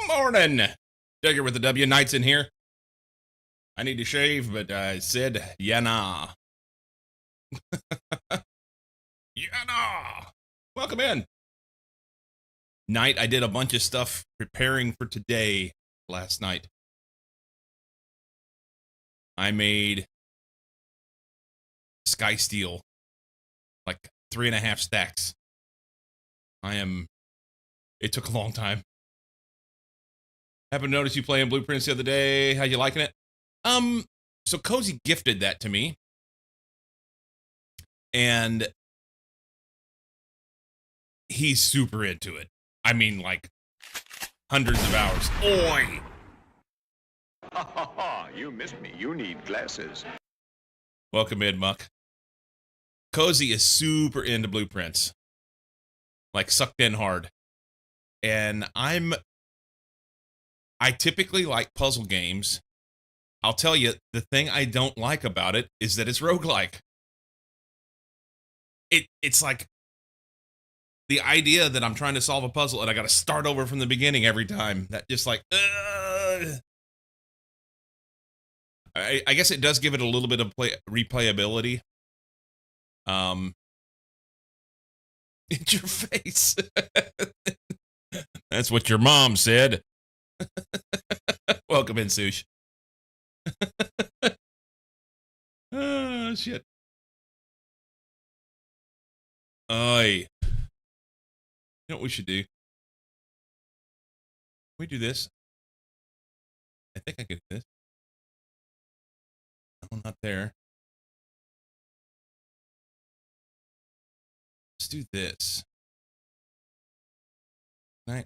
Morning. Digger with the W. Knight's in here. I need to shave, but I said, yeah, nah. Yeah, nah. Welcome in. Night, I did a bunch of stuff preparing for today last night. I made Sky Steel, like 3.5 stacks. It took a long time. Happened to notice you playing Blueprints the other day. How you liking it? So Cozy gifted that to me. And he's super into it. I mean, like, hundreds of hours. Oi! Ha ha ha, you missed me. You need glasses. Welcome in, Muck. Cozy is super into Blueprints. Like, sucked in hard. And I typically like puzzle games. I'll tell you, the thing I don't like about it is that it's roguelike. It's like the idea that I'm trying to solve a puzzle and I got to start over from the beginning every time. That just like, I guess it does give it a little bit of replayability. It's your face. That's what your mom said. Welcome in, Sush. Oh, shit. Oy. You know what we should do? We do this. I think I can do this. No, not there. Let's do this. Right.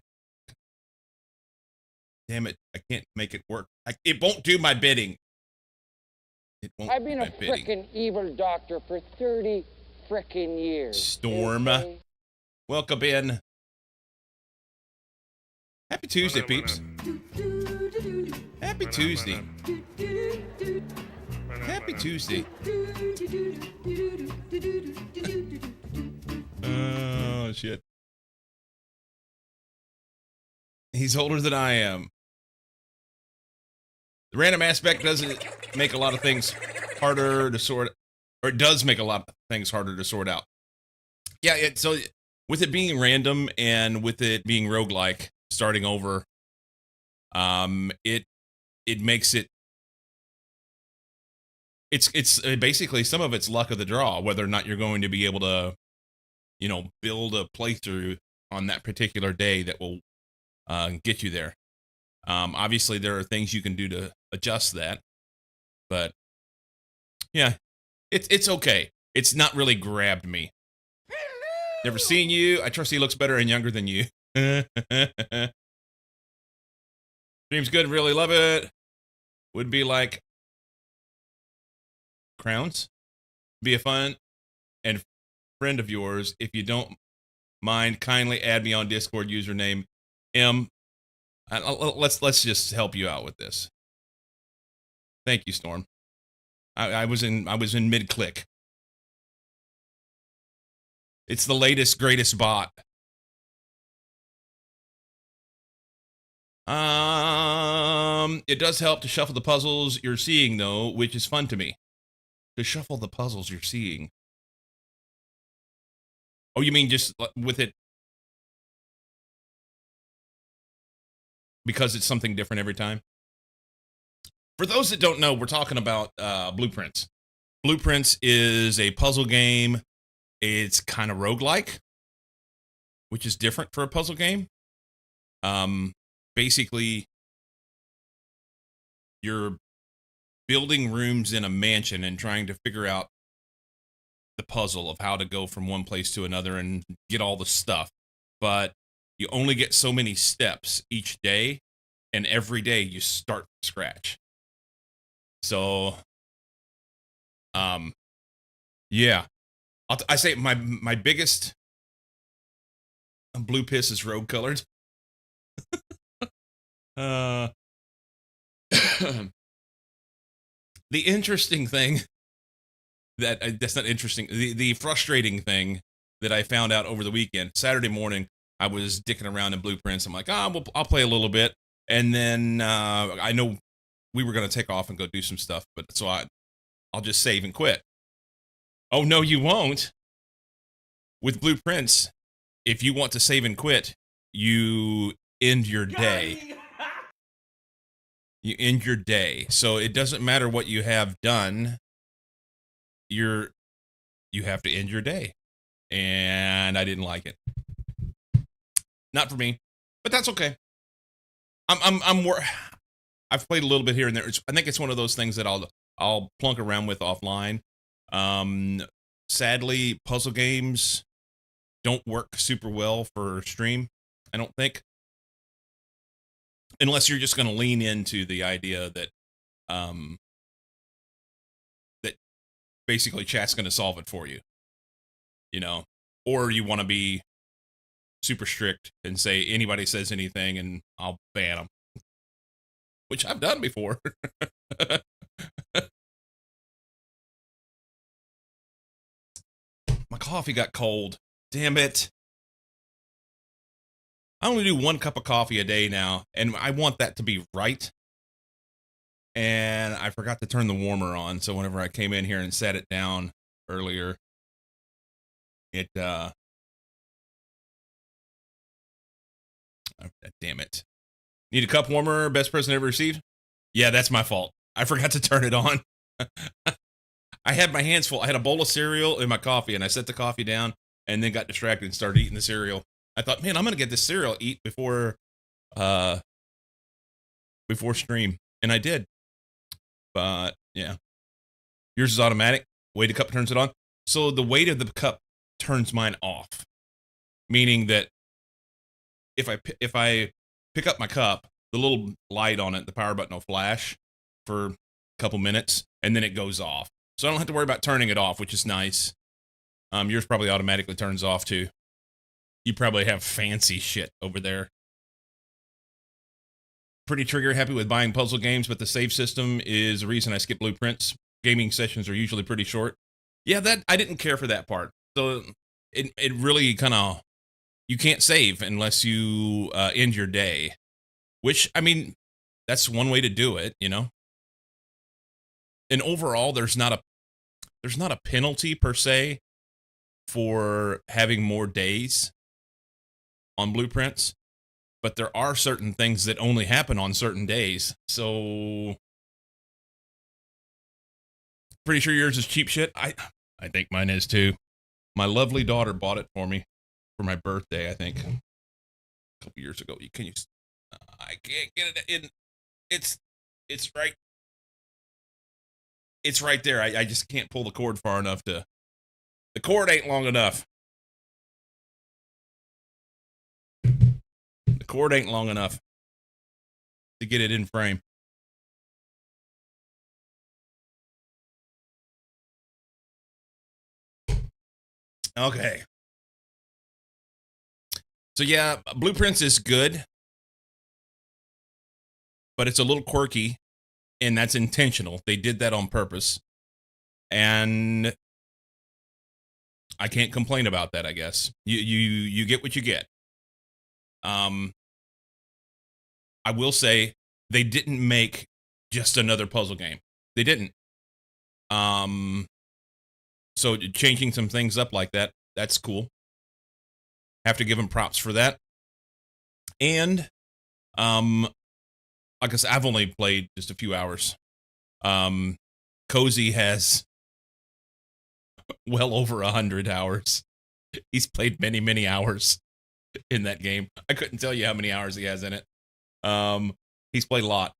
Damn it. I can't make it work. It won't do my bidding. It won't I've been do a my bidding. frickin' evil doctor for 30 frickin' years. Storm. Okay? Welcome in. Happy Tuesday, peeps. Happy Tuesday. Happy Tuesday. Oh, shit. He's older than I am. The random aspect doesn't make a lot of things harder to sort, or it does make a lot of things harder to sort out. Yeah, so with it being random and with it being roguelike, starting over, it makes it, it's basically some of it's luck of the draw, whether or not you're going to be able to, build a playthrough on that particular day that will get you there. Obviously there are things you can do to adjust that, but yeah, it's okay. It's not really grabbed me. Never seen you. I trust he looks better and younger than you. Stream's good. Really love it. Would be like crowns. Be a fun and friend of yours. If you don't mind, kindly add me on Discord username M. Let's just help you out with this. Thank you, Storm. I was in mid-click. It's the latest, greatest bot. It does help to shuffle the puzzles you're seeing, though, which is fun to me. To shuffle the puzzles you're seeing. Oh, you mean just with it? Because it's something different every time? For those that don't know, we're talking about Blueprints. Blueprints is a puzzle game. It's kind of roguelike, which is different for a puzzle game. Basically, you're building rooms in a mansion and trying to figure out the puzzle of how to go from one place to another and get all the stuff. But you only get so many steps each day, and every day you start from scratch. So, yeah. I say my biggest blue piss is rogue colored. The interesting thing that's not interesting. The frustrating thing that I found out over the weekend, Saturday morning, I was dicking around in Blueprints. I'm like, I'll play a little bit. And then I know we were going to take off and go do some stuff, but so I'll just save and quit. Oh, no, you won't. With Blueprints, if you want to save and quit, you end your day. You end your day. So it doesn't matter what you have done. You have to end your day. And I didn't like it. Not for me, but that's okay. I've played a little bit here and there. I think it's one of those things that I'll plunk around with offline. Sadly, puzzle games don't work super well for stream, I don't think. Unless you're just going to lean into the idea that that basically chat's going to solve it for you. You know, or you want to be super strict and say anybody says anything and I'll ban them, which I've done before. My coffee got cold. Damn it. I only do 1 cup of coffee a day now, and I want that to be right. And I forgot to turn the warmer on, so whenever I came in here and set it down earlier, it damn it. Need a cup warmer, best present ever received? Yeah, that's my fault. I forgot to turn it on. I had my hands full. I had a bowl of cereal and my coffee, and I set the coffee down and then got distracted and started eating the cereal. I thought, man, I'm going to get this cereal eat before stream. And I did. But, yeah. Yours is automatic. Weighted cup turns it on. So the weight of the cup turns mine off. Meaning that if I pick up my cup, the little light on it, the power button will flash for a couple minutes, and then it goes off. So I don't have to worry about turning it off, which is nice. Yours probably automatically turns off, too. You probably have fancy shit over there. Pretty trigger happy with buying puzzle games, but the save system is the reason I skip Blueprints. Gaming sessions are usually pretty short. Yeah, that I didn't care for that part. So it really kind of, you can't save unless you end your day. Which, I mean, that's one way to do it, you know? And overall, there's not a penalty per se for having more days on Blueprints, but there are certain things that only happen on certain days. So pretty sure yours is cheap shit. I think mine is too. My lovely daughter bought it for me for my birthday, I think, a couple years ago. I can't get it in. It's right. It's right there. I just can't pull the cord far enough to. The cord ain't long enough. The cord ain't long enough to get it in frame. Okay. So yeah, Blueprints is good, but it's a little quirky, and that's intentional. They did that on purpose. And I can't complain about that, I guess. You get what you get. I will say they didn't make just another puzzle game. They didn't. So changing some things up like that, that's cool. Have to give them props for that. And like I said, I've only played just a few hours. Cozy has well over 100 hours. He's played many, many hours in that game. I couldn't tell you how many hours he has in it. He's played a lot.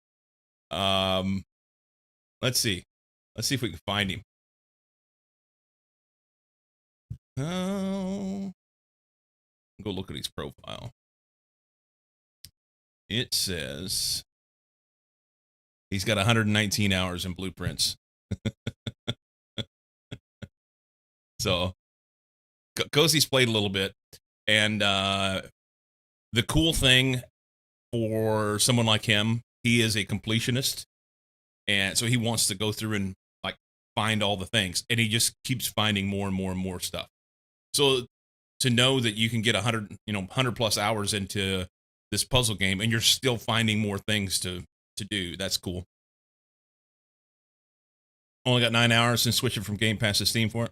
Let's see if we can find him. Go look at his profile. It says he's got 119 hours in Blueprints. So Cozy's played a little bit, and the cool thing for someone like him, he is a completionist, and so he wants to go through and like find all the things, and he just keeps finding more and more and more stuff. So to know that you can get 100 plus hours into this puzzle game, and you're still finding more things to do. That's cool. Only got 9 hours since switching from Game Pass to Steam for it.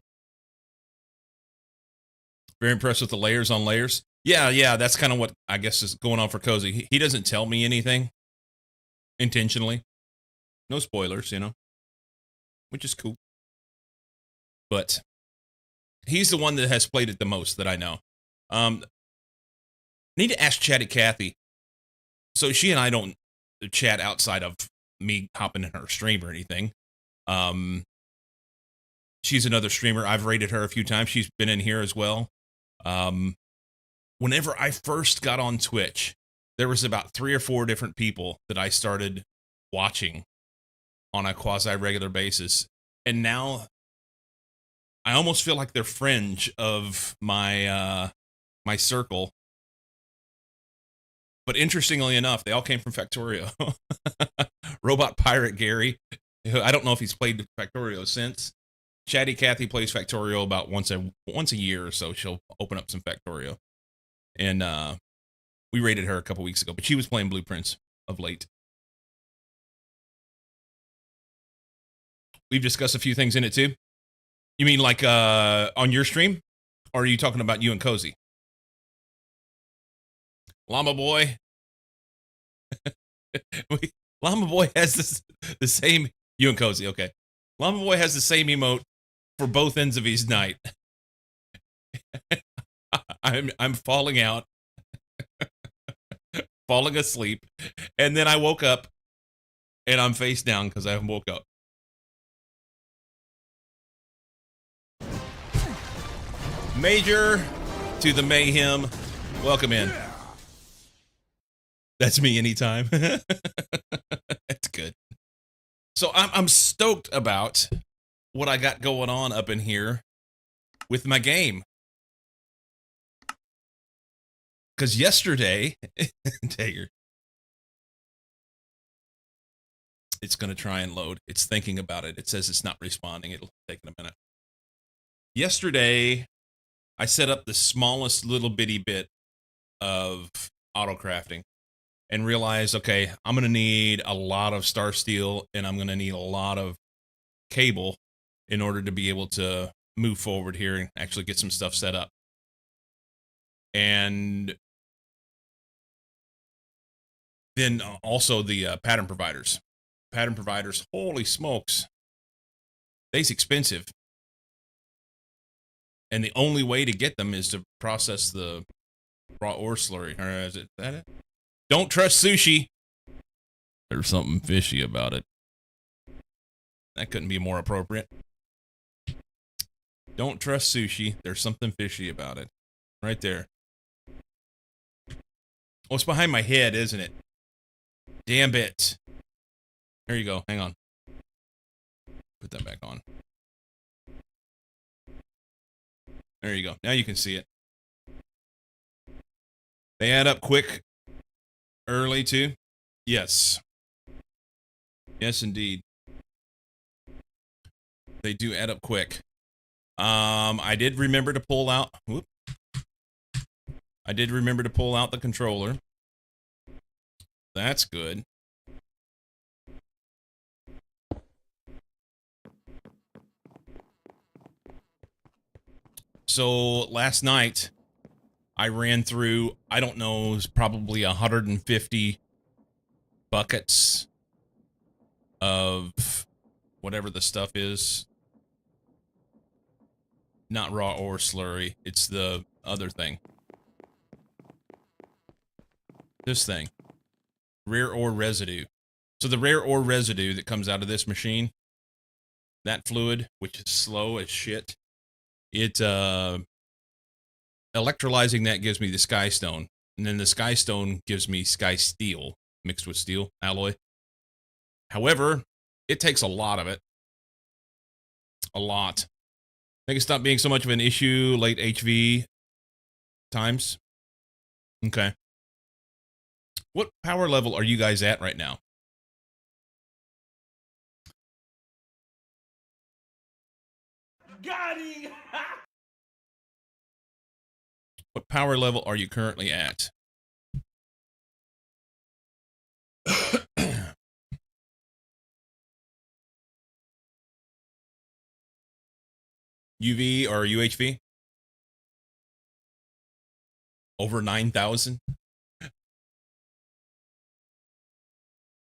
Very impressed with the layers on layers. Yeah, that's kind of what I guess is going on for Cozy. He doesn't tell me anything intentionally. No spoilers, which is cool. But he's the one that has played it the most that I know. Need to ask Chatty Cathy. So she and I don't chat outside of me hopping in her stream or anything. She's another streamer. I've rated her a few times. She's been in here as well. Whenever I first got on Twitch, there was about 3 or 4 different people that I started watching on a quasi-regular basis. And now I almost feel like they're fringe of my my circle. But interestingly enough, they all came from Factorio. Robot Pirate Gary, I don't know if he's played Factorio since. Chatty Cathy plays Factorio about once a year or so. She'll open up some Factorio. And we rated her a couple weeks ago, but she was playing Blueprints of late. We've discussed a few things in it too. You mean like on your stream? Or are you talking about you and Cozy? Llama Boy. Llama Boy has the same. You and Cozy, okay. Llama Boy has the same emote for both ends of his night. I'm falling out, falling asleep, and then I woke up, and I'm face down because I woke up. Major to the mayhem. Welcome in. That's me anytime. That's good. So I'm stoked about what I got going on up in here with my game. Because yesterday, Tager, it's going to try and load. It's thinking about it. It says it's not responding. It'll take a minute. Yesterday, I set up the smallest little bitty bit of auto crafting and realized, okay, I'm going to need a lot of star steel and I'm going to need a lot of cable in order to be able to move forward here and actually get some stuff set up. And then also the pattern providers. Pattern providers, holy smokes, they's expensive. And the only way to get them is to process the raw ore slurry. Or is that it? Don't trust sushi. There's something fishy about it. That couldn't be more appropriate. Don't trust sushi. There's something fishy about it. Right there. Oh, it's behind my head, isn't it? Damn it. There you go. Hang on. Put that back on. There you go. Now you can see it. They add up quick. Early too. Yes. Yes, indeed. They do add up quick. I did remember to pull out. Whoop. I did remember to pull out the controller. That's good. So last night, I ran through, I don't know, it was probably 150 buckets of whatever the stuff is. Not raw ore slurry. It's the other thing. This thing. Rare ore residue. So the rare ore residue that comes out of this machine, that fluid, which is slow as shit, it, electrolyzing that gives me the sky stone. And then the sky stone gives me sky steel mixed with steel alloy. However, it takes a lot of it. A lot. I think it stopped being so much of an issue late HV times. Okay. What power level are you guys at right now? Got it! What power level are you currently at? UV or UHV? Over 9,000?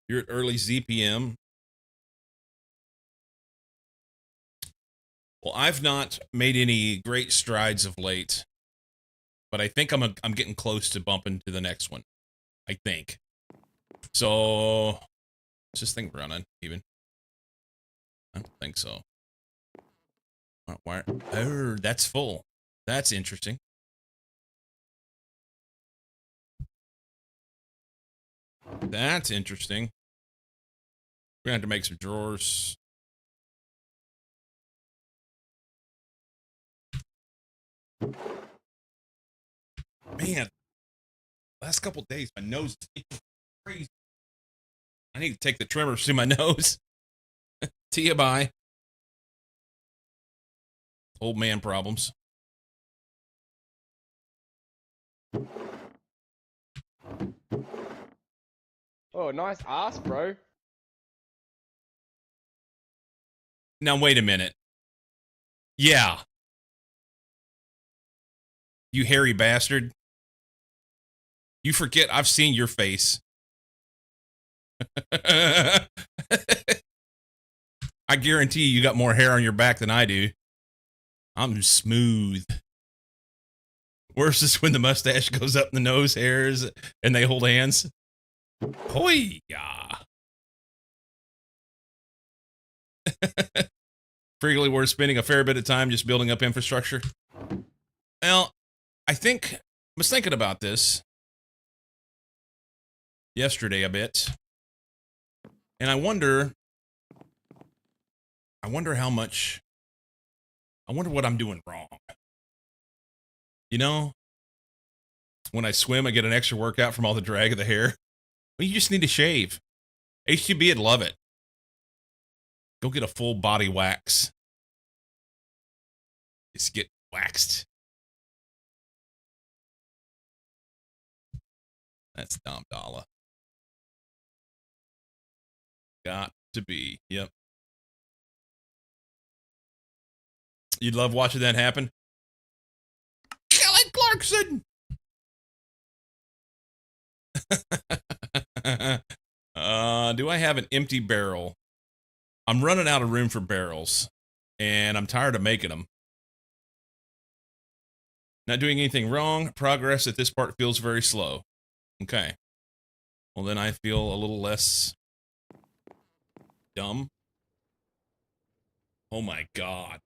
You're at early ZPM. Well, I've not made any great strides of late, but I think I'm getting close to bumping to the next one. I think. So, is this thing running even? I don't think so. Why? Oh, that's full. That's interesting. That's interesting. We're gonna have to make some drawers. Man, last couple days, my nose is crazy. I need to take the trimmers to my nose. TMI. Old man problems. Oh, nice ass, bro. Now, wait a minute. Yeah. You hairy bastard. You forget I've seen your face. I guarantee you got more hair on your back than I do. I'm smooth. Worse is when the mustache goes up in the nose hairs and they hold hands. Hoi ya. Frequently worth spending a fair bit of time just building up infrastructure. Well, I was thinking about this yesterday a bit. And I wonder how much, I wonder what I'm doing wrong. You know, when I swim, I get an extra workout from all the drag of the hair. Well, you just need to shave. HTB would love it. Go get a full body wax. Just get waxed. That's Dom Dollar. Got to be. Yep. You'd love watching that happen? Kelly Clarkson! Do I have an empty barrel? I'm running out of room for barrels, and I'm tired of making them. Not doing anything wrong. Progress at this part feels very slow. Okay. Well, then I feel a little less dumb. Oh my God.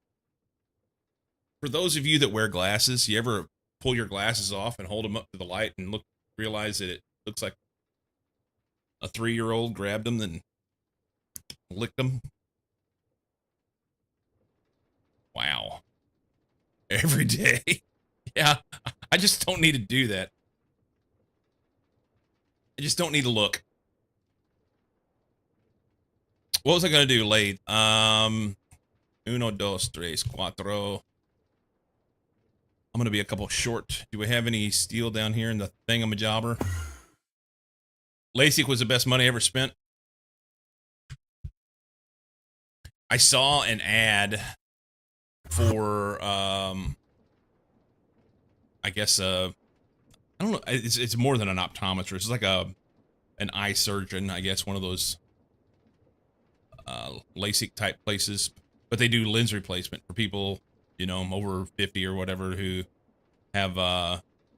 For those of you that wear glasses, you ever pull your glasses off and hold them up to the light and realize that it looks like a 3-year-old grabbed them and licked them? Wow. Every day. Yeah, I just don't need to do that. I just don't need to look. What was I going to do late? Uno, dos, tres, cuatro. I'm going to be a couple short. Do we have any steel down here in the thingamajobber? LASIK was the best money I ever spent. I saw an ad for, I guess, I don't know. It's more than an optometrist. It's like an eye surgeon, I guess, one of those LASIK type places. But they do lens replacement for people, you know, over 50 or whatever who have,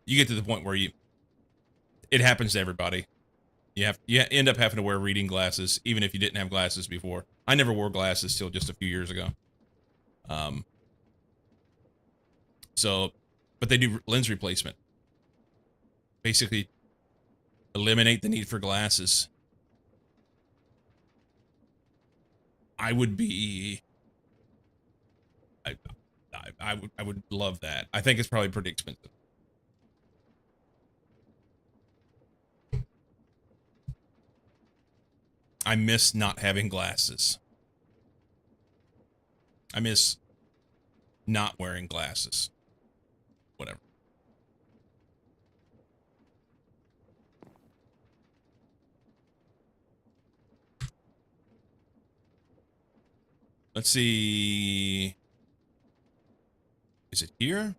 you get to the point where it happens to everybody. You end up having to wear reading glasses, even if you didn't have glasses before. I never wore glasses till just a few years ago. But they do lens replacement. Basically, eliminate the need for glasses. I would love that. I think it's probably pretty expensive. I miss not having glasses. I miss not wearing glasses. Whatever. Let's see. Is it here?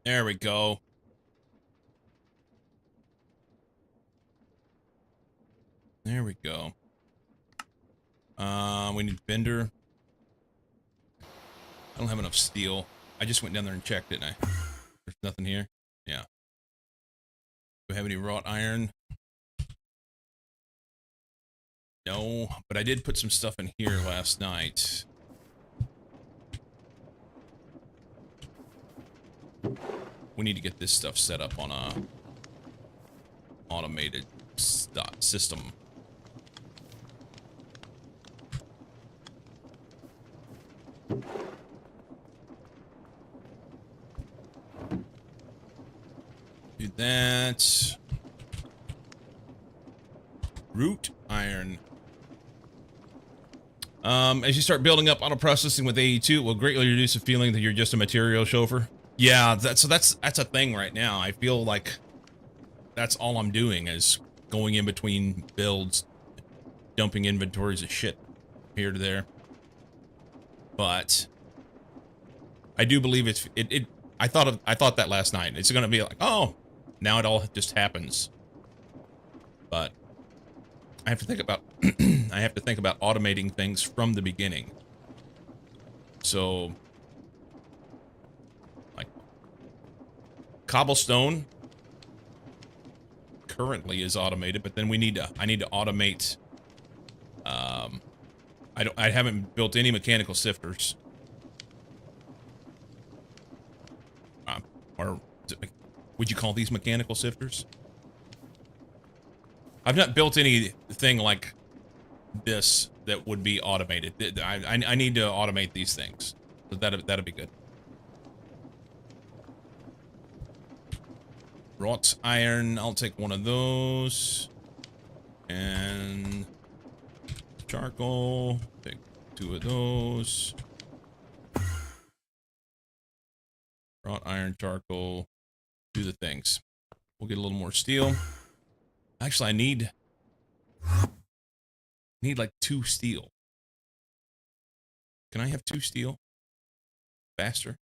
There we go. There we go. We need bender. I don't have enough steel. I just went down there and checked, didn't I? There's nothing here. Yeah. Do I have any wrought iron? No, but I did put some stuff in here last night. We need to get this stuff set up on a automated system. Do that. Root iron. As you start building up auto processing with AE2, it will greatly reduce the feeling that you're just a material chauffeur. Yeah, that's a thing right now. I feel like that's all I'm doing is going in between builds, dumping inventories of shit here to there. But I do believe I thought that last night. It's gonna be like, oh, now it all just happens. But I have to think about I have to think about automating things from the beginning. So like cobblestone currently is automated, but then I need to automate I haven't built any mechanical sifters. Or would you call these mechanical sifters? I've not built anything like this that would be automated. I need to automate these things. So that'd be good. Wrought iron, I'll take one of those. And charcoal, take 2 of those. Wrought iron, charcoal, do the things. We'll get a little more steel. Actually, I need like 2 steel. Can I have 2 steel? Faster.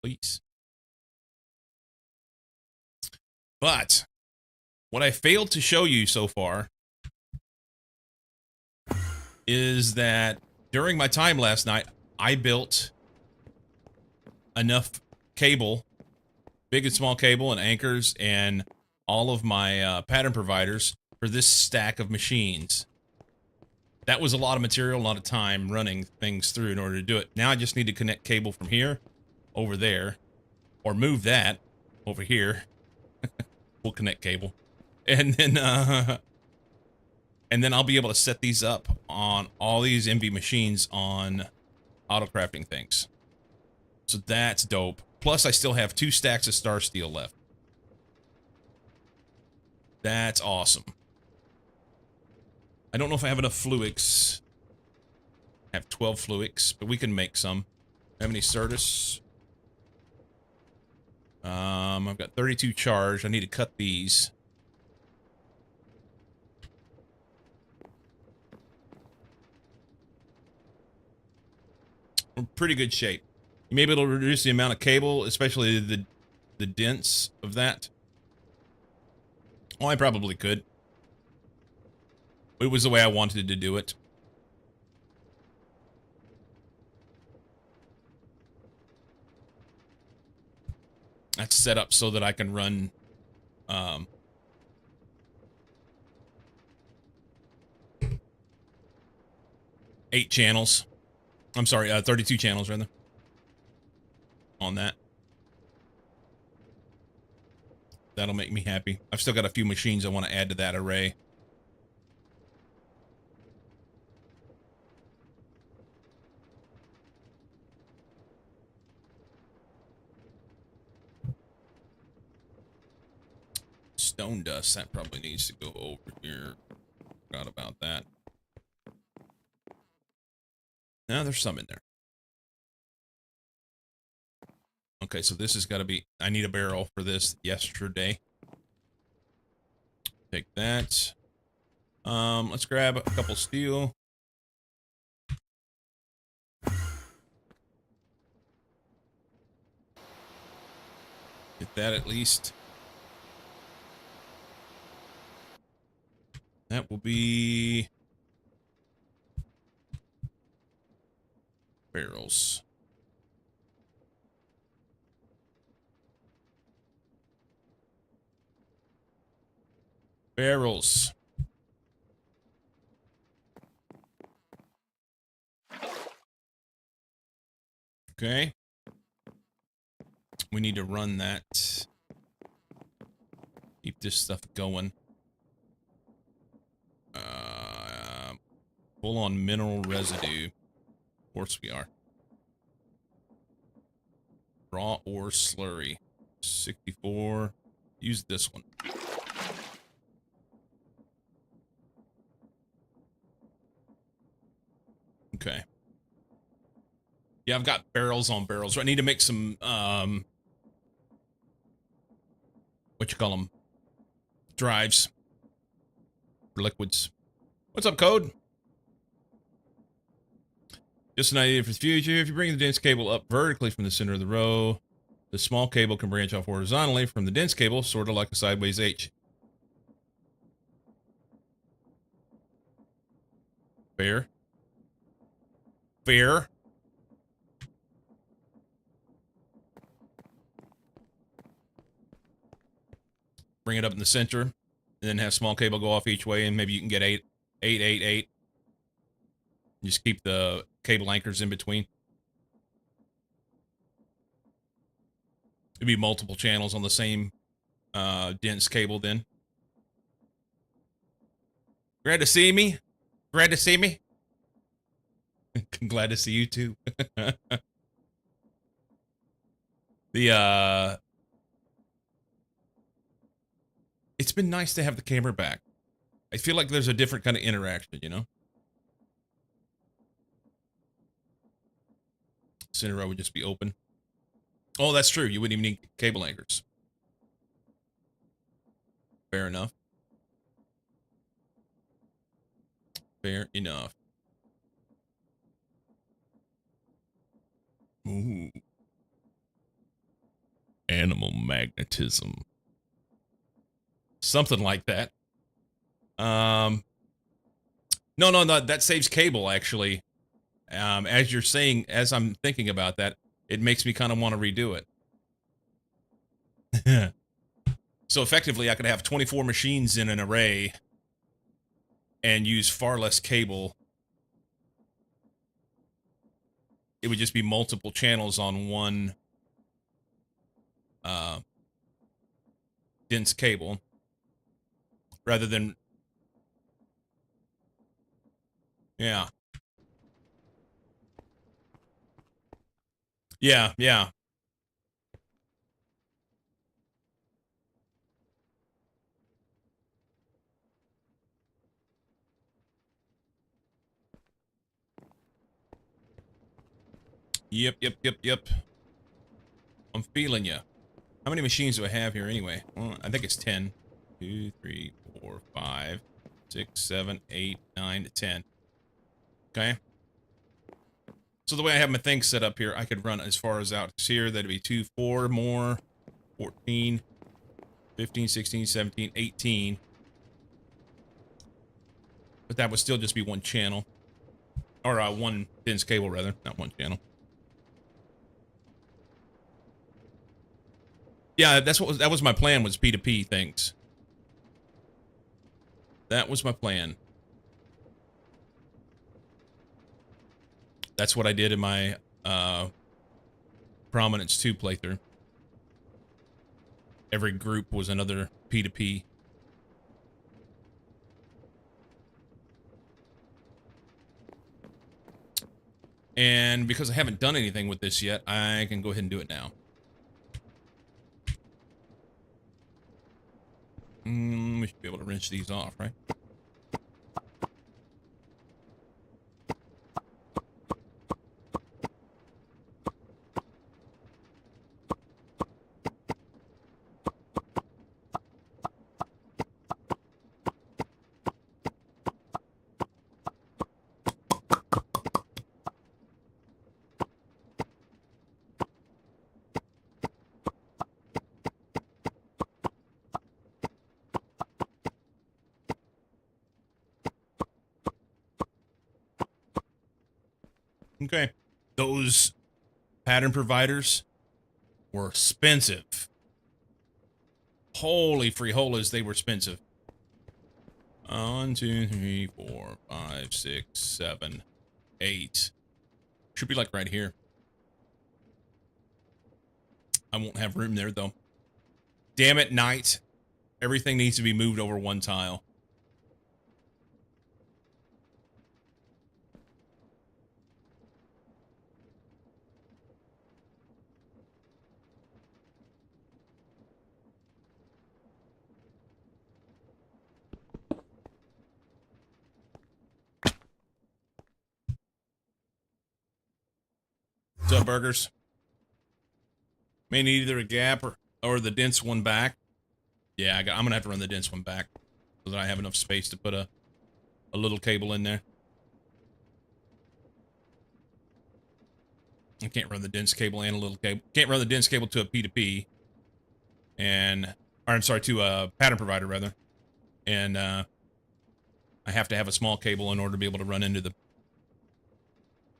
Please. But what I failed to show you so far is that during my time last night, I built enough cable, big and small cable and anchors and all of my pattern providers for this stack of machines. That was a lot of material, a lot of time running things through in order to do it. Now I just need to connect cable from here over there, or move that over here. We'll connect cable. And then I'll be able to set these up on all these MV machines on auto crafting things. So that's dope. Plus I still have 2 stacks of star steel left. That's awesome. I don't know if I have enough fluics. I have 12 fluics, but we can make some. Have any Certus? I've got 32 charged. I need to cut these. We're in pretty good shape. You may be able to reduce the amount of cable, especially the dents of that. Oh, I probably could. It was the way I wanted to do it. That's set up so that I can run 8 channels. I'm sorry, 32 channels rather. On that. That'll make me happy. I've still got a few machines I want to add to that array. Stone dust, that probably needs to go over here. Forgot about that. Now there's some in there. Okay, so this has got to be, I need a barrel for this yesterday. Take that. Let's grab a couple steel. Get that at least. That will be barrels. Barrels. Okay. We need to run that. Keep this stuff going. Full on mineral residue. Of course we are. Raw ore slurry. 64. Use this one. Okay. Yeah, I've got barrels on barrels. I need to make some, what you call them? Drives. For liquids. What's up, Code? Just an idea for the future. If you bring the dense cable up vertically from the center of the row, the small cable can branch off horizontally from the dense cable, sort of like a sideways H. Fair. Fair. Bring it up in the center, and then have small cable go off each way, and maybe you can get 8. Just keep the cable anchors in between. It'd be multiple channels on the same dense cable then. Glad to see me? Glad to see me? Glad to see you too. The it's been nice to have the camera back. I feel like there's a different kind of interaction, you know? Center row would just be open. Oh, that's true. You wouldn't even need cable anchors. Fair enough. Fair enough. Ooh. Animal magnetism. Something like that. No, that saves cable, actually. As you're saying, as I'm thinking about that, it makes me kind of want to redo it. So effectively, I could have 24 machines in an array and use far less cable. It would just be multiple channels on one dense cable rather than... Yeah. Yeah, yeah. Yep. I'm feeling you. How many machines do I have here anyway? Well, I think it's 10. 2, 3, 4, 5, 6, 7, 8, 9, 10. Okay. So the way I have my thing set up here, I could run as far as out here. That'd be 2, 4 more, 14, 15, 16, 17, 18. But that would still just be one channel. Or one dense cable, rather. Not one channel. Yeah, that was my plan, was P2P things. That was my plan. That's what I did in my Prominence 2 playthrough. Every group was another P2P. And because I haven't done anything with this yet, I can go ahead and do it now. We should be able to wrench these off, right? Okay. Those pattern providers were expensive. Holy frijoles, they were expensive. 1, 2, 3, 4, 5, 6, 7, 8. Should be like right here. I won't have room there though. Damn it, night. Everything needs to be moved over one tile. What's up, burgers? May need either a gap or the dense one back. Yeah, I'm gonna have to run the dense one back so that I have enough space to put a little cable in there. I can't run the dense cable and a little cable. Can't run the dense cable to a P2P. And, or I'm sorry, to a pattern provider rather. And I have to have a small cable in order to be able to run into the...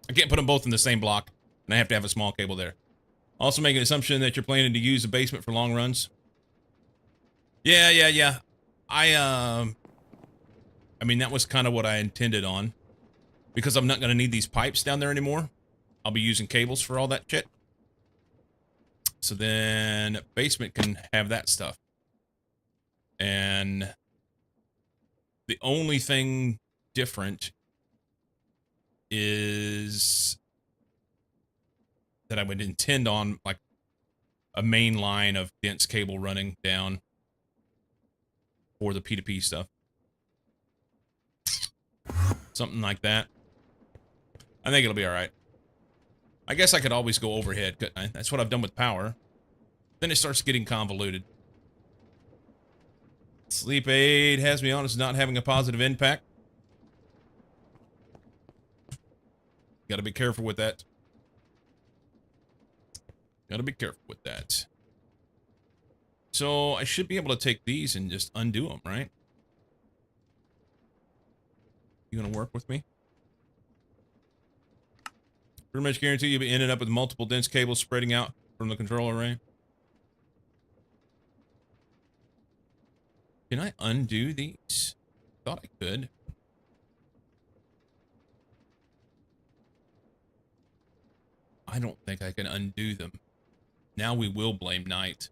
I can't put them both in the same block, and I have to have a small cable there. Also make an assumption that you're planning to use the basement for long runs. Yeah. I mean, that was kind of what I intended on. Because I'm not going to need these pipes down there anymore. I'll be using cables for all that shit. So then basement can have that stuff. And the only thing different is that I would intend on like a main line of dense cable running down for the P2P stuff. Something like that. I think it'll be all right. I guess I could always go overhead, couldn't I? That's what I've done with power. Then it starts getting convoluted. Sleep aid has me on as not having a positive impact. Got to be careful with that. Got to be careful with that. So I should be able to take these and just undo them, right? You gonna work with me? Pretty much guarantee you'll be ending up with multiple dense cables spreading out from the control array. Can I undo these? Thought I could. I don't think I can undo them. Now we will blame Night.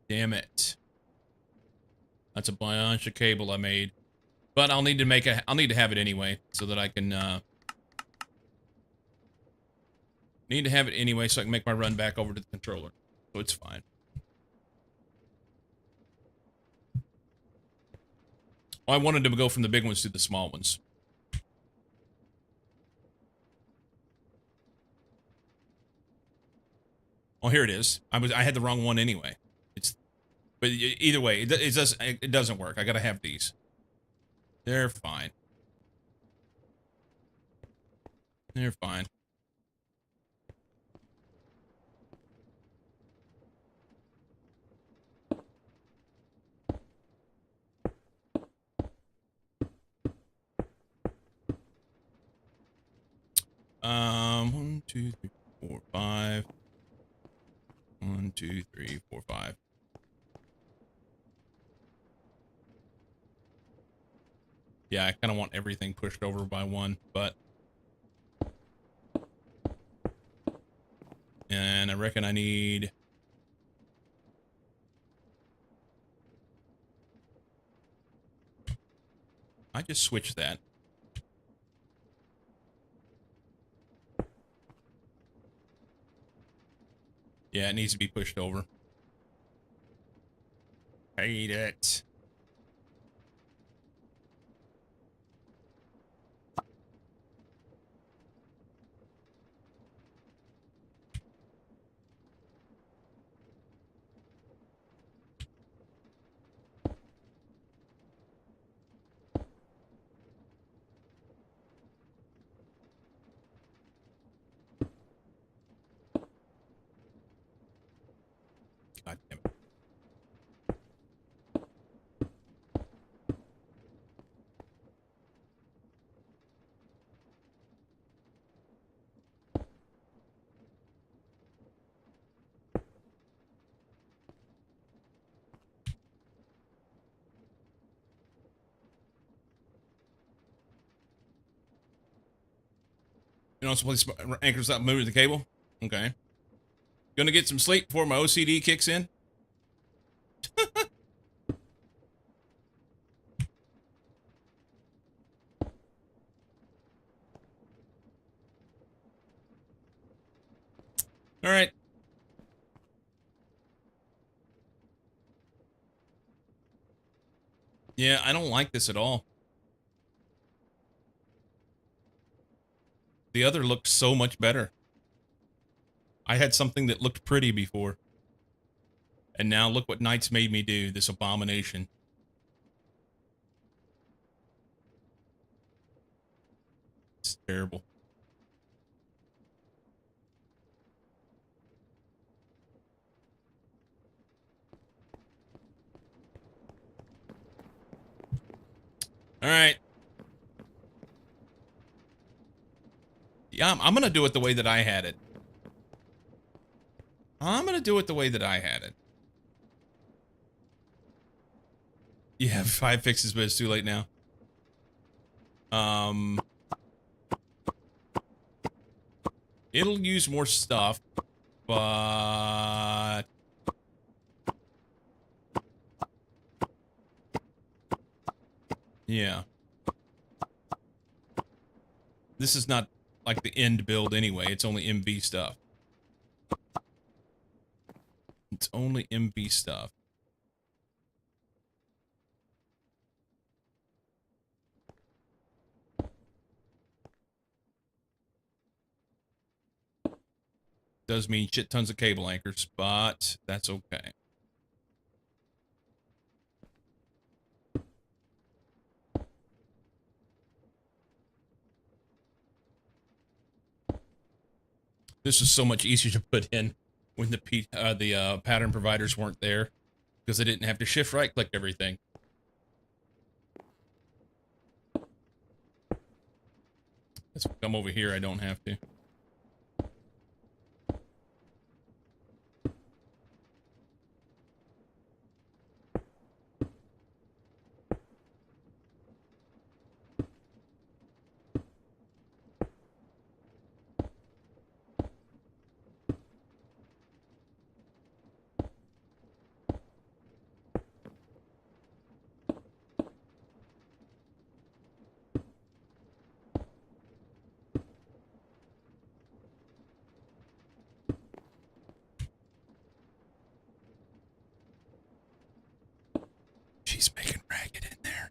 Damn it. That's a bunch of cable I made. But I'll need to have it anyway so that I can need to have it anyway so I can make my run back over to the controller. So it's fine. Oh, I wanted to go from the big ones to the small ones. Oh, here it is. I had the wrong one anyway. But either way, it doesn't work. I gotta have these. They're fine. They're fine. One, two, three, four, five. 1, 2, 3, 4, 5. Yeah, I kind of want everything pushed over by one, but... And I reckon I need... I just switched that. Yeah, it needs to be pushed over. Hate it. God damn it. You know, place anchors up, moving the cable. Okay. Gonna get some sleep before my OCD kicks in. All right. Yeah, I don't like this at all. The other looked so much better. I had something that looked pretty before. And now look what Knight's made me do, this abomination. It's terrible. All right. Yeah, I'm going to do it the way that I had it. I'm going to do it the way that I had it. You have 5 fixes, but it's too late now. It'll use more stuff, but yeah. This is not like the end build anyway. It's only MV stuff. It's only MV stuff. Does mean shit tons of cable anchors, but that's okay. This was so much easier to put in when the pattern providers weren't there, because I didn't have to shift right click everything. Let's come over here. I don't have to. She's making ragged in there.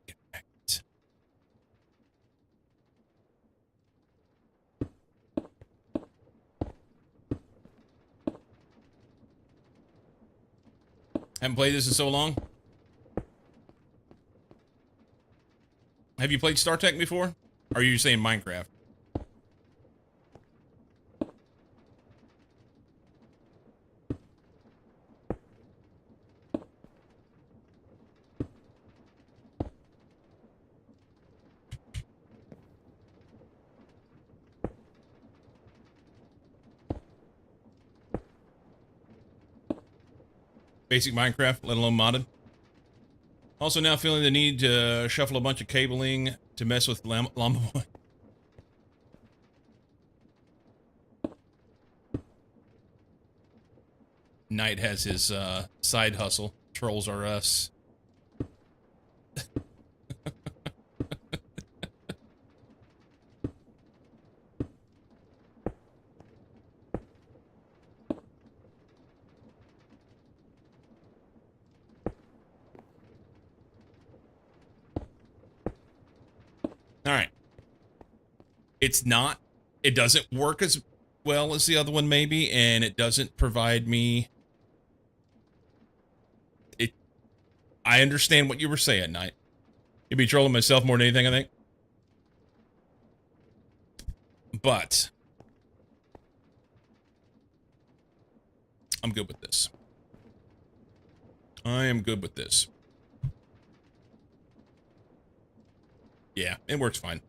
Get ragged. Haven't played this in so long. Have you played StarTech before? Or are you saying Minecraft? Basic Minecraft, let alone modded. Also now feeling the need to shuffle a bunch of cabling to mess with Llama Boy. Knight has his side hustle. Trolls are us. All right. It's not, it doesn't work as well as the other one maybe, and it doesn't provide me, I understand what you were saying, Knight. You'd be trolling myself more than anything, I think. But I'm good with this. I am good with this. Yeah, it works fine.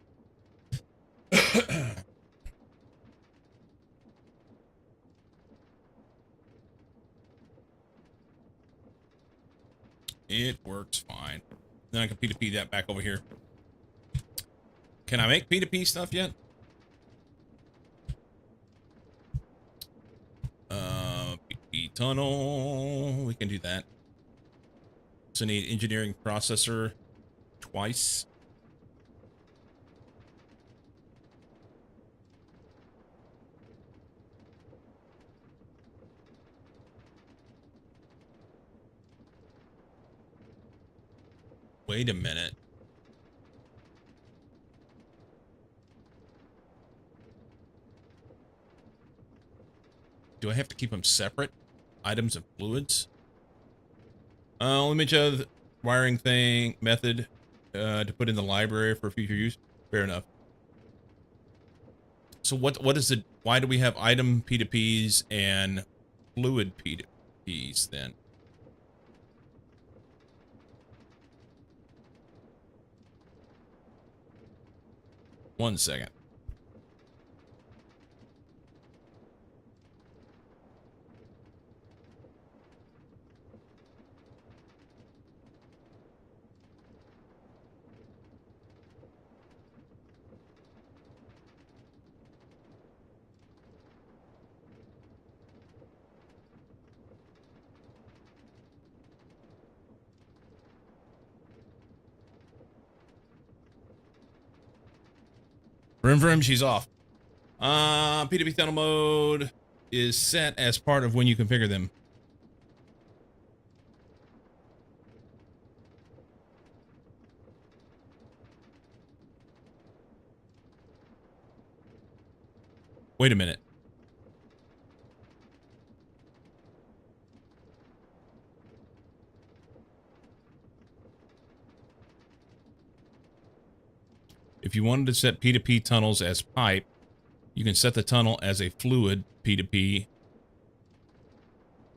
It works fine. Then I can P2P that back over here. Can I make P2P stuff yet? P2P tunnel. We can do that. So need engineering processor twice. Wait a minute. Do I have to keep them separate? Items and fluids? Image of the wiring thing method to put in the library for future use. Fair enough. So what is it? Why do we have item P2Ps and fluid P2Ps then? One second. Vroom, she's off. P2P tunnel mode is set as part of when you configure them. Wait a minute. If you wanted to set P2P tunnels as pipe, you can set the tunnel as a fluid P2P.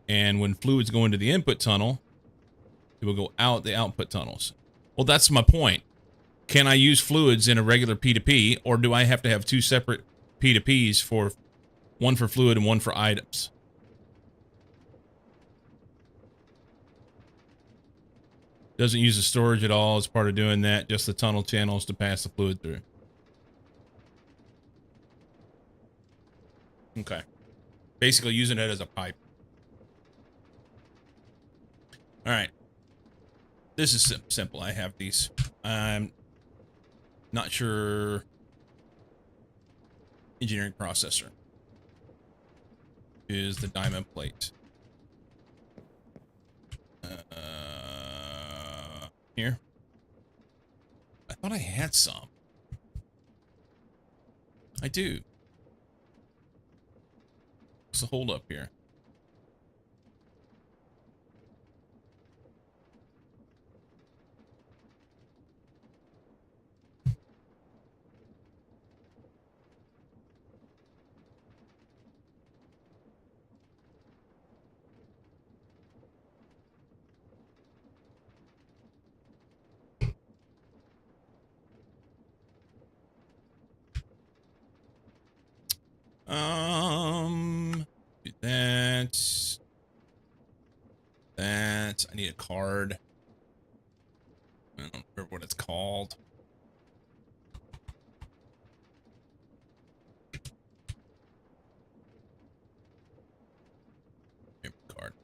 And when fluids go into the input tunnel, it will go out the output tunnels. Well, that's my point. Can I use fluids in a regular P2P, or do I have to have two separate P2Ps for one for fluid and one for items? Doesn't use the storage at all as part of doing that, just the tunnel channels to pass the fluid through. Okay. Basically using it as a pipe. All right. This is simple. I have these. I'm not sure. Engineering processor is the diamond plate. Here. I thought I had some. I do. What's the hold up here? Do that. That. I need a card. I don't remember what it's called. Memory card.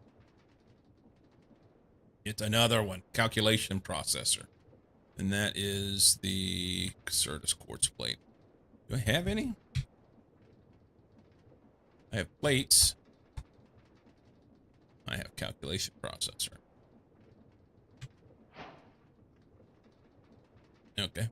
It's another one. Calculation processor. And that is the Certus quartz plate. Do I have any? I have plates. I have calculation processor. Okay.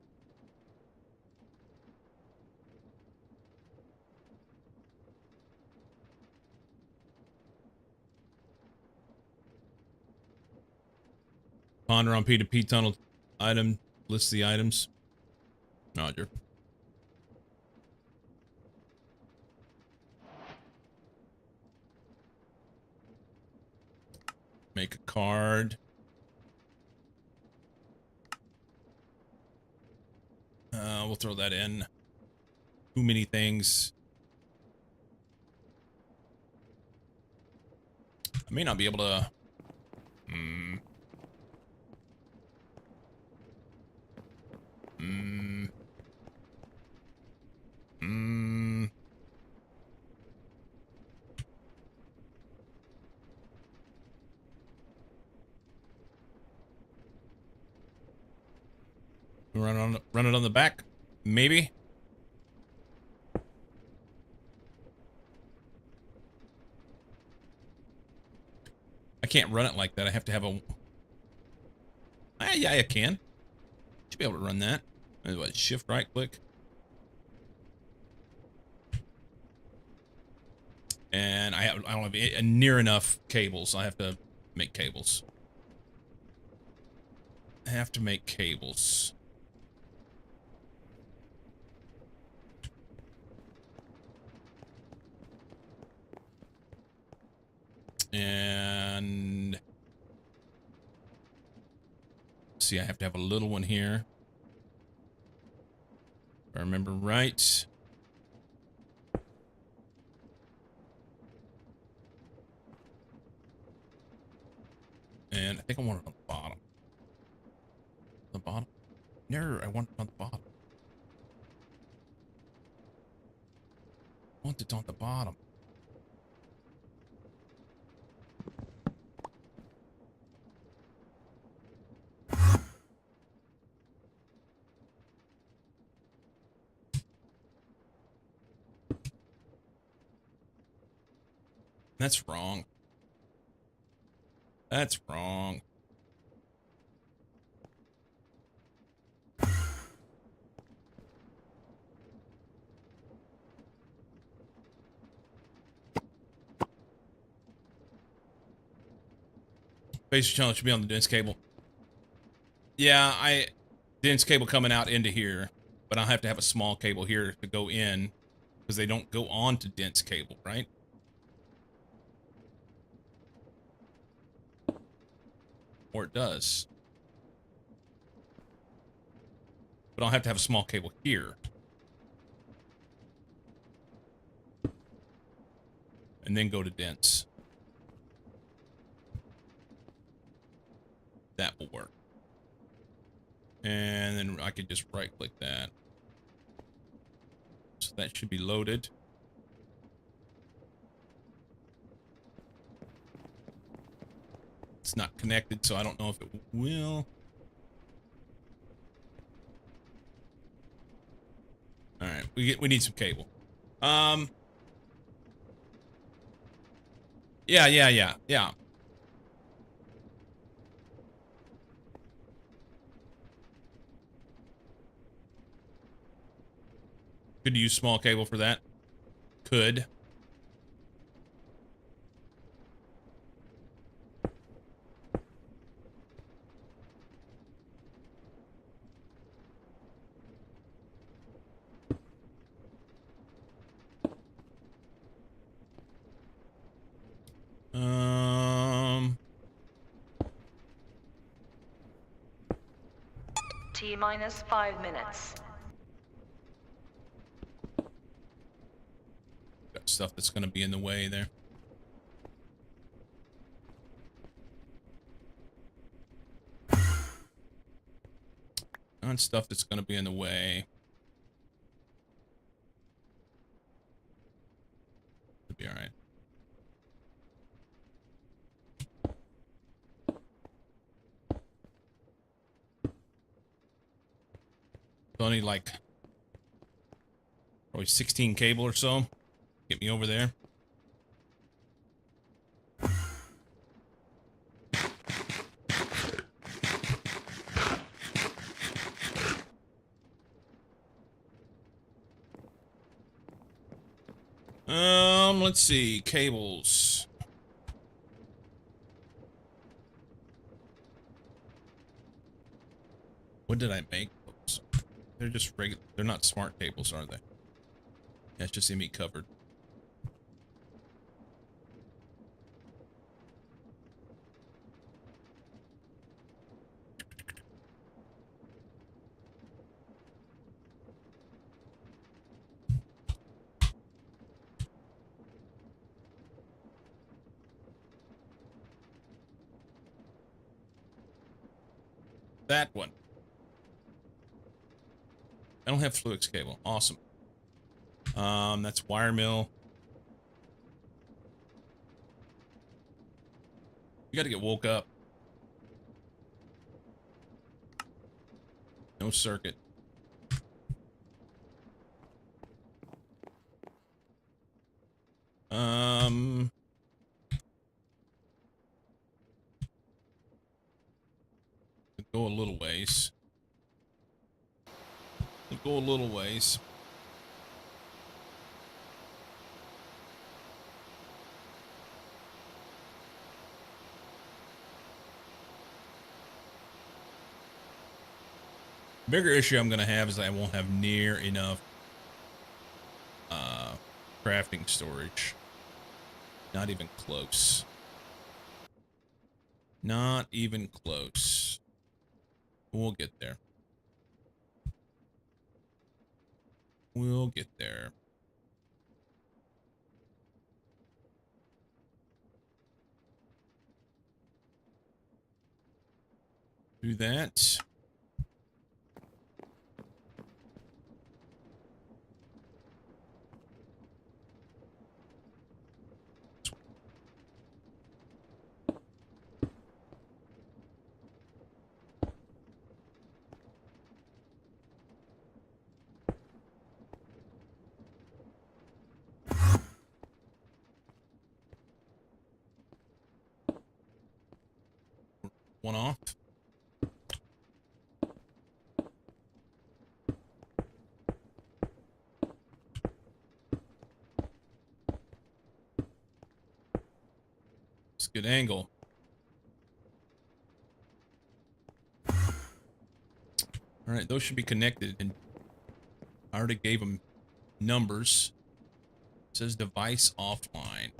Ponder on P2P tunnel item. List the items. Roger. Make a card. We'll throw that in. Too many things. I may not be able to. Run it on the back, maybe. I can't run it like that. I have to have a. Yeah, I can. Should be able to run that. What? Shift right click. And I don't have near enough cables. I have to make cables. I have to make cables. And see, I have to have a little one here. If I remember right. And I think I want it on the bottom. The bottom? No, I want it on the bottom. I want it on the bottom. That's wrong. That's wrong. Basic channel should be on the dense cable. Yeah, dense cable coming out into here, but I'll have to have a small cable here to go in because they don't go on to dense cable, right? Or it does. But I'll have to have a small cable here. And then go to dense. That will work. And then I could just right click that. So that should be loaded. It's not connected, so I don't know if it will. All right, we need some cable. Yeah. Could use small cable for that. Could. T-minus 5 minutes. Got stuff that's going to be in the way there. On stuff that's going to be in the way. It'll be all right. Only like probably 16 cable or so. Get me over there. Let's see, cables. What did I make those? They're just regular. They're not smart cables, are they? Yeah, it's just ME covered. That one. I don't have Fluix cable. Awesome. That's wire mill. You gotta get woke up. No circuit. Go a little ways. Go a little ways. Bigger issue I'm gonna have is I won't have near enough crafting storage. Not even close. Not even close. We'll get there. We'll get there. Do that. One off. It's a good angle. All right, those should be connected, and I already gave them numbers. It says device offline.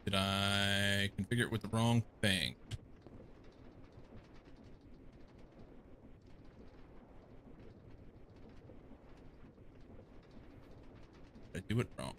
Did I configure it with the wrong thing? Did I do it wrong?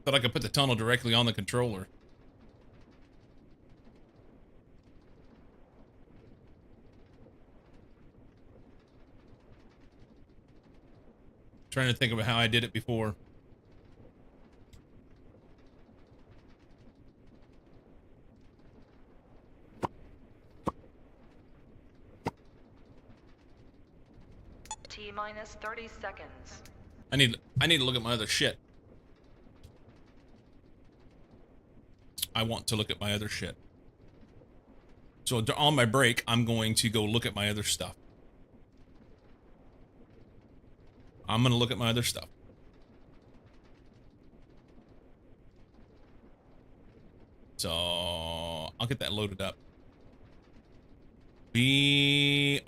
Thought I could put the tunnel directly on the controller. Trying to think about how I did it before. T-minus 30 seconds. I need to look at my other shit. I want to look at my other shit. So on my break, I'm going to go look at my other stuff. I'm going to look at my other stuff. So I'll get that loaded up. BRB.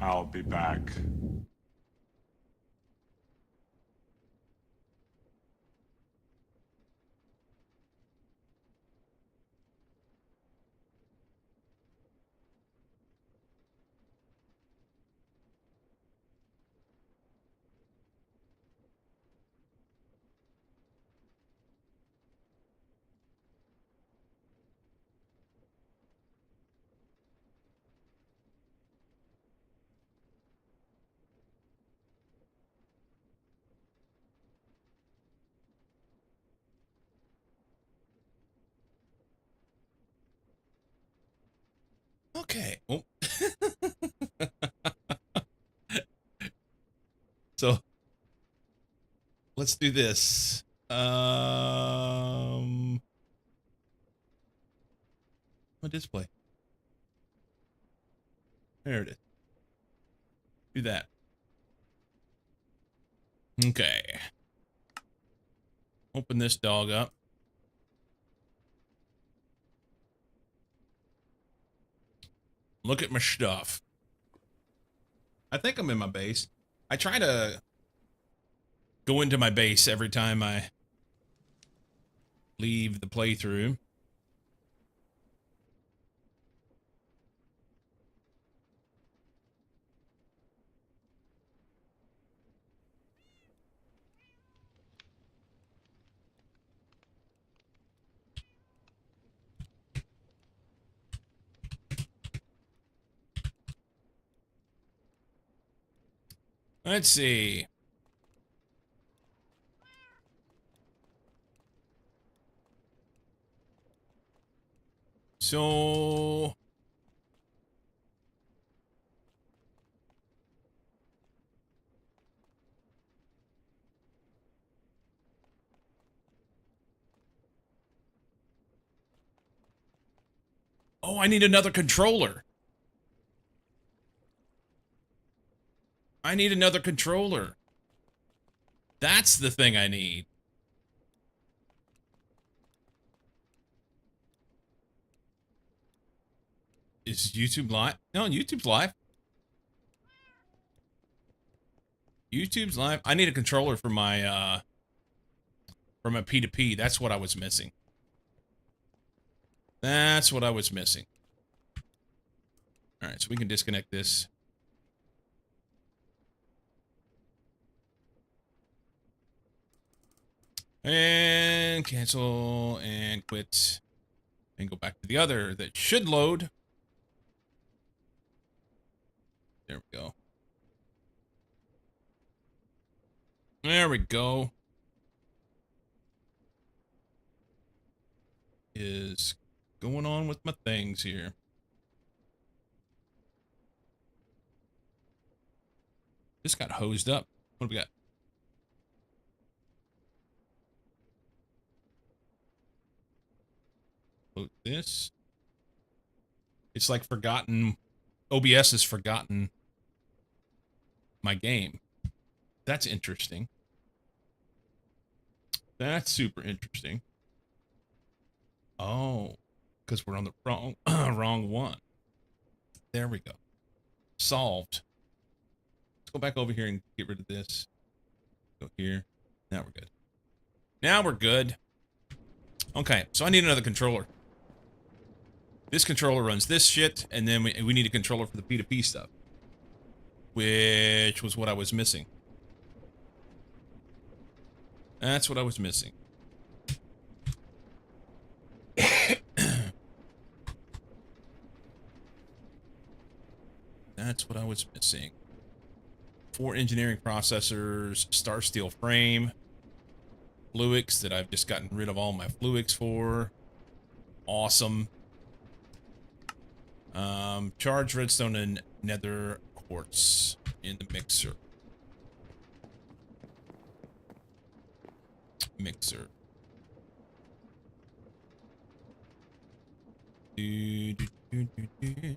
I'll be back. Okay. Oh. So let's do this. What display? There it is. Do that. Okay. Open this dog up. Look at my stuff. I think I'm in my base. I try to go into my base every time I leave the playthrough. Let's see. So oh, I need another controller. I need another controller. That's the thing I need. Is YouTube live? No, YouTube's live. YouTube's live. I need a controller for my P2P. That's what I was missing. That's what I was missing. All right, so we can disconnect this. And cancel and quit. And go back to the other that should load. There we go. There we go. Is going on with my things here. This got hosed up. What do we got? Load this. It's like forgotten. OBS has forgotten my game. That's interesting. That's super interesting. Oh, because we're on the wrong wrong one. There we go. Solved. Let's go back over here and get rid of this. Go here. Now we're good. Now we're good. Okay, so I need another controller. This controller runs this shit, and then we need a controller for the P2P stuff. Which was what I was missing. That's what I was missing. That's what I was missing. 4 engineering processors, star steel frame, Fluix that I've just gotten rid of all my Fluix for. Awesome. Charged redstone and nether quartz in the mixer. Do, do, do, do, do.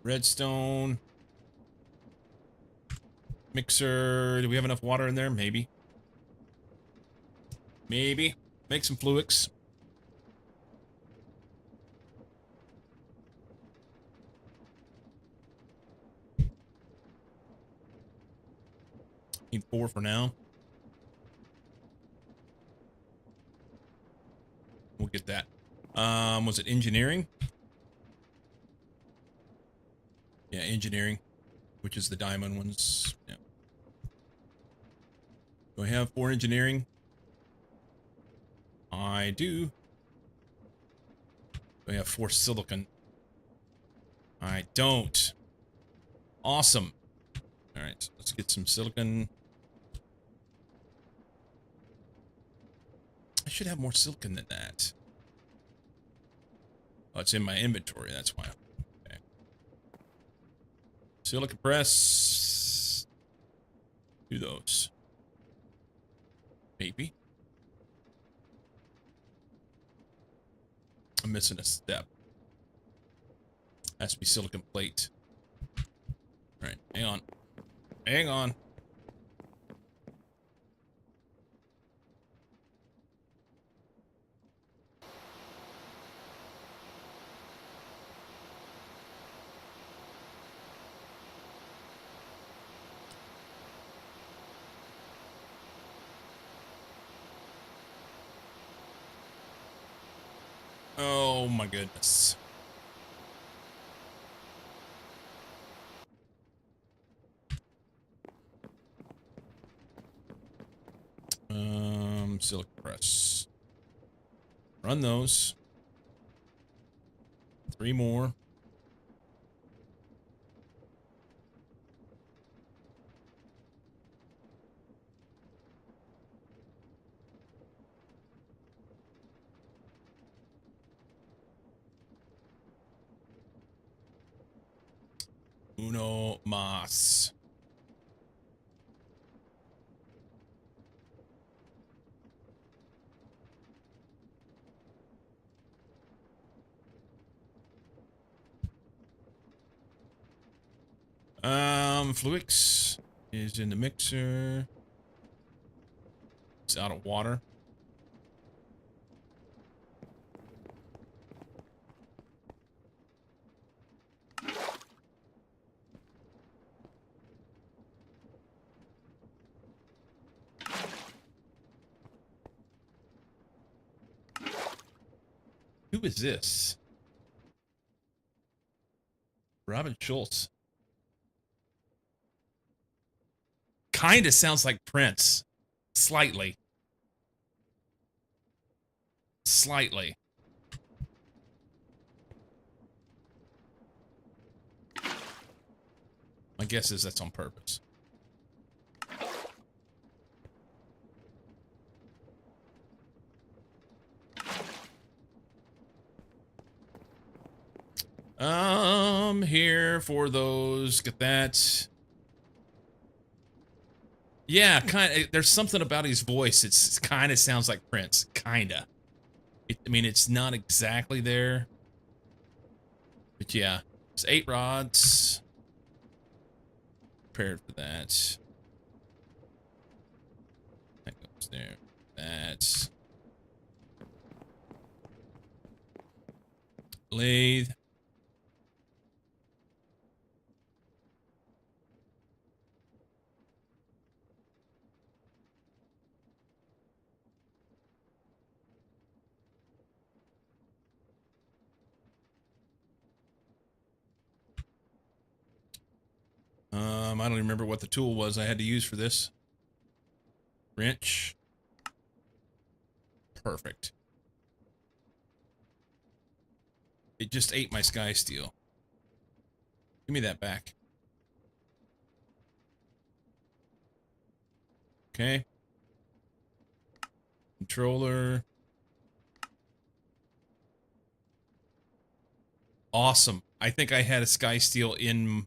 Redstone. Mixer. Do we have enough water in there? Maybe. Maybe. Make some fluix. Need 4 for now. We'll get that. Was it engineering? Yeah, engineering, which is the diamond ones. Yeah. Do I have 4 engineering? I do. Do I have 4 silicon? I don't. Awesome. All right, so let's get some silicon. I should have more silicon than that. Oh, it's in my inventory, that's why. Okay. Silicon press. Do those. Maybe. I'm missing a step. Has to be silicon plate. All right, hang on. Hang on. Oh my goodness. Silicon press. Run those. 3 more. Uno mas. Fluix is in the mixer. It's out of water. Who is this? Robin Schultz. Kinda sounds like Prince. Slightly. Slightly. My guess is that's on purpose. Here for those. Get that. Yeah, kind of. There's something about his voice. It's kind of sounds like Prince. Kinda. I mean, it's not exactly there. But yeah, it's 8 rods. Prepared for that. That goes there. That's lathe. I don't remember what the tool was I had to use for this. Wrench. Perfect. It just ate my sky steel. Give me that back. Okay. Controller. Awesome. I think I had a sky steel in.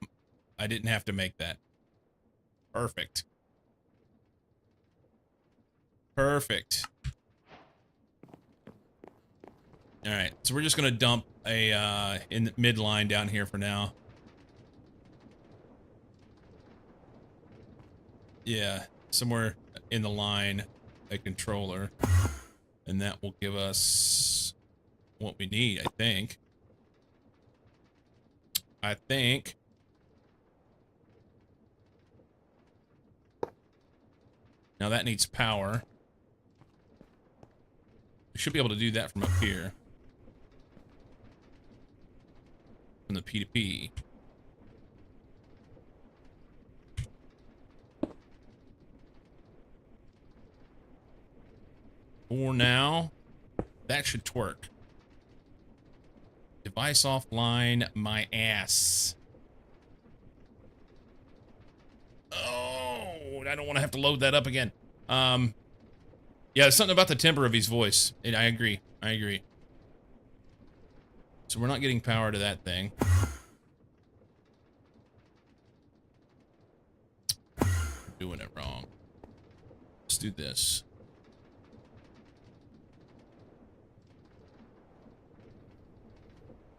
I didn't have to make that. Perfect. Perfect. All right, so we're just gonna dump a in the midline down here for now. Yeah, somewhere in the line, a controller, and that will give us what we need, I think. Now that needs power. We should be able to do that from up here. From the P2P. For now, that should twerk. Device offline, my ass. Oh, I don't want to have to load that up again. Yeah, it's something about the timbre of his voice. I agree. I agree. So we're not getting power to that thing. Doing it wrong. Let's do this.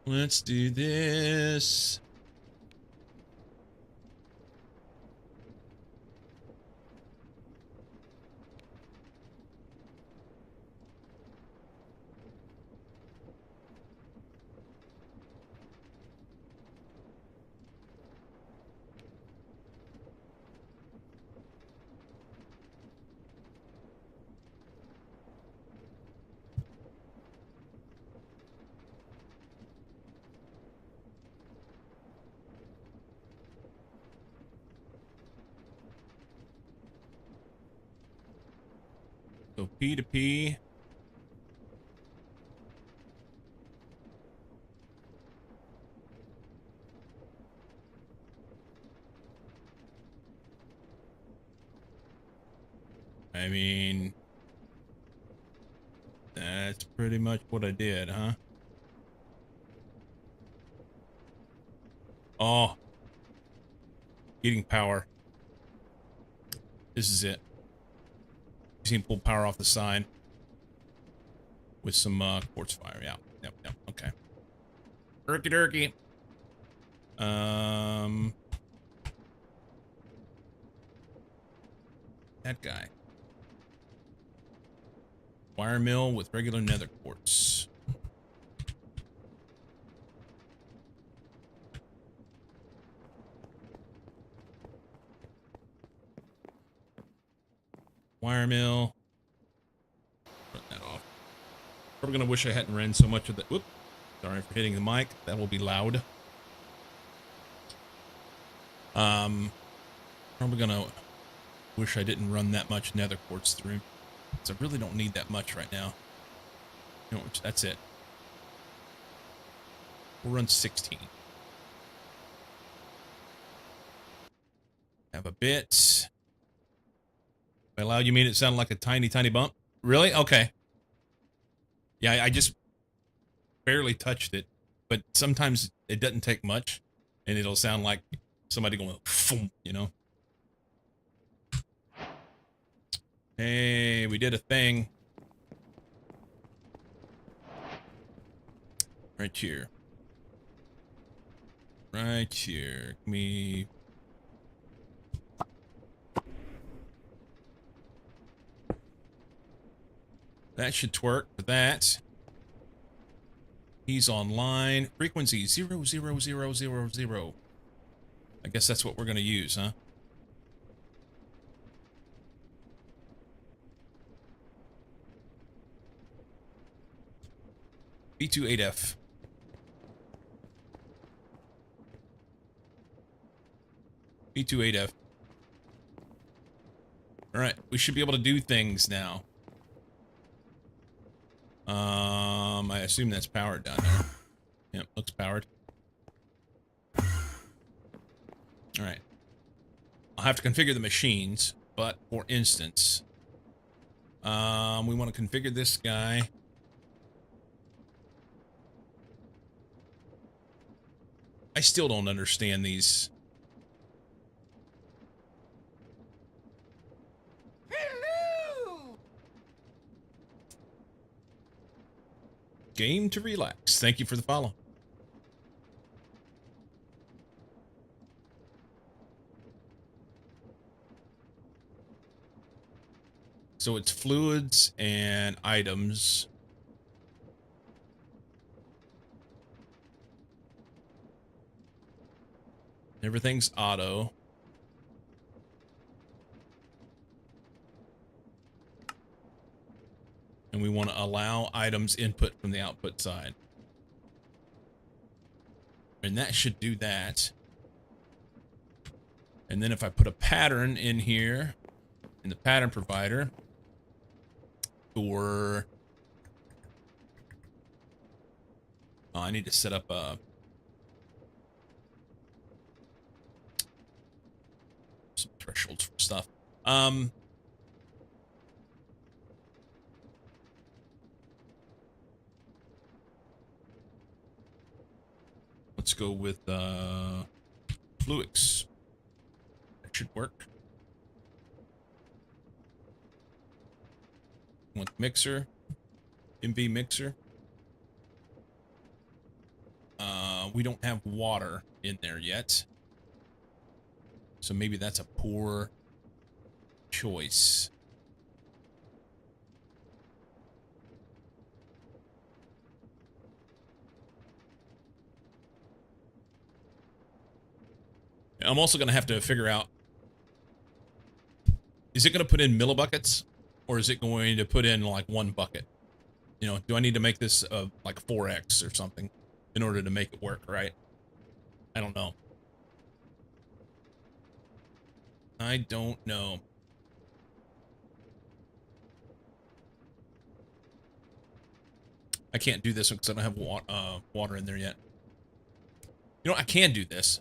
Let's do this. So P2P. I mean, that's pretty much what I did, huh? Oh, getting power. This is it. You can pull power off the side with some quartz fire. Yeah, yep, okay. Erky durky. That guy. Wire mill with regular nether quartz. Wire mill. Turn that off. Probably gonna wish I hadn't ran so much of that. Whoop. Sorry for hitting the mic. That will be loud. Probably gonna wish I didn't run that much nether quartz through. Because I really don't need that much right now. You know, that's it. We'll run 16. Have a bit. By loud, you mean it sounded like a tiny, tiny bump? Really? Okay. Yeah, I just barely touched it. But sometimes it doesn't take much. And it'll sound like somebody going, boom, you know? Hey, we did a thing. Right here. Right here. Give me... That should twerk for that. He's online. Frequency 00000. I guess that's what we're going to use, huh? B28F. B28F. All right, we should be able to do things now. I assume that's powered down there. Yep, looks powered. All right. I'll have to configure the machines, but for instance, we want to configure this guy. I still don't understand these. Game to relax. Thank you for the follow. So it's fluids and items. Everything's auto. And we want to allow items input from the output side. And that should do that. And then if I put a pattern in here, in the pattern provider, for... Oh, I need to set up a... some thresholds for stuff. Let's go with Fluix. That should work. Want mixer, MV mixer. We don't have water in there yet, so maybe that's a poor choice. I'm also going to have to figure out, is it going to put in millibuckets, or is it going to put in like one bucket? You know, do I need to make this like 4x or something in order to make it work, right? I don't know. I don't know. I can't do this because I don't have water in there yet. You know, I can do this.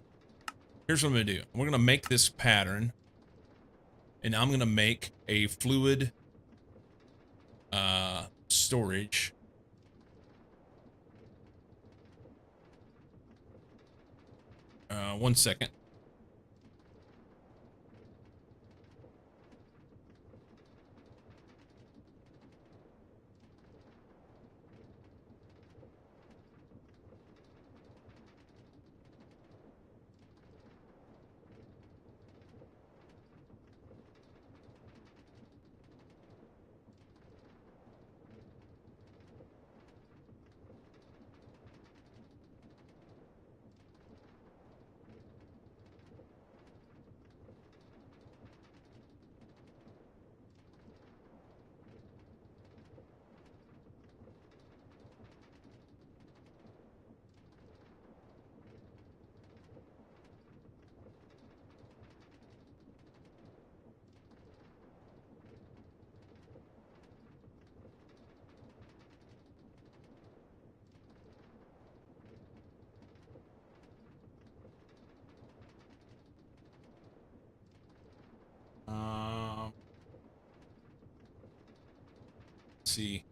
Here's what I'm going to do. We're going to make this pattern, and I'm going to make a fluid storage. One second. Let's see.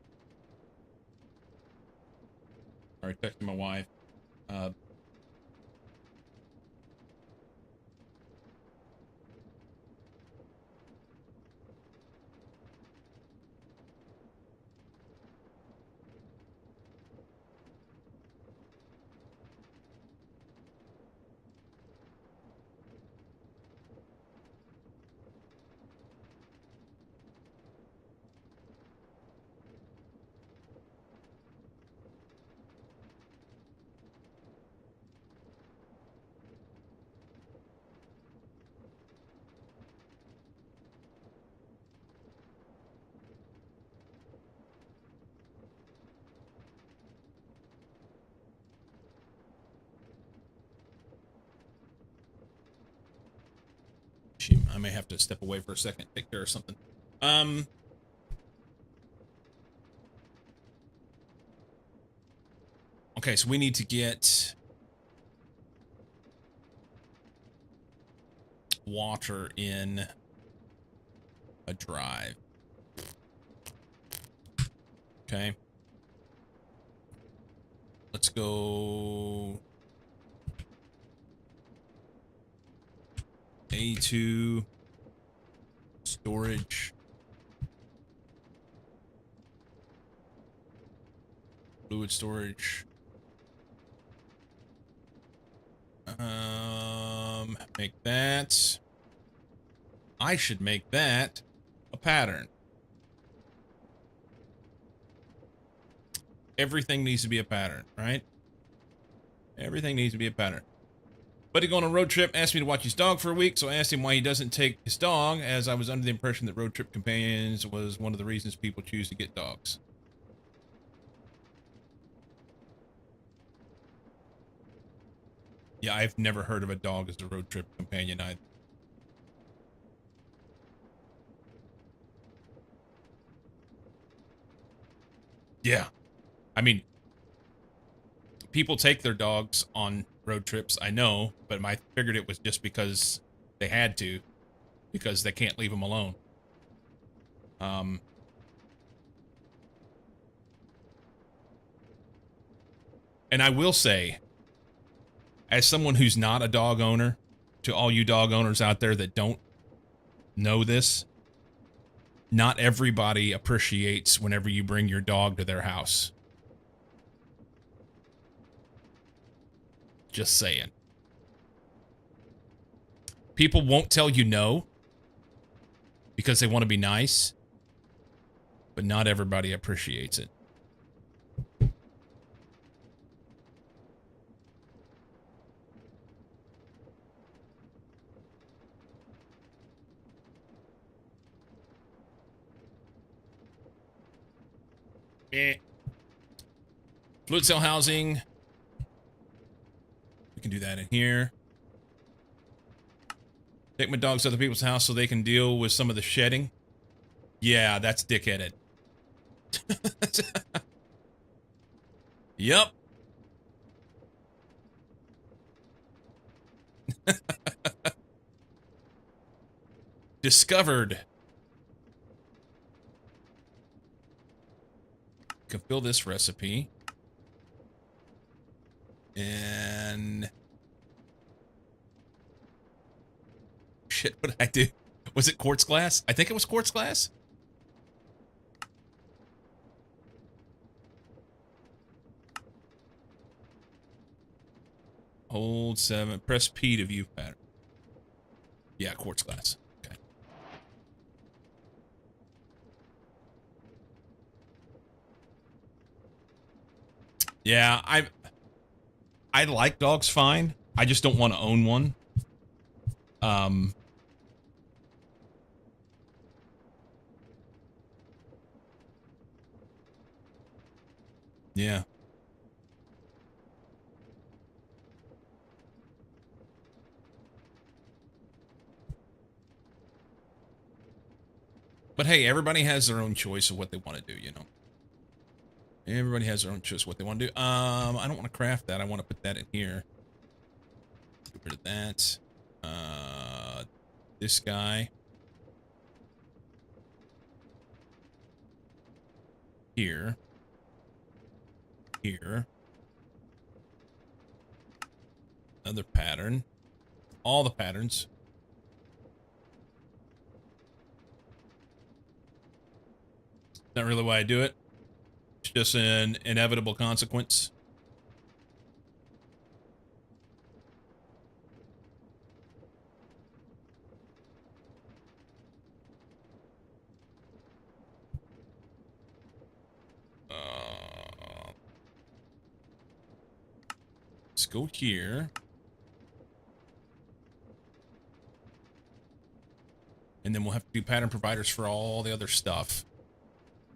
All right, texting my wife. I may have to step away for a second, take care of something. Okay, so we need to get water in a drive. Okay. Let's go A2 storage. Fluid storage. Make that. I should make that a pattern. Everything needs to be a pattern, right? Everything needs to be a pattern. Buddy going on a road trip asked me to watch his dog for a week, so I asked him why he doesn't take his dog, as I was under the impression that road trip companions was one of the reasons people choose to get dogs. Yeah, I've never heard of a dog as a road trip companion either. Yeah. I mean, people take their dogs on road trips, I know, but I figured it was just because they had to, because they can't leave them alone. And I will say, as someone who's not a dog owner, to all you dog owners out there that don't know this, not everybody appreciates whenever you bring your dog to their house. Just saying. People won't tell you no because they want to be nice, but not everybody appreciates it. Fluid cell housing. We can do that in here. Take my dogs to other people's house so they can deal with some of the shedding. Yeah, that's dickheaded. Yep. Discovered. Can fill this recipe. And shit, what did I do? Was it quartz glass? I think it was quartz glass. Hold 7. Press P to view pattern. Yeah, quartz glass. Okay. Yeah, I like dogs fine. I just don't want to own one. Yeah. But hey, everybody has their own choice of what they want to do, you know. Everybody has their own choice of what they want to do. I don't want to craft that. I want to put that in here. Get rid of that. This guy. Here. Here. Another pattern. All the patterns. Not really why I do it. It's just an inevitable consequence. Let's go here. And then we'll have to do pattern providers for all the other stuff.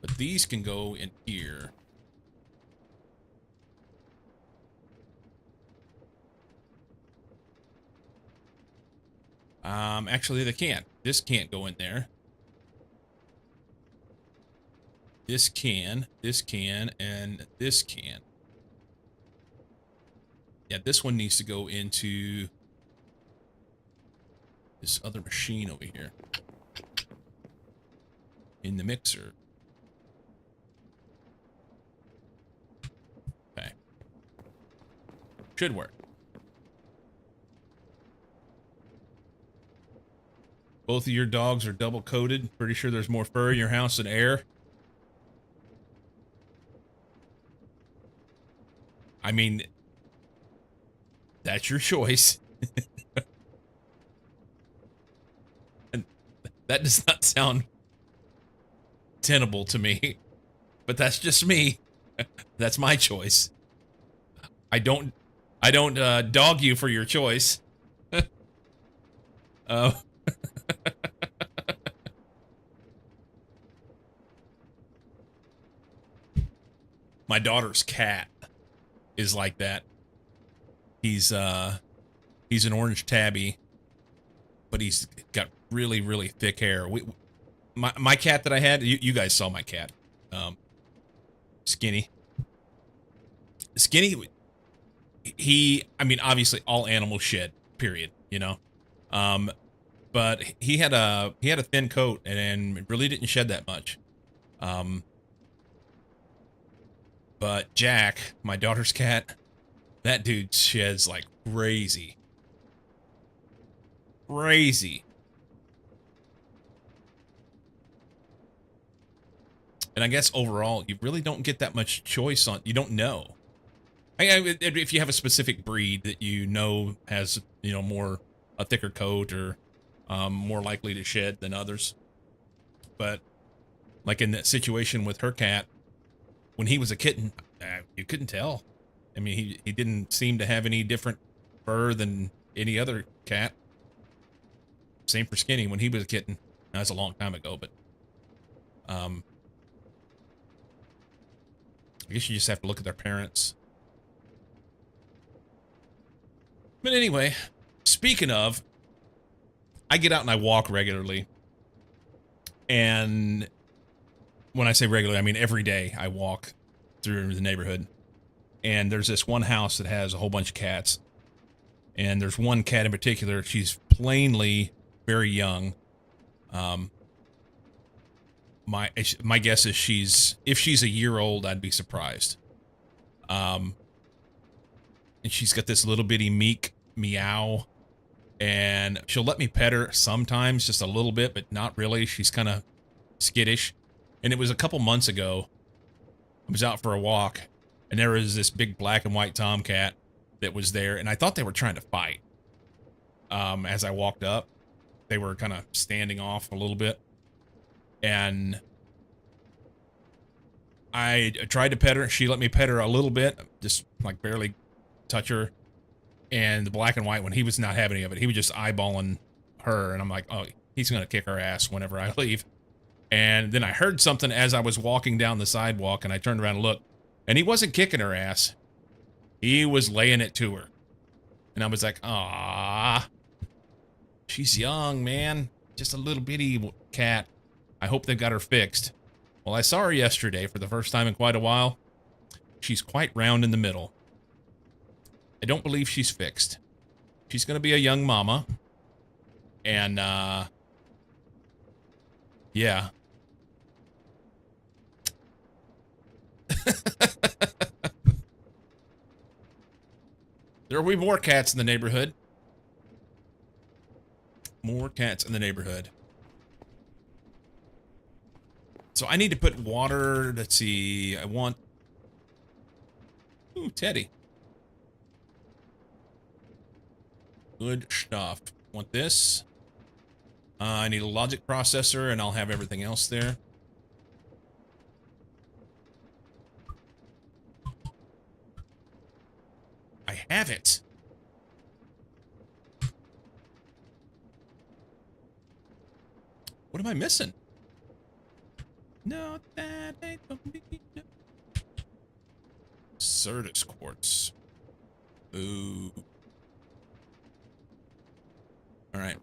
But these can go in here. Actually they can't. This can't go in there. This can, and this can. Yeah, this one needs to go into this other machine over here. In the mixer. Okay. Should work. Both of your dogs are double coated. Pretty sure there's more fur in your house than air. I mean, that's your choice. And that does not sound tenable to me, but that's just me. That's my choice. I don't dog you for your choice. uh, my daughter's cat is like that. He's an orange tabby, but he's got really really thick hair. My cat that I had, you guys saw my cat, um, Skinny. Skinny, I mean, obviously all animals shed. Period. You know, um, but he had a thin coat and really didn't shed that much. Um, but Jack, my daughter's cat, that dude sheds like crazy, crazy. And I guess overall, you really don't get that much choice on. You don't know. If you have a specific breed that you know has more a thicker coat or more likely to shed than others, but like in that situation with her cat, when he was a kitten, you couldn't tell. I mean, he didn't seem to have any different fur than any other cat. Same for Skinny when he was a kitten. That's a long time ago, but um, I guess you just have to look at their parents. But anyway, speaking of, I get out and I walk regularly. And when I say regularly, I mean every day I walk through the neighborhood. And there's this one house that has a whole bunch of cats. And there's one cat in particular, she's plainly very young. My guess is if she's a year old, I'd be surprised. And she's got this little bitty meek meow, and she'll let me pet her sometimes, just a little bit, but not really. She's kind of skittish. And it was a couple months ago. I was out for a walk, and there was this big black and white tomcat that was there, and I thought they were trying to fight. As I walked up, they were kind of standing off a little bit, and I tried to pet her. She let me pet her a little bit, just like barely touch her. And the black and white one, he was not having any of it. He was just eyeballing her, and I'm like, oh, he's gonna kick her ass whenever I leave. And then I heard something as I was walking down the sidewalk, and I turned around and looked, and he wasn't kicking her ass. He was laying it to her. And I was like, ah, she's young, man. Just a little bitty cat. I hope they've got her fixed. Well, I saw her yesterday for the first time in quite a while. She's quite round in the middle. I don't believe she's fixed. She's going to be a young mama. And, yeah. There will be more cats in the neighborhood. More cats in the neighborhood. So I need to put water. Let's see. I want... Ooh, Teddy. Good stuff. Want this. I need a logic processor, and I'll have everything else there. I have it. What am I missing? No, that ain't for me. Certus quartz. Ooh. All right.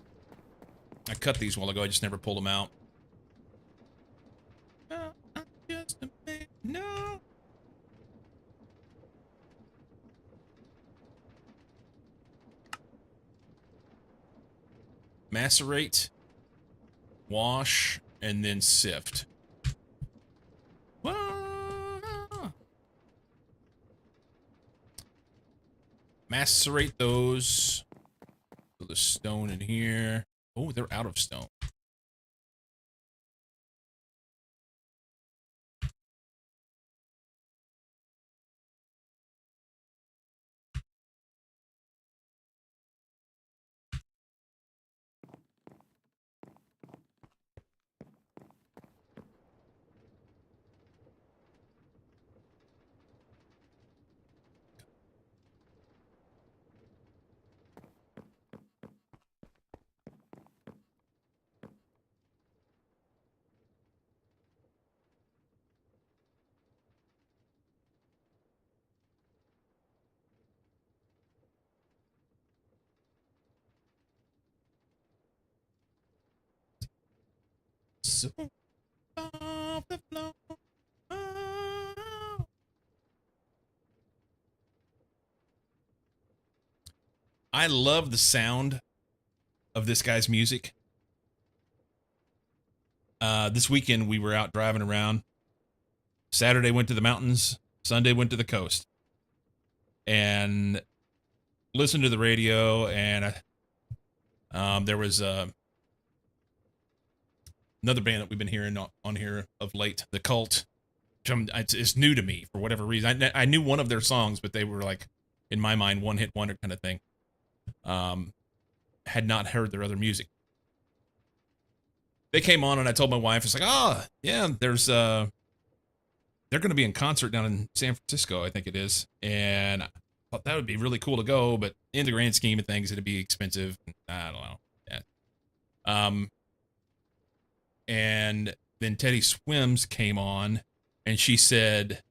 I cut these a while ago. I just never pulled them out. No, I'm just a man. No. Macerate, wash, and then sift. Whoa. Macerate those. Put the stone in here. Oh, they're out of stone. So off the floor. Oh. I love the sound of this guy's music. This weekend we were out driving around. Saturday went to the mountains. Sunday went to the coast. And listened to the radio, and there was another band that we've been hearing on here of late, The Cult. It's new to me for whatever reason. I knew one of their songs, but they were like, in my mind, one-hit wonder kind of thing. Had not heard their other music. They came on, and I told my wife, it's like, oh, yeah, there's they're going to be in concert down in San Francisco, I think it is. And I thought that would be really cool to go, but in the grand scheme of things, it'd be expensive. I don't know. Yeah. And then Teddy Swims came on, and she said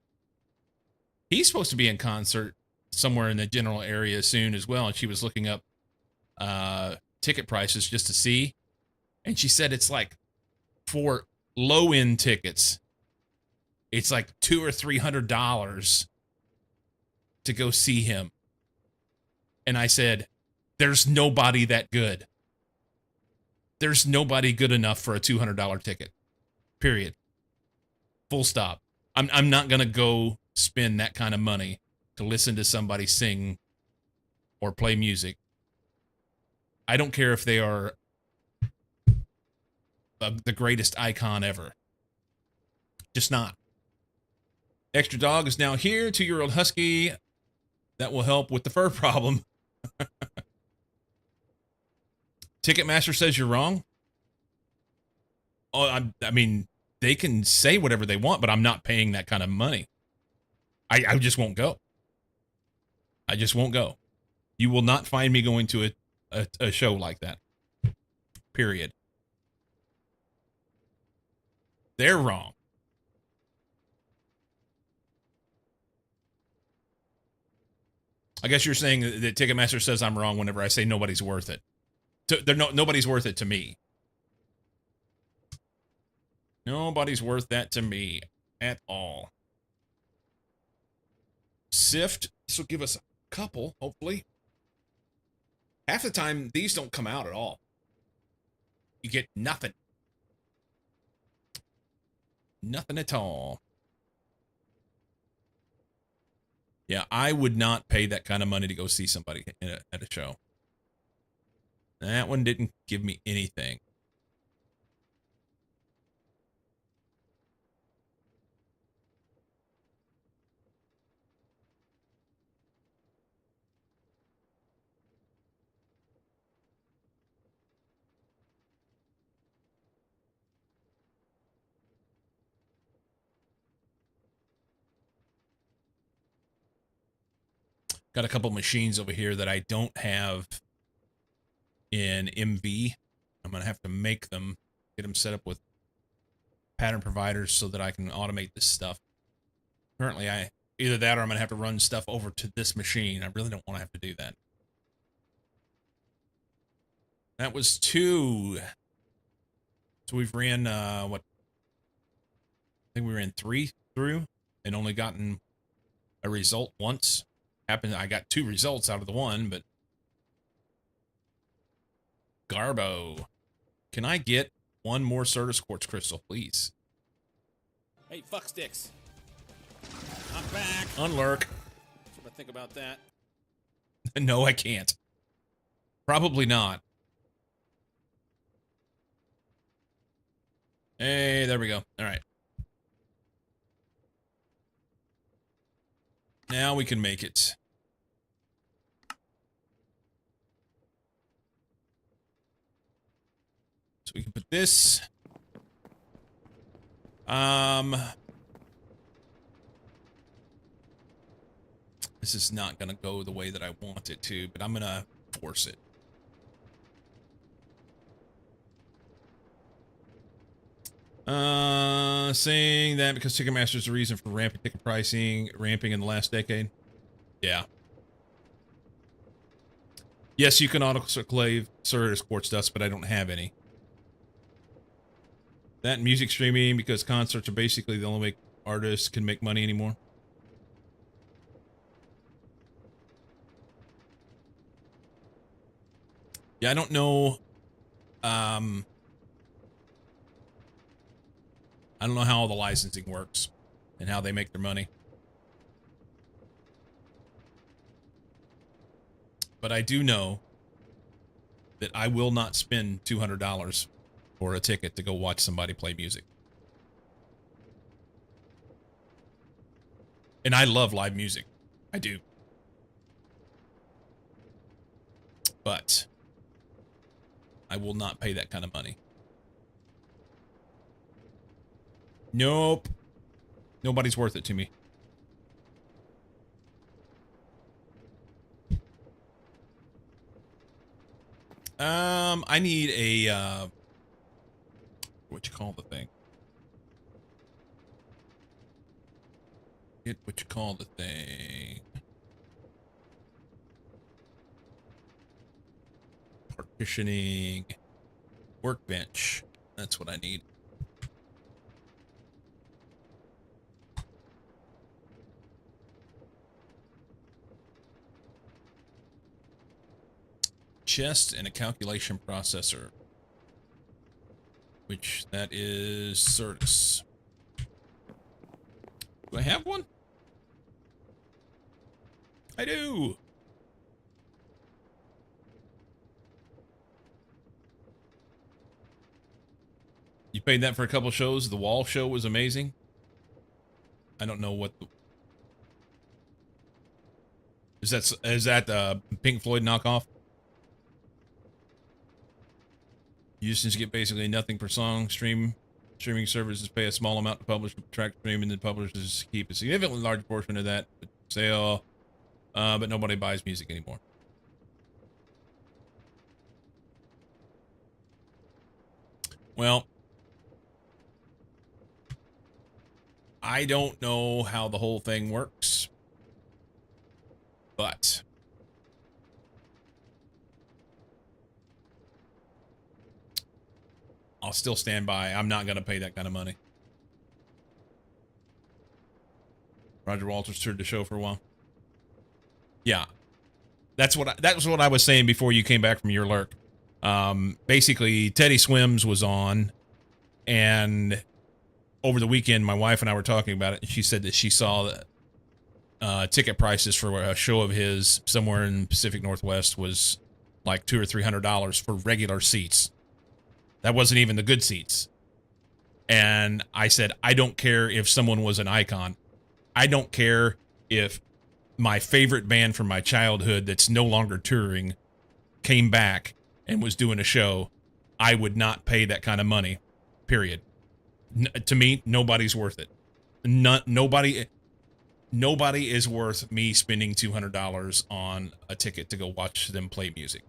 he's supposed to be in concert somewhere in the general area soon as well. And she was looking up ticket prices just to see. And she said it's like, for low-end tickets, it's like $200 or $300 to go see him. And I said, there's nobody that good. There's nobody good enough for a $200 ticket. Period. Full stop. I'm not going to go spend that kind of money to listen to somebody sing or play music. I don't care if they are the greatest icon ever. Just not. Extra Dog is now here, 2-year-old husky. That will help with the fur problem. Ticketmaster says you're wrong. Oh, I mean, they can say whatever they want, but I'm not paying that kind of money. I just won't go. I just won't go. You will not find me going to a show like that. Period. They're wrong. I guess you're saying that Ticketmaster says I'm wrong whenever I say nobody's worth it. Nobody's worth it to me. Nobody's worth that to me at all. Sift. This will give us a couple, hopefully. Half the time, these don't come out at all. You get nothing. Nothing at all. Yeah, I would not pay that kind of money to go see somebody at a show. That one didn't give me anything. Got a couple machines over here that I don't have in MV. I'm going to have to make them, get them set up with pattern providers so that I can automate this stuff. Currently, either that or I'm going to have to run stuff over to this machine. I really don't want to have to do that. That was 2. So we've ran, what? I think we ran 3 through and only gotten a result once. I got 2 results out of the one, but Garbo. Can I get one more Certus Quartz Crystal, please? Hey, fuck sticks. I'm back. Unlurk. What I think about that? No, I can't. Probably not. Hey, there we go. All right. Now we can make it. So we can put this. This is not going to go the way that I want it to, but I'm going to force it. Saying that because Ticketmaster is the reason for ramping ticket pricing, ramping in the last decade. Yeah. Yes, you can autoclave Certus Quartz dust, but I don't have any. That and music streaming, because concerts are basically the only way artists can make money anymore. Yeah, I don't know. I don't know how all the licensing works and how they make their money. But I do know that I will not spend $200 for a ticket to go watch somebody play music. And I love live music. I do. But I will not pay that kind of money. Nope. Nobody's worth it to me. I need a, what you call the thing? Get what you call the thing. Partitioning. Workbench. That's what I need. Chest and a calculation processor, which that is Certus. Do I have one? I do. You paid that for a couple shows. The Wall show was amazing. I don't know what the... Is that the Pink Floyd knockoff? You just get basically nothing per song. Streaming services pay a small amount to publish the track stream, and then publishers keep a significantly large portion of that sale. But nobody buys music anymore. Well, I don't know how the whole thing works, but I'll still stand by. I'm not going to pay that kind of money. Roger Walters toured the show for a while. Yeah, that was what I was saying before you came back from your lurk. Basically, Teddy Swims was on, and over the weekend, my wife and I were talking about it, and she said that she saw that ticket prices for a show of his somewhere in the Pacific Northwest was like $200 or $300 for regular seats. That wasn't even the good seats. And I said, I don't care if someone was an icon. I don't care if my favorite band from my childhood that's no longer touring came back and was doing a show. I would not pay that kind of money, period. To me, nobody's worth it. Nobody is worth me spending $200 on a ticket to go watch them play music.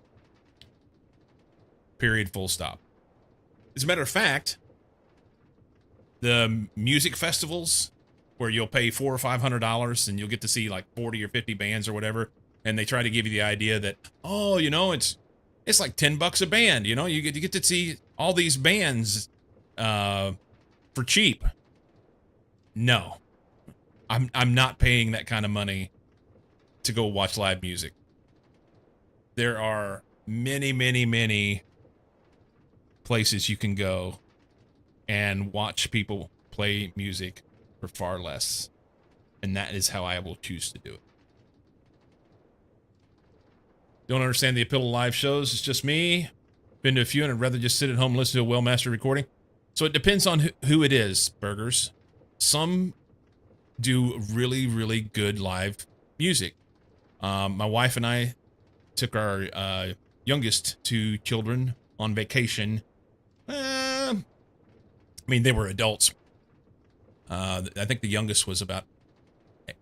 Period, full stop. As a matter of fact, the music festivals where you'll pay $400 or $500 and you'll get to see like 40 or 50 bands or whatever, and they try to give you the idea that, oh, you know, it's like $10 a band, you know, you get to see all these bands for cheap. No. I'm not paying that kind of money to go watch live music. There are many places you can go and watch people play music for far less. And that is how I will choose to do it. Don't understand the appeal of live shows. It's just me. Been to a few and I'd rather just sit at home and listen to a well-mastered recording. So it depends on who it is, Burgers. Some do really good live music. My wife and I took our youngest two children on vacation. I mean, they were adults. I think the youngest was about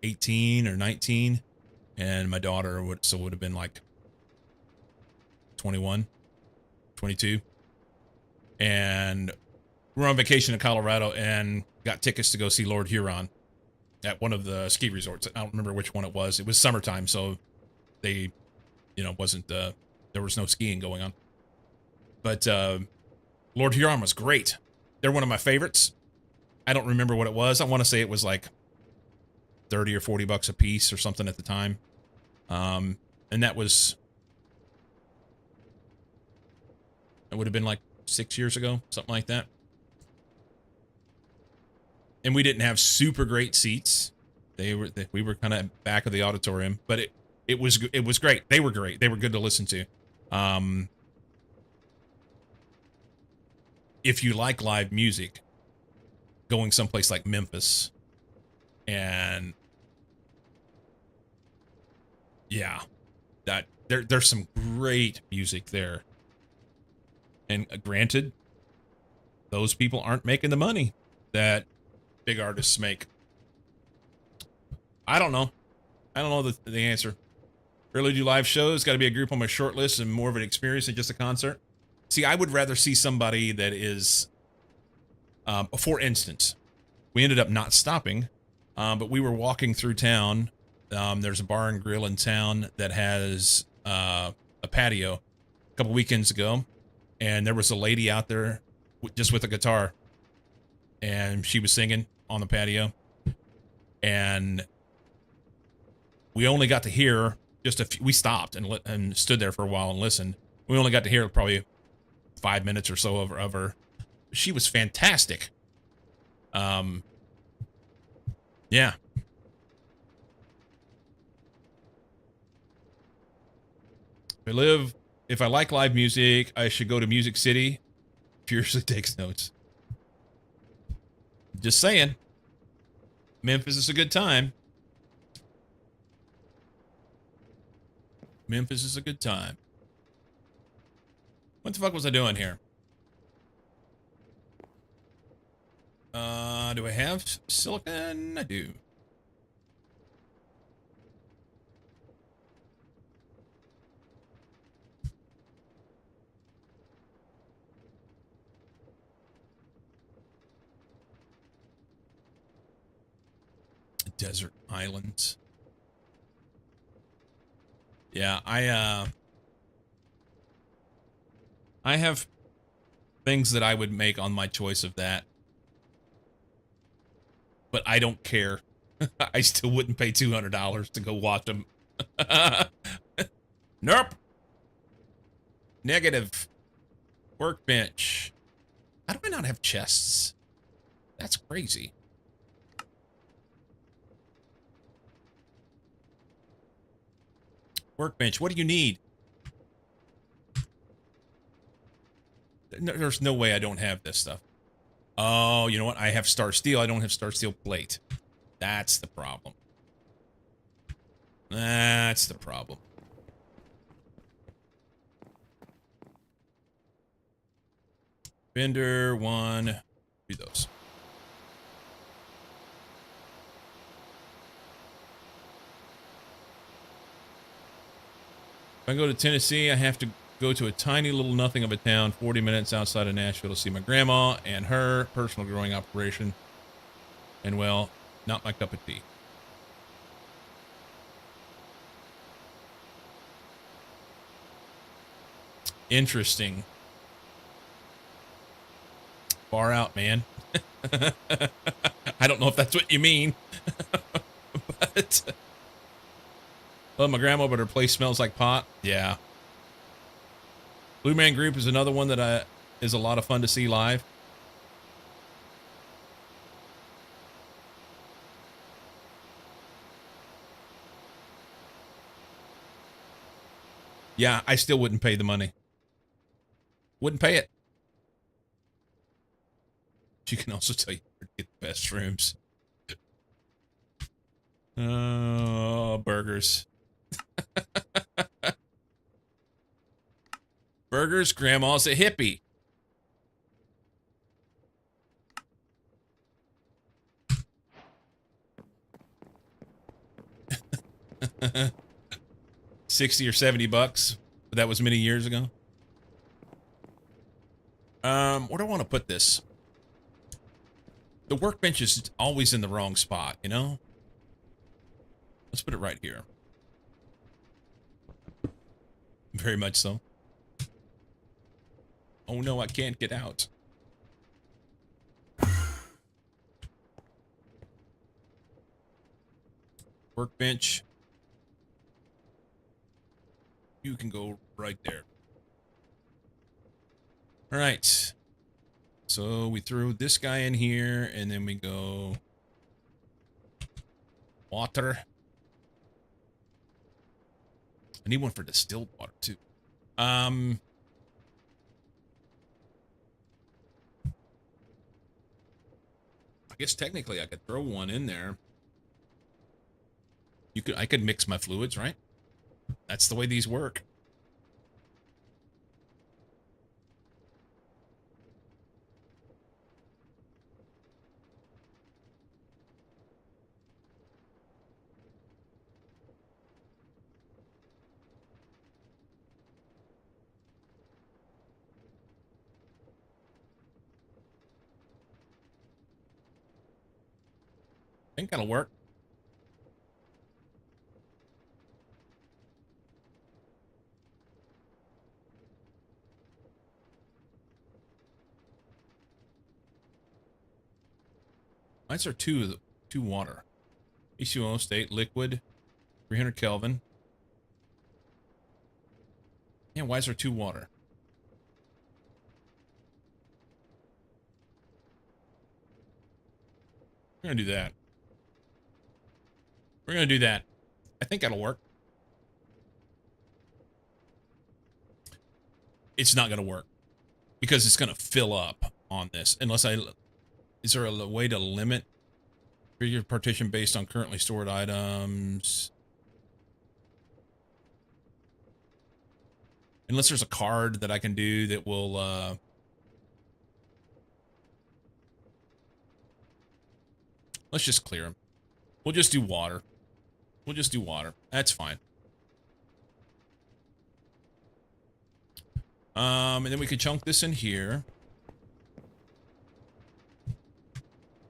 18 or 19, and my daughter would have been like 21, 22. And we're on vacation in Colorado and got tickets to go see Lord Huron at one of the ski resorts. I don't remember which one it was. It was summertime, so they, wasn't, there was no skiing going on. But Lord Huron was great. They're one of my favorites. I don't remember what it was. I want to say it was like 30 or 40 bucks a piece or something at the time. And that would have been like 6 years ago, something like that. And we didn't have super great seats. We were kind of back of the auditorium, but it was great. They were great. They were good to listen to. If you like live music, going someplace like Memphis, and yeah, that there's some great music there. And granted, those people aren't making the money that big artists make. I don't know. I don't know the answer. Really do live shows. Got to be a group on my short list and more of an experience than just a concert. See, I would rather see somebody that is, for instance, we ended up not stopping, but we were walking through town. There's a bar and grill in town that has a patio a couple weekends ago, and there was a lady out there just with a guitar, and she was singing on the patio, and we only got to hear just a few. We stopped and stood there for a while and listened. We only got to hear probably 5 minutes or so of her. She was fantastic. Yeah. If I like live music, I should go to Music City. Furiously takes notes. Just saying. Memphis is a good time. Memphis is a good time. What the fuck was I doing here? Do I have silicon? I do. Desert islands. Yeah, I have things that I would make on my choice of that. But I don't care. I still wouldn't pay $200 to go watch them. Nope. Negative. Workbench. How do I not have chests? That's crazy. Workbench. What do you need? There's no way I don't have this stuff. Oh, you know what? I have Star Steel. I don't have Star Steel plate. That's the problem. That's the problem. Vendor one. Do those. If I go to Tennessee, I have to go to a tiny little nothing of a town 40 minutes outside of Nashville to see my grandma and her personal growing operation. And, well, not my cup of tea. Interesting. Far out, man. I don't know if that's what you mean. But... Love my grandma, but her place smells like pot. Yeah. Blue Man Group is another one that is a lot of fun to see live. Yeah, I still wouldn't pay the money. Wouldn't pay it. She can also tell you where to get the best rooms. Oh, burgers. Burgers, grandma's a hippie. $60 or $70, but that was many years ago. Where do I want to put this? The workbench is always in the wrong spot, you know? Let's put it right here. Very much so. Oh no, I can't get out. Workbench. You can go right there. All right. So we throw this guy in here, and then we go water. I need one for distilled water too. I guess technically I could throw one in there. I could mix my fluids, right? That's the way these work. I think that'll work. Mine's are two water. H2O state, liquid, 300 Kelvin. Yeah, why is there two water? We're gonna do that. We're gonna do that. I think that'll work. It's not gonna work because it's gonna fill up on this unless I. Is there a way to limit your partition based on currently stored items? Unless there's a card that I can do that will. Let's just clear them. We'll just do water. We'll just do water. That's fine. And then we could chunk this in here.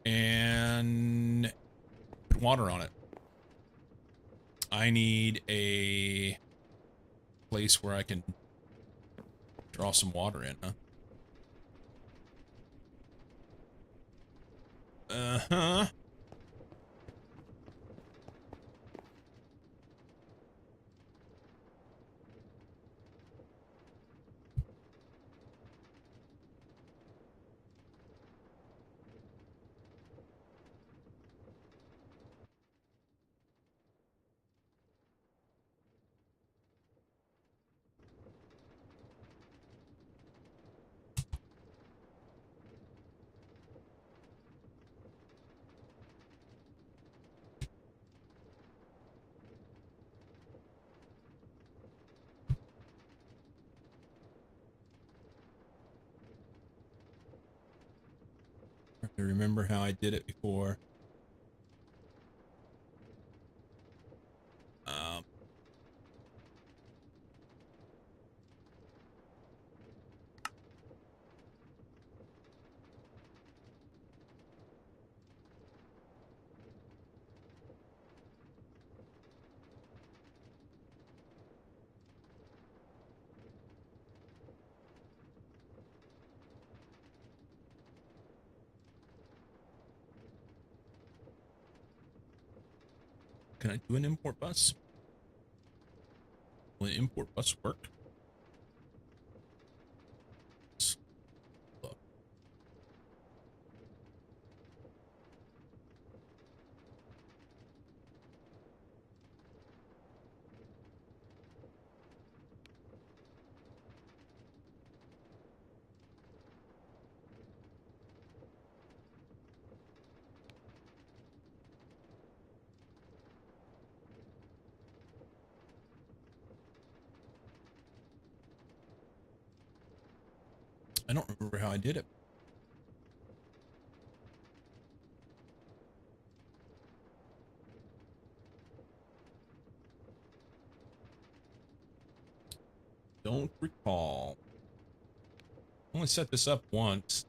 And put water on it. I need a place where I can draw some water in, huh? Uh-huh. I remember how I did it before. Um, can I do an import bus? Will an import bus work? Let's look. I don't remember how I did it. Don't recall. Only set this up once.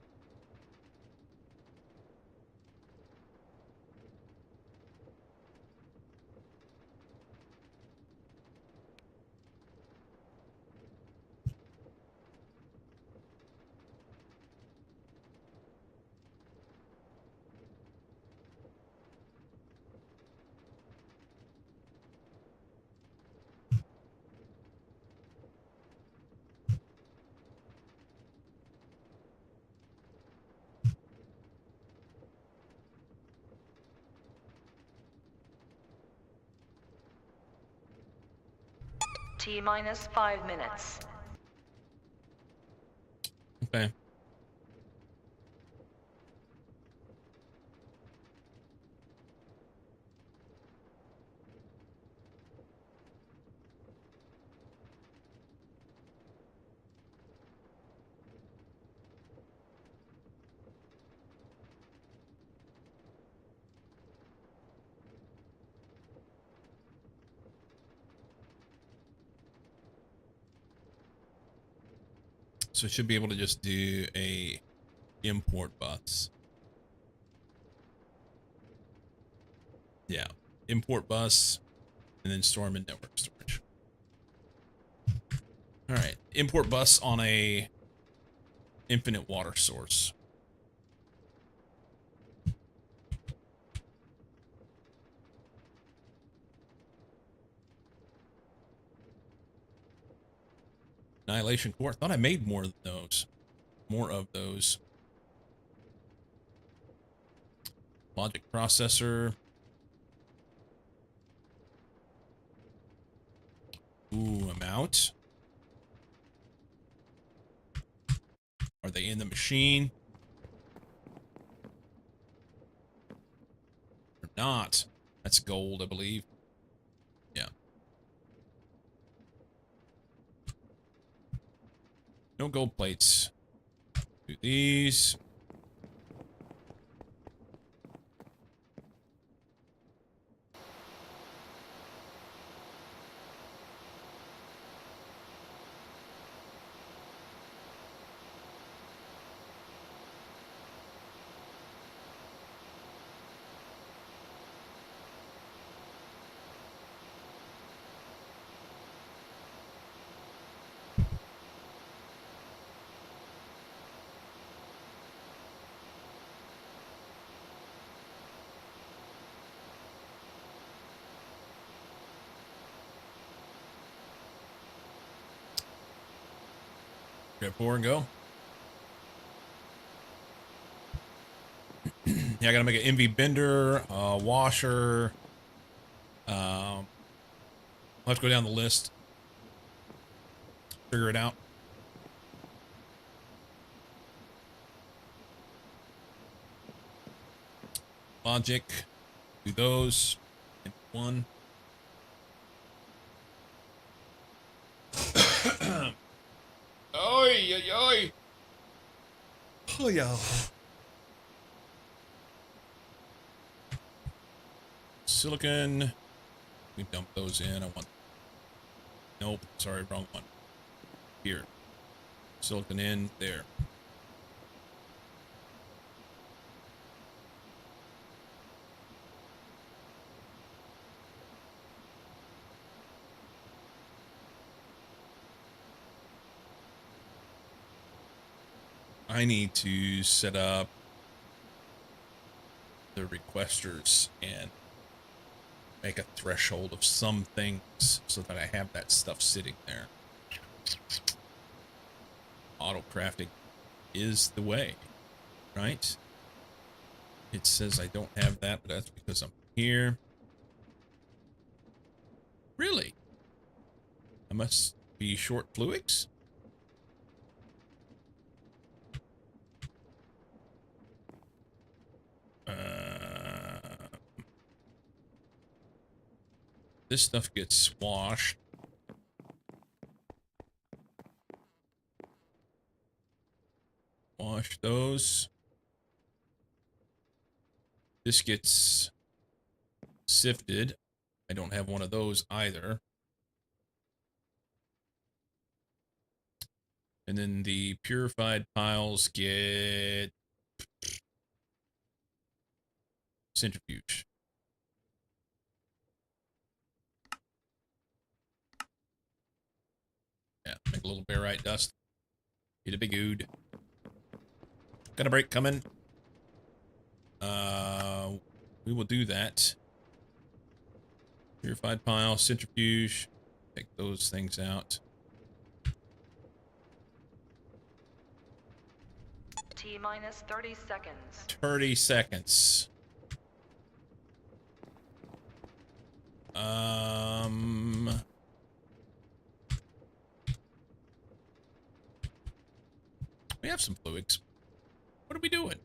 T minus 5 minutes. Okay. So it should be able to just do a import bus. Yeah, import bus, and then store them in network storage. All right, import bus on a infinite water source. Annihilation core. I thought I made more of those. More of those. Logic processor. Ooh, I'm out. Are they in the machine? Or not? That's gold, I believe. Yeah. No gold plates. Do these. Grab 4 and go. Yeah, I gotta make an MV bender, washer. I'll have to go down the list. Figure it out. Logic. Do those. And 1. Oi, oi, oi. Oh, yeah. Silicon. We dump those in. I want. Nope. Sorry, wrong one. Here. Silicon in. There. I need to set up the requesters and make a threshold of some things so that I have that stuff sitting there. Auto crafting is the way, right? It says I don't have that, but that's because I'm here. Really? I must be short fluics? This stuff gets washed. Wash those. This gets sifted. I don't have one of those either. And then the purified piles get centrifuge. Yeah, make a little barite dust. Get a big ood. Got a break coming. We will do that. Purified pile, centrifuge. Take those things out. T minus 30 seconds. 30 seconds. We have some fluids. What are we doing?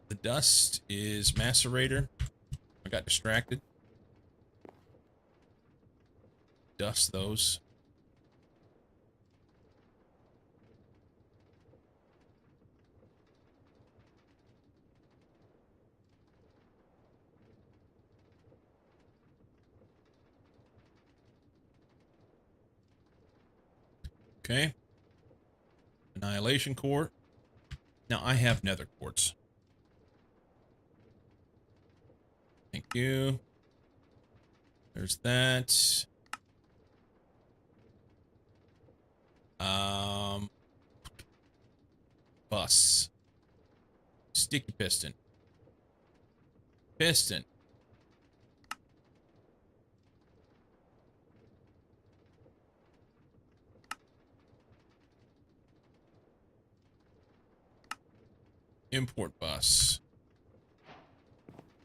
The dust is macerator. I got distracted. Dust those. Okay. Annihilation core. Now I have nether quartz. Thank you. There's that. Bus. Sticky piston. Piston. Import bus.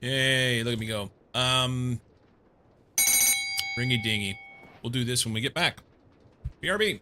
Yay, look at me go. Ringy dingy. We'll do this when we get back. BRB.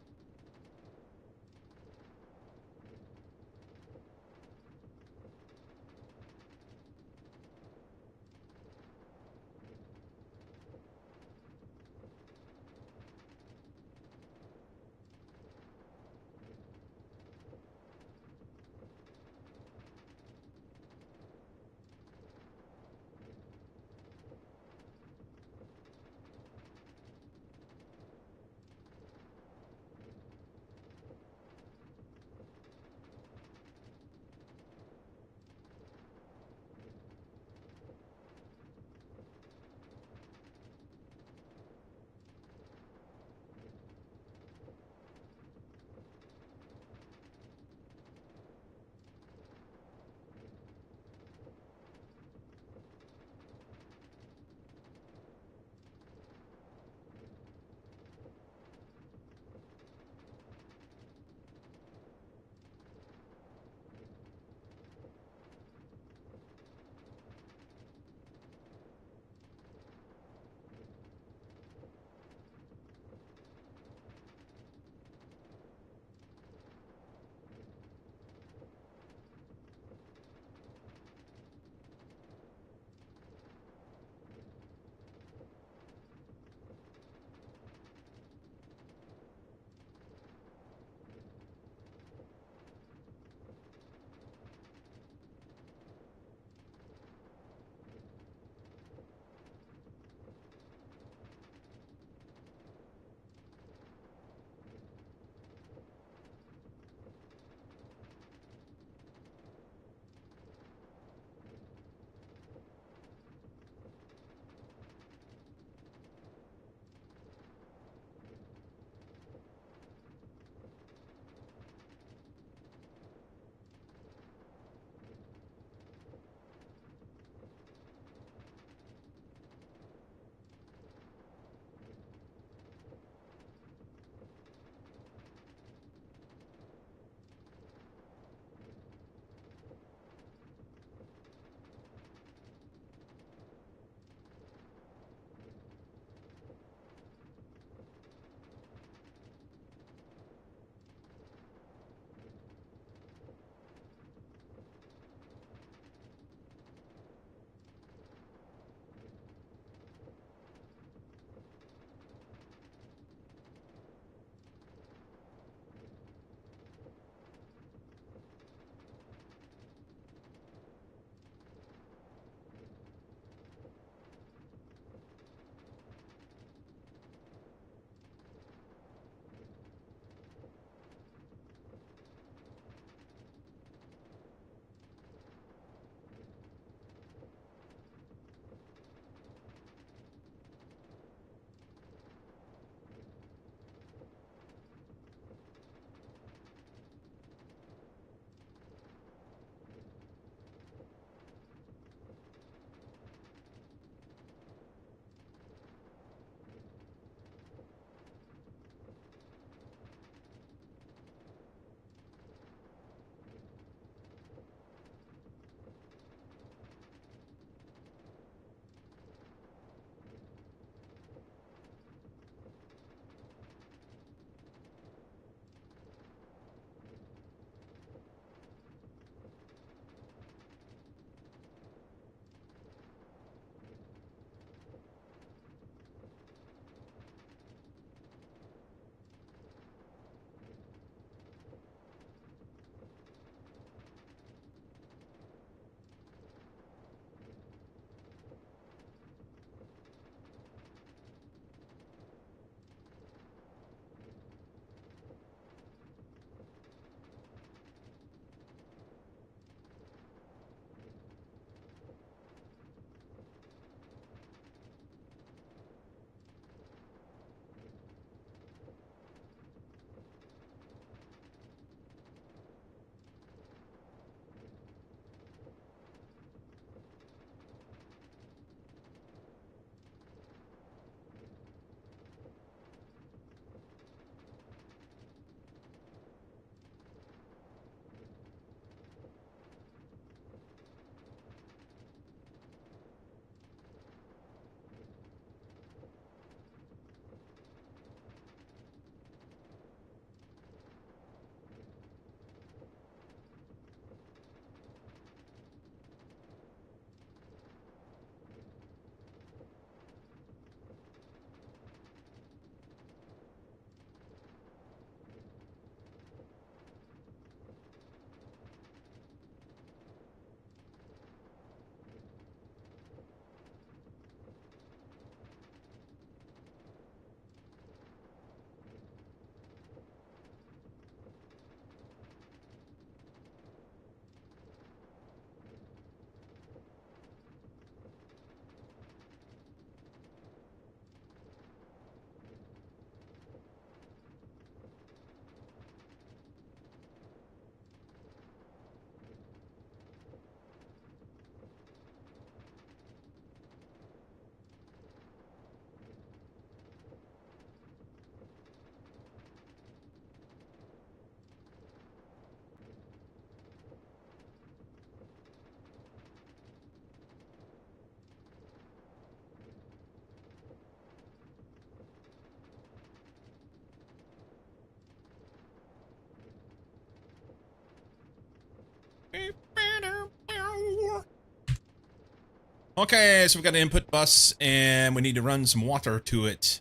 Okay, so we've got an input bus, and we need to run some water to it.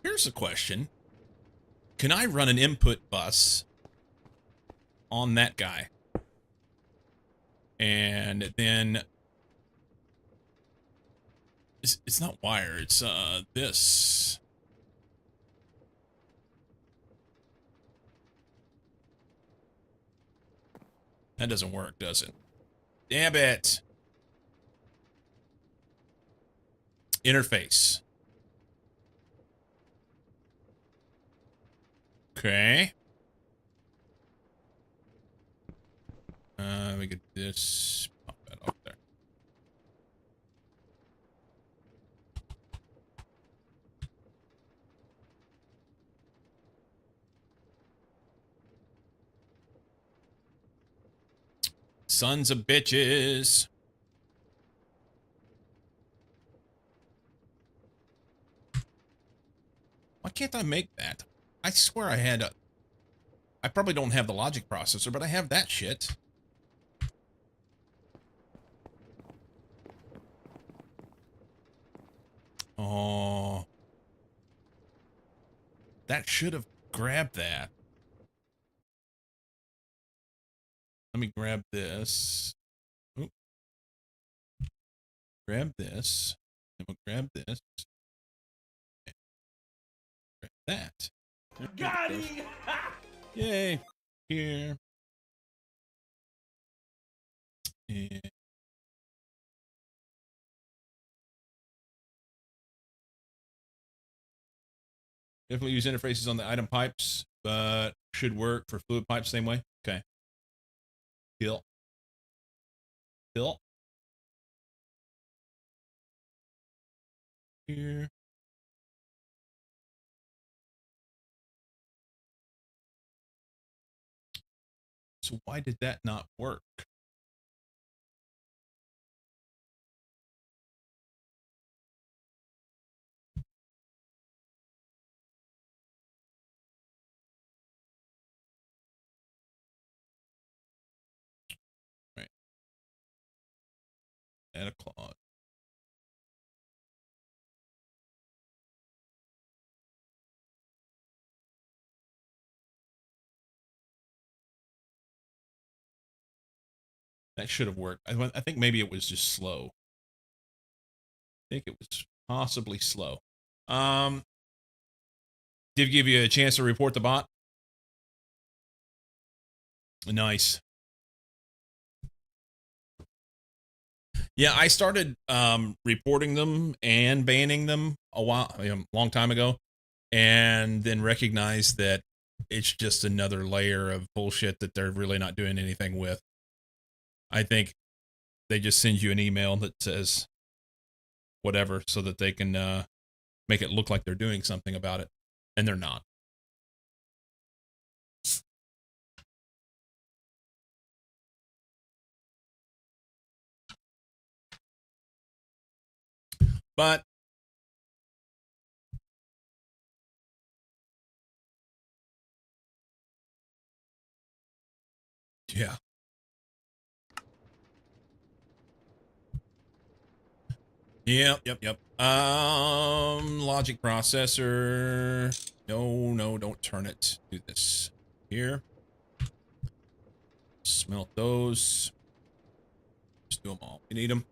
Here's a question. Can I run an input bus on that guy? And then... It's not wire, it's, this. That doesn't work, does it? Damn it! Interface. Okay. We get this. Pop that off there. Sons of bitches. Why can't I make that? I swear I had a... I probably don't have the logic processor, but I have that shit. Oh. That should have grabbed that. Let me grab this. Oop. Grab this. Then we'll grab this. Grab that. Got him! Yay. Here. And definitely use interfaces on the item pipes, but should work for fluid pipes same way. Okay. Kill. Kill. Here. So why did that not work? Right. Add a clause. That should have worked. I think maybe it was just slow. I think it was possibly slow. Did it give you a chance to report the bot? Nice. Yeah, I started reporting them and banning them a long time ago, and then recognized that it's just another layer of bullshit that they're really not doing anything with. I think they just send you an email that says whatever so that they can make it look like they're doing something about it, and they're not. But yeah. Yep. Logic processor. No, don't turn it. Do this. Here. Smelt those. Just do them all. We need them.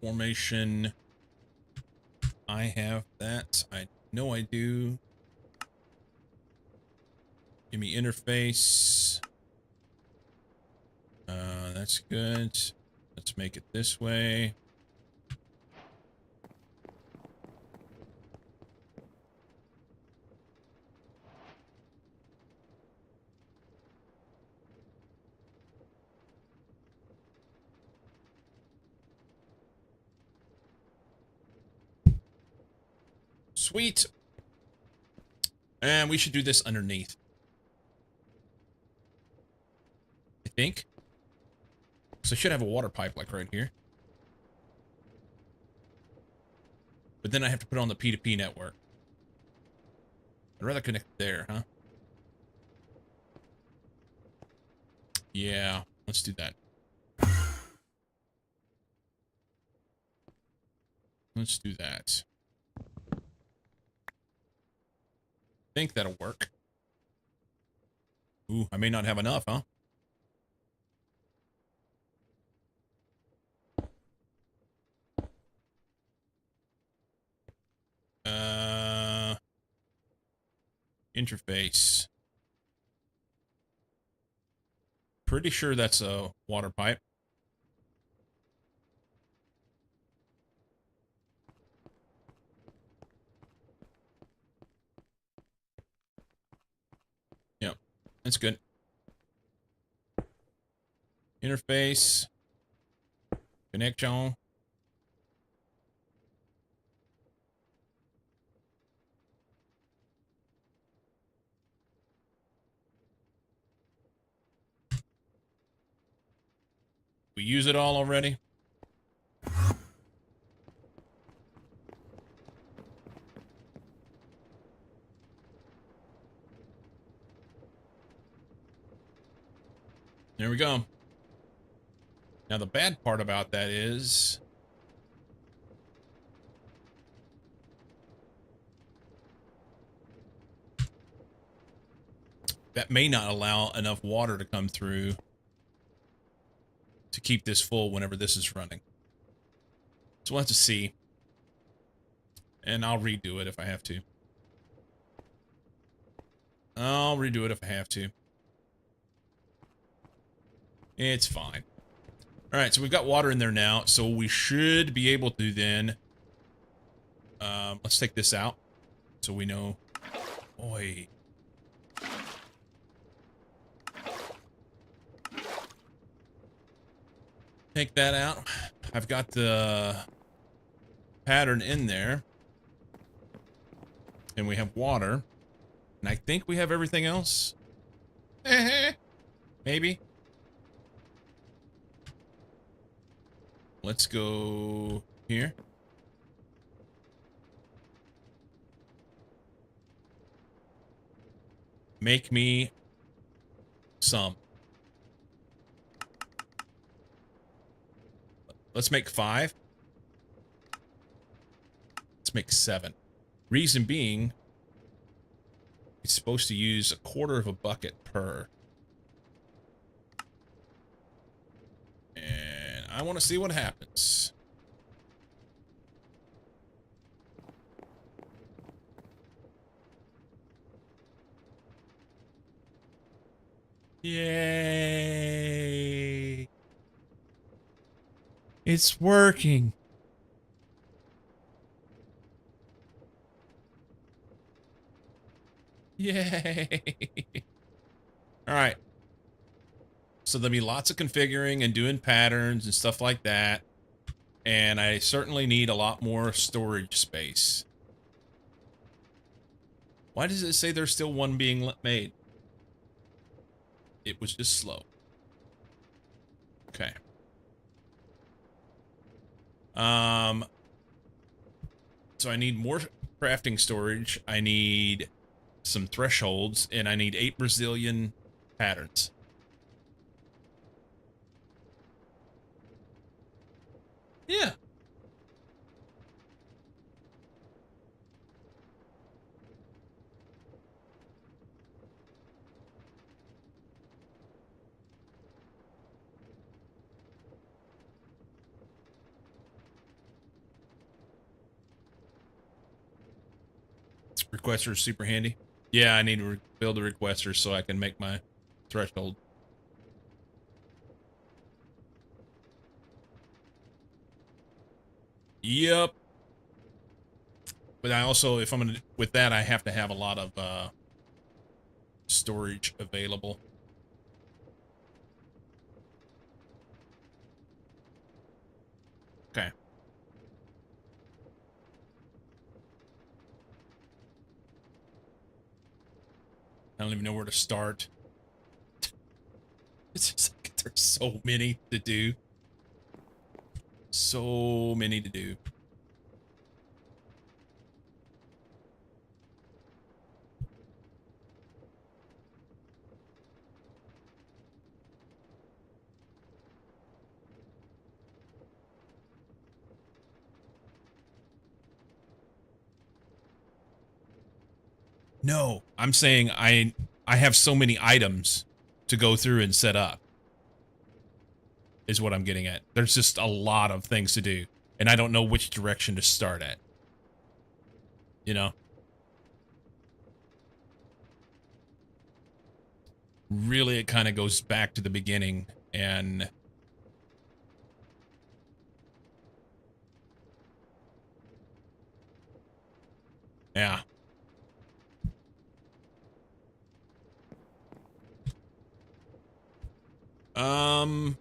Formation. I have that. I know I do. Give me interface. That's good. Let's make it this way. Sweet. And we should do this underneath. I think. So I should have a water pipe like right here. But then I have to put it on the P2P network. I'd rather connect there, huh? Yeah, let's do that. Let's do that. Think that'll work. Ooh, I may not have enough, huh? Interface. Pretty sure that's a water pipe. Yep, that's good. Interface. Connection. We use it all already. There we go. Now the bad part about that is that may not allow enough water to come through to keep this full whenever this is running. So we'll have to see. And I'll redo it if I have to. I'll redo it if I have to. It's fine. All right, so we've got water in there now, so we should be able to then... let's take this out so we know... Boy. Take that out. I've got the pattern in there. And we have water. And I think we have everything else. Maybe. Let's go here. Make me some. Let's make 5. Let's make 7. Reason being, it's supposed to use 1/4 of a bucket per. And I want to see what happens. Yay! It's working. Yay! All right. So there'll be lots of configuring and doing patterns and stuff like that. And I certainly need a lot more storage space. Why does it say there's still one being made? It was just slow. Okay. So I need more crafting storage. I need some thresholds, and I need 8 Brazilian patterns. Yeah. Requester is super handy. Yeah, I need to build a requester so I can make my threshold. Yep. But I also, if I'm gonna, with that, I have to have a lot of storage available. Okay. I don't even know where to start. It's just like there's so many to do. So many to do. No, I'm saying I have so many items to go through and set up. Is what I'm getting at. There's just a lot of things to do, and I don't know which direction to start at. You know? Really, it kind of goes back to the beginning, and yeah. Um,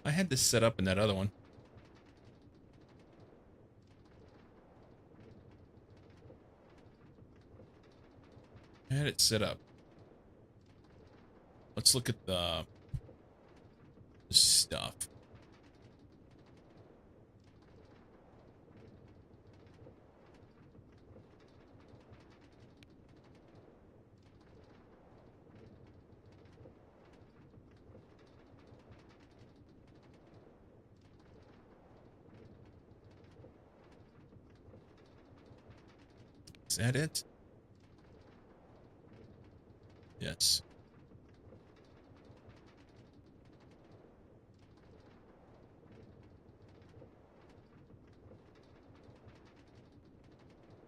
I had this set up in that other one. I had it set up. Let's look at the stuff. Is that it? Yes.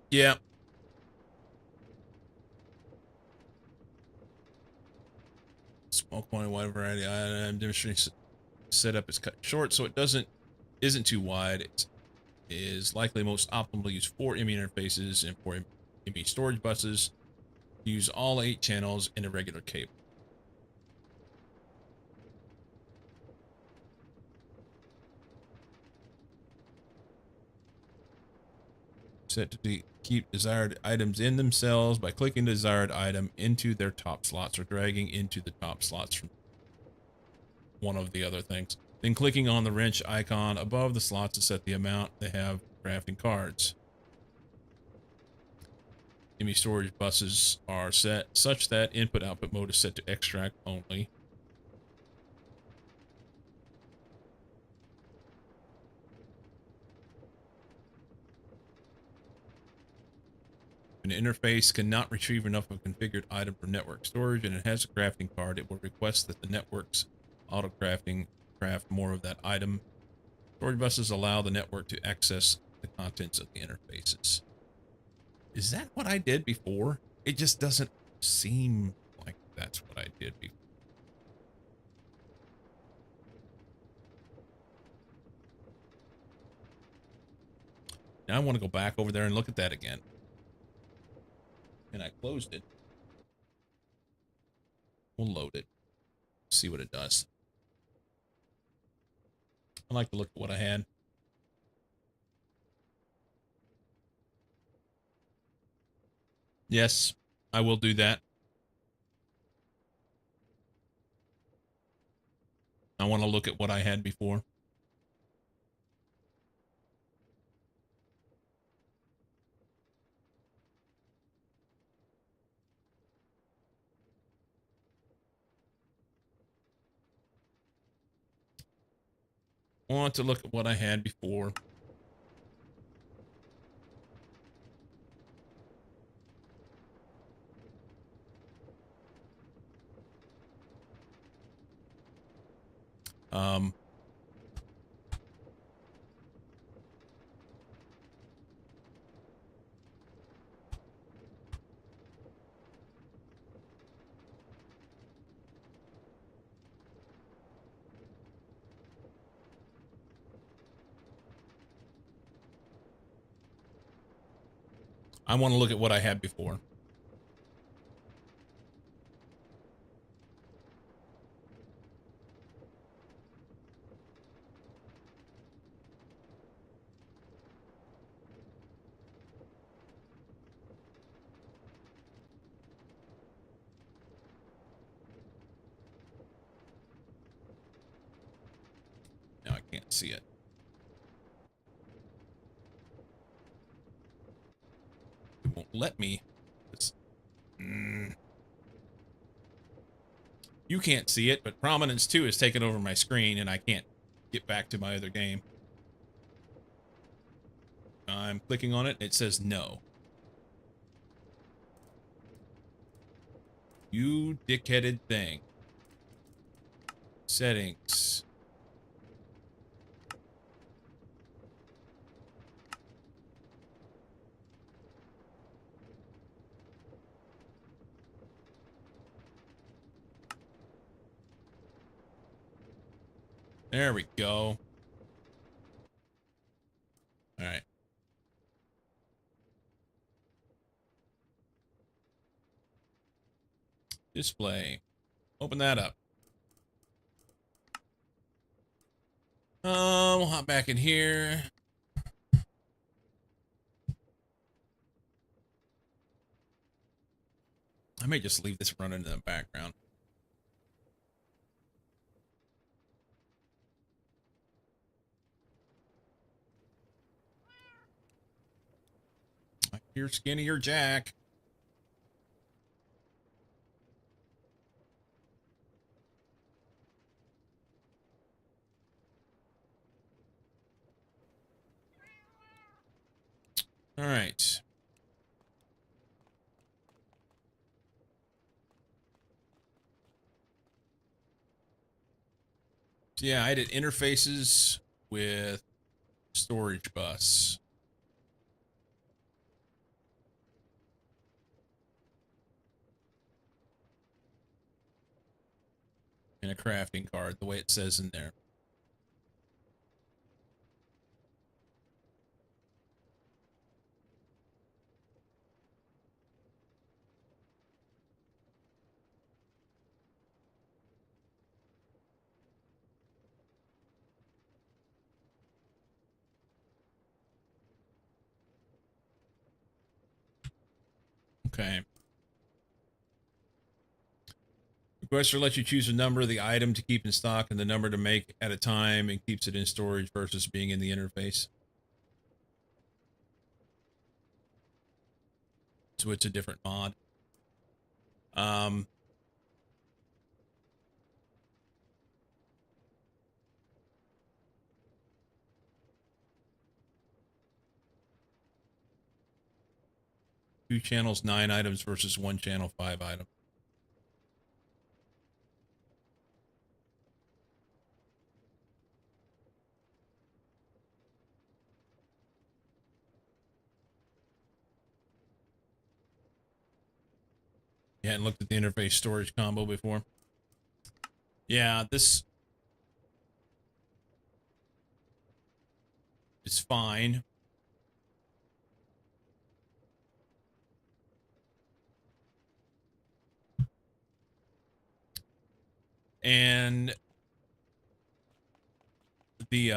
Yeah. Small quantity, wide variety. I'm demonstrating setup is cut short, so it isn't too wide. It is likely most optimal to use 4 ME interfaces and 4 ME storage buses. Use all 8 channels in a regular cable. Set to keep desired items in themselves by clicking the desired item into their top slots or dragging into the top slots from one of the other things. Then clicking on the wrench icon above the slots to set the amount they have crafting cards. ME storage buses are set such that input-output mode is set to extract only. An interface cannot retrieve enough of a configured item for network storage, and it has a crafting card. It will request that the network's auto crafting craft more of that item. Storage buses allow the network to access the contents of the interfaces. Is that what I did before? It just doesn't seem like that's what I did before. Now I want to go back over there and look at that again. And I closed it. We'll load it. See what it does. I like to look at what I had. Yes, I will do that. I want to look at what I had before. I want to look at what I had before. Um, I want to look at what I had before. Now I can't see it. It won't let me. You can't see it, but Prominence 2 has taken over my screen, and I can't get back to my other game. I'm clicking on it. It says no. You dickheaded thing. Settings. There we go. All right. Display. Open that up. We'll hop back in here. I may just leave this running in the background. I hear skinnier Jack. All right. So yeah, I did interfaces with storage bus. And a crafting card, the way it says in there. Okay. Requester lets you choose a number of the item to keep in stock and the number to make at a time and keeps it in storage versus being in the interface. So it's a different mod. Two channels, 9 items versus one channel, 5 items. You hadn't looked at the interface storage combo before. Yeah, this is fine. And the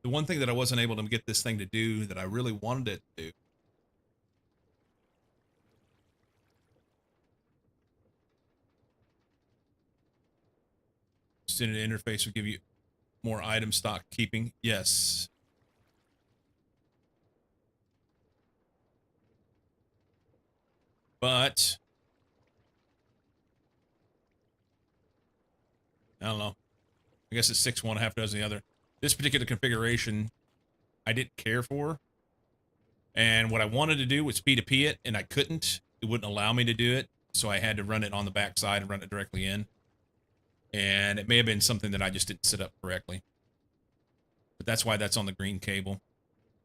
one thing that I wasn't able to get this thing to do that I really wanted it to do Standard interface will give you more item stock keeping. Yes. But I don't know. I guess it's 6 one, half dozen the other. This particular configuration I didn't care for. And what I wanted to do was P2P it, and I couldn't. It wouldn't allow me to do it. So I had to run it on the back side and run it directly in. And it may have been something that I just didn't set up correctly. But that's why that's on the green cable.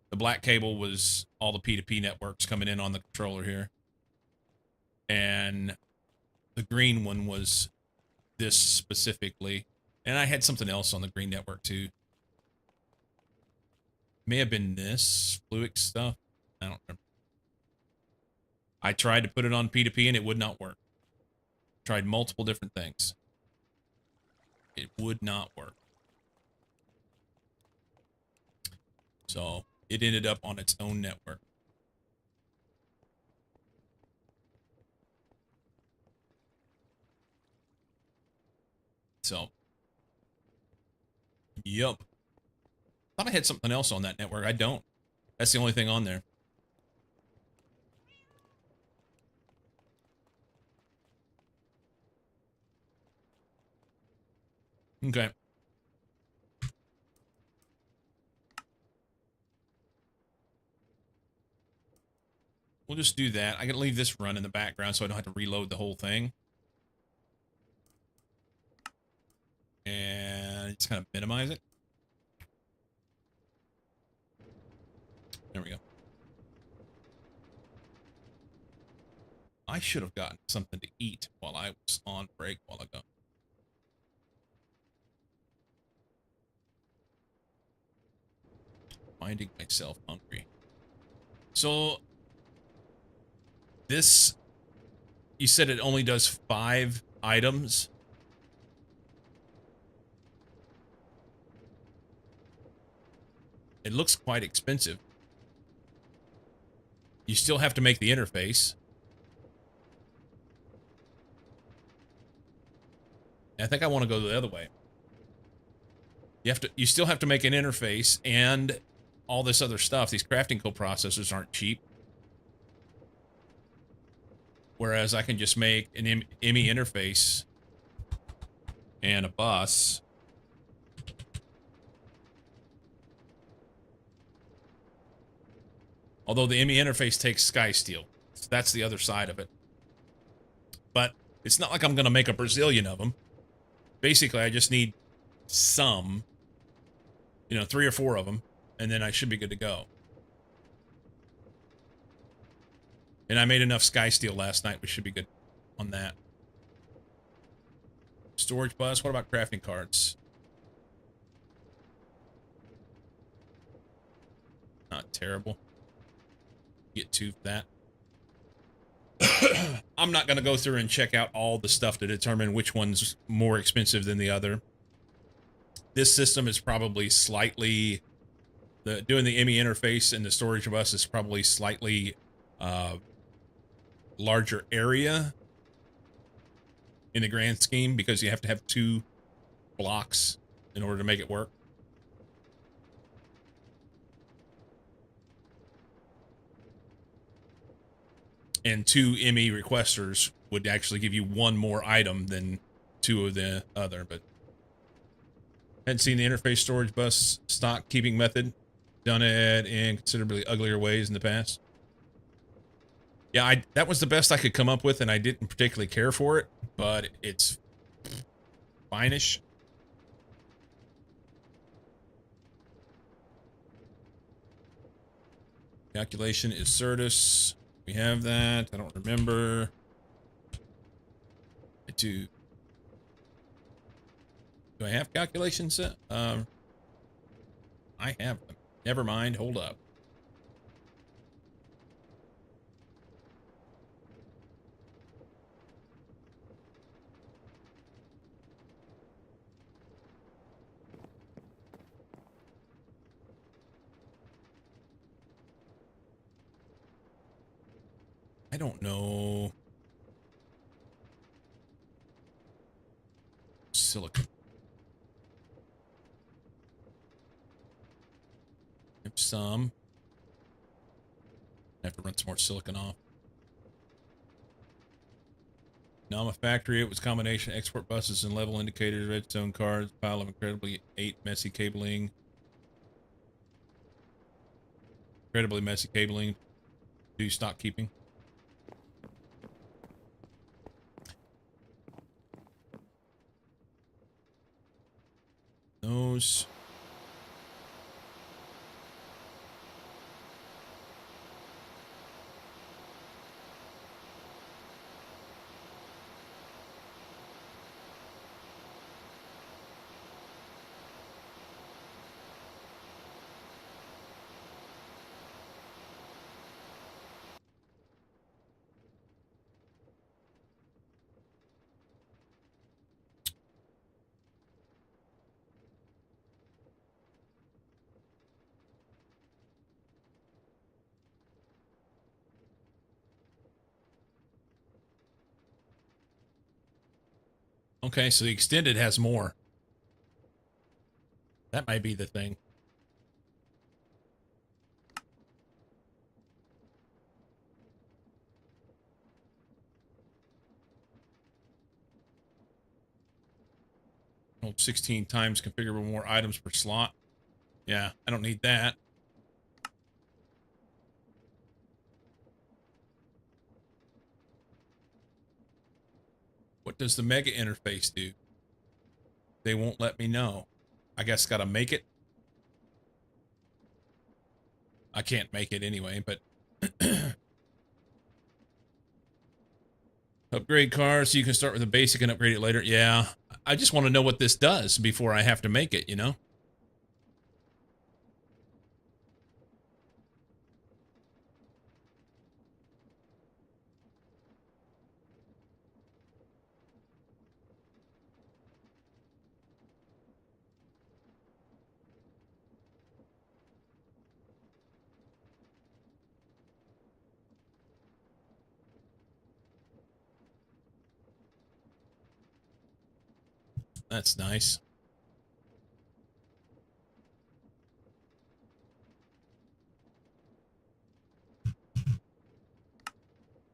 The black cable was all the P2P networks coming in on the controller here. And the green one was this specifically. And I had something else on the green network too. May have been this Fluix stuff. I don't remember. I tried to put it on P2P and it would not work. Tried multiple different things. It would not work. So it ended up on its own network. So, yep. Thought I had something else on that network. I don't. That's the only thing on there. Okay. We'll just do that. I can leave this run in the background so I don't have to reload the whole thing. And just kind of minimize it. There we go. I should have gotten something to eat while I was on break a while ago. Finding myself hungry. So, this, you said it only does 5 items. It looks quite expensive. You still have to make the interface. I think I want to go the other way. You still have to make an interface and all this other stuff. These crafting coprocessors aren't cheap. Whereas I can just make an ME interface and a bus. Although the ME interface takes sky steel. So that's the other side of it. But it's not like I'm going to make a Brazilian of them. Basically, I just need some, 3 or 4 of them, and then I should be good to go. And I made enough sky steel last night. We should be good on that. Storage bus. What about crafting cards? Not terrible. Get 2 for that. I'm not going to go through and check out all the stuff to determine which one's more expensive than the other. This system is probably slightly... doing the ME interface and the storage bus is probably slightly larger area in the grand scheme because you have to have 2 blocks in order to make it work. And 2 ME requesters would actually give you 1 more item than 2 of the other, but hadn't seen the interface storage bus stock keeping method. Done it in considerably uglier ways in the past. Yeah, that was the best I could come up with, and I didn't particularly care for it, but it's fine-ish. Calculation is Certus. We have that. I don't remember. Do I have calculations set? I have them. Never mind. Hold up. I don't know. Silicon. Have some. I have to run some more silicon off. Now I'm a factory. It was a combination of export buses and level indicators, redstone cards, pile of incredibly messy cabling. Incredibly messy cabling. Do stock keeping. Those. Okay, so the extended has more. That might be the thing. Hold 16 times configurable more items per slot. Yeah, I don't need that. What does the mega interface do? They won't let me know. I guess gotta make it. I can't make it anyway, but upgrade car so you can start with a basic and upgrade it later. Yeah, I just want to know what this does before I have to make it, you know? That's nice.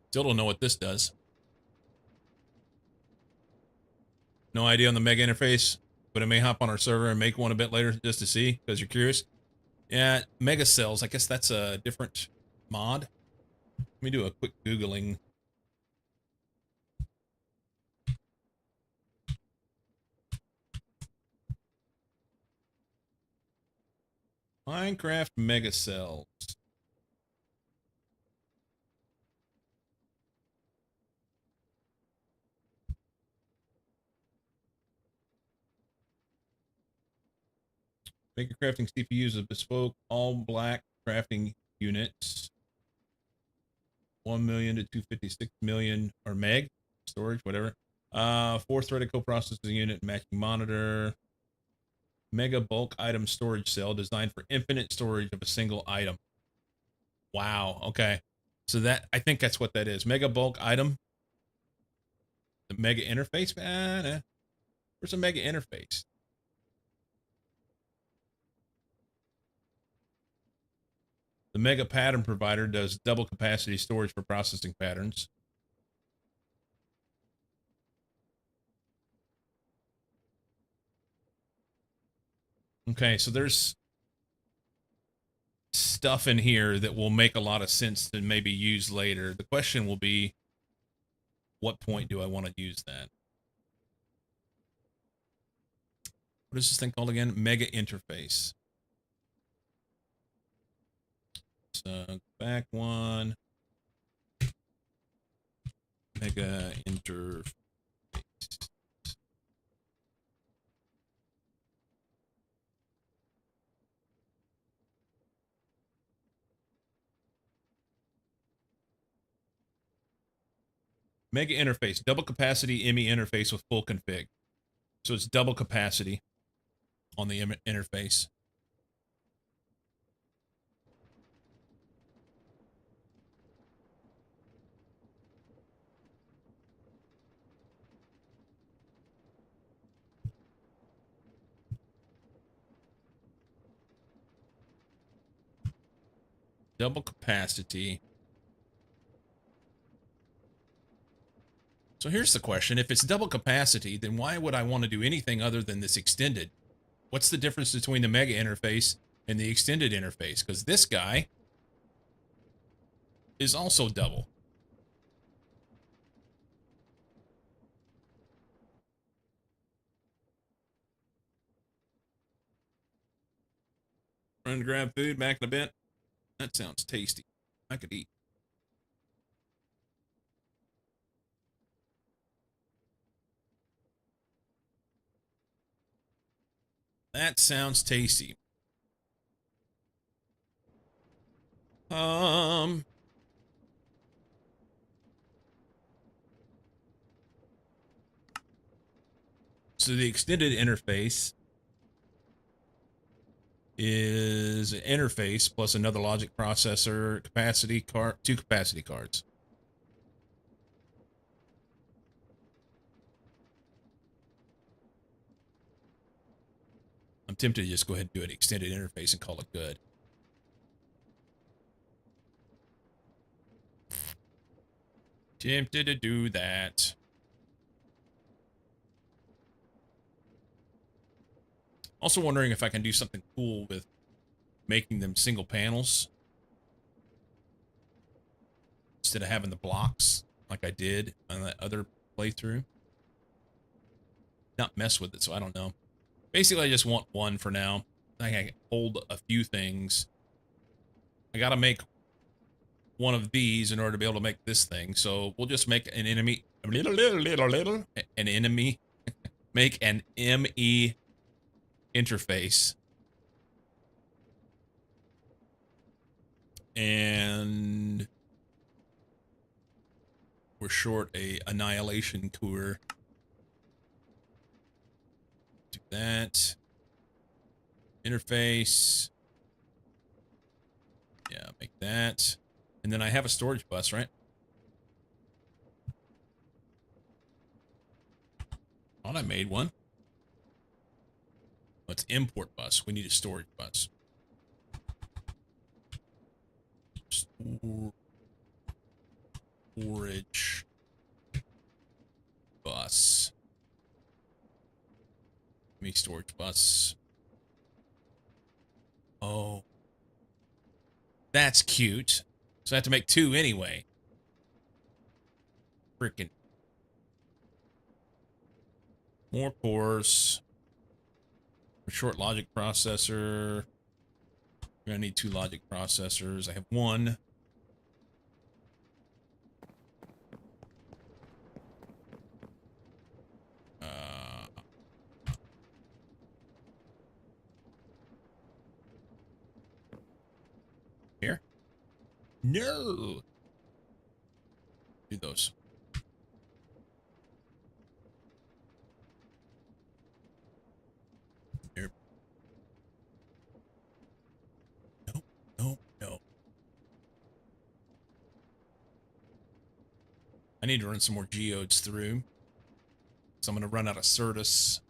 Still don't know what this does. No idea on the mega interface, but I may hop on our server and make one a bit later just to see, because you're curious. Yeah, mega cells. I guess that's a different mod. Let me do a quick Googling. Minecraft mega cells. Mega crafting CPUs of bespoke all black crafting units. 1 million to 256 million or meg storage, whatever. 4-threaded coprocessor unit, matching monitor. Mega bulk item storage cell designed for infinite storage of a single item. Wow. Okay. So that, I think that's what that is. Mega bulk item. The mega interface. Where's the mega interface? The mega pattern provider does double capacity storage for processing patterns. Okay, so there's stuff in here that will make a lot of sense to maybe use later. The question will be, what point do I want to use that? What is this thing called again? Mega interface. So back one. Mega interface. Mega interface, double capacity ME interface with full config. So it's double capacity on the interface. Double capacity. So here's the question. If it's double capacity, then why would I want to do anything other than this extended? What's the difference between the mega interface and the extended interface? Because this guy is also double. Run to grab food back in a bit. That sounds tasty. I could eat. That sounds tasty. So the extended interface is an interface plus another logic processor, capacity card, 2 capacity cards. I'm tempted to just go ahead and do an extended interface and call it good. Tempted to do that. Also wondering if I can do something cool with making them single panels instead of having the blocks like I did on that other playthrough. Not mess with it, so I don't know. Basically, I just want one for now. I can hold a few things. I gotta make one of these in order to be able to make this thing. So we'll just make an enemy, an enemy, make an ME interface. And we're short a annihilation core. Do that. Interface. Yeah, make that. And then I have a storage bus, right? Thought I made one. Oh, it's import bus. We need a storage bus. Storage bus. Give me storage bus. Oh. That's cute. So I have to make two anyway. Freaking. More cores. A short logic processor. We're gonna need two logic processors. I have one. Here? No. Do those. Here. No, no, no. I need to run some more geodes through. So I'm going to run out of Certus.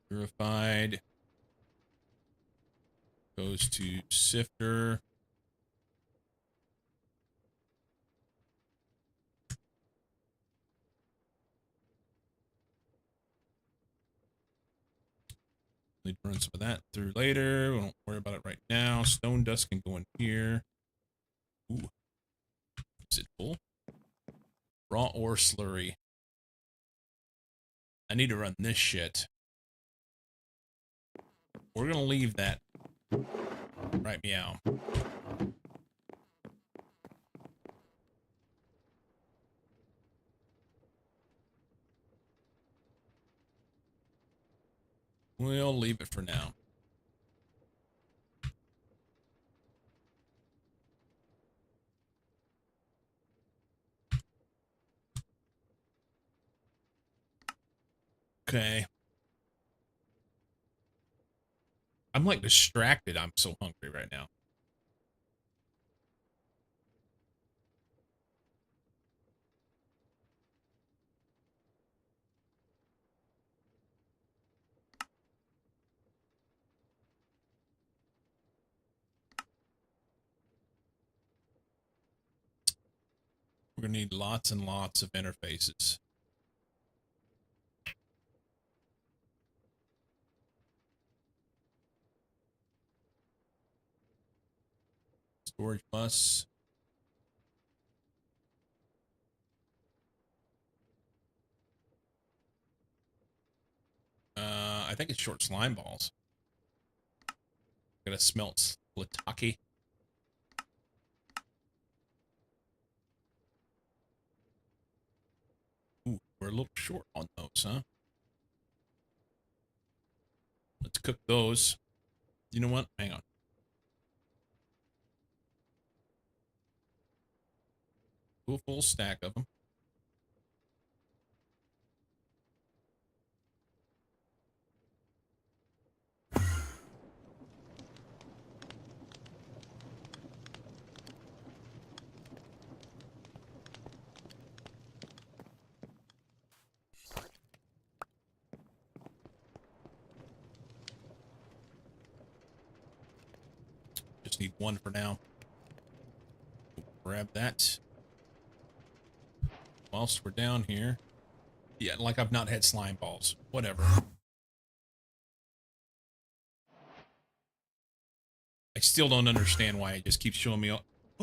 Purified. Goes to Sifter. Need to run some of that through later. We won't worry about it right now. Stone dust can go in here. Ooh. Is it full? Raw ore slurry. I need to run this shit. We're going to leave that. Right, meow. We'll leave it for now. Okay. I'm like distracted. I'm so hungry right now. We're going to need lots and lots of interfaces. Storage bus. I think it's short slime balls. Gotta smelt Splitaki. Ooh, we're a little short on those, huh? Let's cook those. You know what? Hang on. Do a full stack of them. just need one for now. Grab that. Whilst we're down here. Yeah, like I've not had slime balls. Whatever. I still don't understand why it just keeps showing me, oh,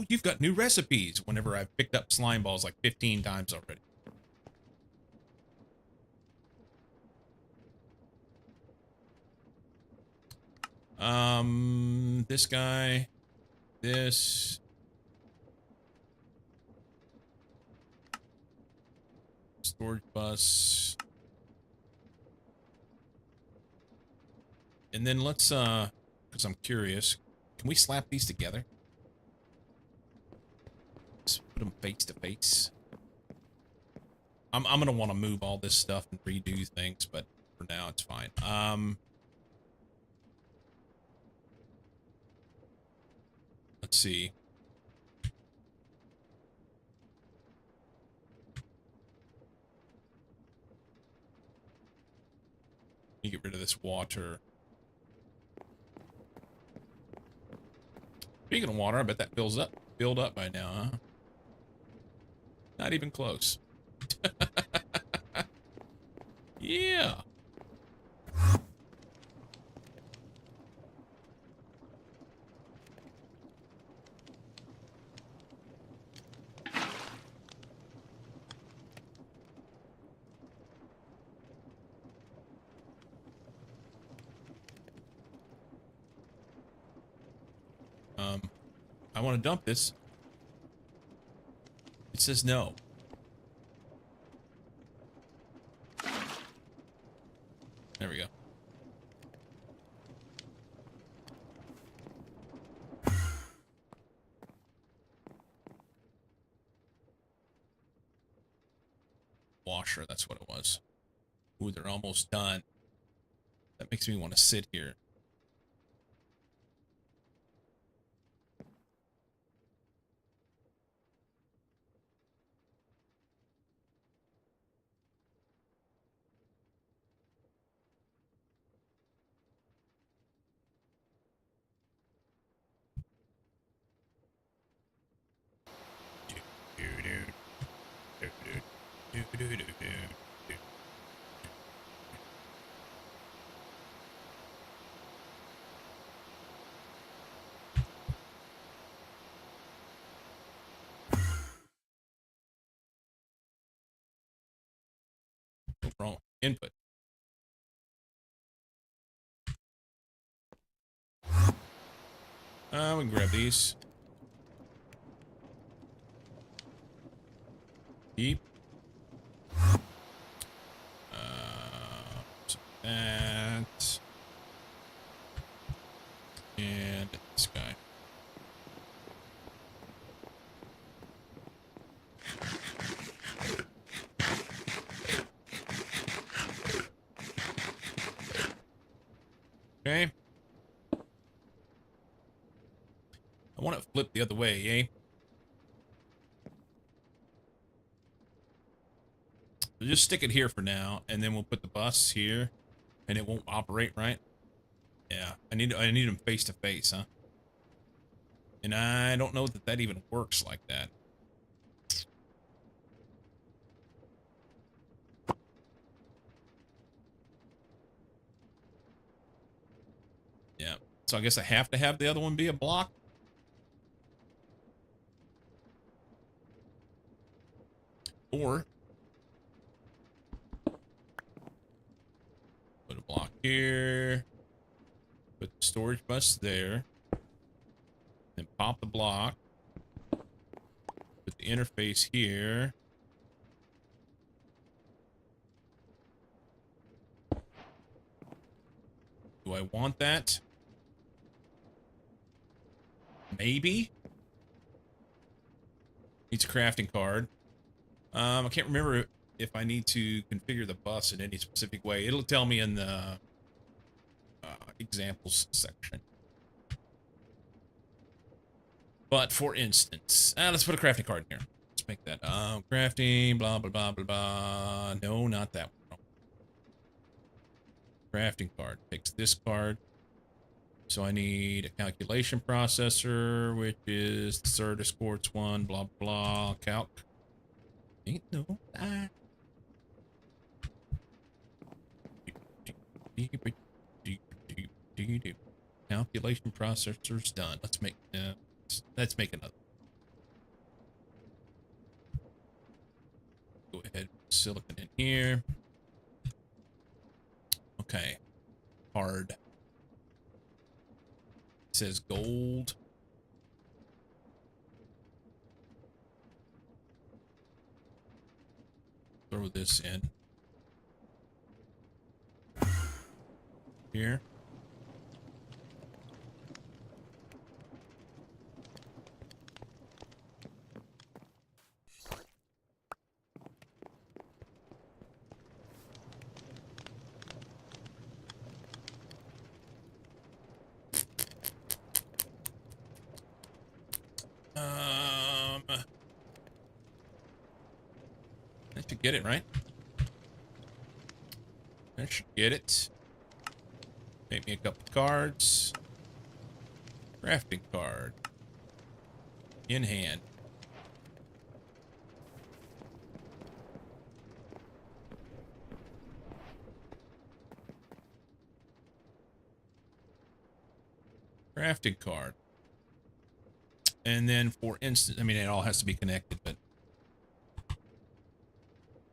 you've got new recipes, whenever I've picked up slime balls like 15 times already. This guy, this. Storage bus. And then let's, because I'm curious, can we slap these together? Just put them face to face. I'm gonna want to move all this stuff and redo things, but for now it's fine. Let's see. You get rid of this water. Speaking of water, I bet that filled up by now, huh? Not even close. Yeah. I want to dump this. It says no. There we go. Washer, that's what it was. Ooh, they're almost done. That makes me want to sit here. Wrong input. We can grab these. Keep. So that. And this guy. Okay. I want it flipped the other way, eh? So just stick it here for now, and then we'll put the bus here, and it won't operate right. Yeah, I need them face to face, huh? And I don't know that that even works like that. Yeah, so I guess I have to have the other one be a block. Or put a block here, put the storage bus there, then pop the block, put the interface here. Do I want that? Maybe. Needs a crafting card. I can't remember if I need to configure the bus in any specific way. It'll tell me in the examples section. But for instance, let's put a crafting card in here. Let's make that crafting, blah, blah, blah, blah, blah. No, not that one. Crafting card. Takes this card. So I need a calculation processor, which is the Certus Quartz one, blah, blah, calc. Ain't no lie. Calculation processor's done. Let's make another. Go ahead, silicon in here. Okay, hard. It says gold. Throw this in here. I should get it, right? I should get it. Make me a couple cards. Crafting card. In hand. Crafting card. And then for instance, I mean, it all has to be connected, but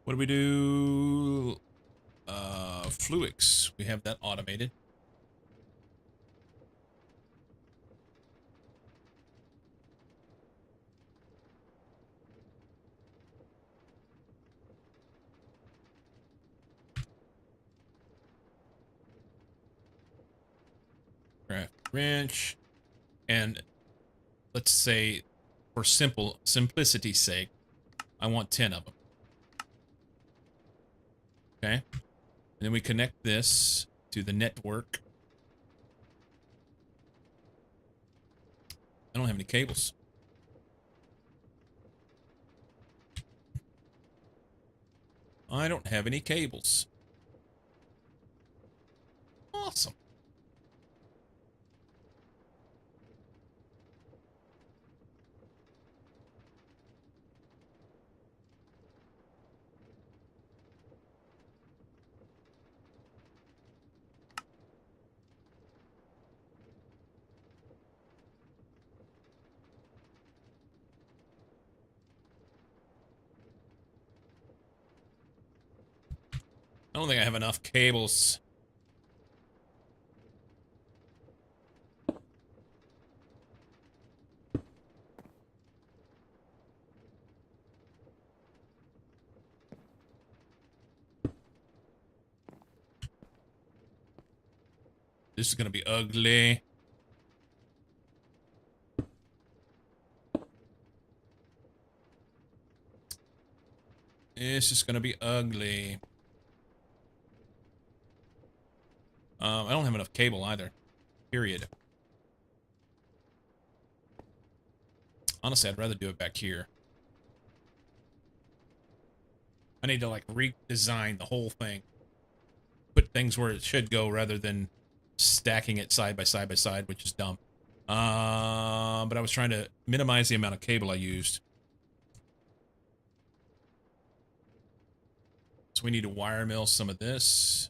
what do we do? Fluix. We have that automated. Craft wrench. And let's say, for simplicity's sake, I want 10 of them. Okay. And then we connect this to the network. I don't have any cables. I don't have any cables. Awesome. I don't think I have enough cables. This is going to be ugly. This is going to be ugly. I don't have enough cable either. Period. Honestly, I'd rather do it back here. I need to, like, redesign the whole thing. Put things where it should go rather than stacking it side by side by side, which is dumb. But I was trying to minimize the amount of cable I used. So we need to wire mill some of this.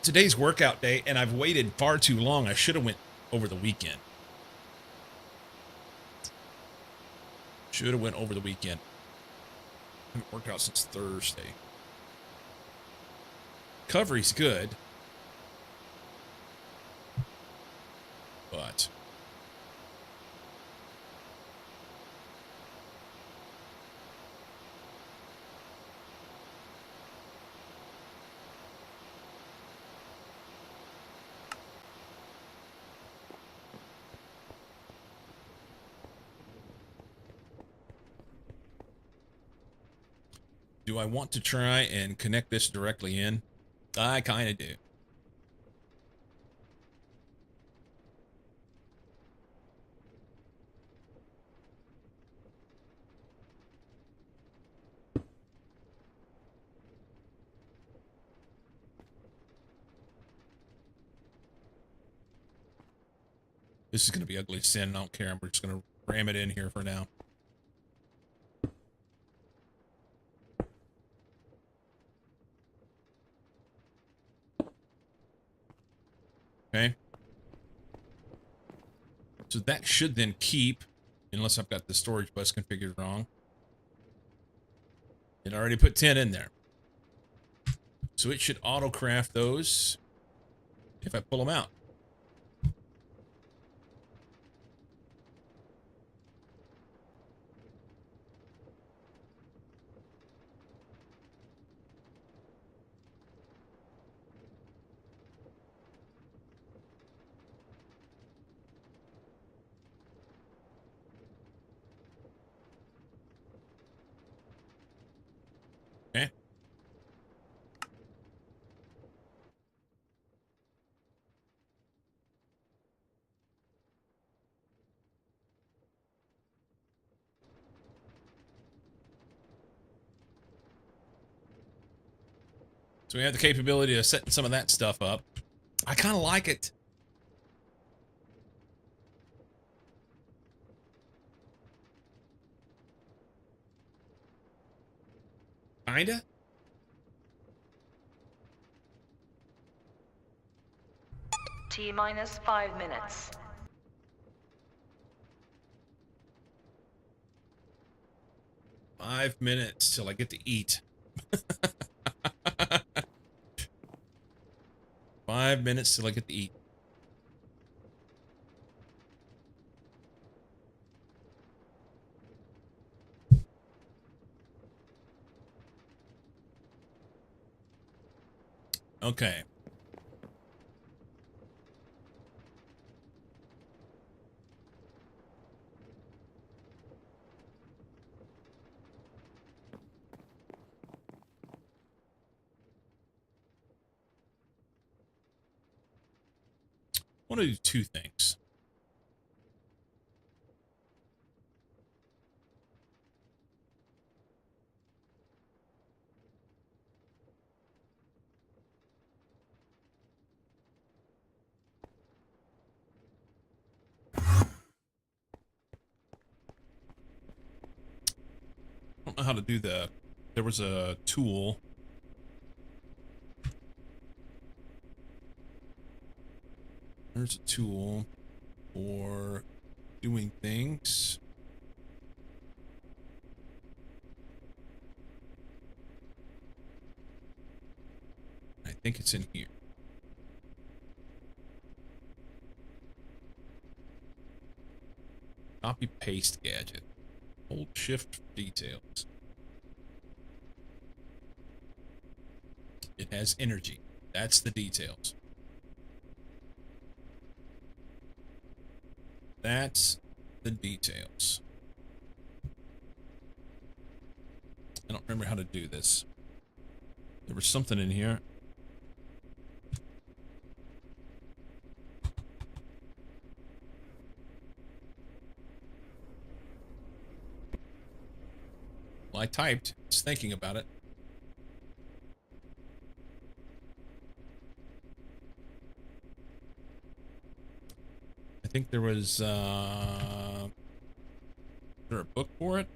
Today's workout day, and I've waited far too long. I should have went over the weekend. Should have went over the weekend. I haven't worked out since Thursday. Recovery's good. But Do I want to try and connect this directly in? I kind of do. This is going to be ugly sin. I don't care. We're just going to ram it in here for now. Okay. So that should then keep, unless I've got the storage bus configured wrong. It already put 10 in there. So it should auto-craft those if I pull them out. Okay. So we have the capability of setting some of that stuff up. I kind of like it. Kinda? T minus 5 minutes. 5 minutes till I get to eat. 5 minutes till I get to eat. Okay. I want to do two things. I don't know how to do that. There was a tool. There's a tool for doing things. I think it's in here. Copy paste gadget. Hold shift for details. It has energy. That's the details. That's the details. I don't remember how to do this. There was something in here. Well, I typed. Just thinking about it. I think there was, is there a book for it?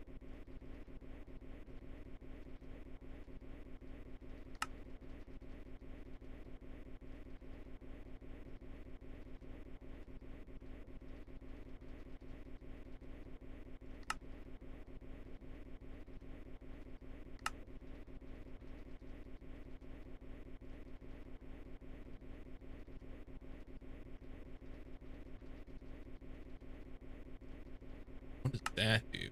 What does that do?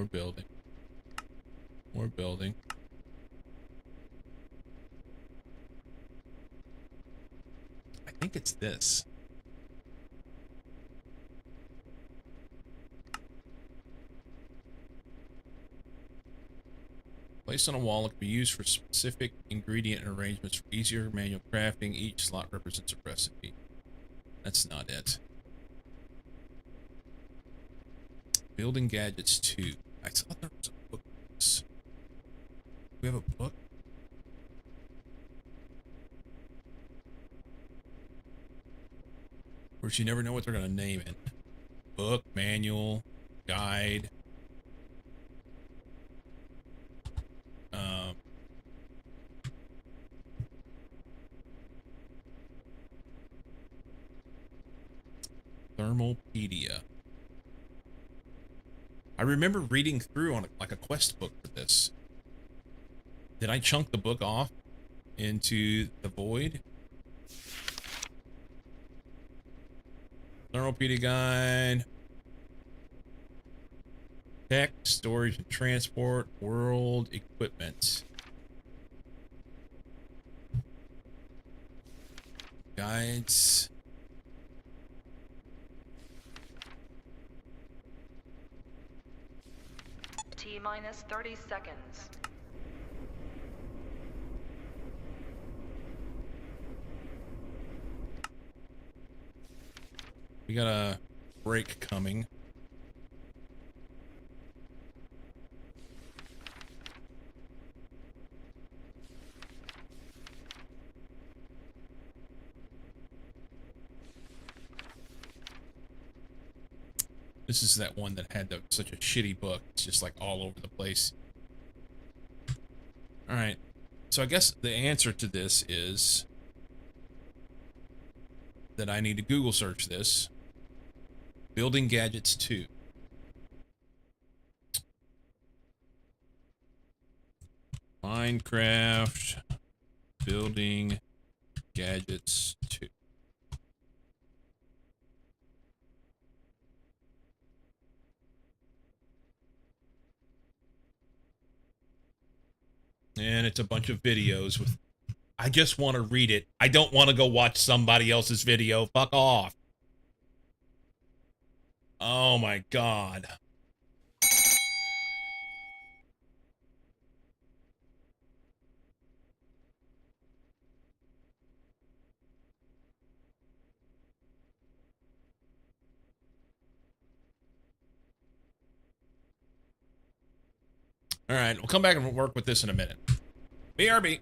More building. More building. I think it's this. Placed on a wall, it can be used for specific ingredient arrangements for easier manual crafting. Each slot represents a recipe. That's not it. Building gadgets 2. I thought there was a book for this. We have a book? Of course, you never know what they're going to name it. Book, manual, guide. Thermalpedia. I remember reading through on like a quest book for this. Did I chunk the book off into the void? Thermalpedia guide. Tech, storage and transport, world equipment. Guides. T-minus 30 seconds. We got a break coming. This is that one that had such a shitty book. It's just like all over the place. All right. So I guess the answer to this is that I need to Google search this. Building gadgets 2. Minecraft building gadgets 2. And it's a bunch of videos with... I just want to read it. I don't want to go watch somebody else's video. Fuck off. Oh my god. All right, we'll come back and work with this in a minute. BRB.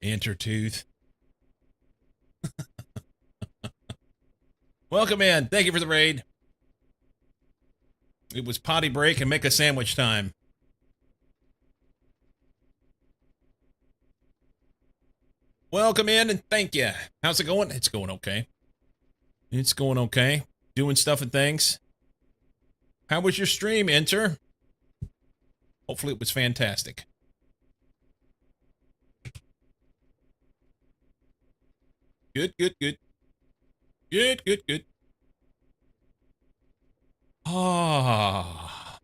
Intertooth. Welcome in. Thank you for the raid. It was potty break and make a sandwich time. Welcome in and thank you. How's it going? It's going okay. It's going okay. Doing stuff and things. How was your stream, Enter? Hopefully it was fantastic. Good, good, good. Good, good, good. Ah.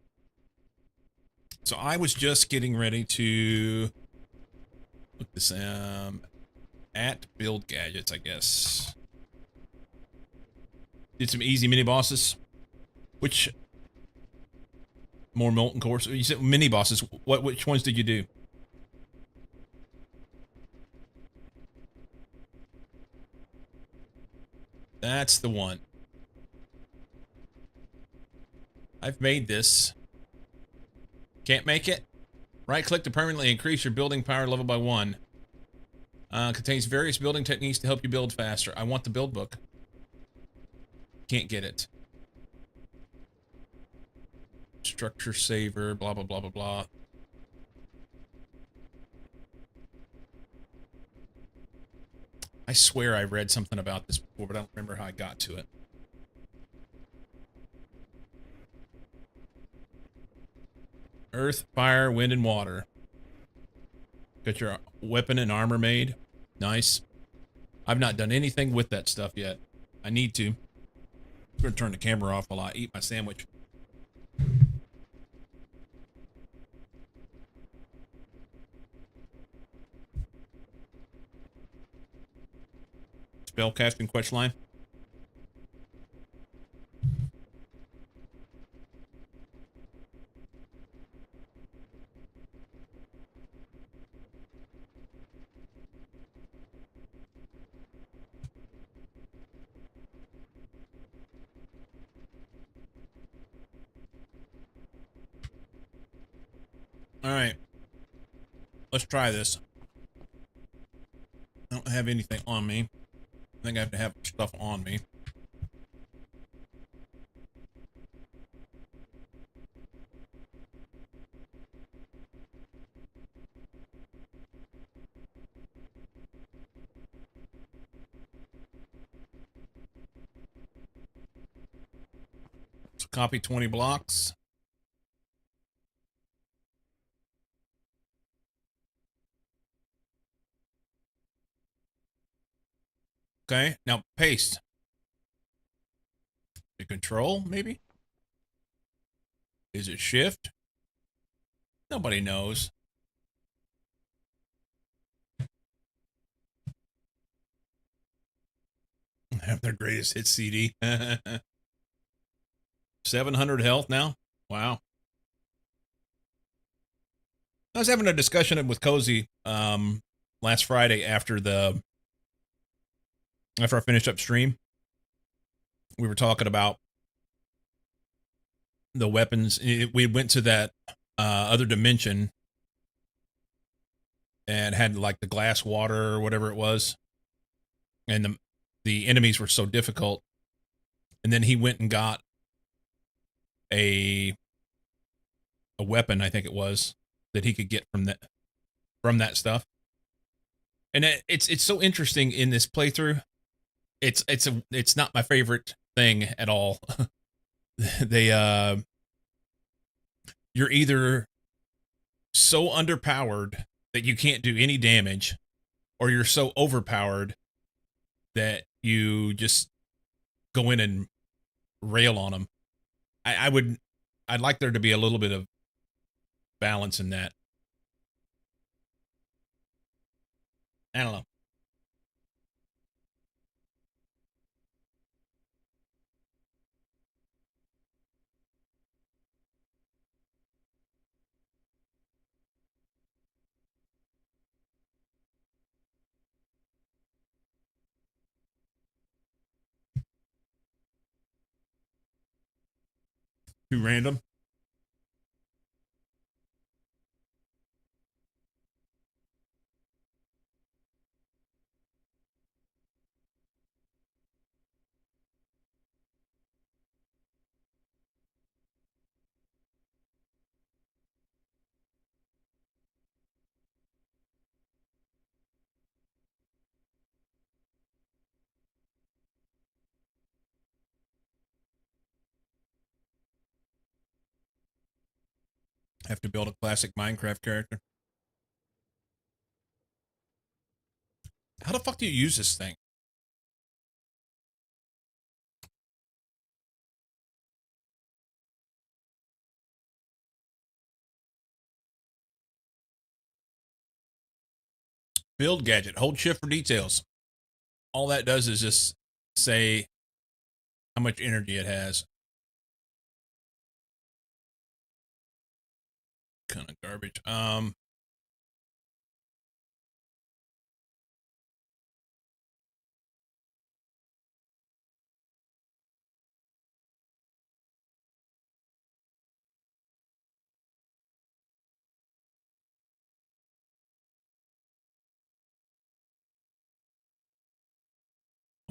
So I was just getting ready to look this at build gadgets, I guess. Did some easy mini bosses. Which more molten cores? You said mini bosses. Which ones did you do? That's the one. I've made this. Can't make it? Right click to permanently increase your building power level by 1. Contains various building techniques to help you build faster. I want the build book. Can't get it. Structure saver, blah, blah, blah, blah, blah. I swear I read something about this before, but I don't remember how I got to it. Earth, fire, wind, and water. Got your weapon and armor made. Nice. I've not done anything with that stuff yet. I need to. I'm going to turn the camera off while I eat my sandwich. Spellcasting quest line. All right. Let's try this. I don't have anything on me. I think I have to have stuff on me. So copy 20 blocks. Okay, now paste. The control, maybe? Is it shift? Nobody knows. Have their greatest hit CD. 700 health now? Wow. I was having a discussion with Cozy last Friday after I finished up stream. We were talking about the weapons. We went to that other dimension and had like the glass water or whatever it was, and the enemies were so difficult. And then he went and got a weapon, I think it was, that he could get from that stuff. And it's so interesting in this playthrough. It's not my favorite thing at all. You're either so underpowered that you can't do any damage, or you're so overpowered that you just go in and rail on them I'd like there to be a little bit of balance in that. I don't know. Too random. Have to build a classic Minecraft character. How the fuck do you use this thing? Build gadget. Hold shift for details. All that does is just say how much energy it has. Kind of garbage.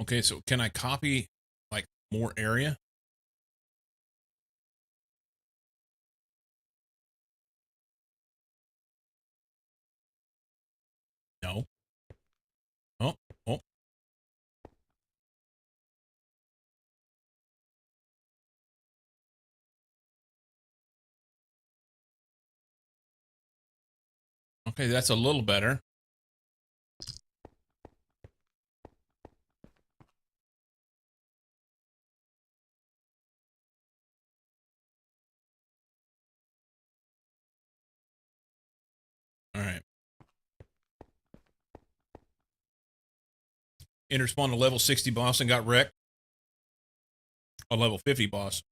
Okay, so can I copy like more area? No. Oh, oh. Okay, that's a little better. All right. Enter spawn a level 60 boss and got wrecked. A level 50 boss.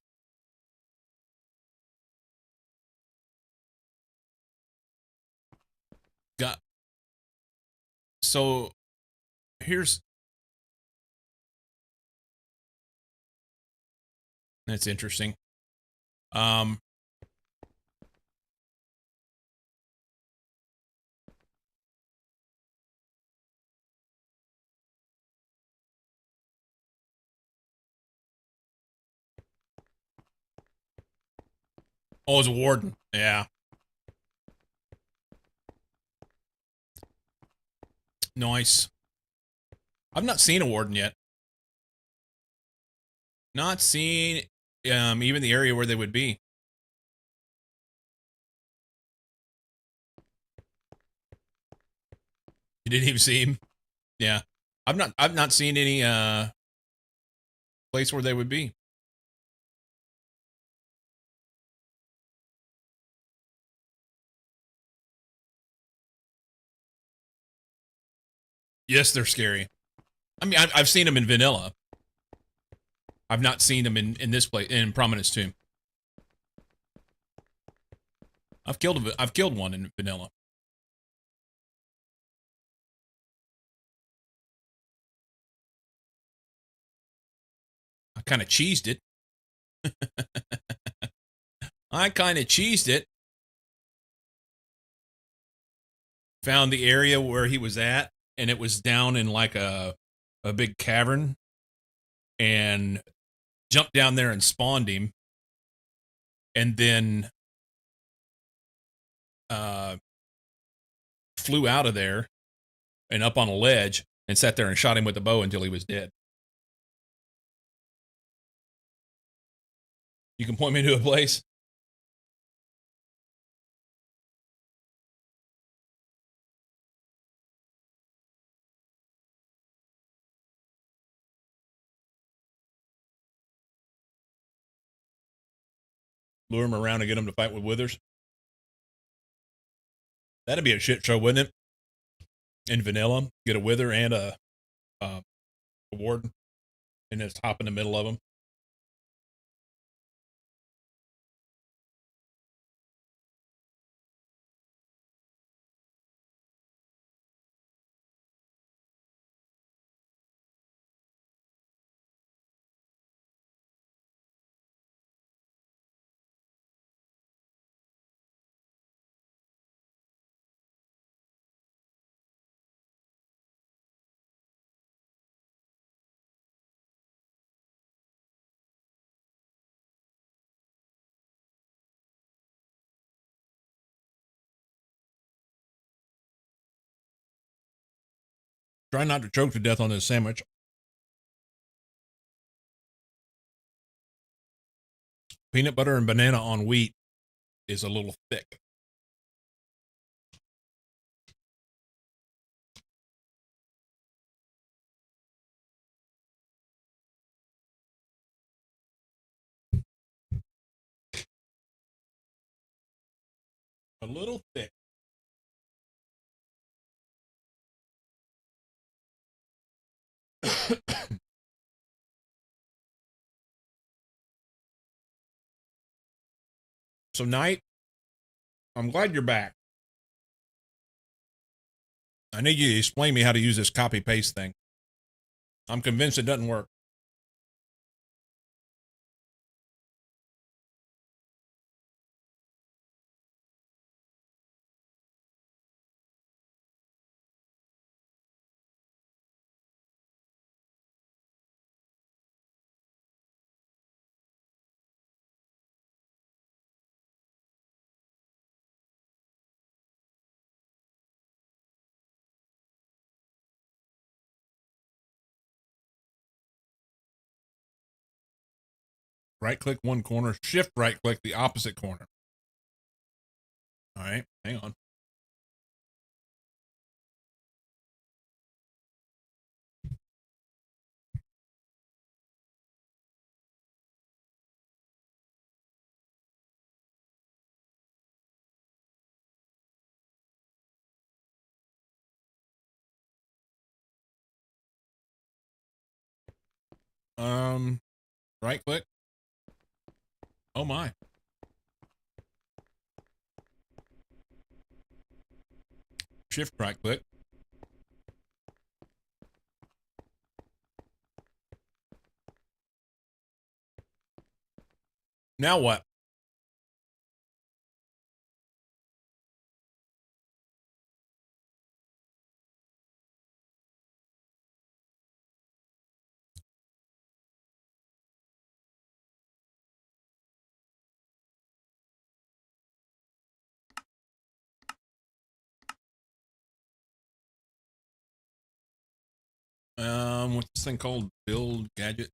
Got. So here's. That's interesting. Um. Oh, it's a warden. Yeah. Nice. I've not seen a warden yet. Not seen even the area where they would be. You didn't even see him. Yeah. I've not seen any place where they would be. Yes, they're scary. I mean, I've seen them in vanilla. I've not seen them in this place in Prominence Tomb. I've killed one in vanilla. I kind of cheesed it. I kind of cheesed it. Found the area where he was at, and it was down in like a big cavern, and jumped down there and spawned him, and then uh, flew out of there and up on a ledge and sat there and shot him with a bow until he was dead. You can point me to a place. lure them around and get them to fight with withers. That'd be a shit show, wouldn't it? In vanilla, get a wither and a warden, and just hop in the middle of them. Try not to choke to death on this sandwich. Peanut butter and banana on wheat is a little thick. A little thick. So, Knight, I'm glad you're back. I need you to explain me how to use this copy paste thing. I'm convinced it doesn't work. Right click one corner, shift right click the opposite corner. All right, hang on. Right click. Oh my. Shift right click. Now what? What's this thing called? Build gadget.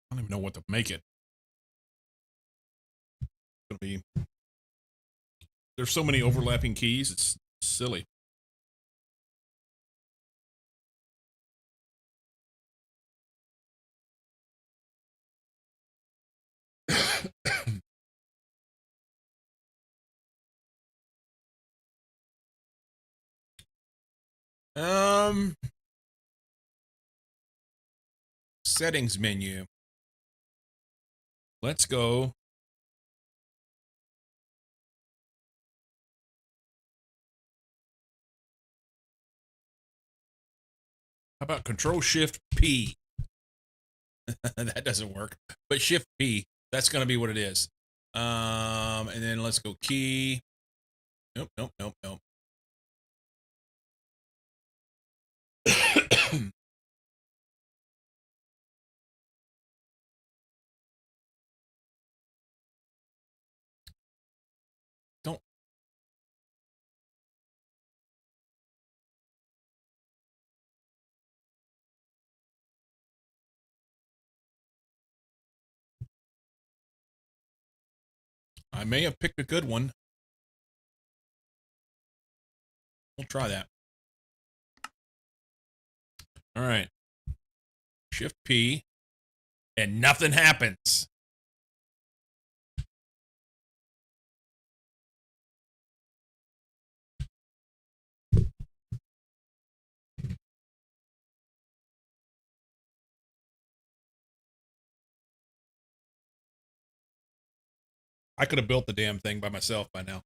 I don't even know what to make it. It'll be. There's so many overlapping keys. It's silly. um, Settings menu. Let's go. How about Control Shift P? That doesn't work. But Shift P, that's going to be what it is. And then let's go key. Nope, nope, nope, nope. I may have picked a good one. We'll try that. All right. Shift P. And nothing happens. I could have built the damn thing by myself by now.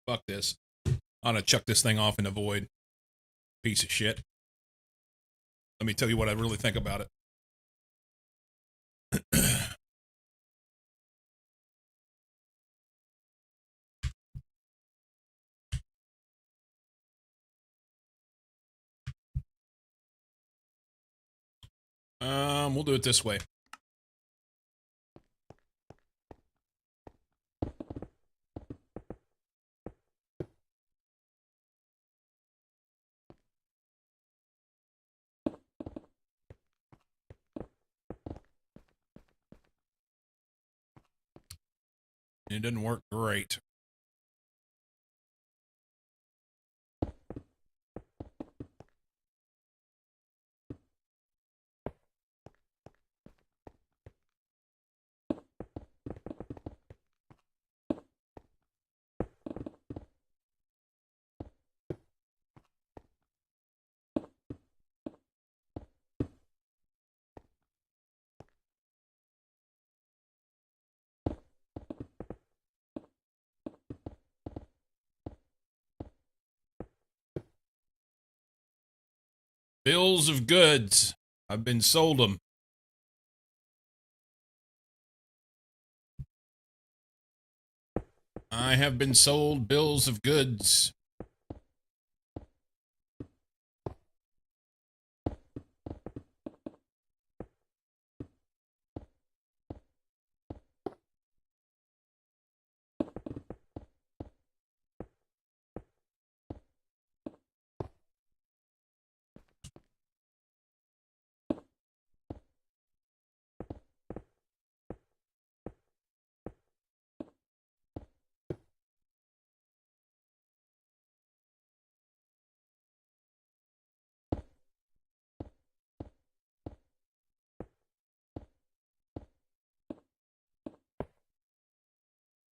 Fuck this. I'm gonna chuck this thing off in the void. Piece of shit. Let me tell you what I really think about it. We'll do it this way. It didn't work great. Bills of goods. I've been sold them. I have been sold bills of goods.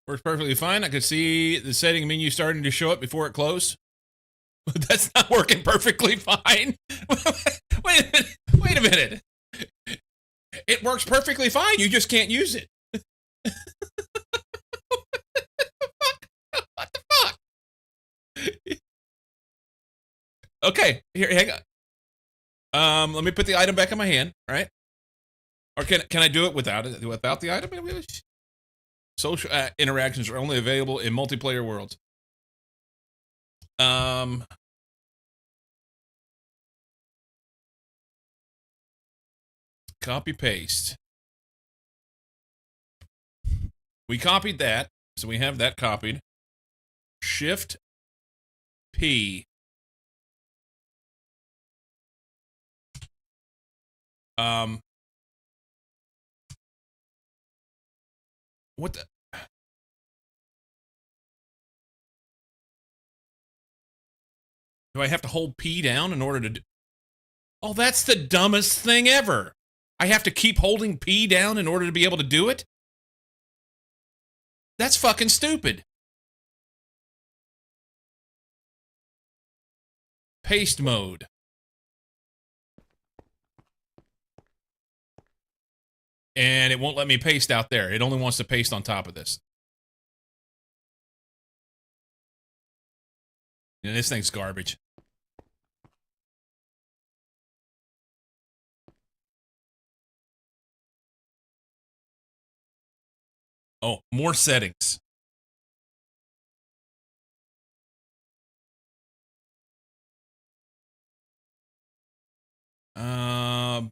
Works perfectly fine. I could see the setting menu starting to show up before it closed. But that's not working perfectly fine. Wait a minute. Wait a minute. It works perfectly fine. You just can't use it. What the fuck? Okay, here, hang on. Let me put the item back in my hand, right? Or can I do it without the item? Social interactions are only available in multiplayer worlds. Copy paste. We copied that, so we have that copied. Shift P. What the? Do I have to hold P down in order to do? Oh, that's the dumbest thing ever. I have to keep holding P down in order to be able to do it? That's fucking stupid. Paste mode. And it won't let me paste out there. It only wants to paste on top of this. And this thing's garbage. Oh, more settings.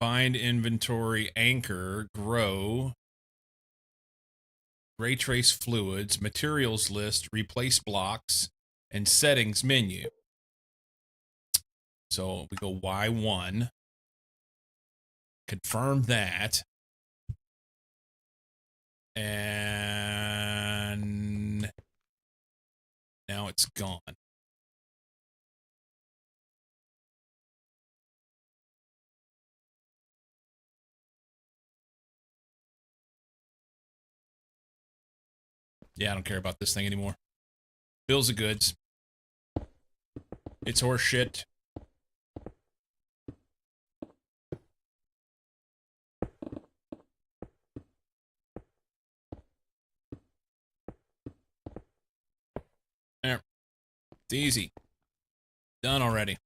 Bind inventory, anchor, grow, ray trace fluids, materials list, replace blocks, and settings menu. So we go Y1, confirm that, and Now it's gone. Yeah, I don't care about this thing anymore. Bills of goods. It's horse shit. There. It's easy. Done already.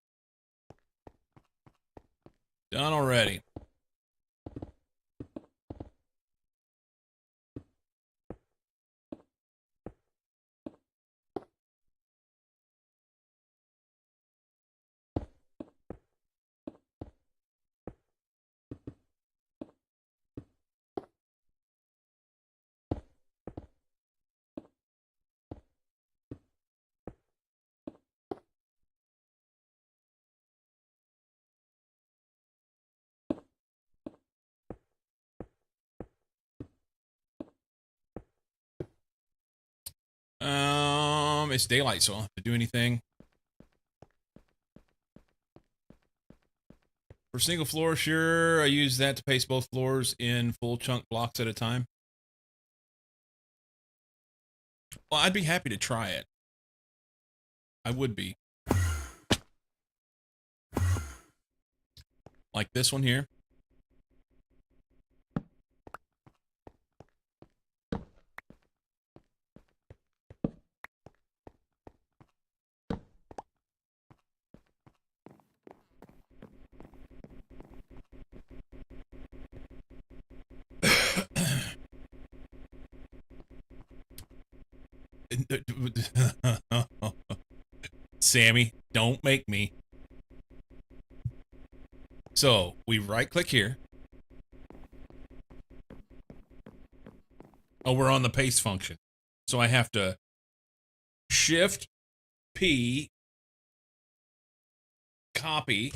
Done already. It's daylight, so I don't have to do anything. For single floor, sure, I use that to paste both floors in full chunk blocks at a time. Well, I'd be happy to try it. I would be. Like this one here. Sammy, don't make me. So we right click here. Oh, we're on the paste function. So I have to Shift P, copy.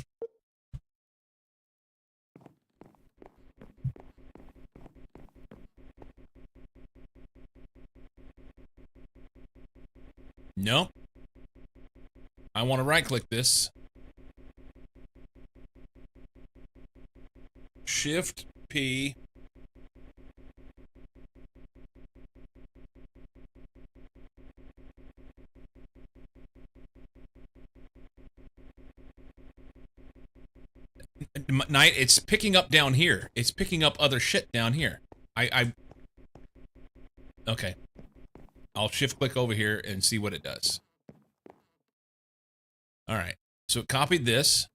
Nope. I want to right click this. Shift P. Night, it's picking up down here. It's picking up other shit down here. Okay. I'll shift click over here and see what it does. All right. So it copied this.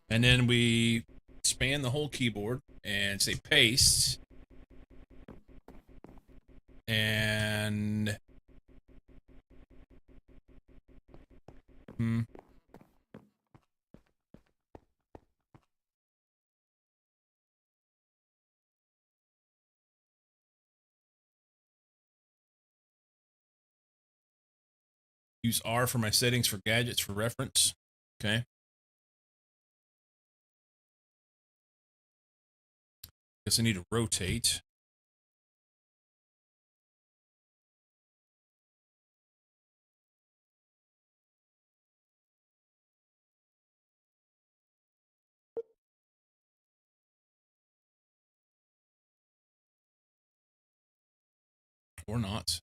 And then we span the whole keyboard and say paste. And use R for my settings for gadgets for reference. Okay. Guess I need to rotate. Or not.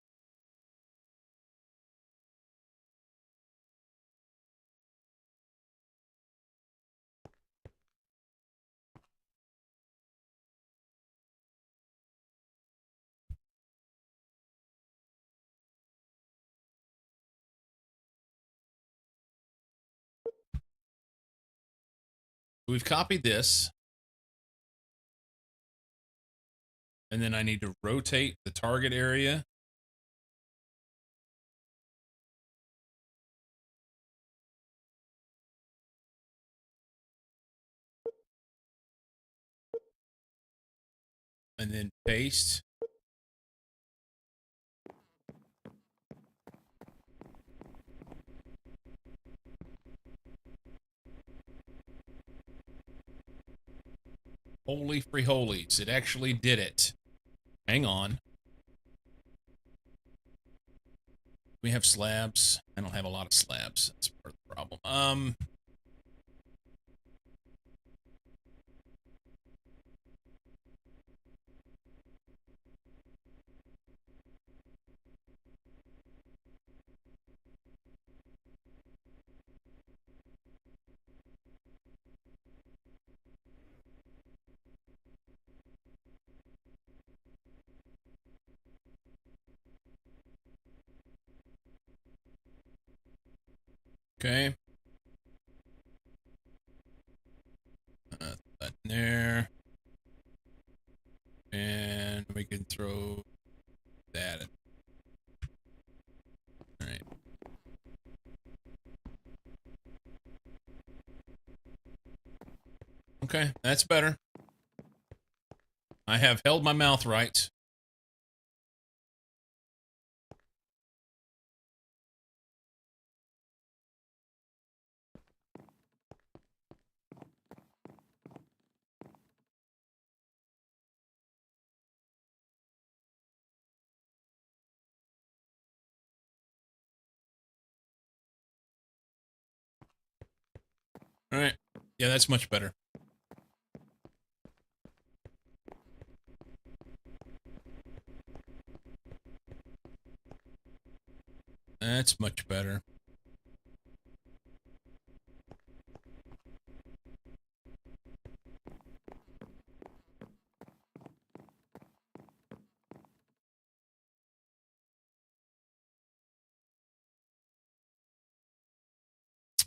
We've copied this. And then I need to rotate the target area. And then paste. Holy free holies. It actually did it. Hang on. have slabs? I don't have a lot of slabs. That's part of the problem. Okay. That in there. And we can throw that in. All right. Okay, that's better. I have held my mouth right. All right. Yeah, that's much better. That's much better.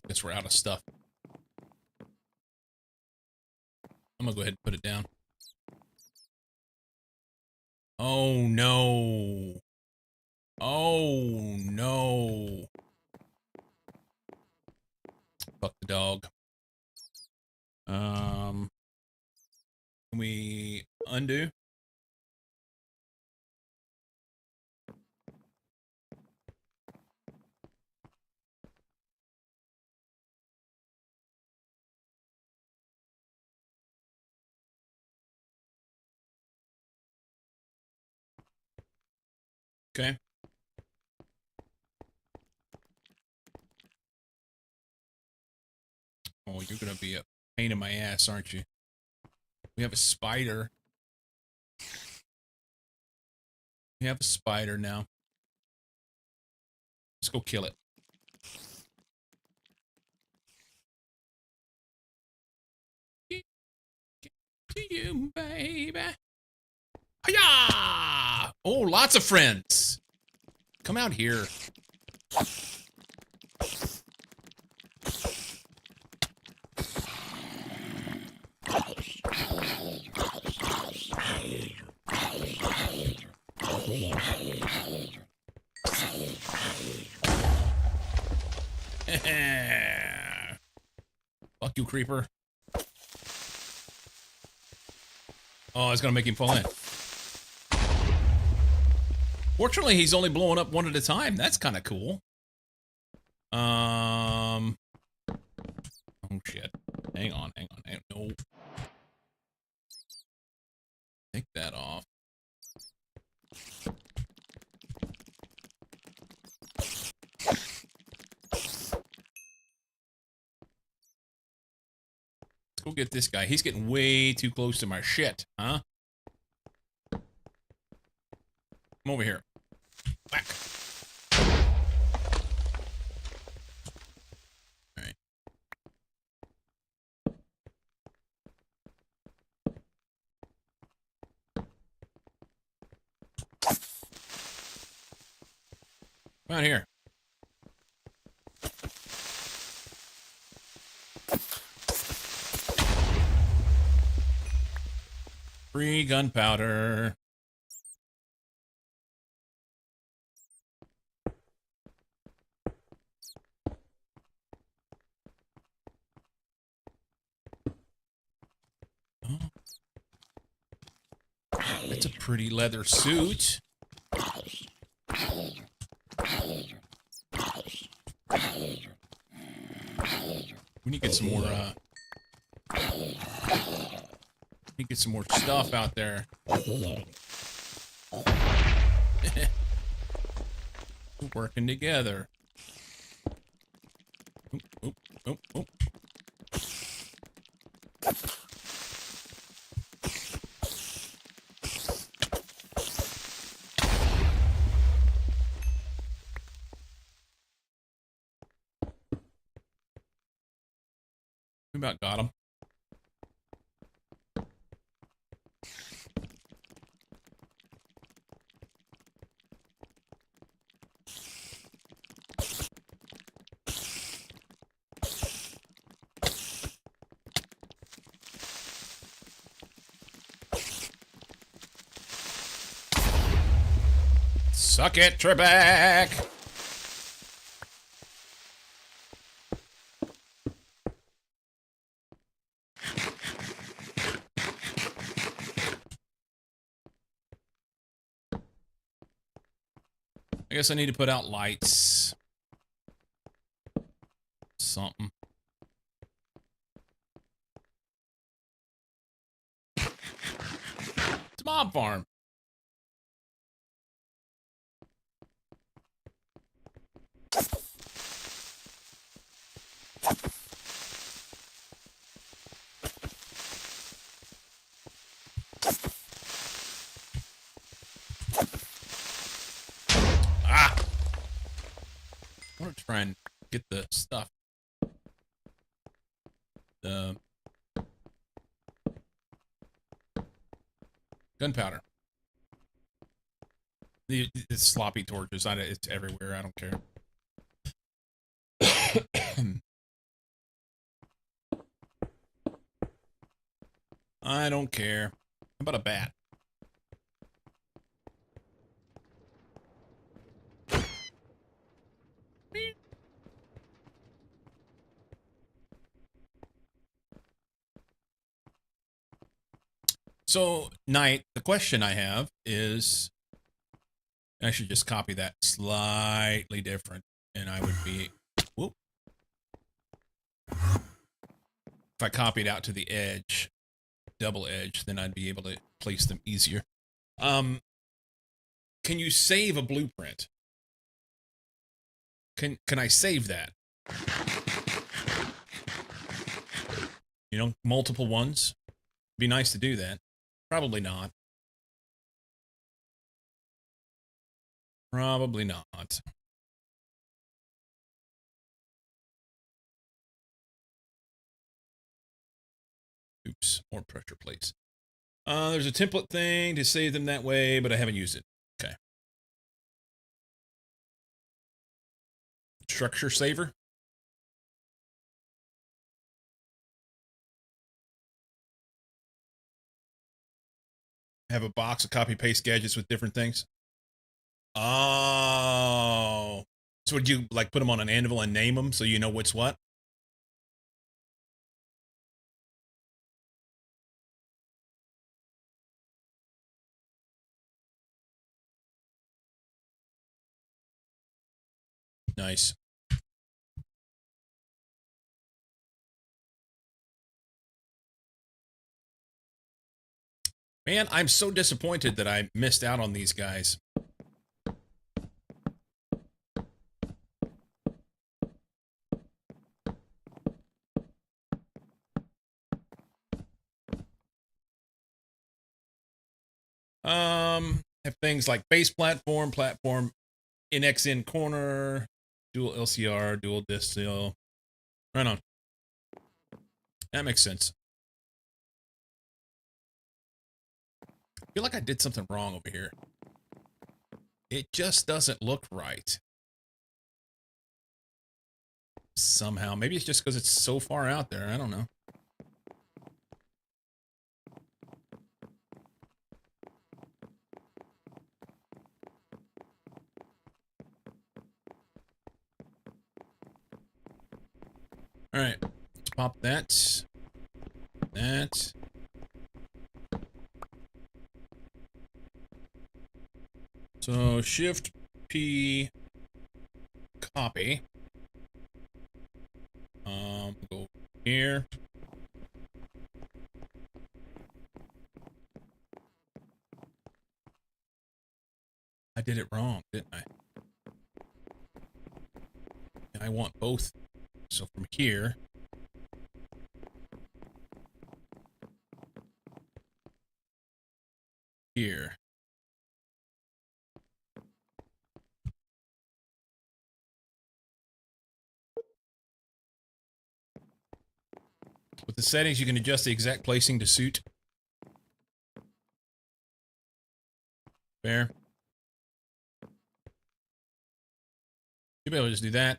Guess we're out of stuff. I'm gonna go ahead and put it down. Oh no. Oh no. Fuck the dog. Can we undo? Okay. Oh, you're gonna be a pain in my ass, aren't you? We have a spider. We have a spider now. Let's go kill it. To you, baby. Hiya! Oh, lots of friends. Come out here. Fuck you, creeper. Oh, it's gonna make him fall in. Fortunately, he's only blowing up one at a time. That's kind of cool. Oh shit. Hang on. No. Take that off. Let's go get this guy. He's getting way too close to my shit, huh? Come over here. Whack. Alright. Come out here. Free gunpowder. Oh. That's a pretty leather suit. We need to get some more, we need to get some more stuff out there. We're working together. Oop, oop, oop, oop. We about got him. Suck it, Trebek! I guess I need to put out lights. Something. It's a mob farm. Ah! I want to try and get the stuff. The gunpowder. It's sloppy torches. It's everywhere. I don't care. I don't care. How about a bat? So, Knight, the question I have is, I should just copy that slightly different, and I would be, whoop. If I copied out to the edge, double edge, then I'd be able to place them easier. Can you save a blueprint? Can I save that? You know, multiple ones? Be nice to do that. Probably not. Probably not. Oops, more pressure plates. There's a template thing to save them that way, but I haven't used it. Okay. Structure saver. Have a box of copy paste gadgets with different things. Oh. So would you like put them on an anvil and name them so you know what's what? Nice. Man, I'm so disappointed that I missed out on these guys. Have things like base platform, NXN corner, dual LCR, dual distill. Right on. That makes sense. I feel like I did something wrong over here. It just doesn't look right. Somehow. Maybe it's just because it's so far out there. I don't know. All right. Let's pop that. That. So Shift P copy. Go here. I did it wrong, didn't I? And I want both. So from here. Here. With the settings, you can adjust the exact placing to suit. Fair. You'll be able to just do that.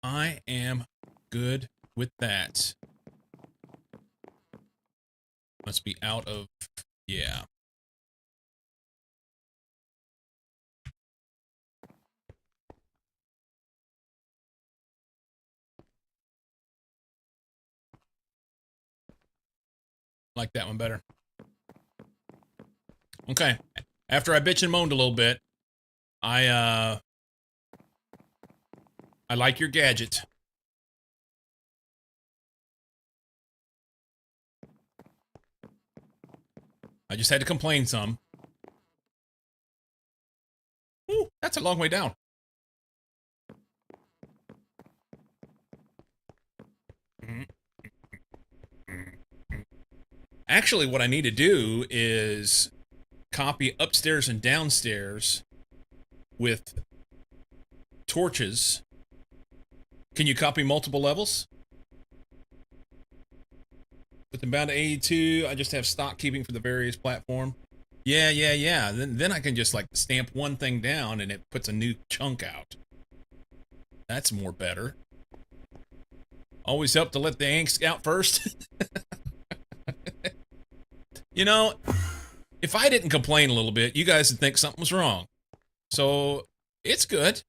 I am good with that. Must be out of... Yeah. Like that one better. Okay. After I bitch and moaned a little bit, I like your gadget. I just had to complain some. Ooh, that's a long way down. Actually, what I need to do is copy upstairs and downstairs with torches. Can you copy multiple levels? With them bound to 82, I just have stock keeping for the various platform. Yeah. Then I can just like stamp one thing down and it puts a new chunk out. That's more better. Always help to let the angst out first. You know, if I didn't complain a little bit, you guys would think something was wrong. So, it's good.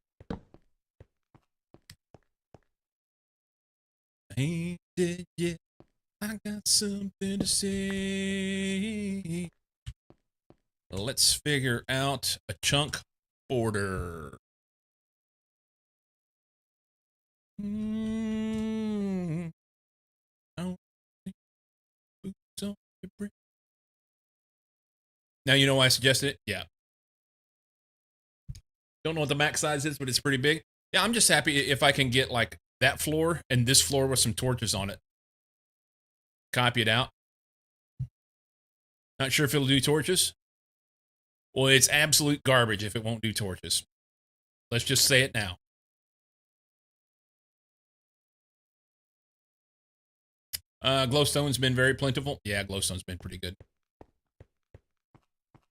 Ain't dead yet. I got something to say. Let's figure out a chunk order. Now you know why I suggested it? Yeah. Don't know what the max size is, but it's pretty big. Yeah, I'm just happy if I can get like that floor and this floor with some torches on it. Copy it out. Not sure if it'll do torches. Well, it's absolute garbage if it won't do torches. Let's just say it now. Glowstone's been very plentiful. Yeah, glowstone's been pretty good.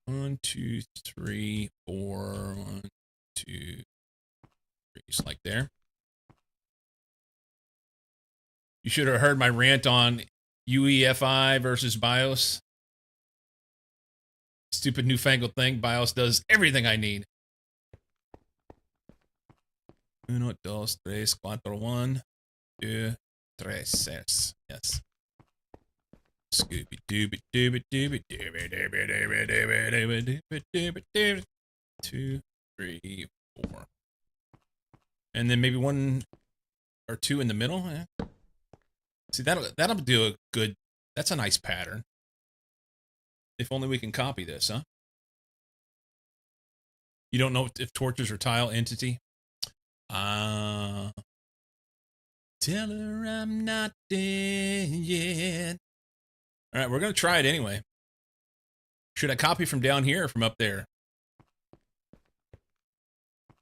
1, 2, 3, 4. 1, 2, 3. Just like there. You should have heard my rant on UEFI versus BIOS. Stupid newfangled thing. BIOS does everything I need. 1, 2, 3, 4, 1, 2, 3, 6. Yes. Scooby dooby dooby dooby dooby dooby dooby dooby dooby dooby dooby. 2, 3, 4. And then maybe 1 or 2 in the middle. See, that'll do a good. That's a nice pattern. If only we can copy this, huh? You don't know if torches are tile entity? Tell her I'm not dead yet. All right, we're going to try it anyway. Should I copy from down here or from up there?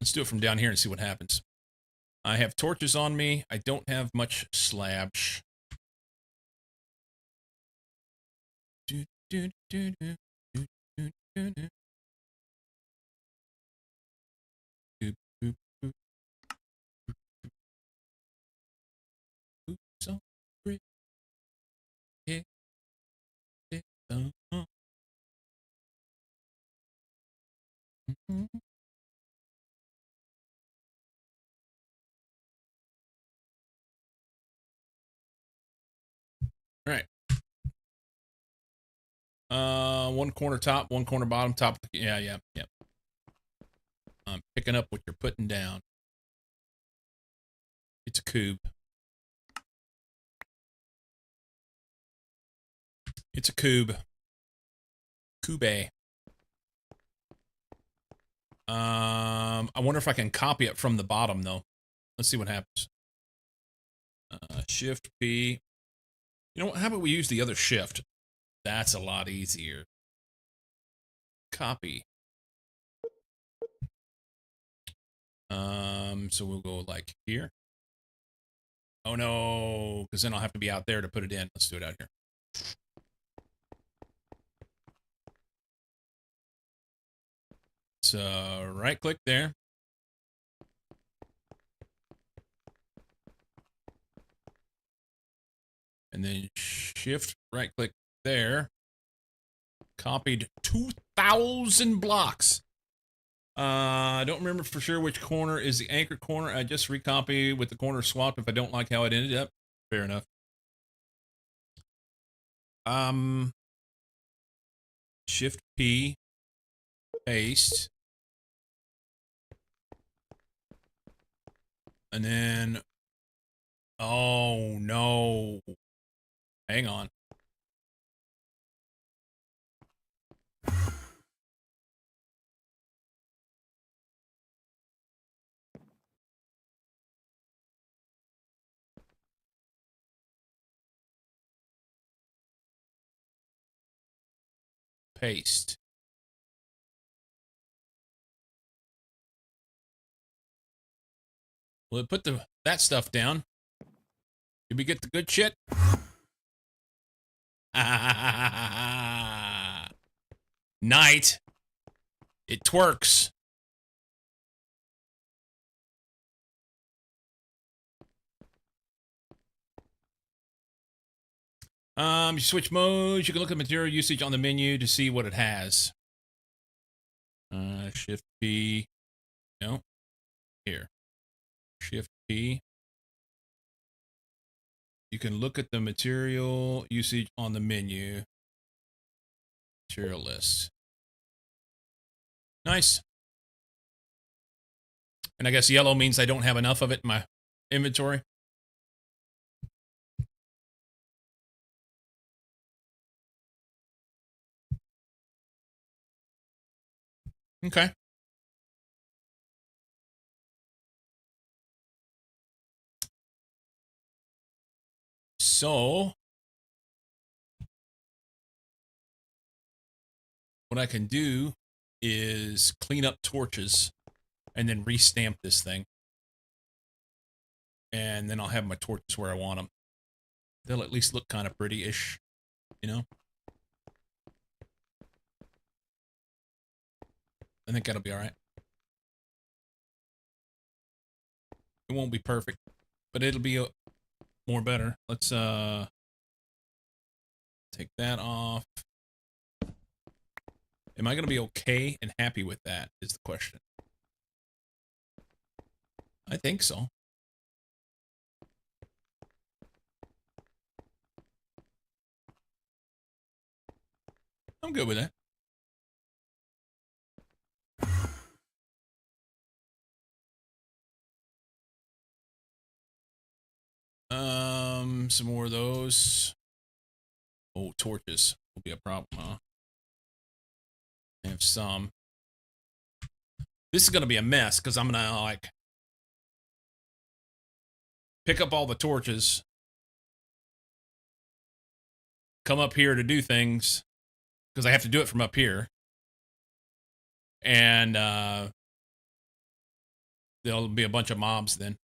Let's do it from down here and see what happens. I have torches on me. I don't have much slabs. All right. 1 corner top, 1 corner bottom, top. Yeah. I'm picking up what you're putting down. It's a cube. It's a cube. Cube. I wonder if I can copy it from the bottom though. Let's see what happens. Shift P. You know what? How about we use the other shift? That's a lot easier. Copy. So we'll go like here. Oh no, because then I'll have to be out there to put it in. Let's do it out here. So right click there. And then shift right click there. Copied 2,000 blocks. I don't remember for sure which corner is the anchor corner. I just recopy with the corner swapped if I don't like how it ended up. Fair enough. Shift P, paste. And then, oh no. Hang on. Paste. Will it put that stuff down? Did we get the good shit? Night. It twerks. You switch modes. You can look at material usage on the menu to see what it has. Shift P. No. Here. Shift P. You can look at the material usage on the menu. Material list. Nice. And I guess yellow means I don't have enough of it in my inventory. Okay. So what I can do is clean up torches and then restamp this thing. And then I'll have my torches where I want them. They'll at least look kind of pretty-ish, you know? I think that'll be all right. It won't be perfect, but it'll be more better. Let's take that off. Am I going to be okay and happy with that is the question. I think so. I'm good with that. Some more of those. Oh, torches will be a problem, huh? I have some. This is going to be a mess because I'm going to like pick up all the torches, come up here to do things because I have to do it from up here. And there'll be a bunch of mobs then.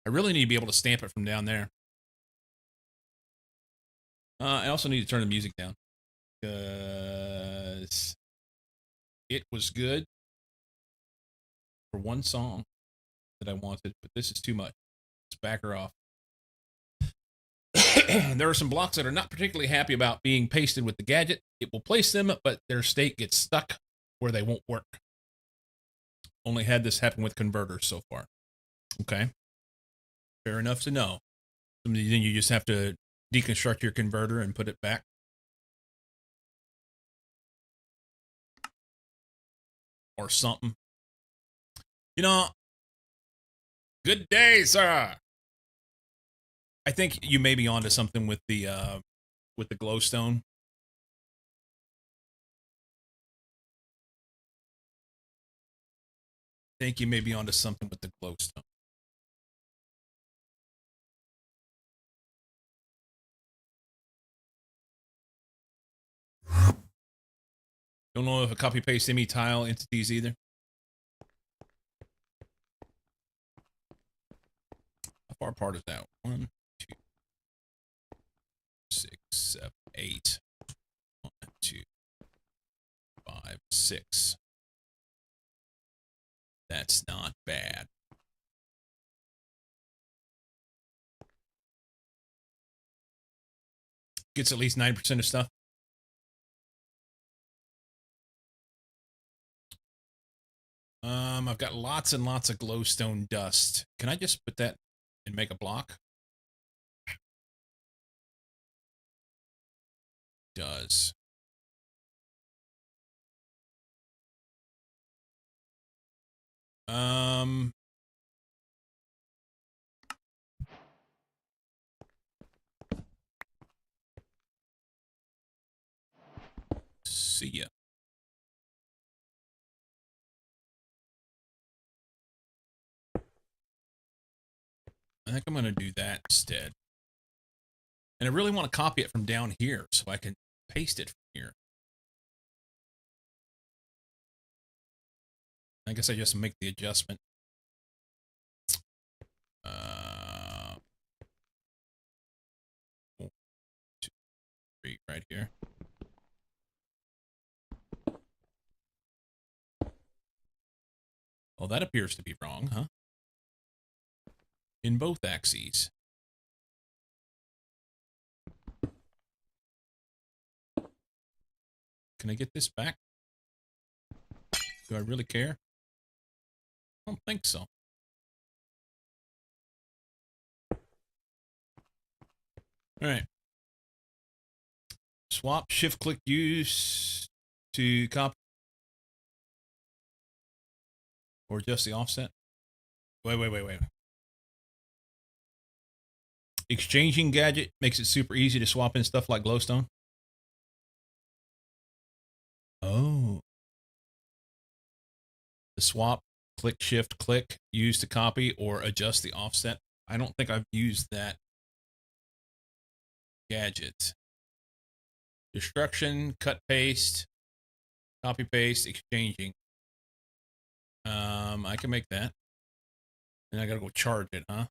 I really need to be able to stamp it from down there. I also need to turn the music down because it was good for one song that I wanted, but this is too much. Let's back her off. There are some blocks that are not particularly happy about being pasted with the gadget. It will place them, but their state gets stuck where they won't work. Only had this happen with converters so far. Okay. Fair enough to know. Then you just have to deconstruct your converter and put it back. Or something. You know, good day, sir. I think you may be onto something with the glowstone. think you may be onto something with the glowstone. Don't know if a copy paste any tile entities either. How far apart is that? 1, 2, 6, 7, 8. 1, 2, 5, 6. That's not bad. Gets at least 9% of stuff. I've got lots and lots of glowstone dust. Can I just put that and make a block? Does. See ya. I think I'm going to do that instead. And I really want to copy it from down here so I can paste it from here. I guess I just make the adjustment. 1, 2, 3 right here. Well, that appears to be wrong, huh? In both axes. Can I get this back? Do I really care? I don't think so. All right. Swap, shift click, use to copy. Or just the offset. Wait. Exchanging gadget makes it super easy to swap in stuff like glowstone. Oh. The swap, click, shift, click, use to copy, or adjust the offset. I don't think I've used that gadget. Destruction, cut, paste, copy, paste, exchanging. I can make that. And I gotta go charge it, huh?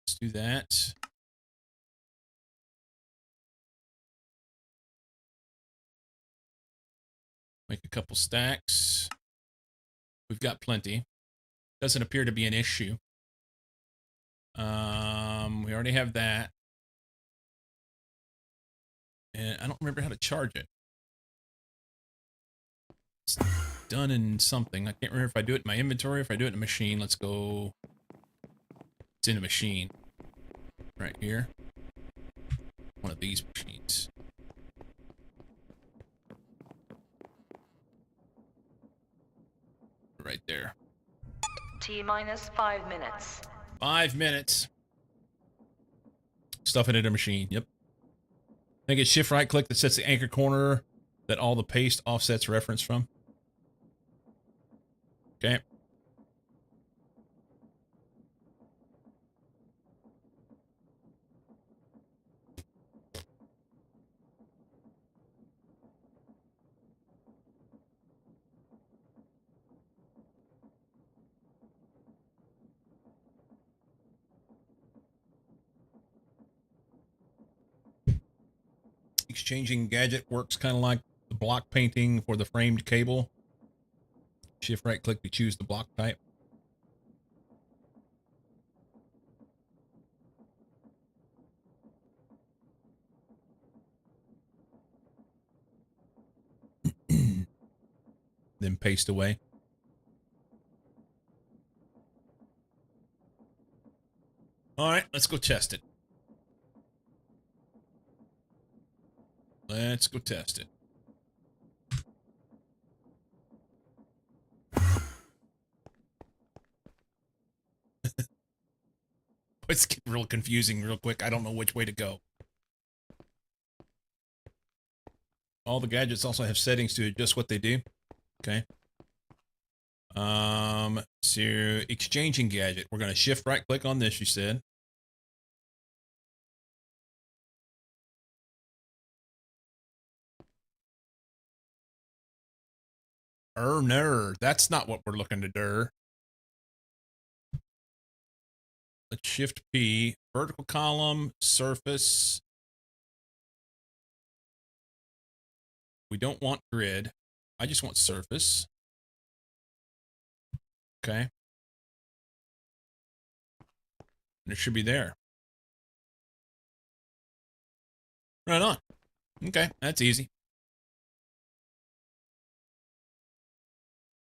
Let's do that. Make a couple stacks. We've got plenty. Doesn't appear to be an issue. We already have that. And I don't remember how to charge it. It's done in something. I can't remember if I do it in my inventory or if I do it in a machine. Let's go. It's in a machine. Right here. One of these machines. Right there. T-minus 5 minutes. 5 minutes. Stuff it in a machine. Yep. I think it's shift right click that sets the anchor corner that all the paste offsets reference from. Okay. Exchanging gadget works kind of like the block painting for the framed cable. Shift right click to choose the block type. Then paste away. All right, let's go test it. Let's go test it. It's getting real confusing real quick. I don't know which way to go. All the gadgets also have settings to adjust what they do. Okay. So exchanging gadget. We're going to shift right click on this, you said. No, that's not what we're looking to do. Let's shift P, vertical column, surface. We don't want grid. I just want surface. Okay. And it should be there. Right on. Okay, that's easy.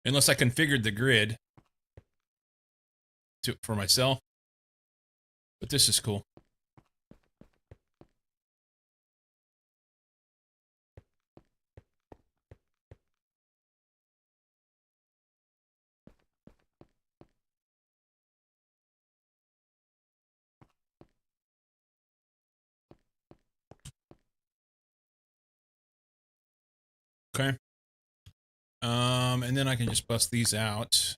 Unless I configured the grid for myself. But this is cool. Okay. And then I can just bust these out.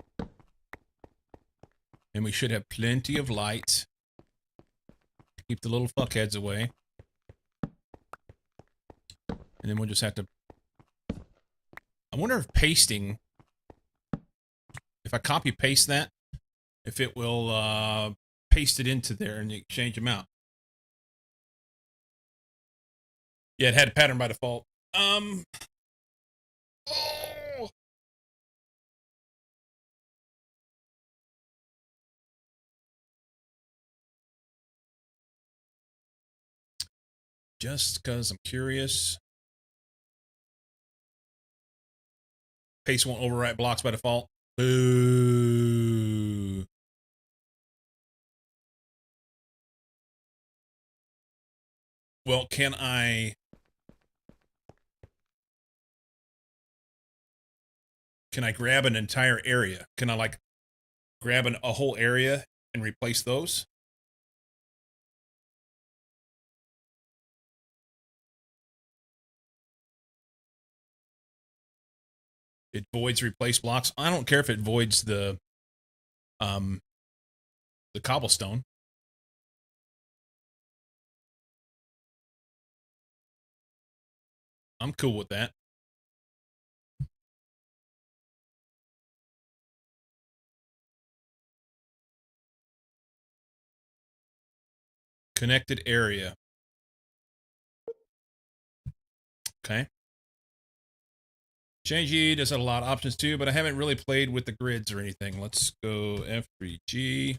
And we should have plenty of light. Keep the little fuckheads away. And then we'll just have to... I wonder if pasting... If I copy paste that, if it will paste it into there and exchange them out. Yeah, it had a pattern by default. Oh. Just because I'm curious. Paste won't overwrite blocks by default. Boo. Well, can I grab an entire area? Can I like grab a whole area and replace those? It voids replace blocks. I don't care if it voids the cobblestone. I'm cool with that. Connected area. Okay. Change does have a lot of options too, but I haven't really played with the grids or anything. Let's go F3G.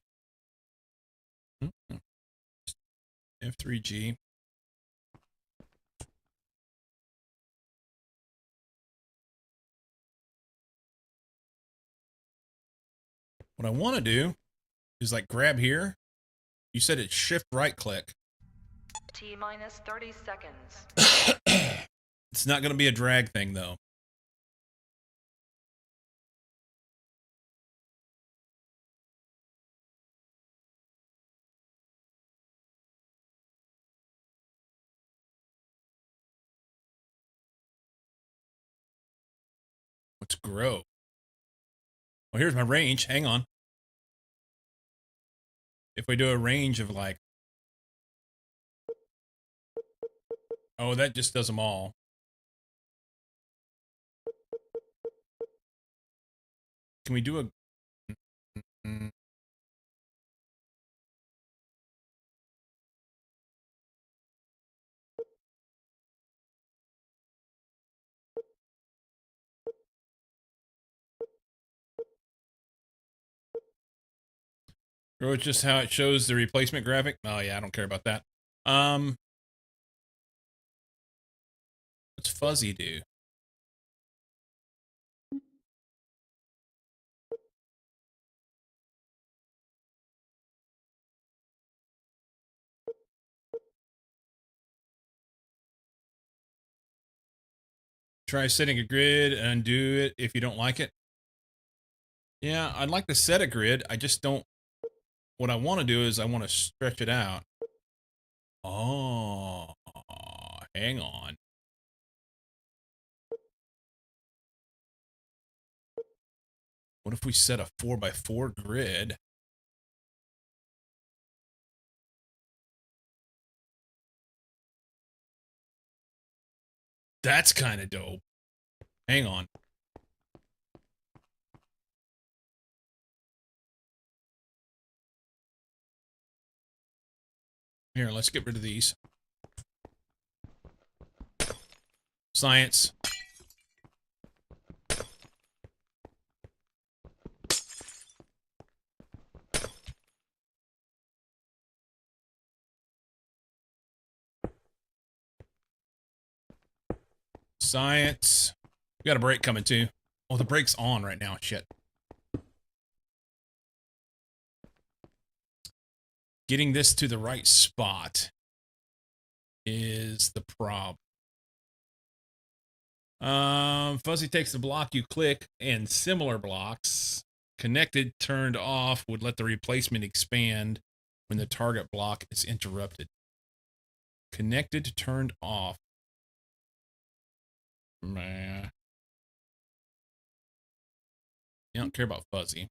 F3G. What I want to do is like grab here. You said it's shift right click. T minus 30 seconds. It's not going to be a drag thing though. Let's grow. Well, here's my range. Hang on. If we do a range of like... Oh, that just does them all. Can we do a... Or it's just how it shows the replacement graphic? Oh yeah, I don't care about that. What's fuzzy do? Try setting a grid, undo it if you don't like it. Yeah, I'd like to set a grid. I just don't... What I want to do is I want to stretch it out. Oh, hang on. What if we set a 4x4 grid? That's kind of dope. Hang on. Here, let's get rid of these. Science. Science. We got a break coming too. Oh, the break's on right now. Shit. Getting this to the right spot is the problem. Fuzzy takes the block you click and similar blocks. Connected turned off would let the replacement expand when the target block is interrupted. Connected turned off. Meh. You don't care about fuzzy.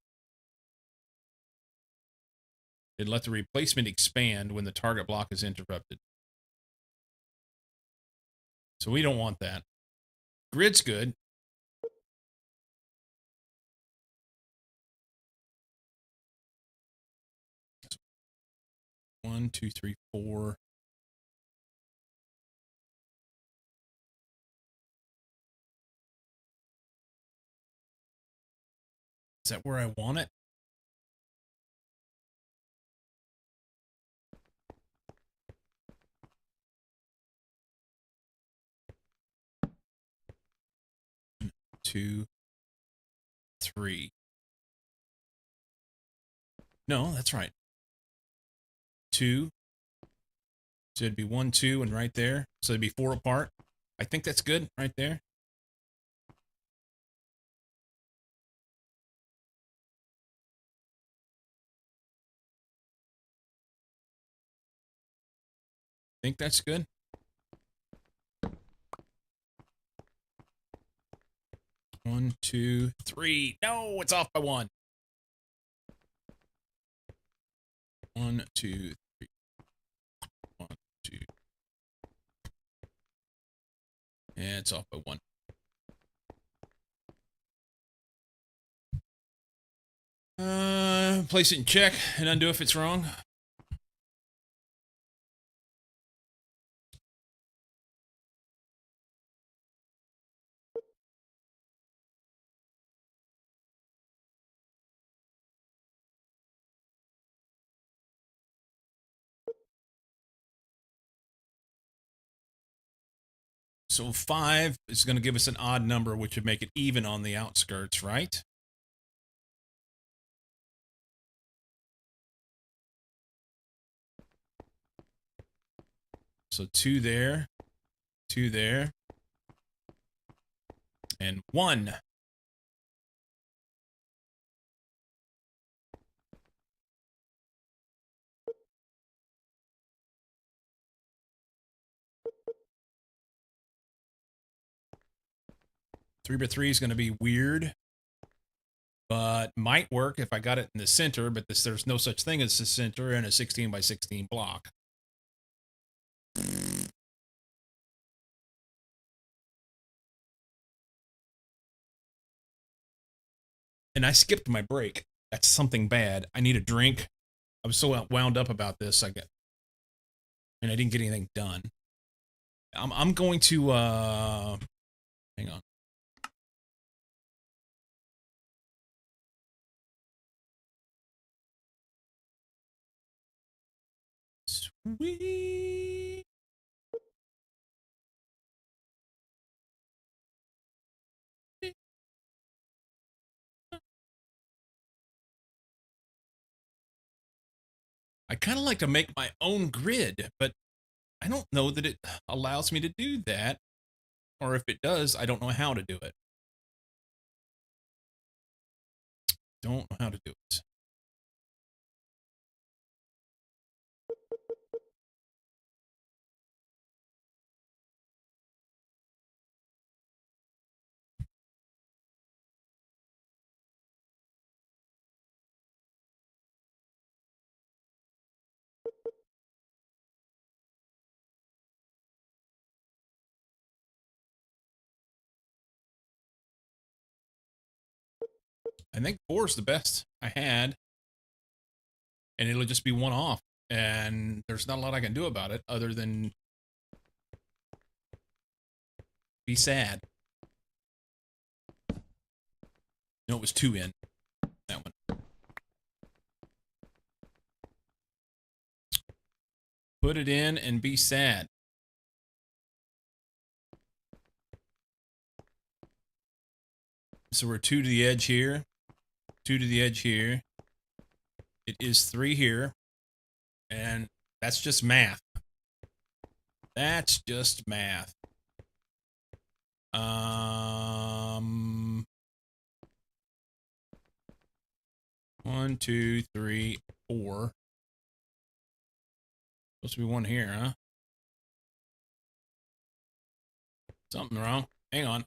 It let the replacement expand when the target block is interrupted. So we don't want that. Grid's good. One, two, three, four. Is that where I want it? Two, three. No, that's right. Two. So it'd be 1, 2, and right there. So it'd be 4 apart. I think that's good right there. Think that's good. One, two, three. No, it's off by 1. 1, 2, 3. 1, 2. Yeah, it's off by 1. Place it in check and undo if it's wrong. So 5 is going to give us an odd number, which would make it even on the outskirts, right? So 2 there, 2 there, and 1. Three by three is going to be weird, but might work if I got it in the center, but there's no such thing as the center in a 16 by 16 block. And I skipped my break. That's something bad. I need a drink. I was so wound up about this. And I didn't get anything done. I'm going to hang on. Sweet. I kind of like to make my own grid, but I don't know that it allows me to do that. Or if it does, I don't know how to do it. Don't know how to do it. I think 4 is the best I had. And it'll just be one off. And there's not a lot I can do about it other than be sad. No, it was 2 in. That one. Put it in and be sad. So we're 2 to the edge here. 2 to the edge here. It is 3 here. And that's just math. That's just math. 1, 2, 3, 4. Supposed to be 1 here, huh? Something wrong. Hang on.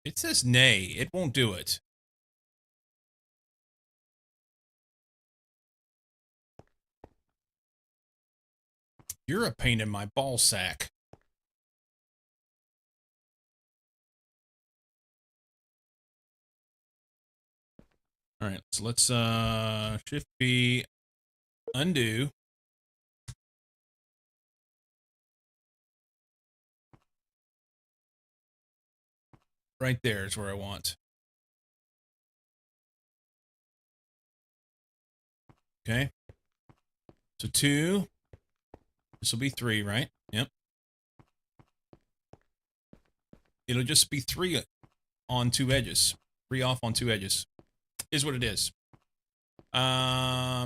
It says nay. It won't do it. You're a pain in my ball sack. All right, so let's shift B, undo. Right there is where I want. Okay. So 2. This will be 3, right? Yep. It'll just be 3 on 2 edges. 3 off on 2 edges. Is what it is. I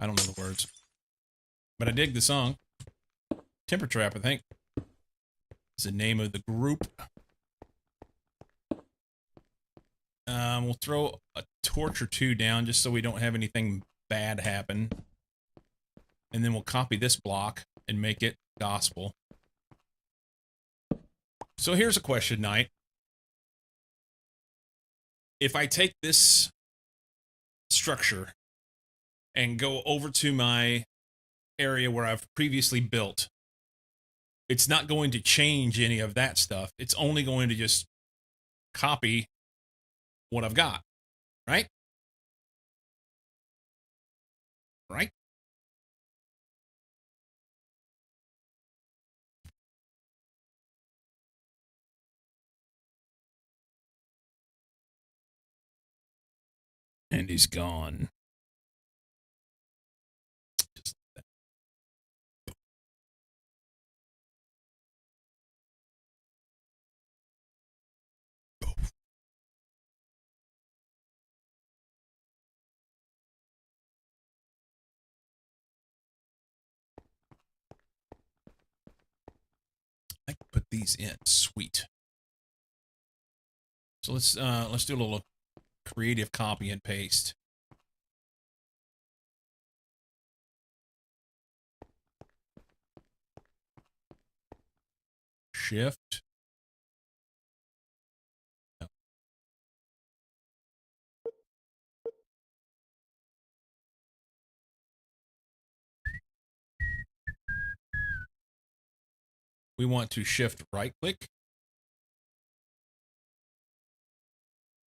don't know the words. But I dig the song. Temper Trap, I think. Is the name of the group. We'll throw a torch or 2 down just so we don't have anything bad happen. And then we'll copy this block and make it gospel. So here's a question, Knight. If I take this structure and go over to my area where I've previously built, it's not going to change any of that stuff. It's only going to just copy what I've got, right? Right? And he's gone. Just like that. I can put these in. Sweet. So let's do a little creative copy and paste. Shift. No. We want to shift right click.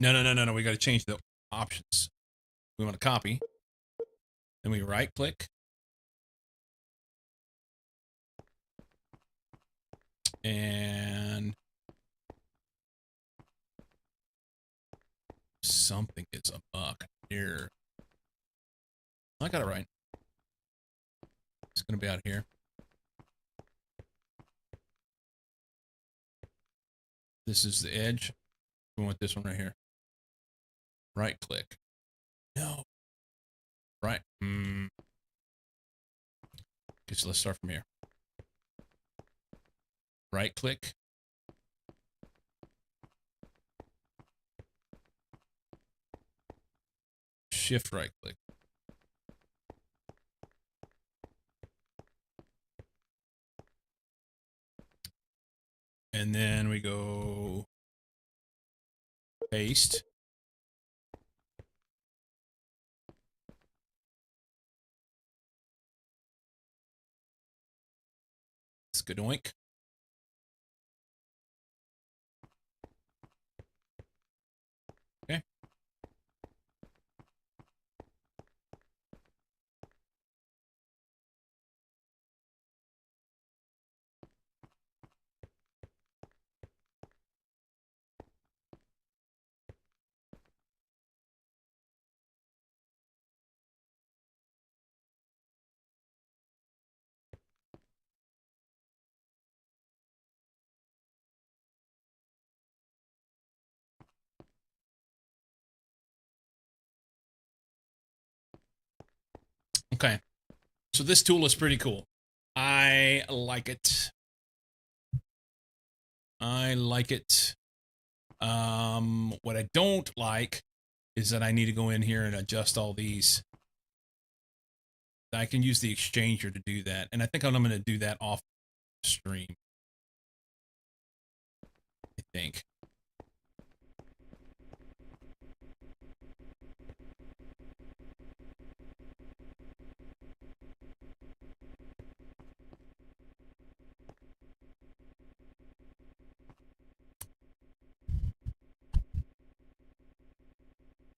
No. We got to change the options. We want to copy. Then we right click. And something is amok here. I got it right. It's going to be out here. This is the edge. We want this one right here. Right click. No. Right. Okay, so let's start from here. Right click. Shift right click. And then we go paste. Skadoink. Okay. Okay. So this tool is pretty cool. I like it. I like it. What I don't like is that I need to go in here and adjust all these. I can use the exchanger to do that. And I think I'm going to do that off stream. I think.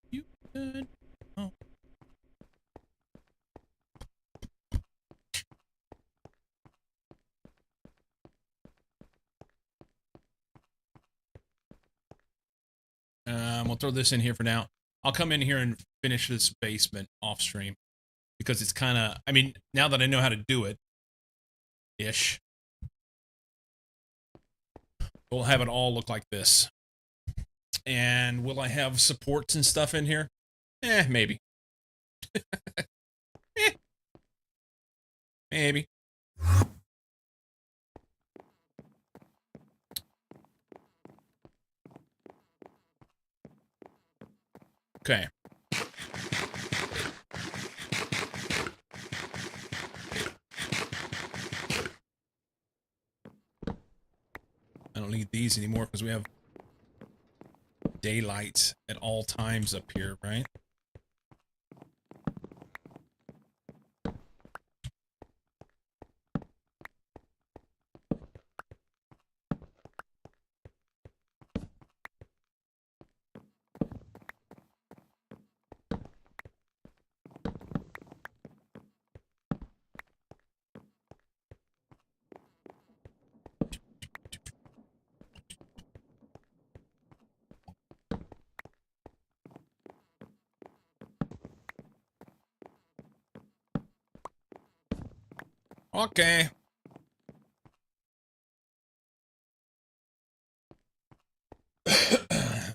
You could. Oh. We'll throw this in here for now. I'll come in here and finish this basement off stream because it's kind of, I mean, now that I know how to do it, ish, we'll have it all look like this. And will I have supports and stuff in here? Maybe. Maybe. Okay. I don't need these anymore because we have daylight at all times up here, right? Okay.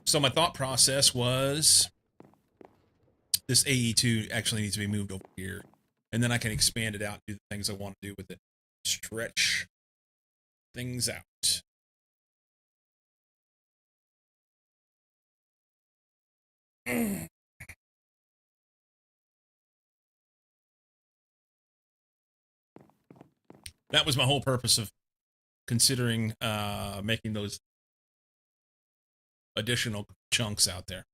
So my thought process was this AE2 actually needs to be moved over here. And then I can expand it out and do the things I want to do with it. Stretch things out. That was my whole purpose of considering making those additional chunks out there.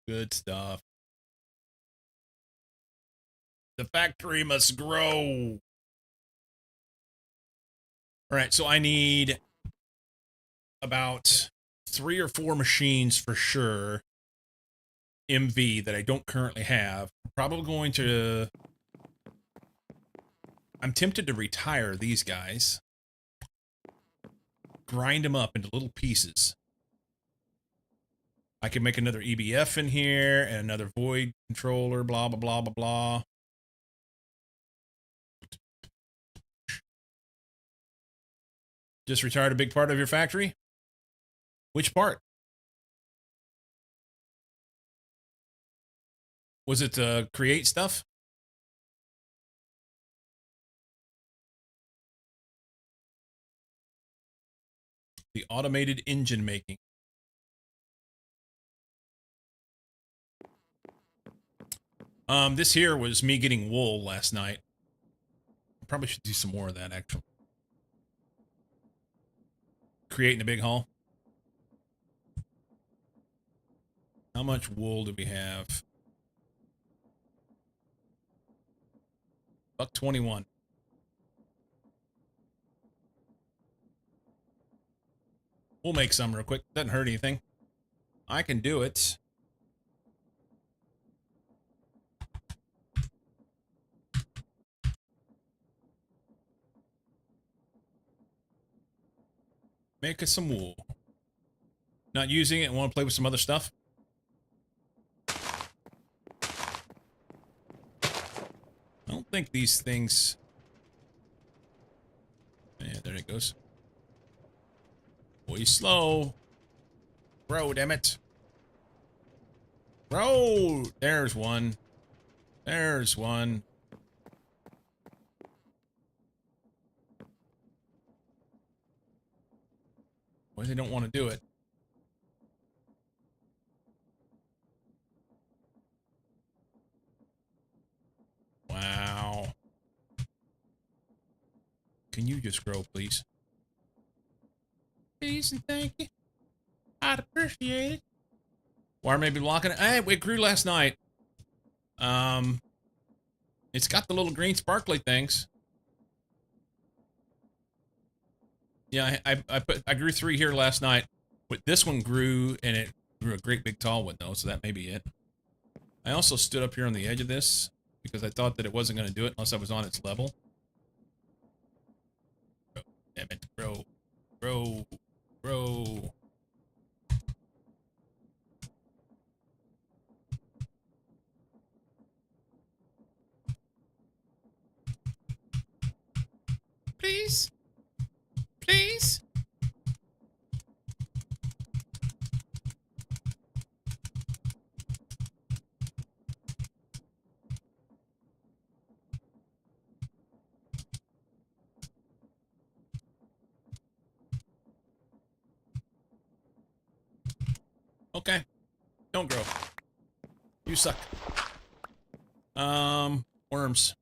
Good stuff. The factory must grow. All right, so I need about 3 or 4 machines for sure. MV that I don't currently have. Probably going to... I'm tempted to retire these guys. Grind them up into little pieces. I can make another EBF in here and another void controller, blah, blah, blah, blah, blah. Just retired a big part of your factory? Which part? Was it create stuff? The automated engine making. This here was me getting wool last night. I probably should do some more of that, actually. Creating a big haul. How much wool do we have? $1.21. We'll make some real quick. Doesn't hurt anything. I can do it. Make us some wool. Not using it and want to play with some other stuff? I don't think these things... Yeah, there it goes. Boy, slow. Bro, damn it. Bro! There's one. There's one. Boy, they don't want to do it. Wow. Can you just grow, please? Please and thank you. I'd appreciate it. Why maybe blocking it? Hey, it grew last night. It's got the little green sparkly things. Yeah, I grew 3 here last night. But this one grew, and it grew a great big tall one though, so that may be it. I also stood up here on the edge of this because I thought that it wasn't going to do it unless I was on its level. Oh, damn it, bro. Bro. Bro. Please? Please? Okay. Don't grow. You suck. Worms.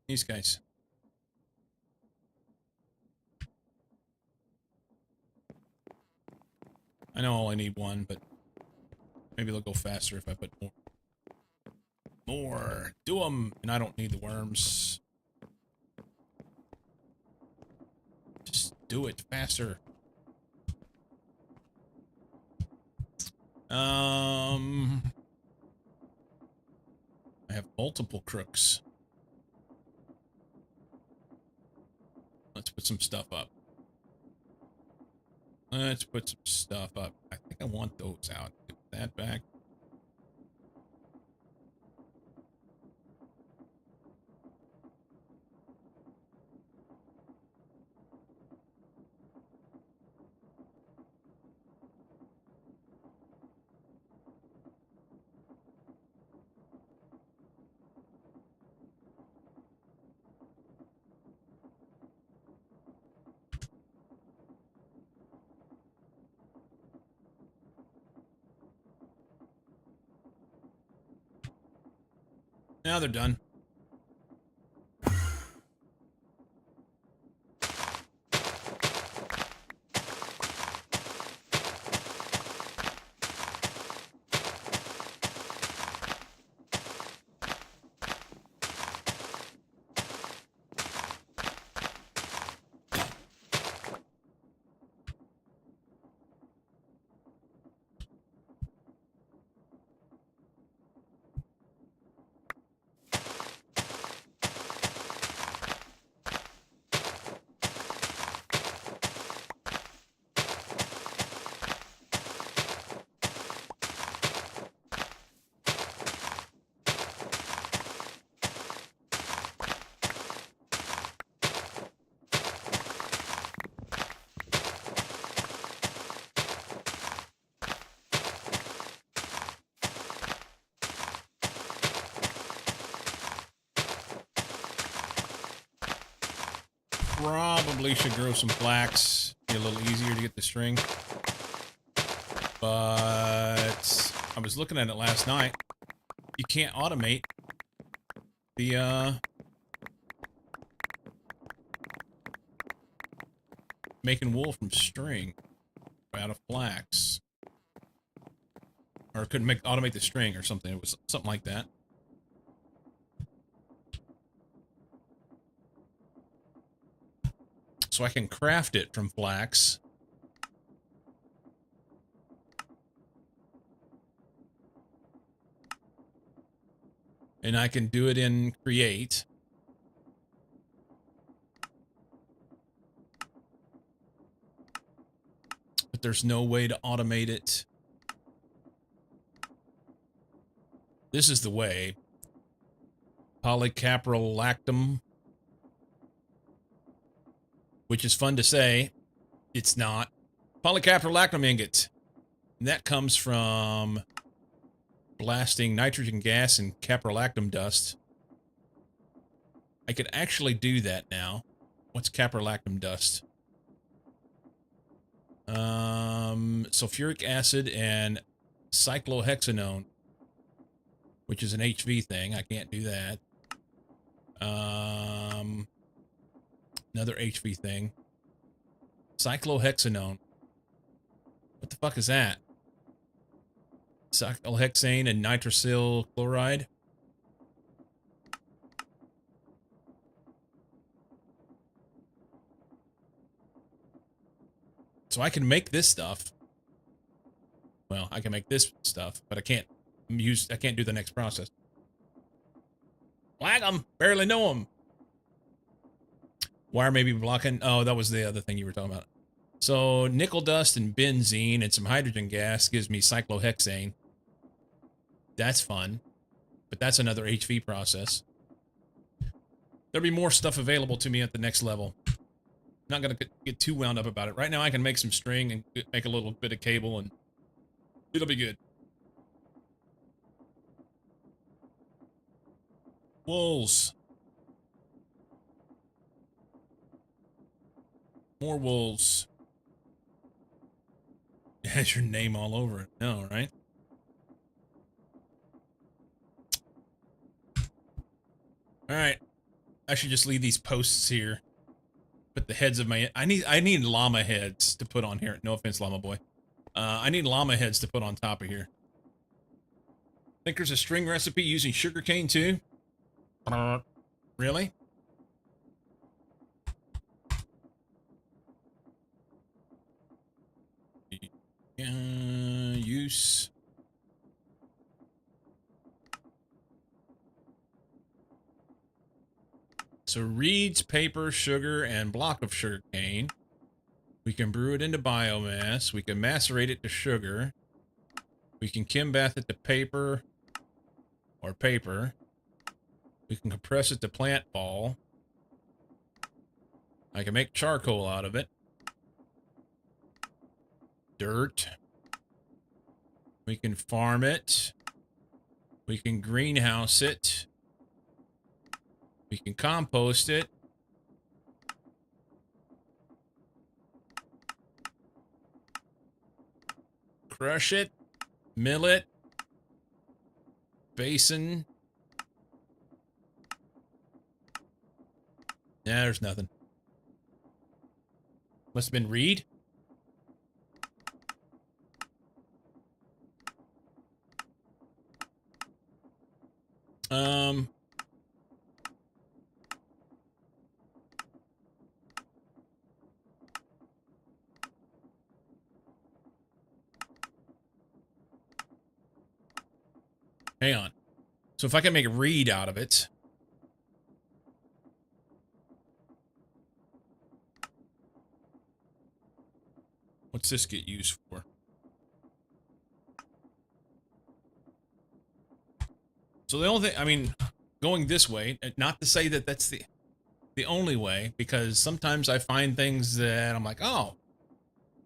These guys. I know I only need one, but maybe they'll go faster if I put more. More. Do them. And I don't need the worms. Just do it faster. I have multiple crooks. Let's put some stuff up. Let's put some stuff up. I think I want those out. Get that back. Now they're done. Probably should grow some flax. Be a little easier to get the string. But I was looking at it last night. You can't automate the making wool from string out of flax. Or it couldn't automate the string or something. It was something like that. So I can craft it from flax. And I can do it in create. But there's no way to automate it. This is the way. Polycaprolactum. Which is fun to say. It's not. Polycaprolactum ingot. And that comes from blasting nitrogen gas and caprolactam dust. I could actually do that now. What's caprolactam dust? Sulfuric acid and cyclohexanone, which is an HV thing. I can't do that. Another HV thing. Cyclohexanone. What the fuck is that? Cyclohexane and nitrosyl chloride. So I can make this stuff. Well, I can make this stuff, but I can't do the next process. Whack 'em! Barely know 'em! Wire may be blocking. Oh, that was the other thing you were talking about. So nickel dust and benzene and some hydrogen gas gives me cyclohexane. That's fun. But that's another HV process. There'll be more stuff available to me at the next level. Not going to get too wound up about it. Right now I can make some string and make a little bit of cable and it'll be good. Wools. More wools. It has your name all over it. No, right? Alright. I should just leave these posts here. Put the heads of my... I need llama heads to put on here. No offense, llama boy. I need llama heads to put on top of here. Think there's a string recipe using sugarcane too? Really? Use. So reeds, paper, sugar, and block of sugarcane. We can brew it into biomass. We can macerate it to sugar. We can chembath it to paper or paper. We can compress it to plant ball. I can make charcoal out of it. Dirt. We can farm it. We can greenhouse it. We can compost it. Crush it. Mill it. Basin. Nah, there's nothing. Must have been reed. Hang on. So if I can make a reed out of it. What's this get used for? So the only thing, I mean, going this way, not to say that that's the only way, because sometimes I find things that I'm like, oh,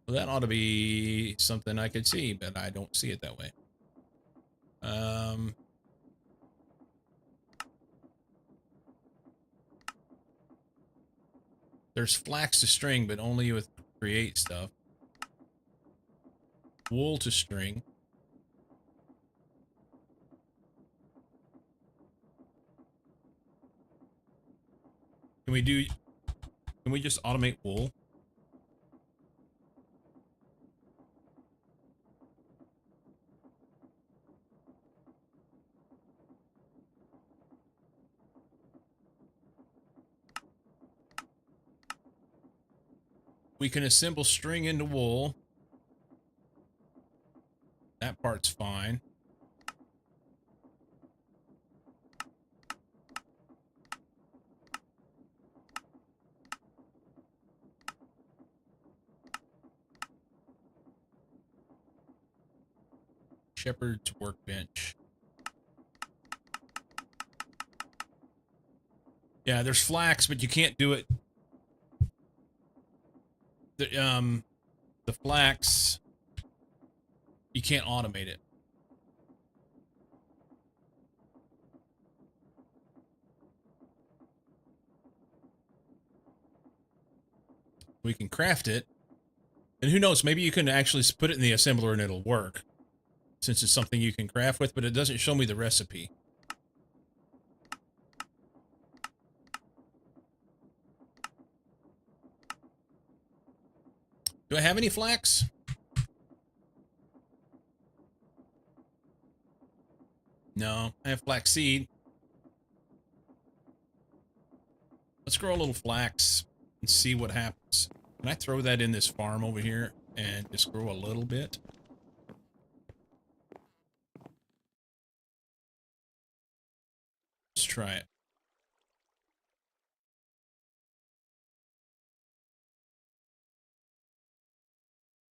well, that ought to be something I could see, but I don't see it that way. There's flax to string, but only with create stuff. Wool to string. Can we do? Can we just automate wool? We can assemble string into wool. That part's fine. Shepherd's workbench. Yeah, there's flax, but you can't do it. The flax, you can't automate it. We can craft it. And who knows, maybe you can actually put it in the assembler and it'll work. Since it's something you can craft with, but it doesn't show me the recipe. Do I have any flax? No, I have flax seed. Let's grow a little flax and see what happens. Can I throw that in this farm over here and just grow a little bit? Let's try it.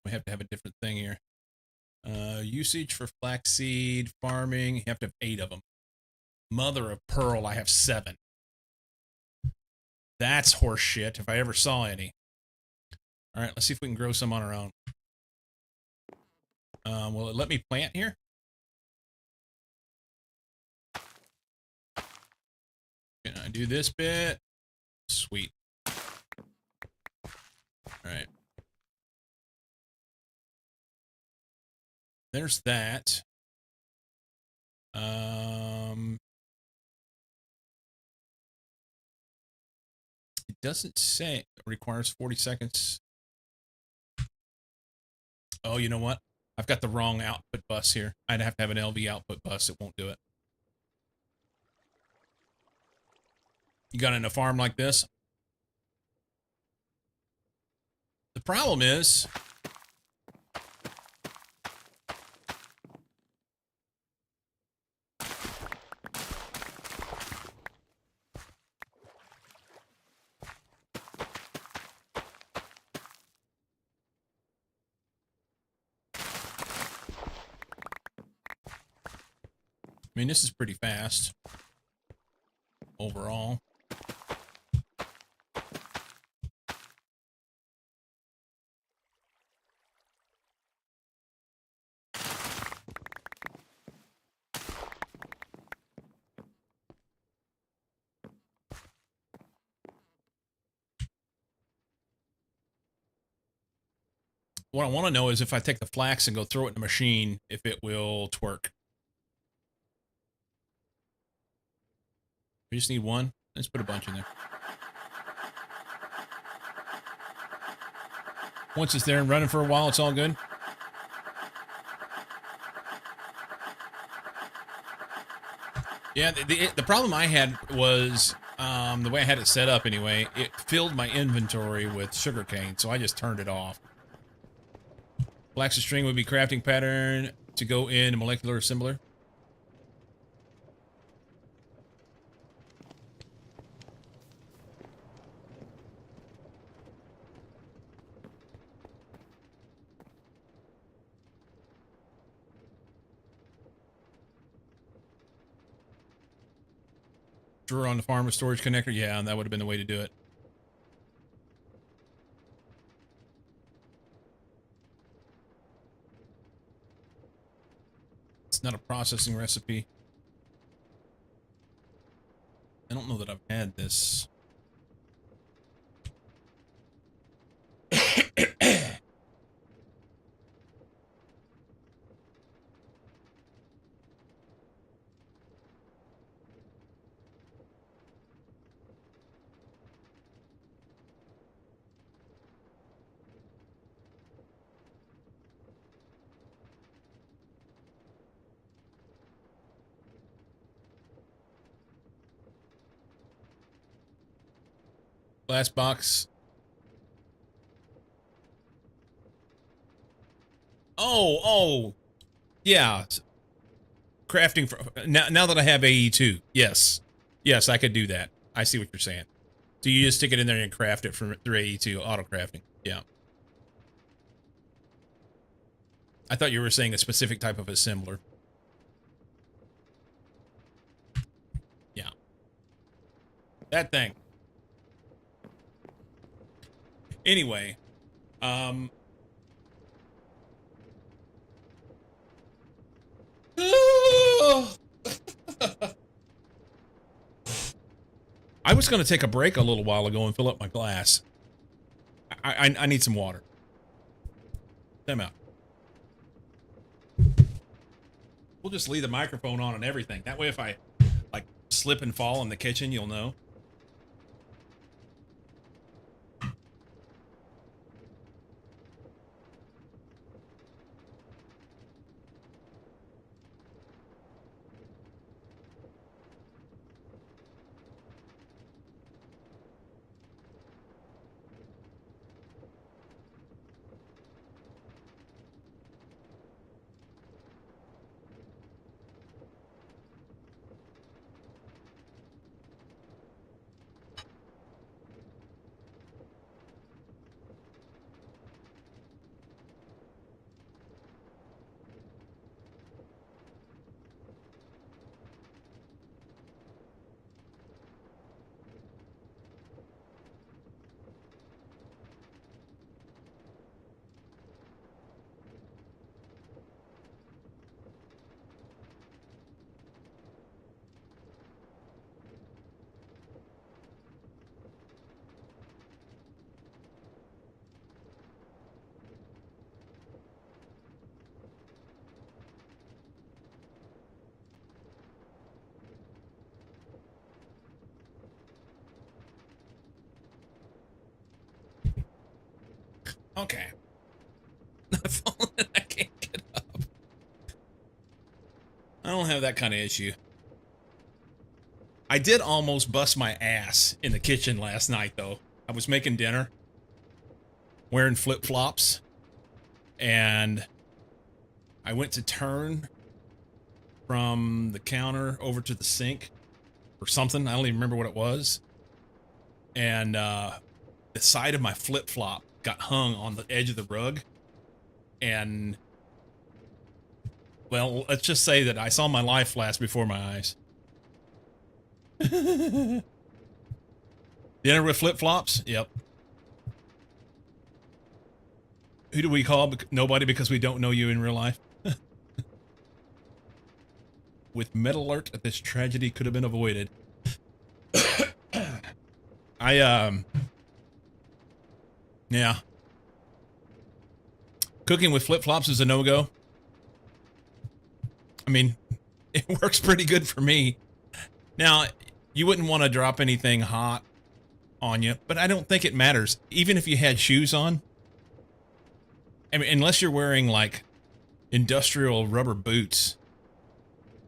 We have to have a different thing here. Usage for flaxseed farming. You have to have 8 of them. Mother of pearl, I have 7. That's horse shit, if I ever saw any. All right, let's see if we can grow some on our own. Will it let me plant here? Can I do this bit? Sweet. All right. There's that. It doesn't say it requires 40 seconds. Oh, you know what? I've got the wrong output bus here. I'd have to have an LV output bus. It won't do it. You got it in a farm like this? The problem is... I mean, this is pretty fast overall. What I want to know is if I take the flax and go throw it in the machine, if it will twerk. We just need one. Let's put a bunch in there. Once it's there and running for a while, it's all good. Yeah, the problem I had was the way I had it set up anyway. It filled my inventory with sugarcane, so I just turned it off. Flax string would be crafting pattern to go in a molecular assembler. Drawer on the farm with storage connector. Yeah, that would have been the way to do it. It's not a processing recipe. I don't know that I've had this. Glass box. Oh, yeah. Crafting for now that I have AE2. Yes. Yes, I could do that. I see what you're saying. So you just stick it in there and craft it from through AE2 auto crafting. Yeah. I thought you were saying a specific type of assembler. Yeah. That thing. Anyway, I was going to take a break a little while ago and fill up my glass. I need some water. Time out. We'll just leave the microphone on and everything. That way if I, like, slip and fall in the kitchen, you'll know. Okay. I've fallen and I can't get up. I don't have that kind of issue. I did almost bust my ass in the kitchen last night, though. I was making dinner, wearing flip-flops, and I went to turn from the counter over to the sink or something. I don't even remember what it was. And the side of my flip-flop got hung on the edge of the rug. And, well, let's just say that I saw my life flash before my eyes. Dinner with flip-flops? Yep. Who do we call? Nobody, because we don't know you in real life. With Metal Alert, this tragedy could have been avoided. Yeah. Cooking with flip-flops is a no-go. I mean, it works pretty good for me. Now, you wouldn't want to drop anything hot on you, but I don't think it matters. Even if you had shoes on. I mean, unless you're wearing, like, industrial rubber boots.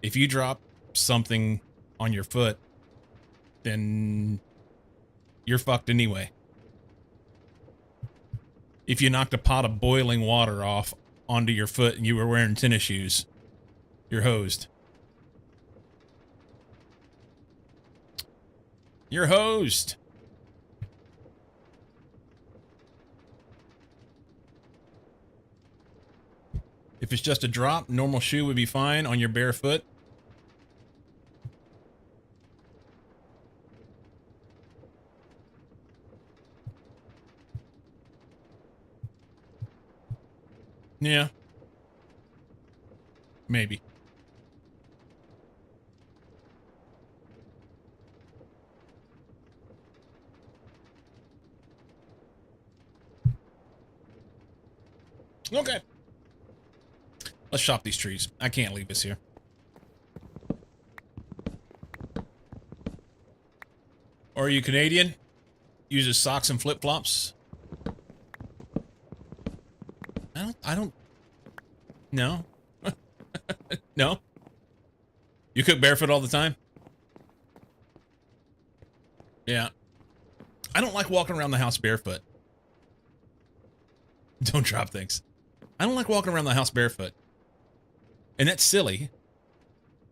If you drop something on your foot, then you're fucked anyway. If you knocked a pot of boiling water off onto your foot and you were wearing tennis shoes, you're hosed. You're hosed. If it's just a drop, normal shoe would be fine on your bare foot. Yeah. Maybe. Okay. Let's chop these trees. I can't leave this here. Or are you Canadian? Uses socks and flip-flops? I don't. No. No? You cook barefoot all the time? Yeah. I don't like walking around the house barefoot. Don't drop things. I don't like walking around the house barefoot. And that's silly.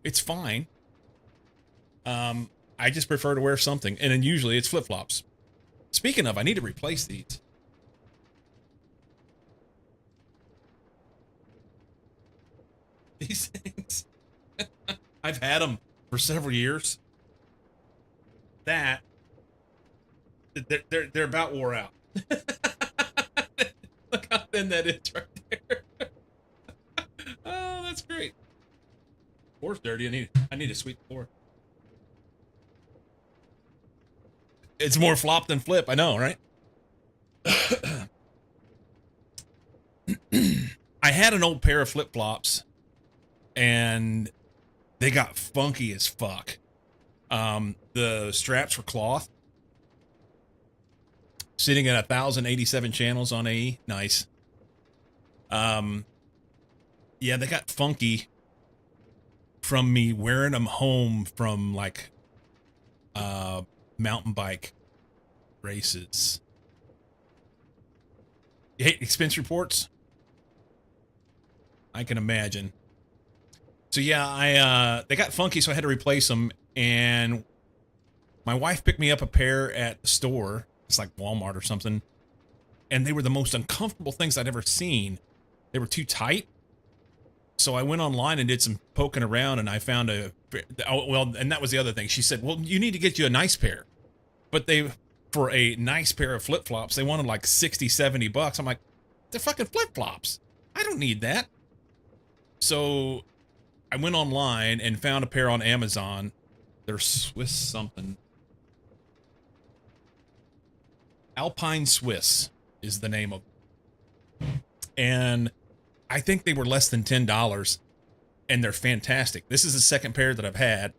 It's fine. I just prefer to wear something. And then usually it's flip-flops. Speaking of, I need to replace these. These things. I've had them for several years. They're about wore out. Look how thin that is right there. Oh, that's great. Floor's dirty. I need to sweep the floor. It's more flop than flip. I know, right? I had an old pair of flip-flops and they got funky as fuck. The straps were cloth. Sitting at 1,087 channels on AE. Nice. Yeah, they got funky from me wearing them home from like mountain bike races. You hate expense reports? I can imagine. So yeah, they got funky, so I had to replace them. And my wife picked me up a pair at the store. It's like Walmart or something. And they were the most uncomfortable things I'd ever seen. They were too tight. So I went online and did some poking around, and I found and that was the other thing. She said, well, you need to get you a nice pair. But for a nice pair of flip-flops, they wanted like 60, 70 bucks. I'm like, they're fucking flip-flops. I don't need that. So I went online and found a pair on Amazon. They're Swiss something. Alpine Swiss is the name of them. And I think they were less than $10, and they're fantastic. This is the second pair that I've had.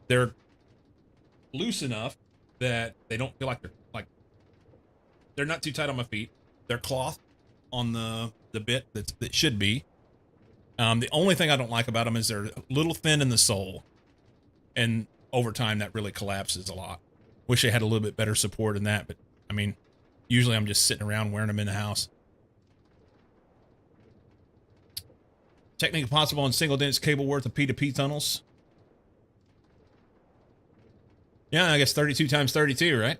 They're loose enough that they don't feel like they're not too tight on my feet. They're cloth on the bit that should be. The only thing I don't like about them is they're a little thin in the sole, and over time that really collapses a lot. Wish they had a little bit better support in that, but I mean, usually I'm just sitting around wearing them in the house. Technically possible on single dense cable worth of P2P tunnels. Yeah, I guess 32 times 32, right?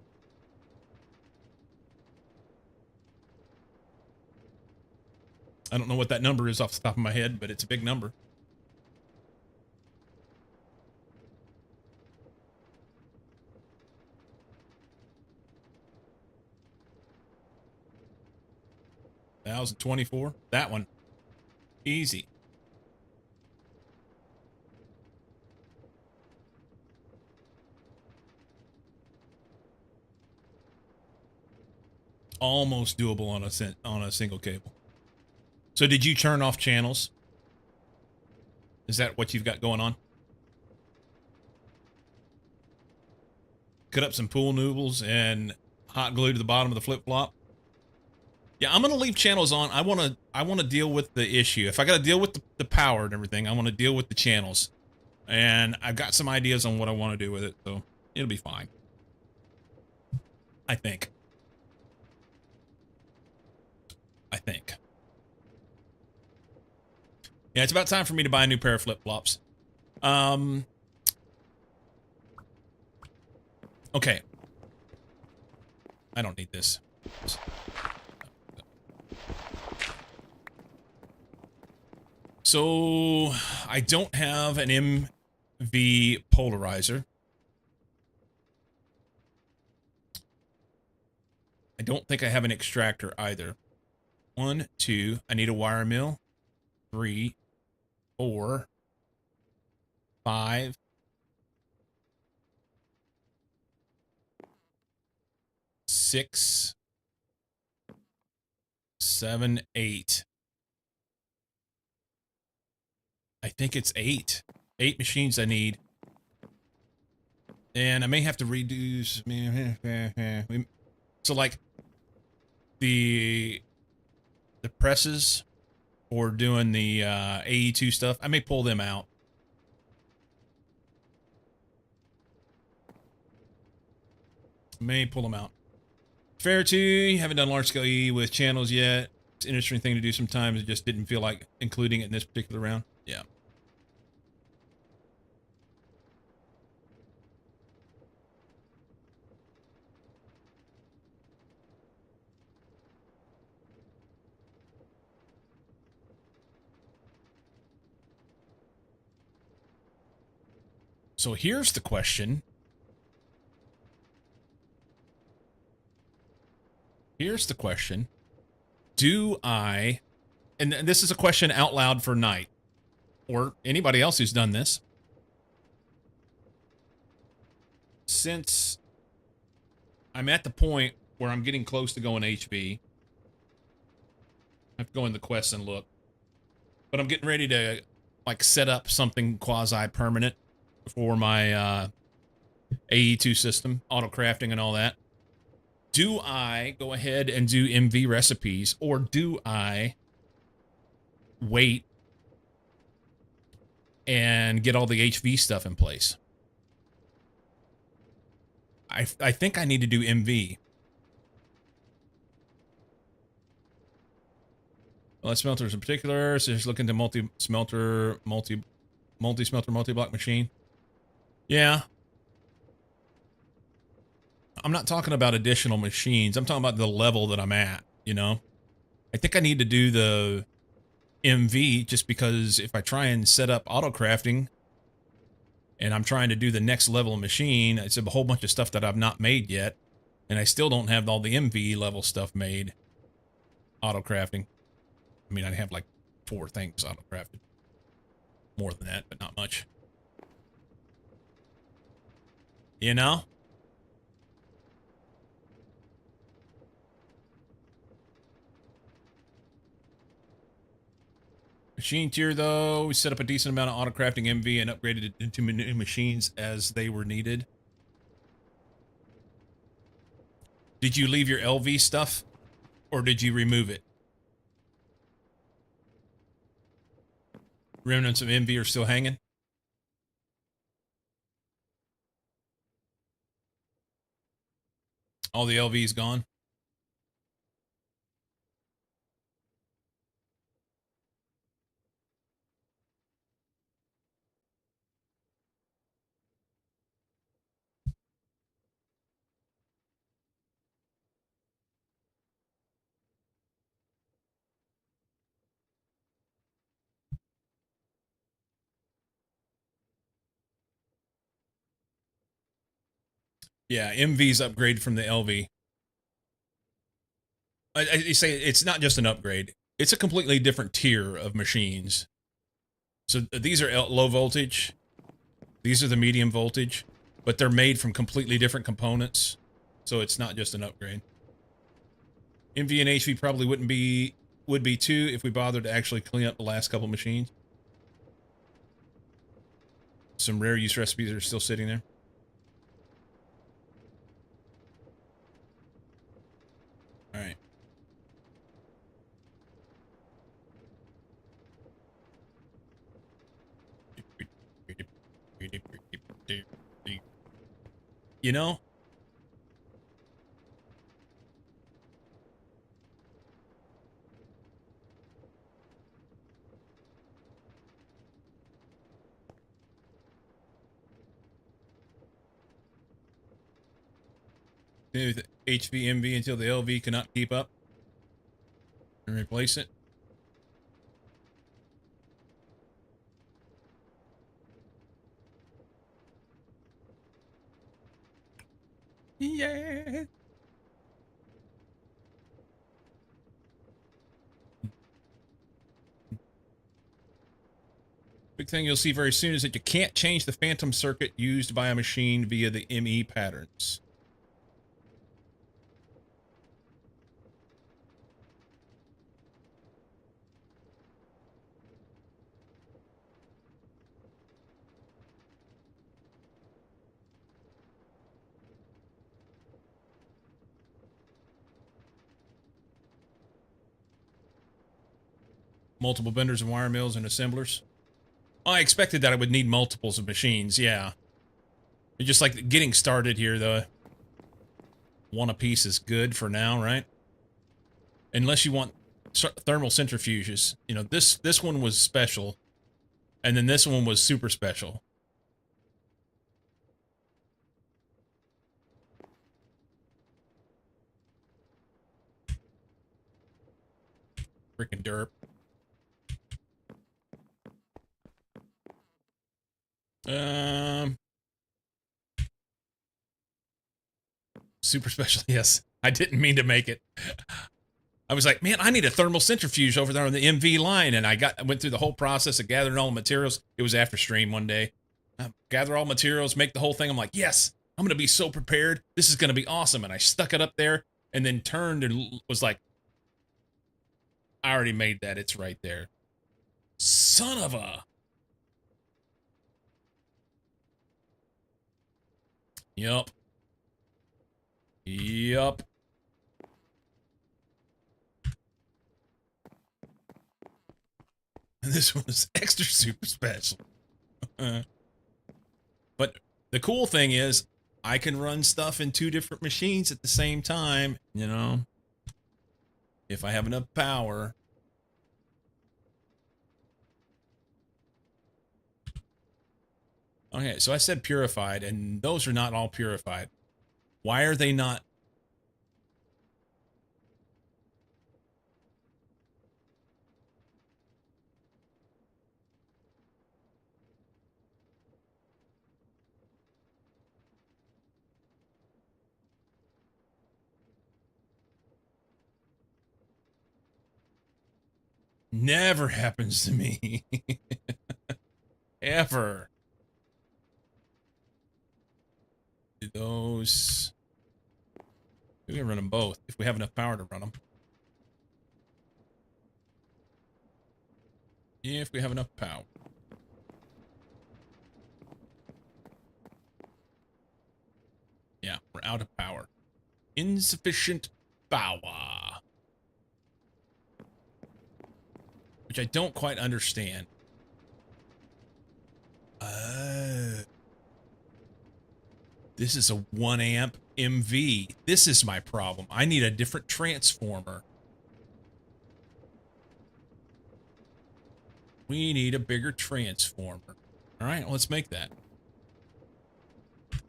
I don't know what that number is off the top of my head, but it's a big number. $1,024. That one. Easy. Almost doable on a single cable. So did you turn off channels? Is that what you've got going on? Cut up some pool noodles and hot glue to the bottom of the flip-flop? Yeah, I'm gonna leave channels on. I wanna deal with the issue. If I gotta deal with the power and everything, I wanna deal with the channels. And I've got some ideas on what I want to do with it, so it'll be fine. I think. Yeah, it's about time for me to buy a new pair of flip-flops. Okay. I don't need this. So, I don't have an MV polarizer. I don't think I have an extractor either. 1, 2, I need a wire mill. 3, 4, 5, 6, 7, 8. I think it's 8. 8 machines I need. And I may have to redo. So like the presses for doing the AE2 stuff, I may pull them out. May pull them out. Fair to you haven't done large scale E with channels yet. It's an interesting thing to do sometimes. It just didn't feel like including it in this particular round. Yeah. So here's the question. Here's the question. Do I, and this is a question out loud for Knight, or anybody else who's done this. Since I'm at the point where I'm getting close to going HV, I have to go in the quest and look. But I'm getting ready to, like, set up something quasi-permanent for my AE2 system, auto crafting and all that. Do I go ahead and do MV recipes, or do I wait and get all the HV stuff in place? I think I need to do MV. Well, smelters in particular, so just looking to multi-smelter, multi-smelter, multi-block machine. Yeah. I'm not talking about additional machines. I'm talking about the level that I'm at, you know? I think I need to do the MV just because if I try and set up auto crafting and I'm trying to do the next level of machine, it's a whole bunch of stuff that I've not made yet. And I still don't have all the MV level stuff made. Auto crafting. I mean, I have like 4 things auto crafted. More than that, but not much. You know? Machine tier, though, we set up a decent amount of auto crafting MV and upgraded it into new machines as they were needed. Did you leave your LV stuff, or did you remove it? Remnants of MV are still hanging. All the LV's gone. Yeah, MV's upgrade from the LV. I say it's not just an upgrade. It's a completely different tier of machines. So these are low voltage. These are the medium voltage. But they're made from completely different components. So it's not just an upgrade. MV and HV probably would be too if we bothered to actually clean up the last couple machines. Some rare use recipes are still sitting there. All right. You know? With HV, until the LV cannot keep up. And replace it. Yeah. Big thing you'll see very soon is that you can't change the phantom circuit used by a machine via the ME patterns. Multiple benders and wire mills and assemblers. I expected that I would need multiples of machines, yeah. Just like getting started here, though. one a piece is good for now, right? Unless you want thermal centrifuges. You know, this one was special, and then this one was super special. Freaking derp. Super special, yes. I didn't mean to make it. I was like, man, I need a thermal centrifuge over there on the MV line, and I went through the whole process of gathering all the materials. It was after stream one day. Gather all materials, make the whole thing. I'm like, yes, I'm gonna be so prepared. This is gonna be awesome. And I stuck it up there, and then turned and was like, I already made that. It's right there. Son of a. Yup. Yup. And this one is extra super special. But the cool thing is, I can run stuff in 2 different machines at the same time, you know, if I have enough power. Okay, so I said purified, and those are not all purified. Why are they not? Never happens to me. Ever. Those. We can run them both if we have enough power to run them. If we have enough power. Yeah, we're out of power. Insufficient power. Which I don't quite understand. This is a 1 amp MV. This is my problem. I need a different transformer. We need a bigger transformer. All right, let's make that.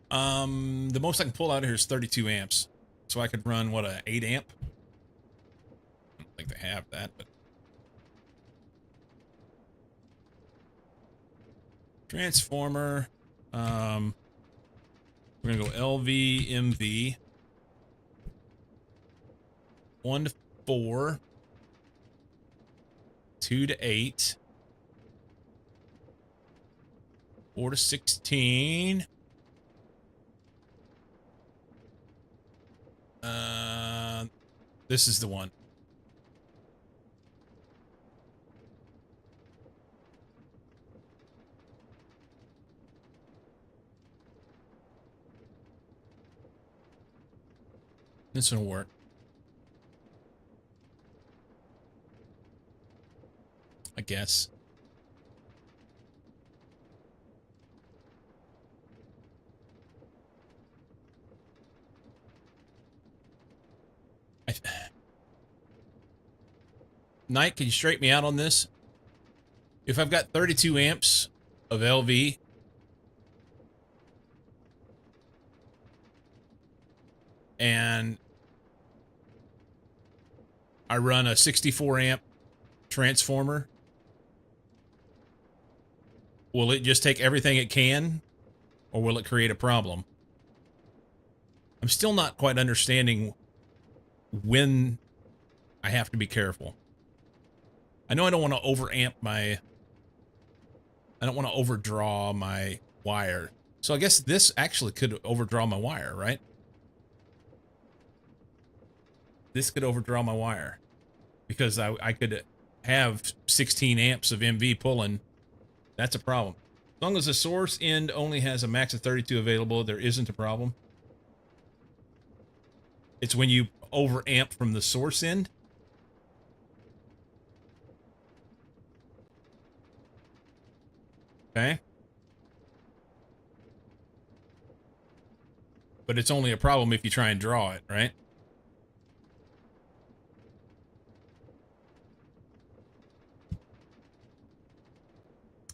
The most I can pull out of here is 32 amps. So I could run, what, a 8 amp? I don't think they have that, but... Transformer. We're gonna go LV, MV. 1 to 4. 2 to 8. 4 to 16. This is the one. This will work. I guess. Knight, can you straighten me out on this? If I've got 32 amps of LV, and I run a 64 amp transformer, will it just take everything it can, or will it create a problem? I'm still not quite understanding when I have to be careful. I know I don't want to overamp my... I don't want to overdraw my wire. So I guess this actually could overdraw my wire, right? This could overdraw my wire. Because I could have 16 amps of MV pulling. That's a problem. As long as the source end only has a max of 32 available, there isn't a problem. It's when you overamp from the source end. Okay. But it's only a problem if you try and draw it, right?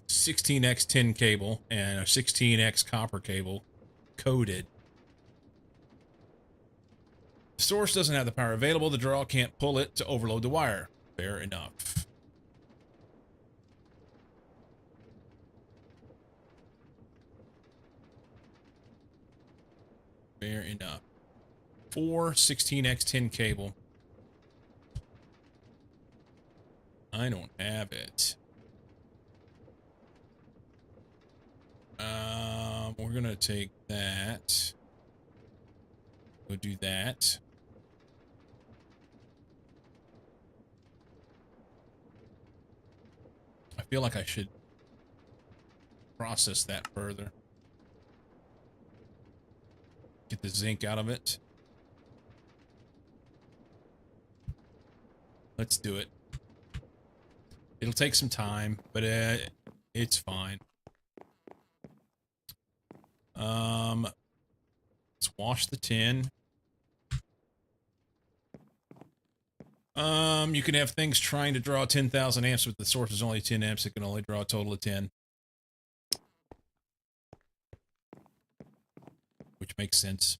(16x10) cable and a 16x copper cable coded. The source doesn't have the power available. The draw can't pull it to overload the wire. Fair enough. Fair enough. 4 16x10 cable. I don't have it. We're gonna take that. Go do that. I feel like I should process that further. Get the zinc out of it. Let's do it. It'll take some time, but it's fine. Let's wash the tin. You can have things trying to draw 10,000 amps, but the source is only 10 amps. It can only draw a total of 10. Which makes sense.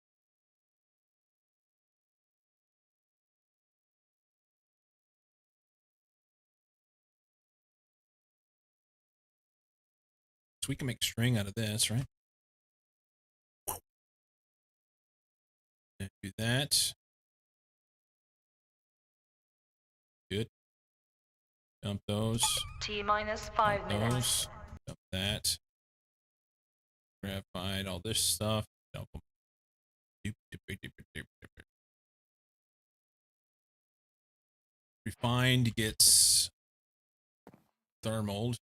So we can make string out of this, right? Do that. Good. Dump those. T-minus 5 minutes. Dump that. Graphite, all this stuff. Dump them. Refined gets thermaled.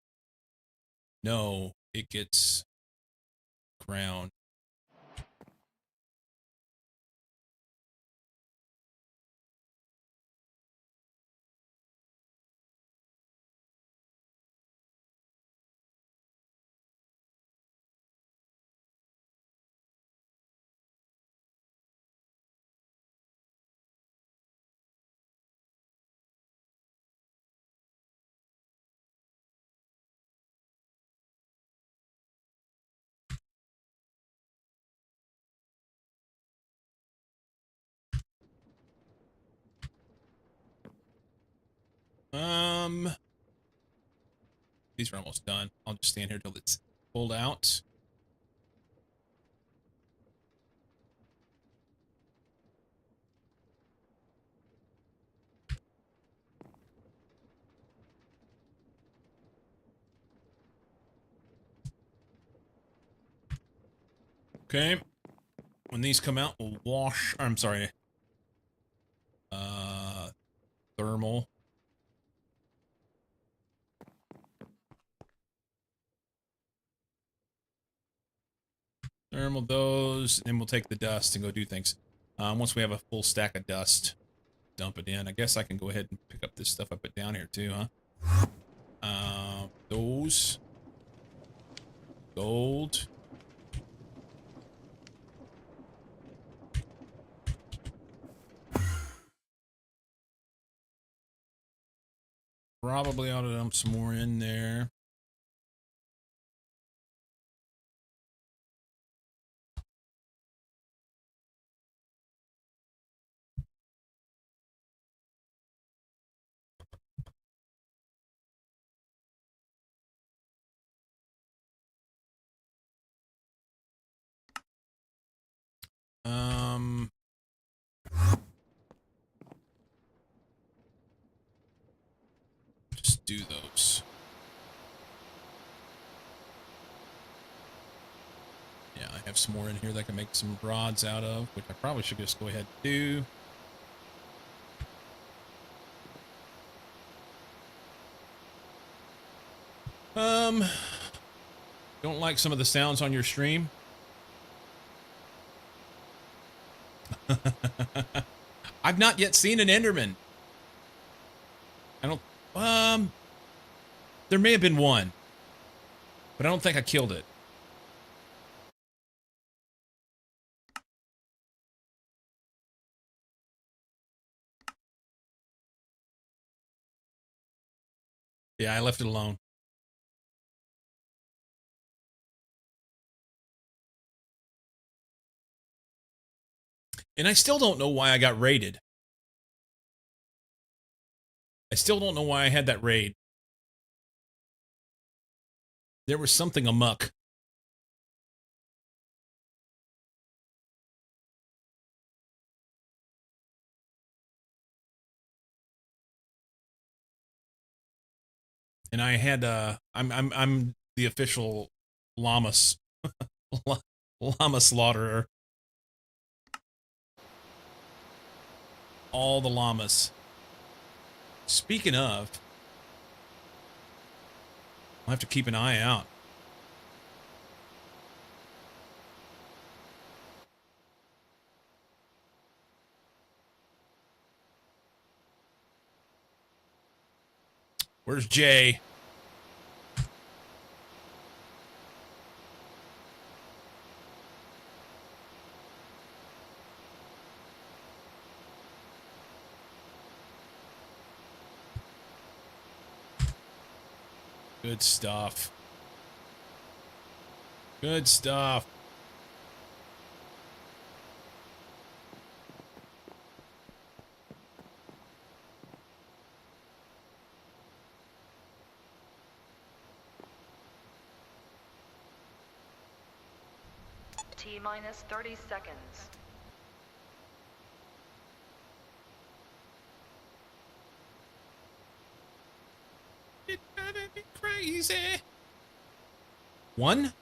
No, it gets ground. These are almost done. I'll just stand here till it's pulled out. Okay. When these come out, we'll wash, I'm sorry. Thermal. Thermal those, and we'll take the dust and go do things. Once we have a full stack of dust, dump it in. I guess I can go ahead and pick up this stuff I put down here too, huh? Those. Gold. Probably ought to dump some more in there. Just do those. Yeah, I have some more in here that I can make some rods out of, which I probably should just go ahead and do. Don't like some of the sounds on your stream? I've not yet seen an Enderman. I don't, there may have been one, but I don't think I killed it. Yeah, I left it alone. And I still don't know why I got raided. I still don't know why I had that raid. There was something amuck. And I had I'm the official llama llama slaughterer. All the llamas. Speaking of, I'll have to keep an eye out. Where's Jay? Good stuff. Good stuff. T minus 30 seconds. It's driving me crazy. One?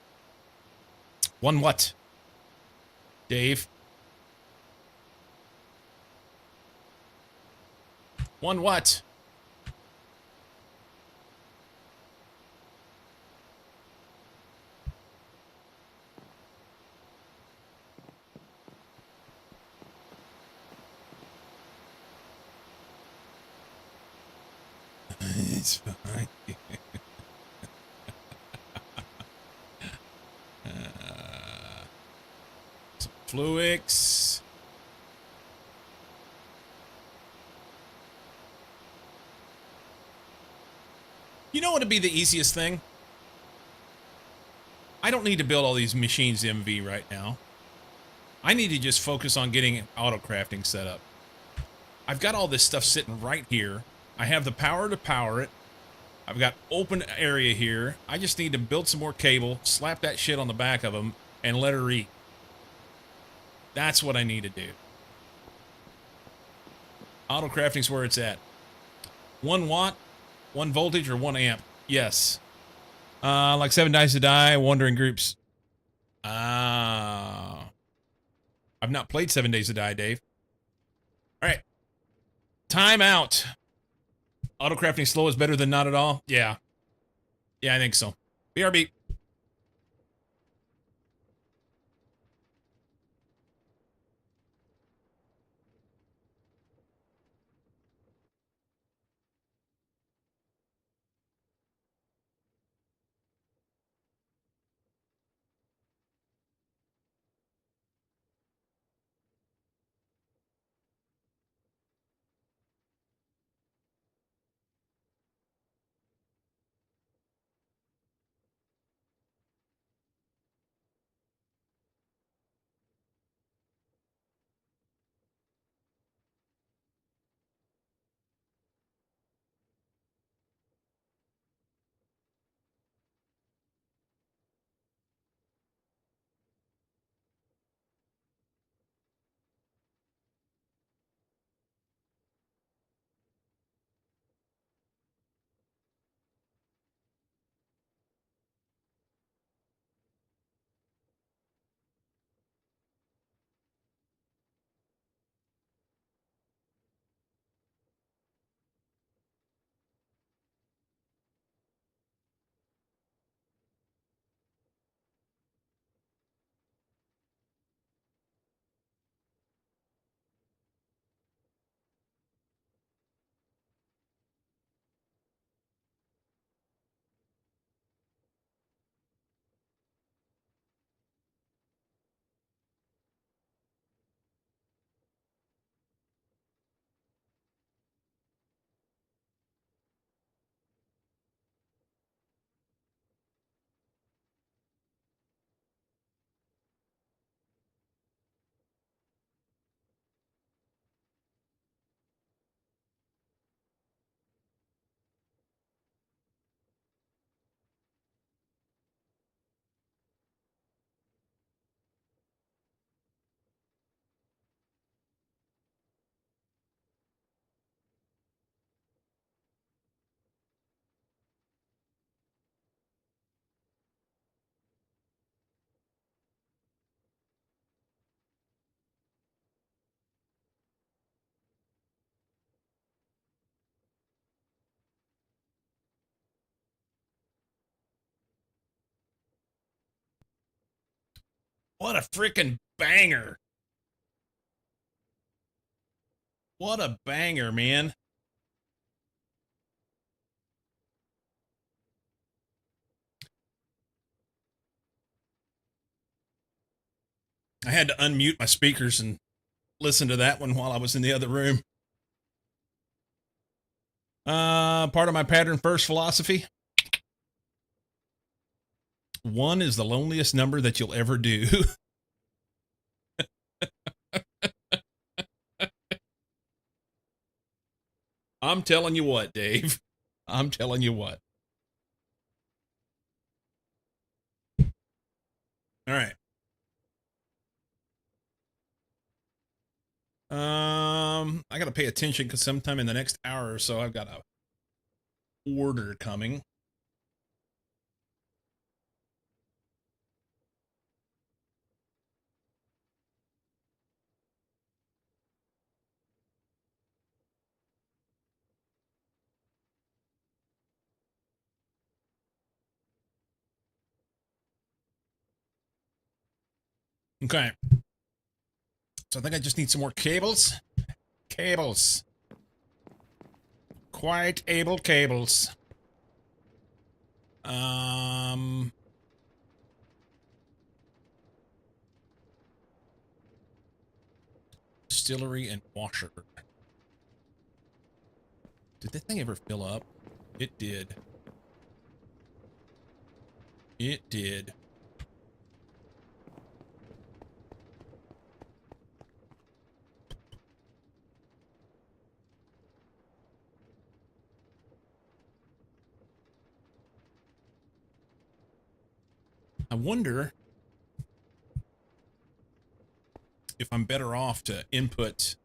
One what? Dave? One what? It's fine. Some Fluix. You know what would be the easiest thing? I don't need to build all these machines MV right now. I need to just focus on getting auto crafting set up. I've got all this stuff sitting right here. I have the power to power it. I've got open area here. I just need to build some more cable, slap that shit on the back of them, and let her eat. That's what I need to do. Auto crafting's where it's at. 1 watt, 1 voltage, or 1 amp? Yes. Like 7 dice to die, wandering groups. Ah. I've not played 7 Days to Die, Dave. Alright. Time out. Auto crafting slow is better than not at all? Yeah. Yeah, I think so. BRB. What a freaking banger. What a banger, man. I had to unmute my speakers and listen to that one while I was in the other room. Part of my pattern first philosophy. 1 is the loneliest number that you'll ever do. I'm telling you what, Dave. I'm telling you what. All right. I gotta pay attention because sometime in the next hour or so, I've got a order coming. Okay. So I think I just need some more cables. Cables. Quite able cables. Distillery and washer. Did that thing ever fill up? It did. It did. I wonder if I'm better off to input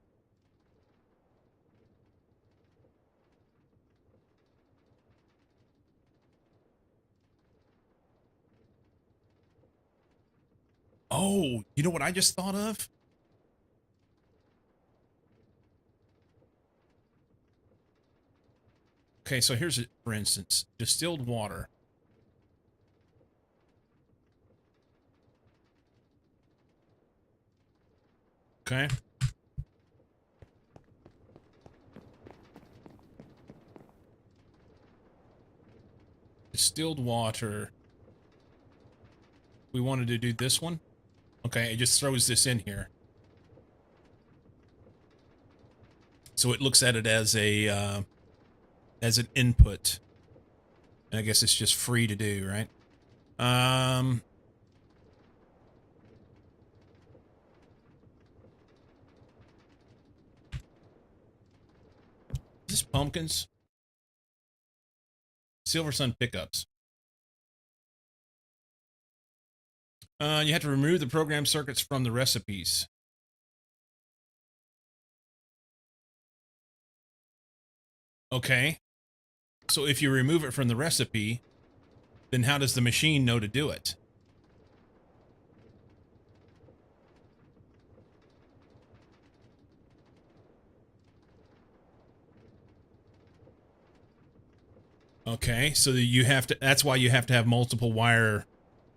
Oh, you know what I just thought of? Okay, so here's it, for instance, distilled water. Okay. Distilled water. We wanted to do this one. Okay, it just throws this in here. So it looks at it as a as an input. And I guess it's just free to do, right? Is this pumpkins? Silver Sun pickups. You have to remove the program circuits from the recipes. Okay. So if you remove it from the recipe, then how does the machine know to do it? Okay, so you have to, that's why you have to have multiple wire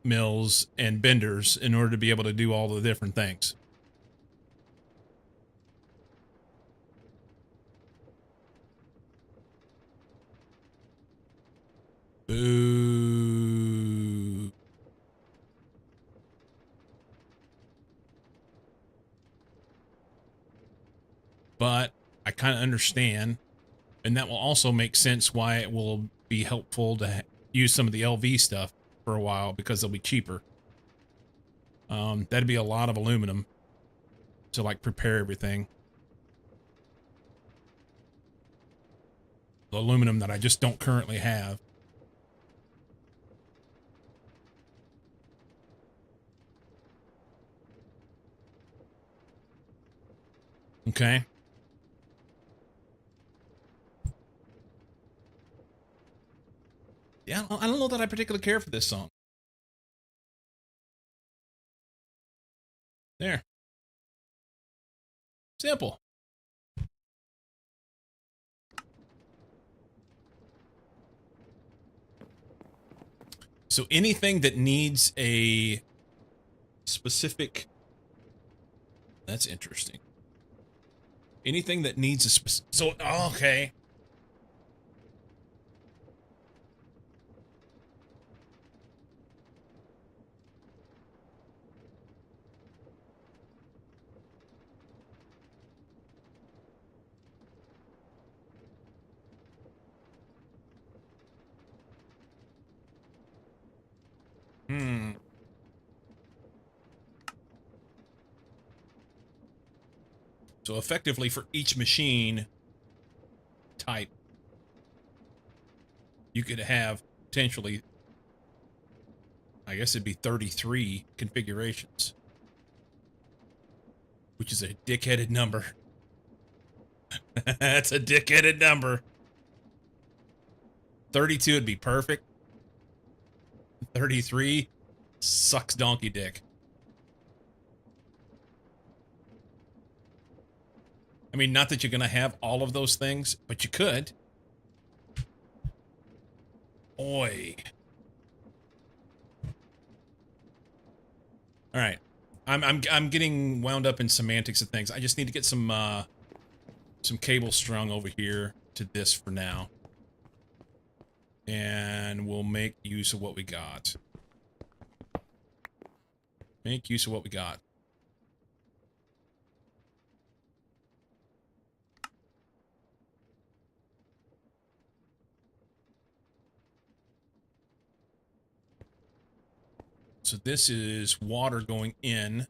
mills and benders in order to be able to do all the different things. Boo. But I kind of understand, and that will also make sense why it will be helpful to use some of the LV stuff for a while because they'll be cheaper. That'd be a lot of aluminum to like prepare everything. The aluminum that I just don't currently have. Okay. Yeah, I don't know that I particularly care for this song. There. Simple. So anything that needs a specific. That's interesting. Anything that needs a specific. So, okay. Hmm. So effectively for each machine type, you could have potentially, I guess it'd be 33 configurations, which is a dickheaded number. That's a dickheaded number. 32 would be perfect. 33 sucks donkey dick. I mean, not that you're going to have all of those things, but you could. Oi. All right. I'm getting wound up in semantics of things. I just need to get some cable strung over here to this for now. And we'll make use of what we got. Make use of what we got. So this is water going in.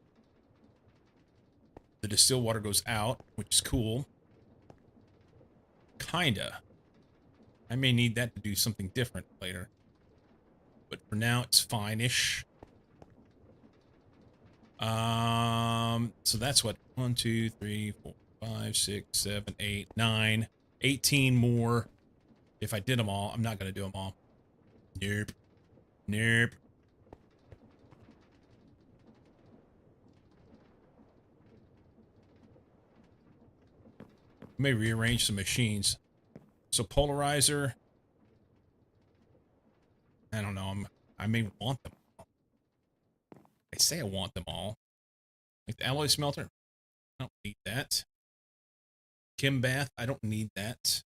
The distilled water goes out, which is cool. Kinda. I may need that to do something different later. But for now, it's fine-ish. So that's what? 1, 2, 3, 4, 5, 6, 7, 8, 9, 18 more. If I did them all, I'm not going to do them all. Nope. Nope. I may rearrange some machines. So polarizer. I don't know. I may want them all. I say I want them all. Like the alloy smelter. I don't need that. Chem bath. I don't need that.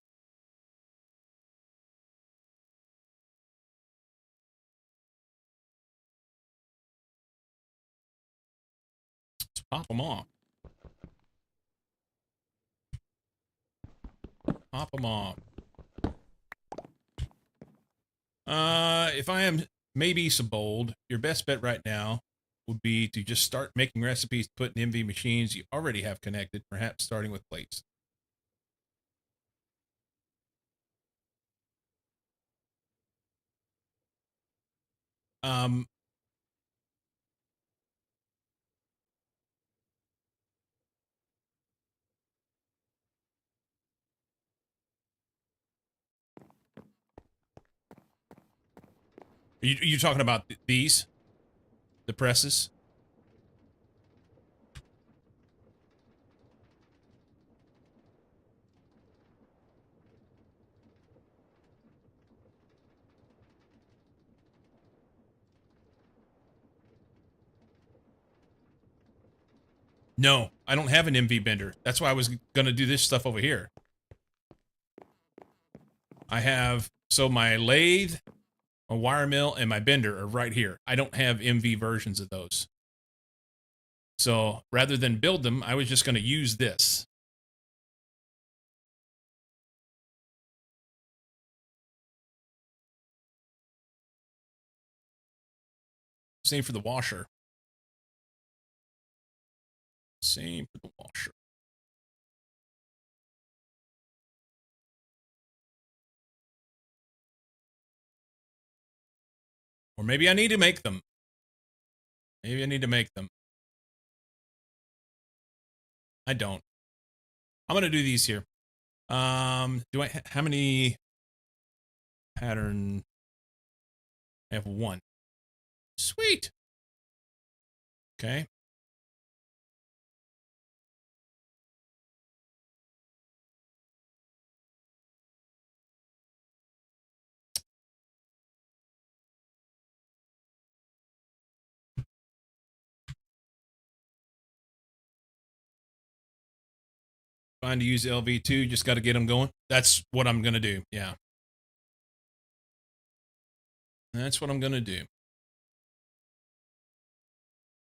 Let's pop them off. Pop them off. If I am maybe so bold, your best bet right now would be to just start making recipes, put in MV machines you already have connected, perhaps starting with plates. Um, you talking about these? The presses? No, I don't have an MV bender. That's why I was going to do this stuff over here. I have, so my lathe, my wire mill, and my bender are right here. I don't have MV versions of those. So rather than build them, I was just going to use this. Same for the washer. Same for the washer. Or maybe I need to make them. Maybe I need to make them. I don't. I'm going to do these here. Do I, how many pattern? I have one. Sweet. Okay. Trying to use LV2, just got to get them going. That's what I'm going to do. Yeah. That's what I'm going to do.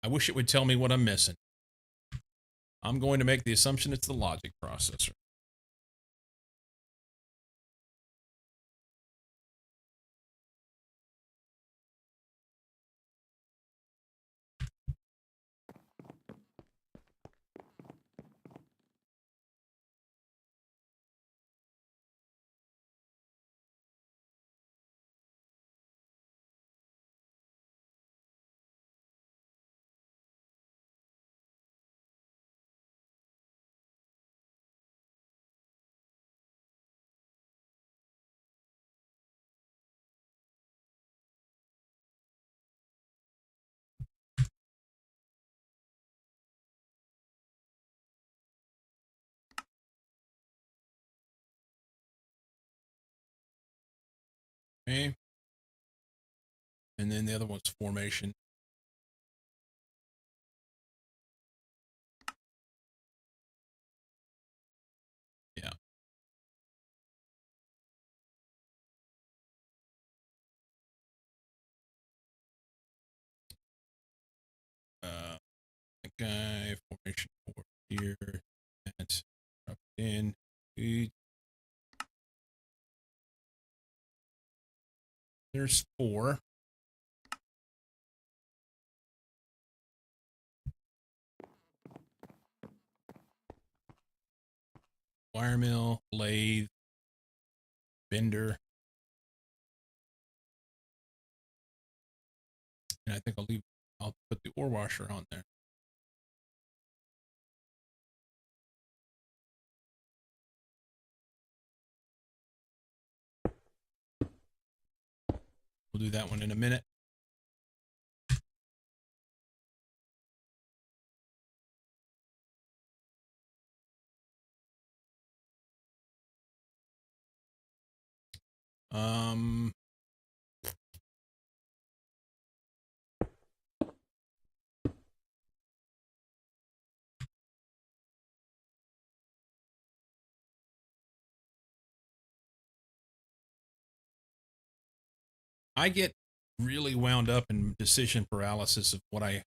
I wish it would tell me what I'm missing. I'm going to make the assumption it's the logic processor. Okay. And then the other one's formation. Yeah. Guy formation over here. That's up in. There's 4. Wire mill, lathe, bender. And I think I'll put the ore washer on there. We'll do that one in a minute. I get really wound up in decision paralysis of what I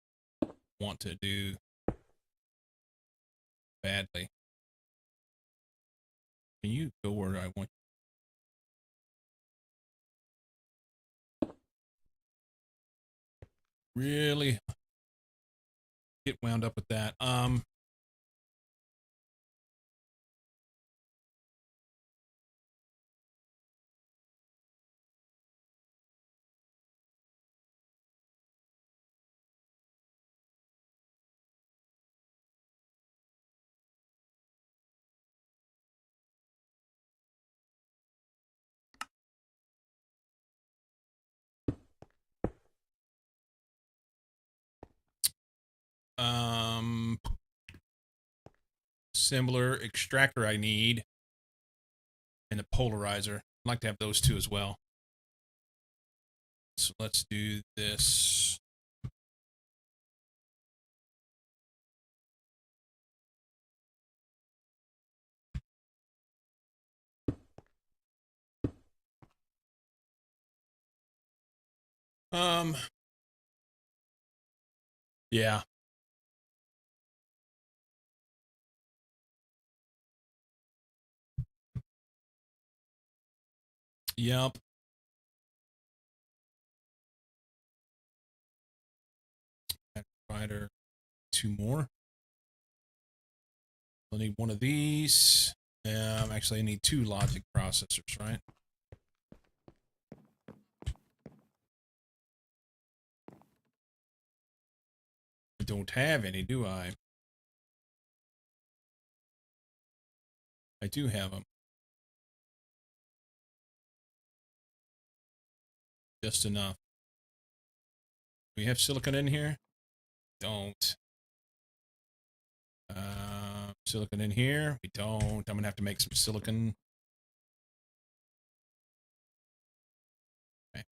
want to do badly. Can you go where I want? Really get wound up with that. Assembler, extractor I need, and a polarizer. I'd like to have those 2 as well. So let's do this. Yeah. Yep. Provider, 2 more. I'll need one of these. Actually, I need 2 logic processors, right? I don't have any, do I? I do have them. Just enough. We have silicon in here? Don't. Silicon in here? We don't. I'm gonna have to make some silicon. Okay.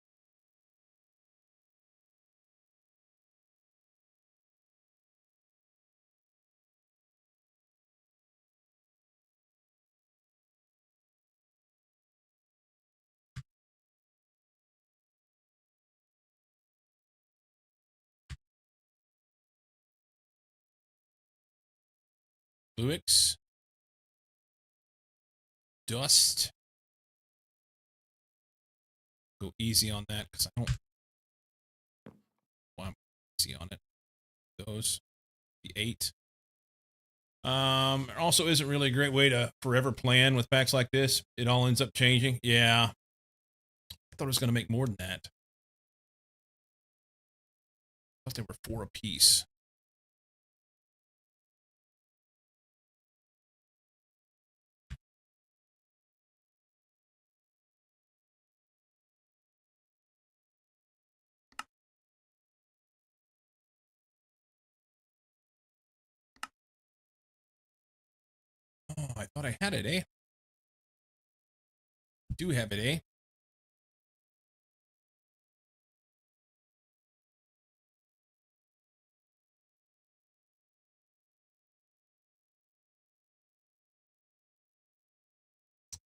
Luix. Dust. Go easy on that because I don't want easy on it. Those. The 8. It also isn't really a great way to forever plan with packs like this. It all ends up changing. Yeah. I thought it was going to make more than that. I thought they were 4 apiece. Oh, I thought I had it, eh? Do have it, eh?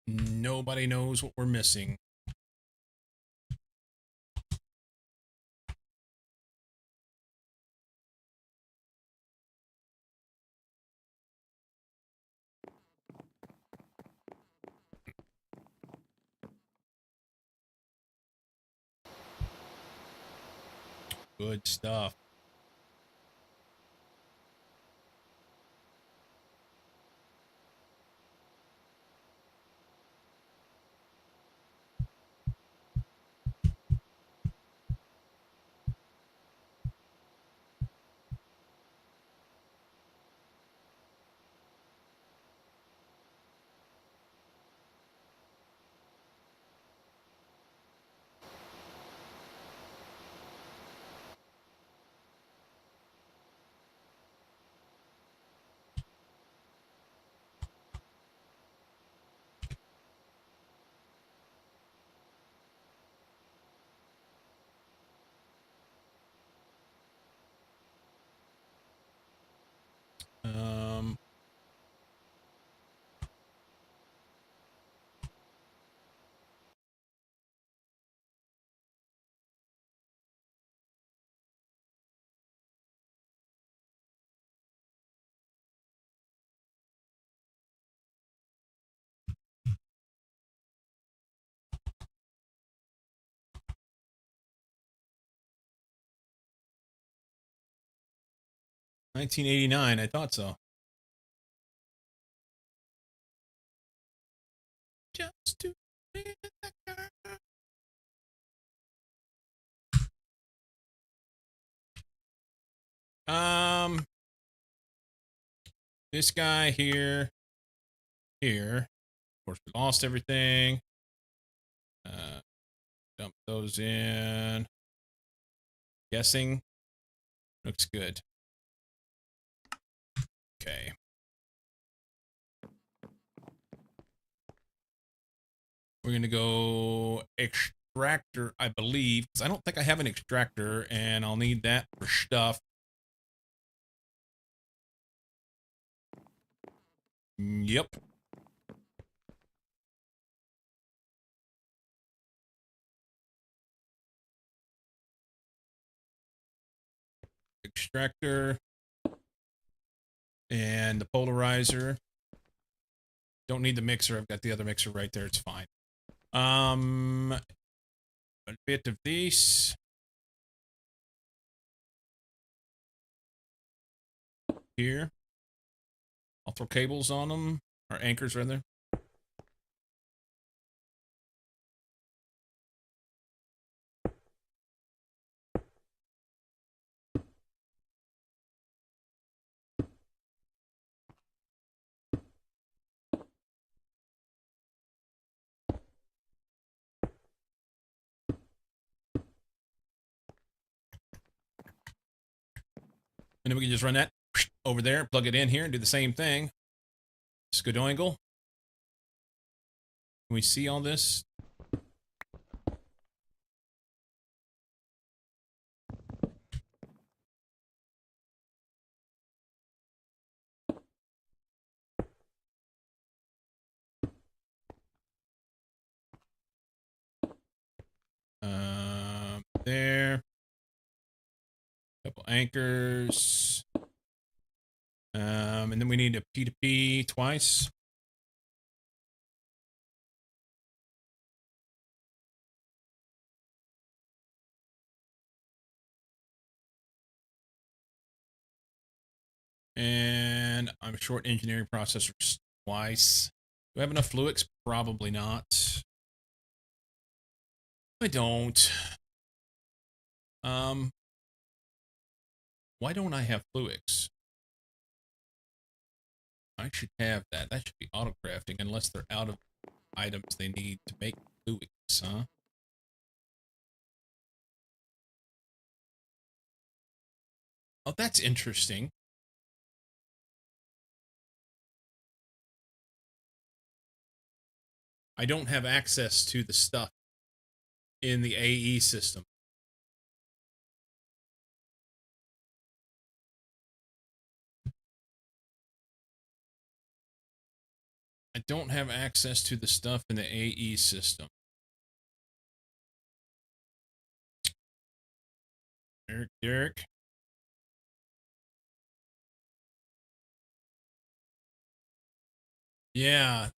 Nobody knows what we're missing. Good stuff. Um, $19.89. I thought so. Just to be the girl. This guy here. Of course, we lost everything. Dump those in. Guessing. Looks good. Okay. We're going to go extractor, I believe, because I don't think I have an extractor, and I'll need that for stuff. Yep. Extractor. And the polarizer. Don't need the mixer. I've got the other mixer right there. It's fine. A bit of this. Here. I'll throw cables on them. Or anchors, rather. And then we can just run that over there, plug it in here, and do the same thing. Scudoingle. Can we see all this? There. Couple anchors. And then we need a P2P twice. And I'm short engineering processors twice. Do I have enough fluids? Probably not. I don't. Why don't I have fluids? I should have that. That should be auto crafting, unless they're out of items they need to make fluids, huh? Oh, that's interesting. I don't have access to the stuff in the AE system. I don't have access to the stuff in the AE system. Derek. Yeah.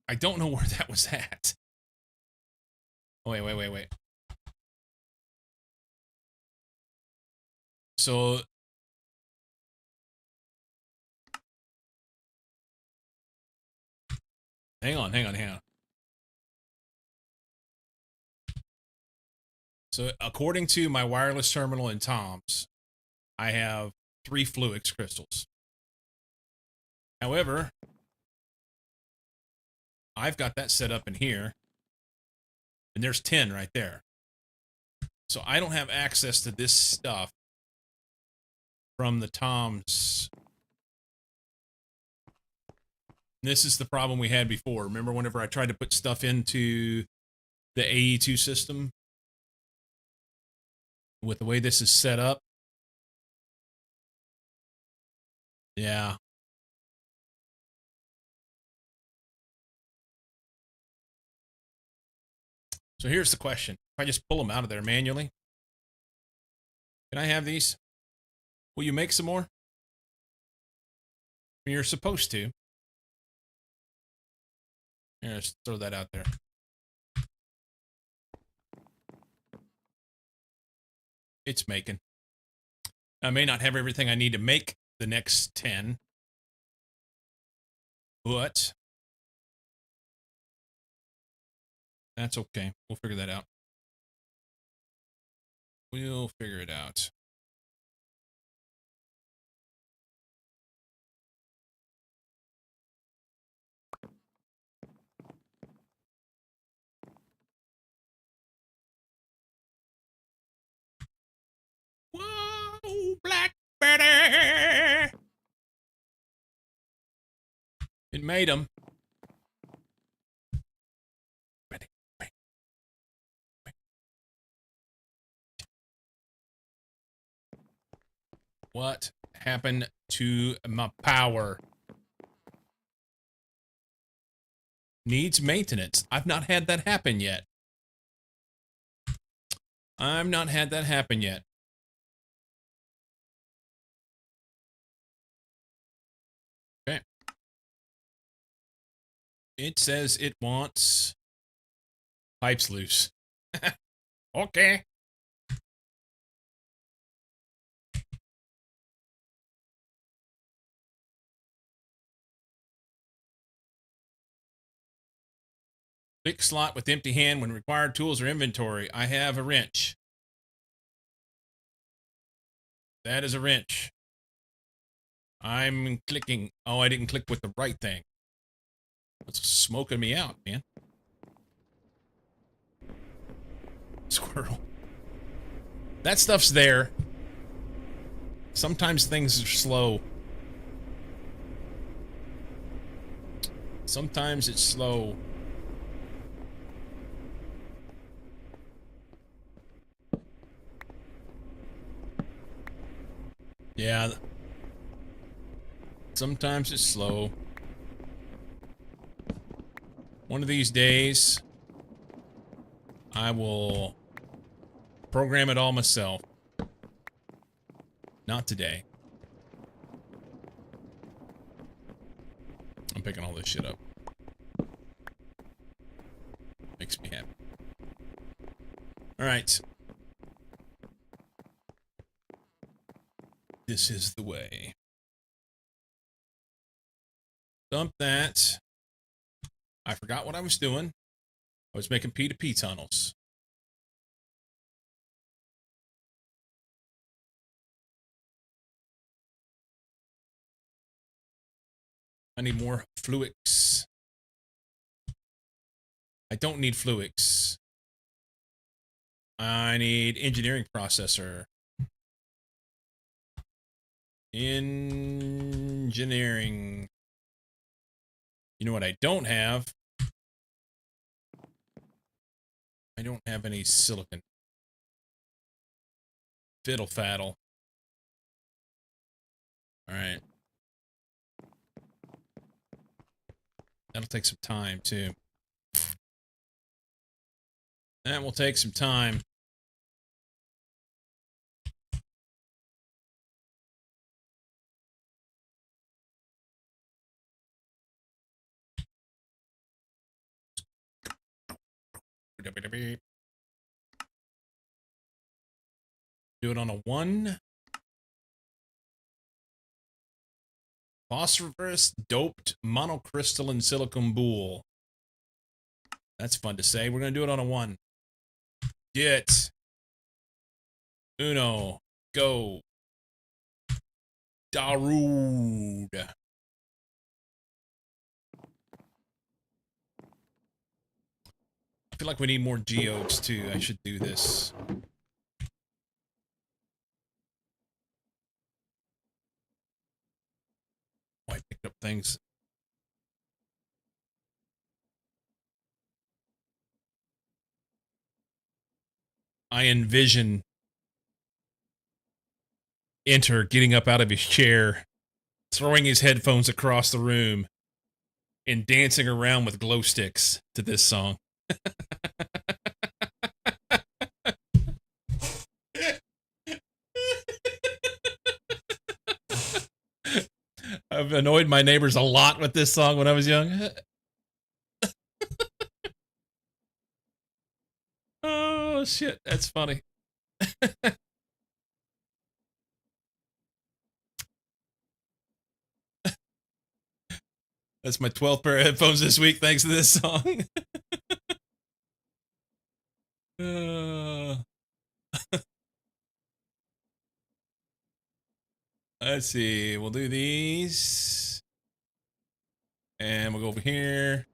I don't know where that was at. Oh, wait. So hang on. So according to my wireless terminal in Tom's, I have 3 Fluix crystals. However, I've got that set up in here, and there's 10 right there. So I don't have access to this stuff from the Tom's. This is the problem we had before. Remember whenever I tried to put stuff into the AE2 system? With the way this is set up? Yeah. So here's the question. If I just pull them out of there manually, can I have these? Will you make some more? You're supposed to. Here, let's throw that out there. It's making. I may not have everything I need to make the next 10, but that's okay. We'll figure that out. We'll figure it out. Whoa, Black Betty! It made them. What happened to my power? Needs maintenance. I've not had that happen yet. I've not had that happen yet. Okay. It says it wants pipes loose. Okay. Pick slot with empty hand when required tools or inventory. I have a wrench. That is a wrench. I'm clicking. Oh, I didn't click with the right thing. It's smoking me out, man. Squirrel. That stuff's there. Sometimes things are slow. Sometimes it's slow. Yeah. Sometimes it's slow. One of these days, I will program it all myself. Not today. I'm picking all this shit up. Makes me happy. Alright. This is the way. Dump that. I forgot what I was doing. I was making P2P tunnels. I need more fluics. I don't need fluics. I need engineering processor. Engineering. You know what I don't have? I don't have any silicon. Fiddle faddle. Alright. That'll take some time, too. That will take some time. Do it on a 1. Phosphorus doped monocrystalline silicon boule. That's fun to say. We're going to do it on a 1. Get. Uno. Go. Darude. I feel like we need more geodes too. I should do this. Oh, I picked up things. I envision Enter getting up out of his chair, throwing his headphones across the room, and dancing around with glow sticks to this song. I've annoyed my neighbors a lot with this song when I was young. Oh, shit. That's funny. That's my 12th pair of headphones this week, thanks to this song. Let's see. We'll do these. And we'll go over here.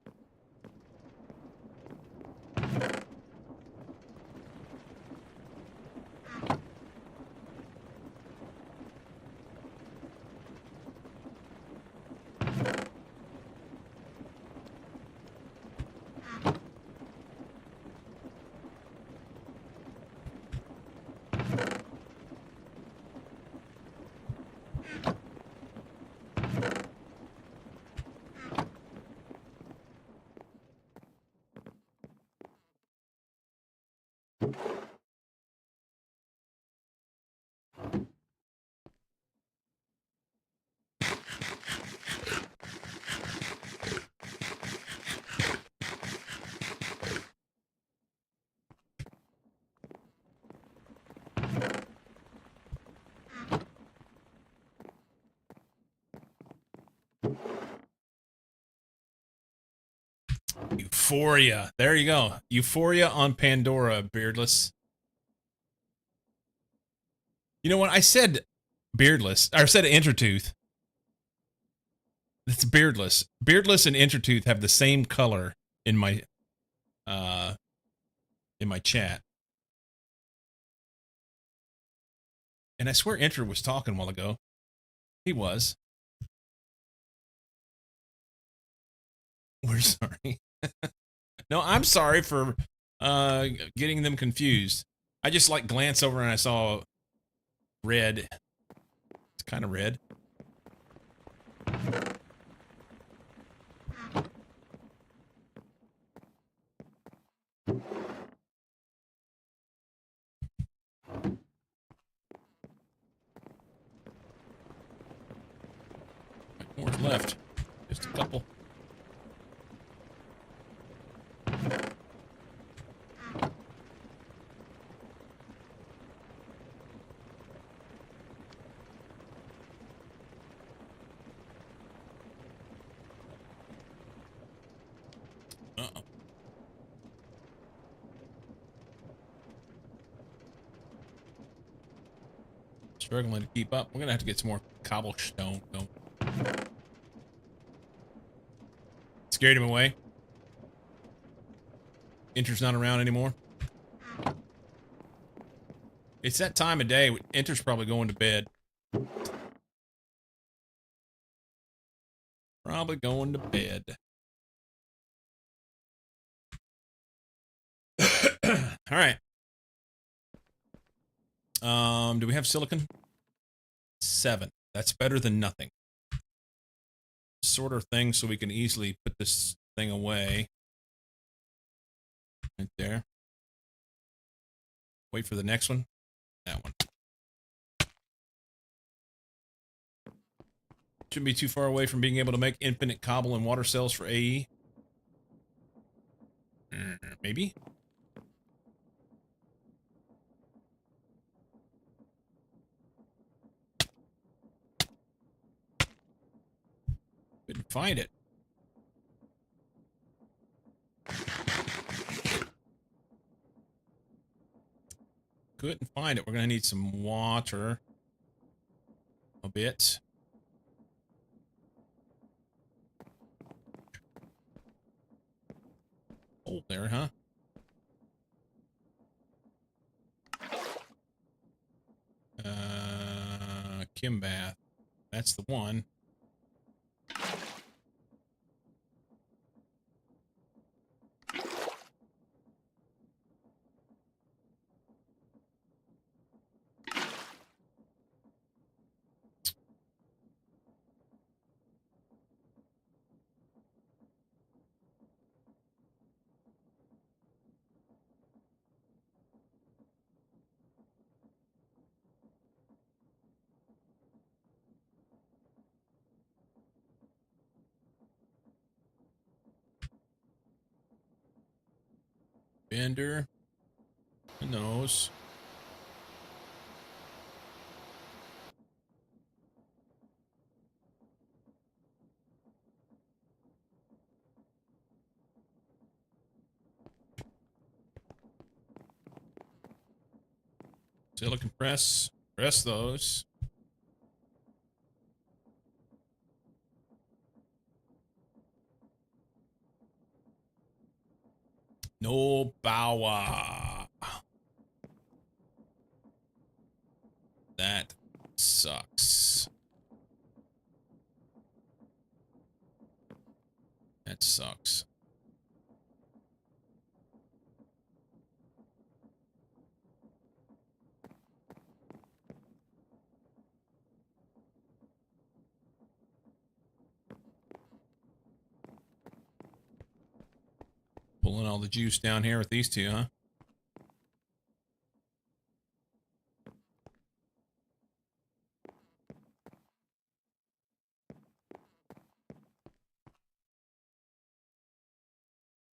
Euphoria. There you go. Euphoria on Pandora, Beardless. You know what? I said Beardless. Or I said Intertooth. It's Beardless. Beardless and Intertooth have the same color in my chat. And I swear Enter was talking a while ago. He was. We're sorry. No, I'm sorry for getting them confused. I just like glance over and I saw red. It's kind of red. More's left. Just a couple. Struggling to keep up. We're gonna have to get some more cobblestone going. Scared him away. Enter's not around anymore. It's that time of day. Enter's probably going to bed. Probably going to bed. All right. Do we have silicon? 7. That's better than nothing. Sort of thing so we can easily put this thing away. Right there. Wait for the next one. That one. Shouldn't be too far away from being able to make infinite cobble and water cells for AE. Maybe? Couldn't find it. Couldn't find it. We're going to need some water. A bit. Oh, there, huh? Kimbath. That's the one. Bender. Who knows? Silicon press. Press those. No power. That sucks. That sucks. Pulling all the juice down here with these two, huh?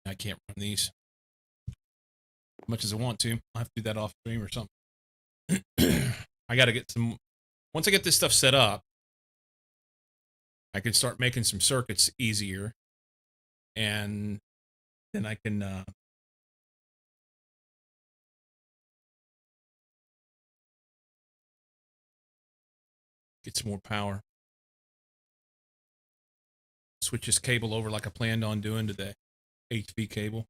I can't run these as much as I want to. I'll have to do that off stream or something. I got to get some... Once I get this stuff set up, I can start making some circuits easier. And then I can... get some more power. Switch this cable over like I planned on doing to the HV cable.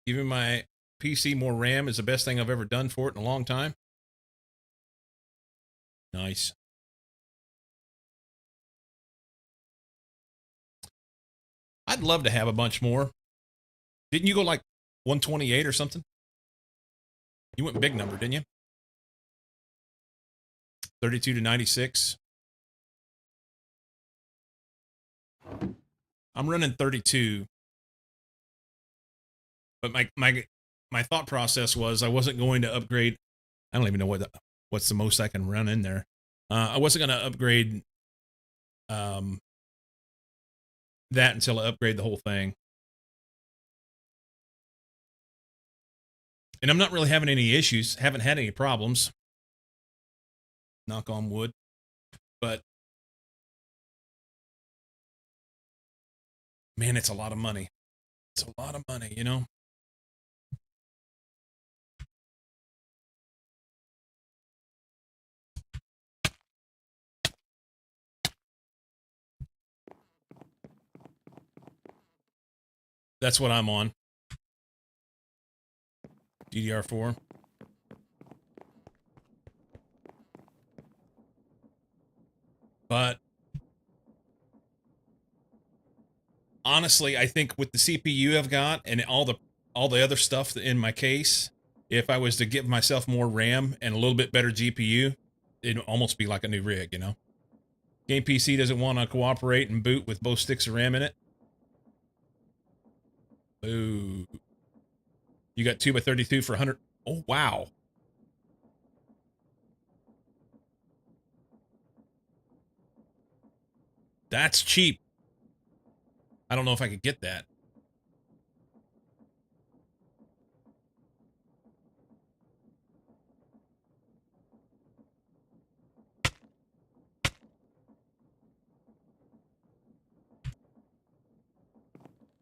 Giving my PC more RAM is the best thing I've ever done for it in a long time. Nice. I'd love to have a bunch more. Didn't you go like 128 or something? You went big number, didn't you? 32 to 96. I'm running 32. But my thought process was I wasn't going to upgrade. I don't even know what's the most I can run in there. I wasn't going to upgrade that until I upgrade the whole thing. And I'm not really having any issues. Haven't had any problems. Knock on wood. But man, it's a lot of money. It's a lot of money, you know? That's what I'm on. DDR4. But honestly, I think with the CPU I've got and all the other stuff in my case, if I was to give myself more RAM and a little bit better GPU, it'd almost be like a new rig, you know? Game PC doesn't want to cooperate and boot with both sticks of RAM in it. Ooh. You got 2x32 for 100. Oh, wow. That's cheap. I don't know if I could get that.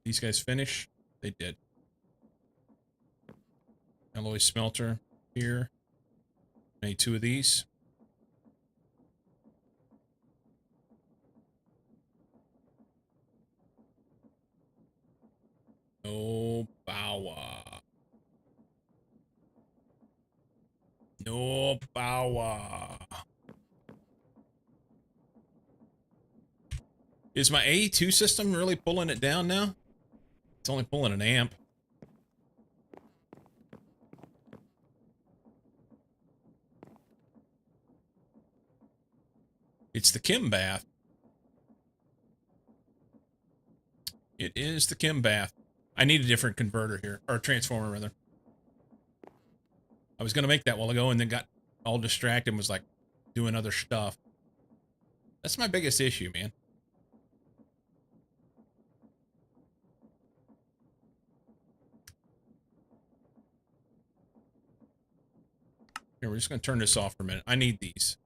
These guys finish? They did. Alloy smelter here. Need 2 of these. No power. No power. Is my AE2 system really pulling it down now? It's only pulling an amp. It's the Kim bath. It is the Kim bath. I need a different converter here, or transformer rather. I was going to make that while ago and then got all distracted and was like doing other stuff. That's my biggest issue, man. Here, we're just going to turn this off for a minute. I need these.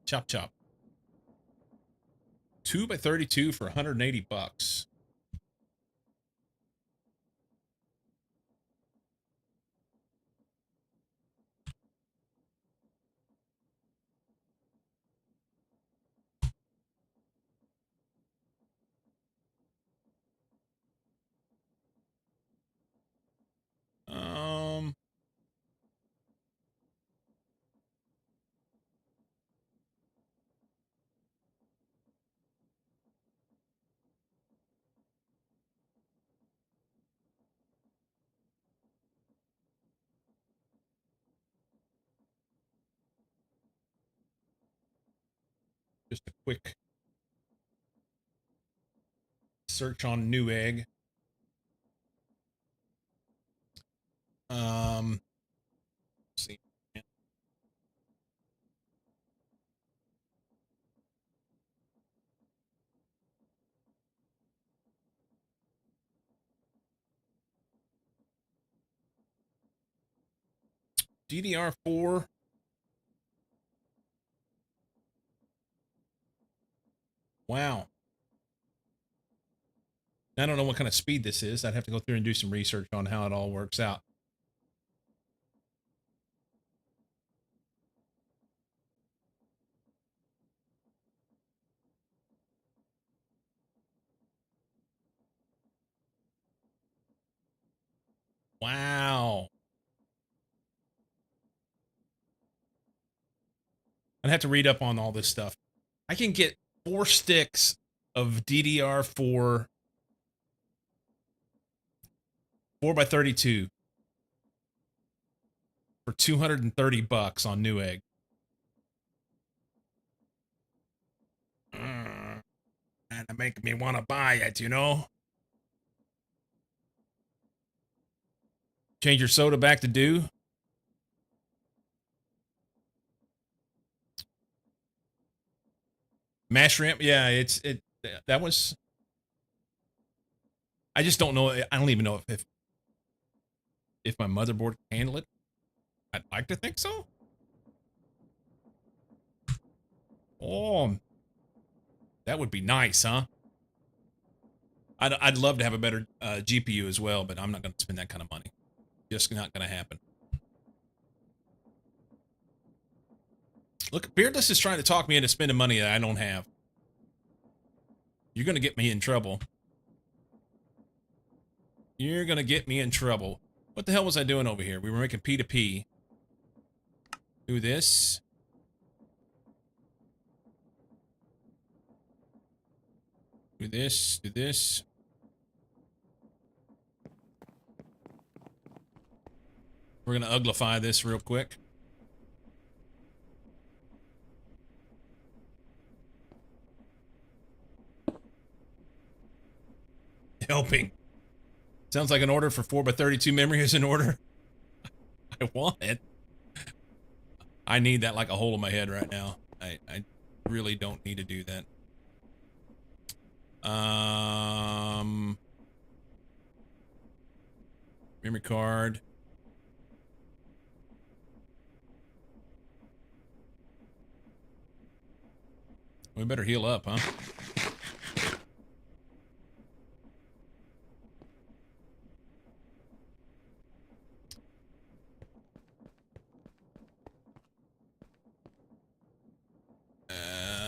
Chop, chop. 2x32 for 180 bucks. Um, just a quick search on Newegg. Let's see. DDR4. Wow. I don't know what kind of speed this is. I'd have to go through and do some research on how it all works out. Wow. I'd have to read up on all this stuff. I can get 4 sticks of DDR4 4x32 for 230 bucks on Newegg. And to make me want to buy it, you know? Change your soda back to dew. Mash ramp, yeah, that was. I just don't know. I don't even know if my motherboard can handle it. I'd like to think so. Oh, that would be nice, huh? I'd love to have a better GPU as well, but I'm not going to spend that kind of money. Just not going to happen. Look, Beardless is trying to talk me into spending money that I don't have. You're going to get me in trouble. You're gonna get me in trouble. What the hell was I doing over here? We were making P to P. Do this. Do this. Do this. We're gonna uglify this real quick. Helping. Sounds like an order for 4x32 memory is in order. I want it. I need that like a hole in my head right now. I really don't need to do that. Memory card. We better heal up, huh?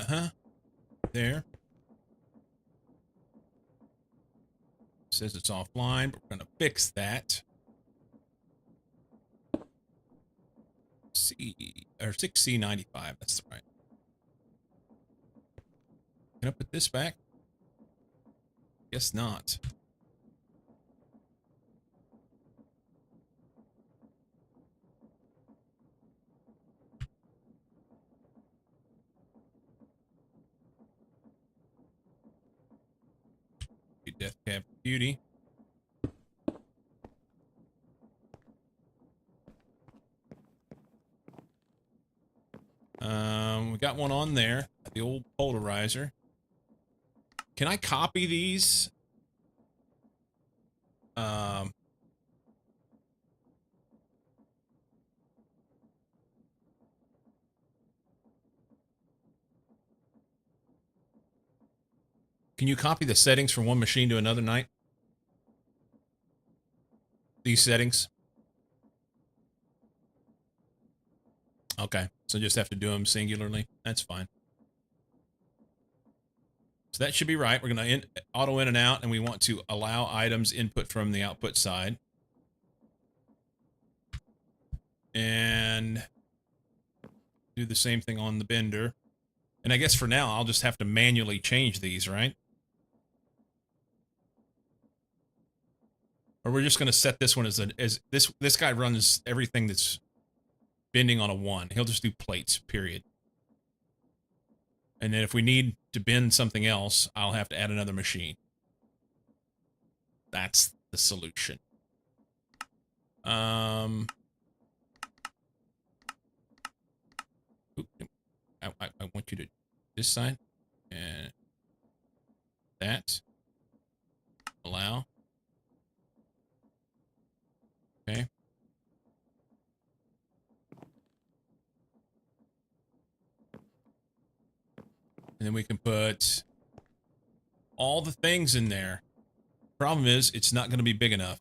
Uh-huh. There. Says it's offline, but we're gonna fix that. Or 6C95, that's right. Can I put this back? Guess not. Death Cab Beauty. We got one on there, the old polarizer. Can I copy these? Can you copy the settings from one machine to another night? These settings? Okay, so just have to do them singularly. That's fine. So that should be right. We're going to auto in and out, and we want to allow items input from the output side. And do the same thing on the bender. And I guess for now, I'll just have to manually change these, right? Or we're just going to set this one as this guy runs everything that's bending on a 1. He'll just do plates, period. And then if we need to bend something else, I'll have to add another machine. That's the solution. I want you to this side and that. Allow. Okay. And then we can put all the things in there. Problem is, it's not going to be big enough.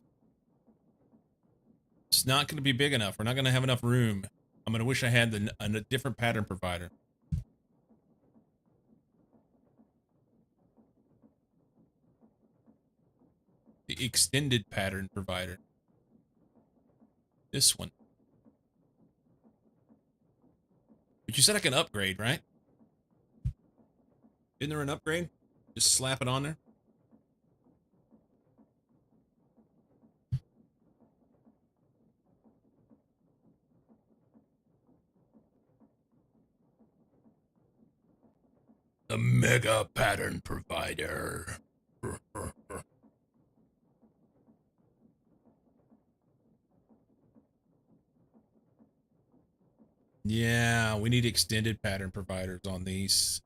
It's not going to be big enough. We're not going to have enough room. I'm going to wish I had a different pattern provider. The extended pattern provider. This one. But you said I can upgrade, right? Isn't there an upgrade? Just slap it on there. The mega pattern provider. Yeah, we need extended pattern providers on these.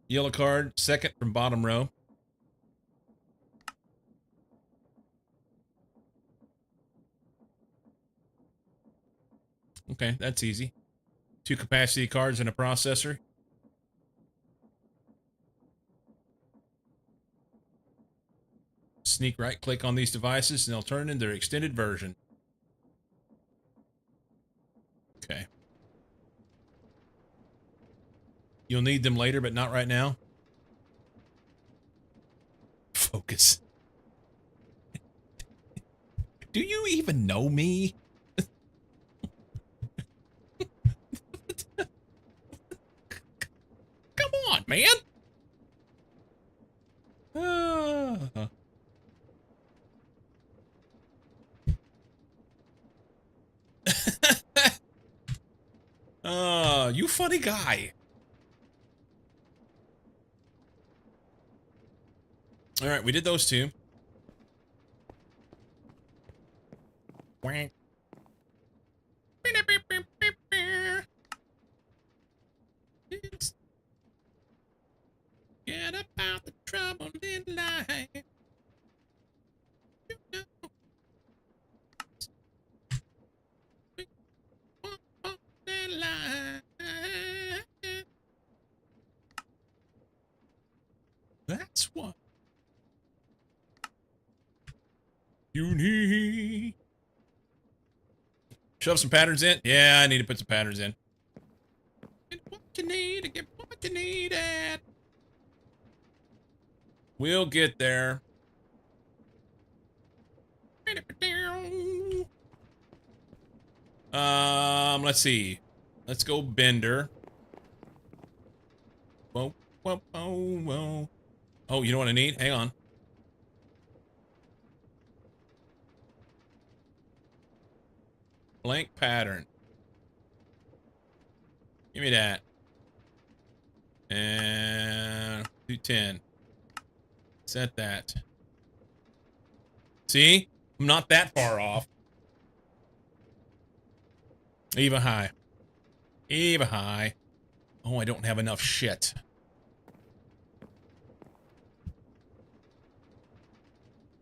Yellow card, second from bottom row. Okay, that's easy. 2 capacity cards and a processor. Sneak right click on these devices and they'll turn in their extended version. Okay. You'll need them later, but not right now. Focus. Do you even know me? Come on, man. You funny guy. All right, we did those two. Wank. Get about the trouble in life. You know. That life. That's what you need. Shove some patterns in? Yeah, I need to put some patterns in. Get what you need to get what you need at. We'll get there. Let's see. Let's go Bender. Whoa, whoa, whoa, whoa. Oh, you know what I need? Hang on. Blank pattern. Give me that. And do 10. Set that. See? I'm not that far off. Eva high. Eva high. Oh, I don't have enough shit.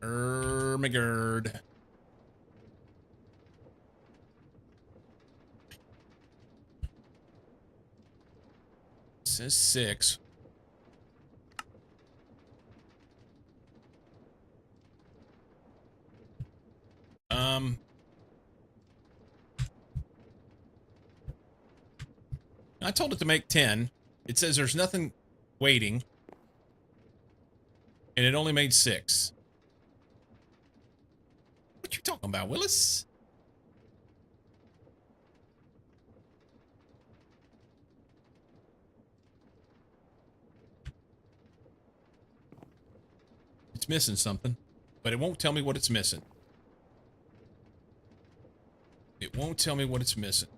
McGird. Says 6. I told it to make 10. It says there's nothing waiting. And it only made 6. What you talking about, Willis? It's missing something, but it won't tell me what it's missing. It won't tell me what it's missing.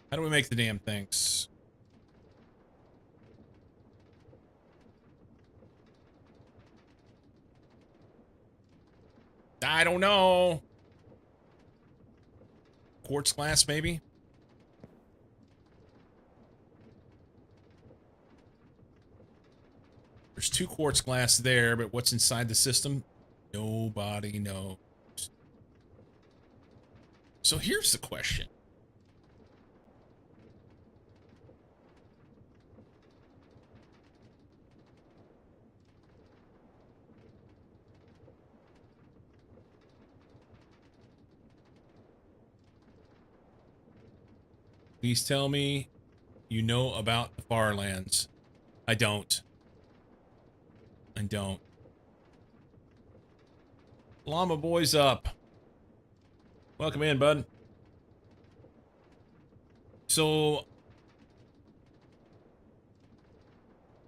How do we make the damn things? I don't know. Quartz glass, maybe? There's 2 quartz glass there, but what's inside the system? Nobody knows. So here's the question. Please tell me you know about the Farlands. I don't. I don't. Llama boy's up. Welcome in, bud. So,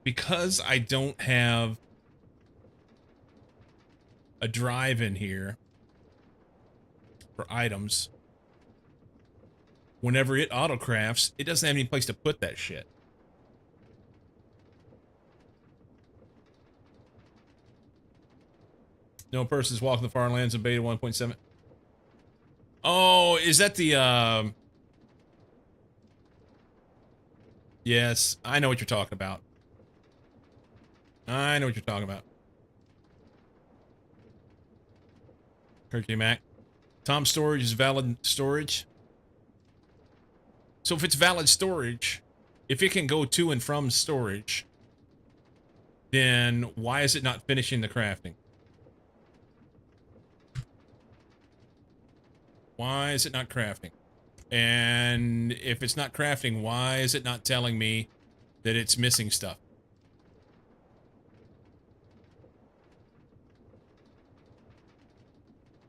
because I don't have a drive in here for items, whenever it autocrafts, it doesn't have any place to put that shit. No person's walking the Farlands in beta 1.7. Oh, is that the, Yes, I know what you're talking about. I know what you're talking about. Kirky Mac. Tom storage is valid storage. So if it's valid storage, if it can go to and from storage, then why is it not finishing the crafting? Why is it not crafting? And if it's not crafting, why is it not telling me that it's missing stuff?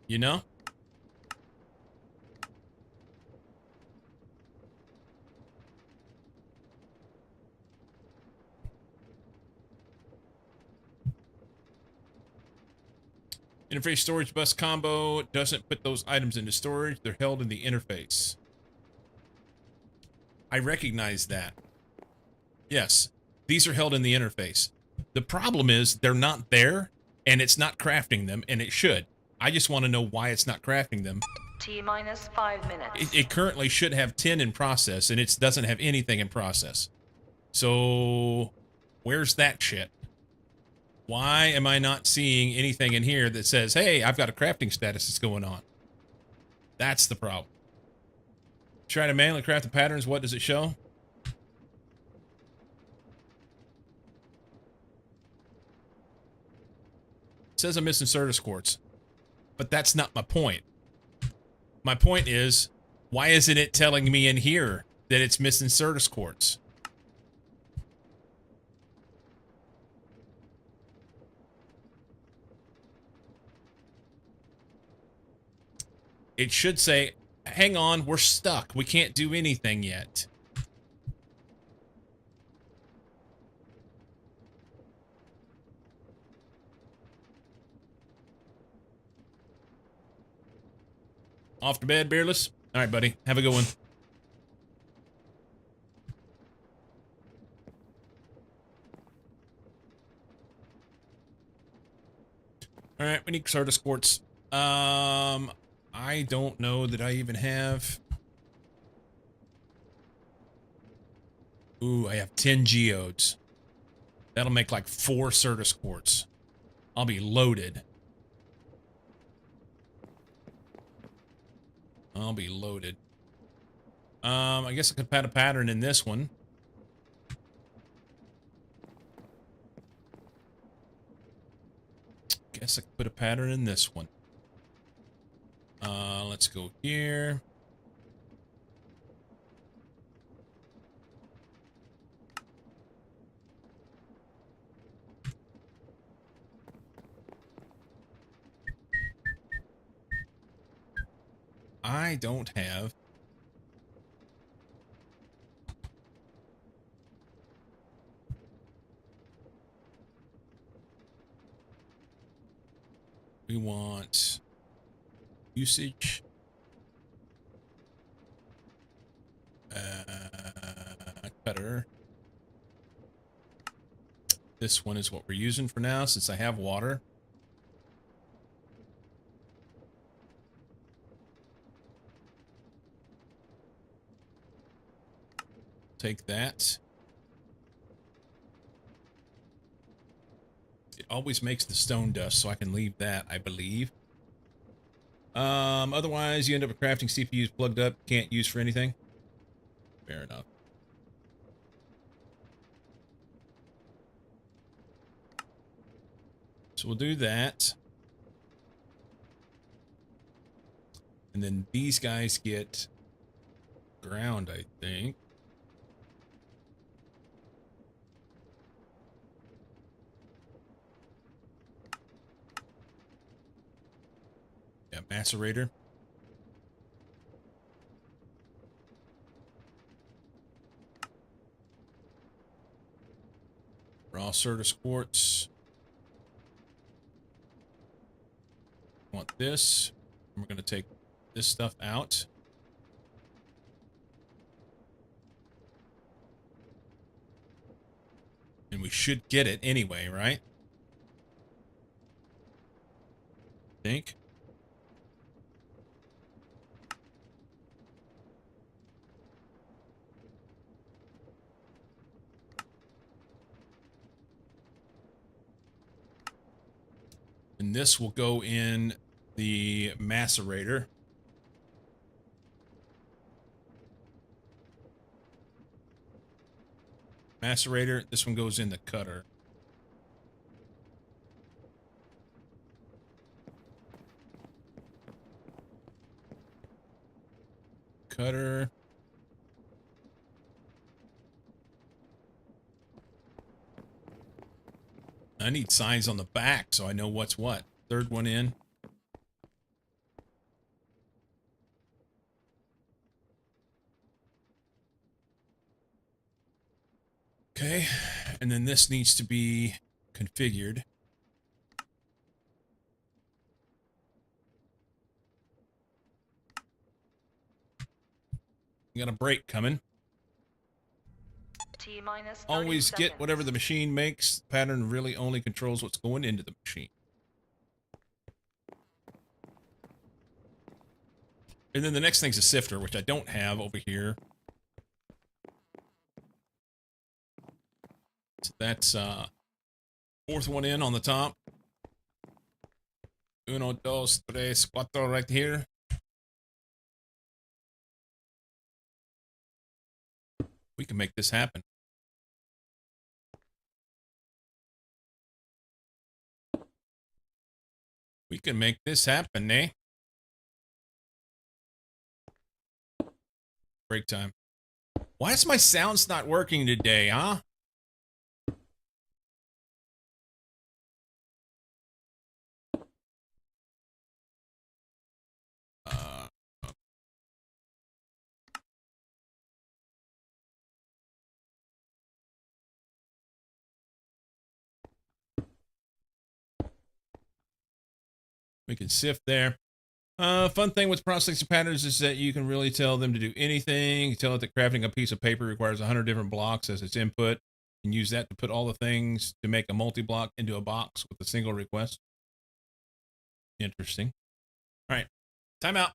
You know? Interface storage bus combo doesn't put those items into storage. They're held in the interface. I recognize that. Yes, these are held in the interface. The problem is they're not there, and it's not crafting them, and it should. I just want to know why it's not crafting them. T minus 5 minutes. It currently should have 10 in process, and it doesn't have anything in process. So, where's that shit? Why am I not seeing anything in here that says, hey, I've got a crafting status that's going on? That's the problem. Try to manually craft the patterns. What does it show? It says I'm missing Certus quartz. But that's not my point. My point is, why isn't it telling me in here that it's missing Certus quartz? It should say, hang on, we're stuck. We can't do anything yet. Off to bed, Beerless? All right, buddy. Have a good one. All right, we need Certus quartz. I don't know that I even have... Ooh, I have 10 geodes. That'll make like 4 Certus quartz. I'll be loaded. I'll be loaded. I guess I could put a pattern in this one. Guess I could put a pattern in this one. Let's go here. I don't have... We want usage. Cutter. This one is what we're using for now since I have water. Take that. It always makes the stone dust, so I can leave that, I believe. Otherwise, you end up with crafting CPUs plugged up, can't use for anything. Fair enough. So we'll do that. And then these guys get ground, I think. Yeah, macerator. Raw Certus quartz. Want this. We're going to take this stuff out. And we should get it anyway, right? Think. And this will go in the macerator. Macerator, this one goes in the cutter. cutter. I need signs on the back so I know what's what. Third one in. Okay, and then this needs to be configured. You got a break coming. T minus 30 Always get seconds. whatever the machine makes. The pattern really only controls what's going into the machine. And then the next thing's a sifter, which I don't have over here. So that's fourth one in on the top. Uno, dos, tres, cuatro right here. We can make this happen. We can make this happen, eh? Break time. Why is my sounds not working today, huh? Uh, we can sift there. Fun thing with processing patterns is that you can really tell them to do anything. You tell it that crafting a piece of paper requires 100 different blocks as its input, and use that to put all the things to make a multi-block into a box with a single request. Interesting. All right, time out.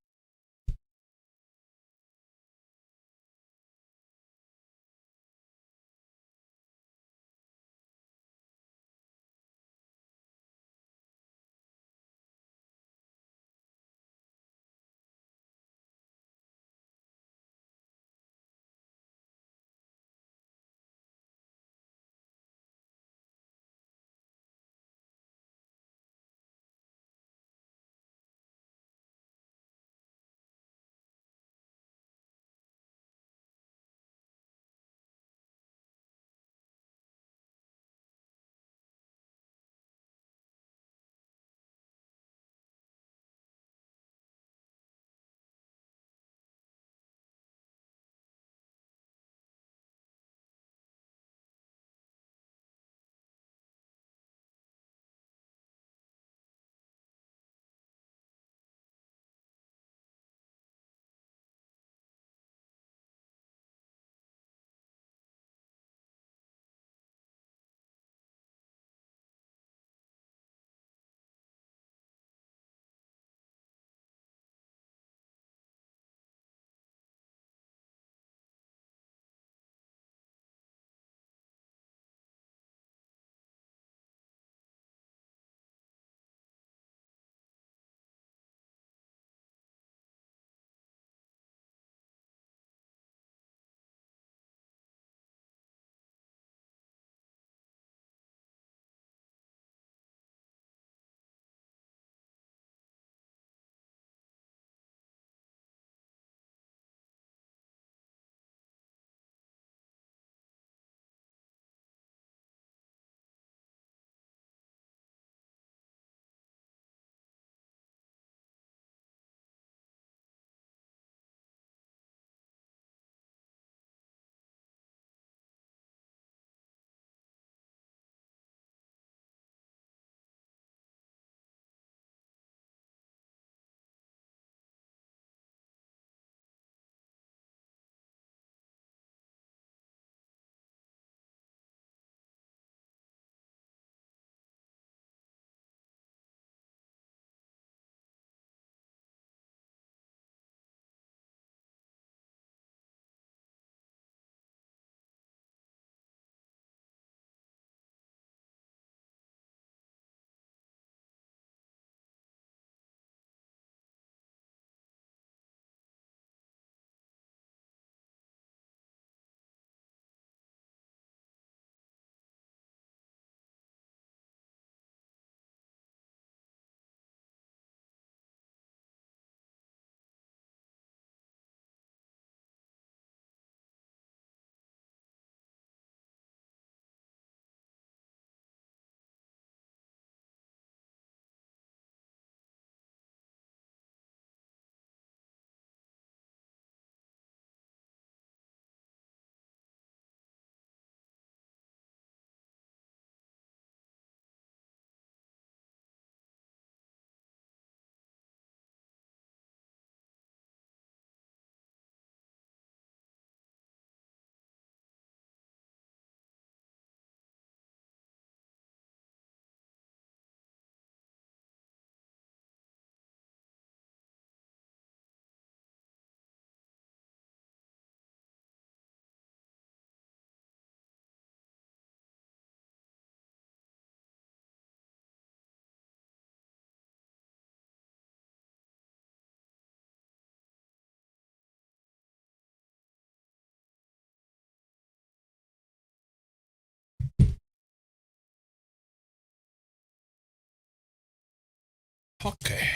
Okay.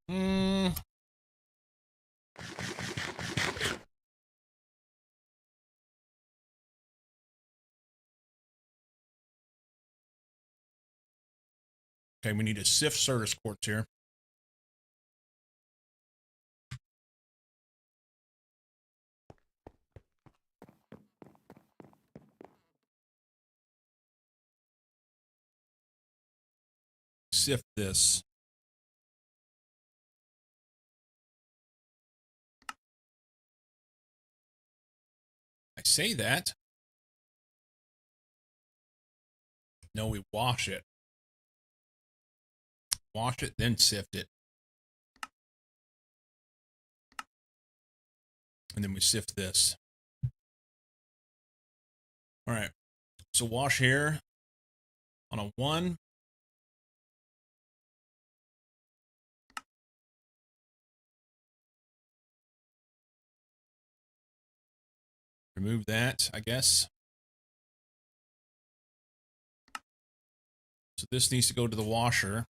Hmm. Okay, we need a sift Certus quartz here. Sift this. I say that. No, we wash it. Wash it, then sift it. And then we sift this. All right. So wash here on a 1. Remove that, I guess. So this needs to go to the washer.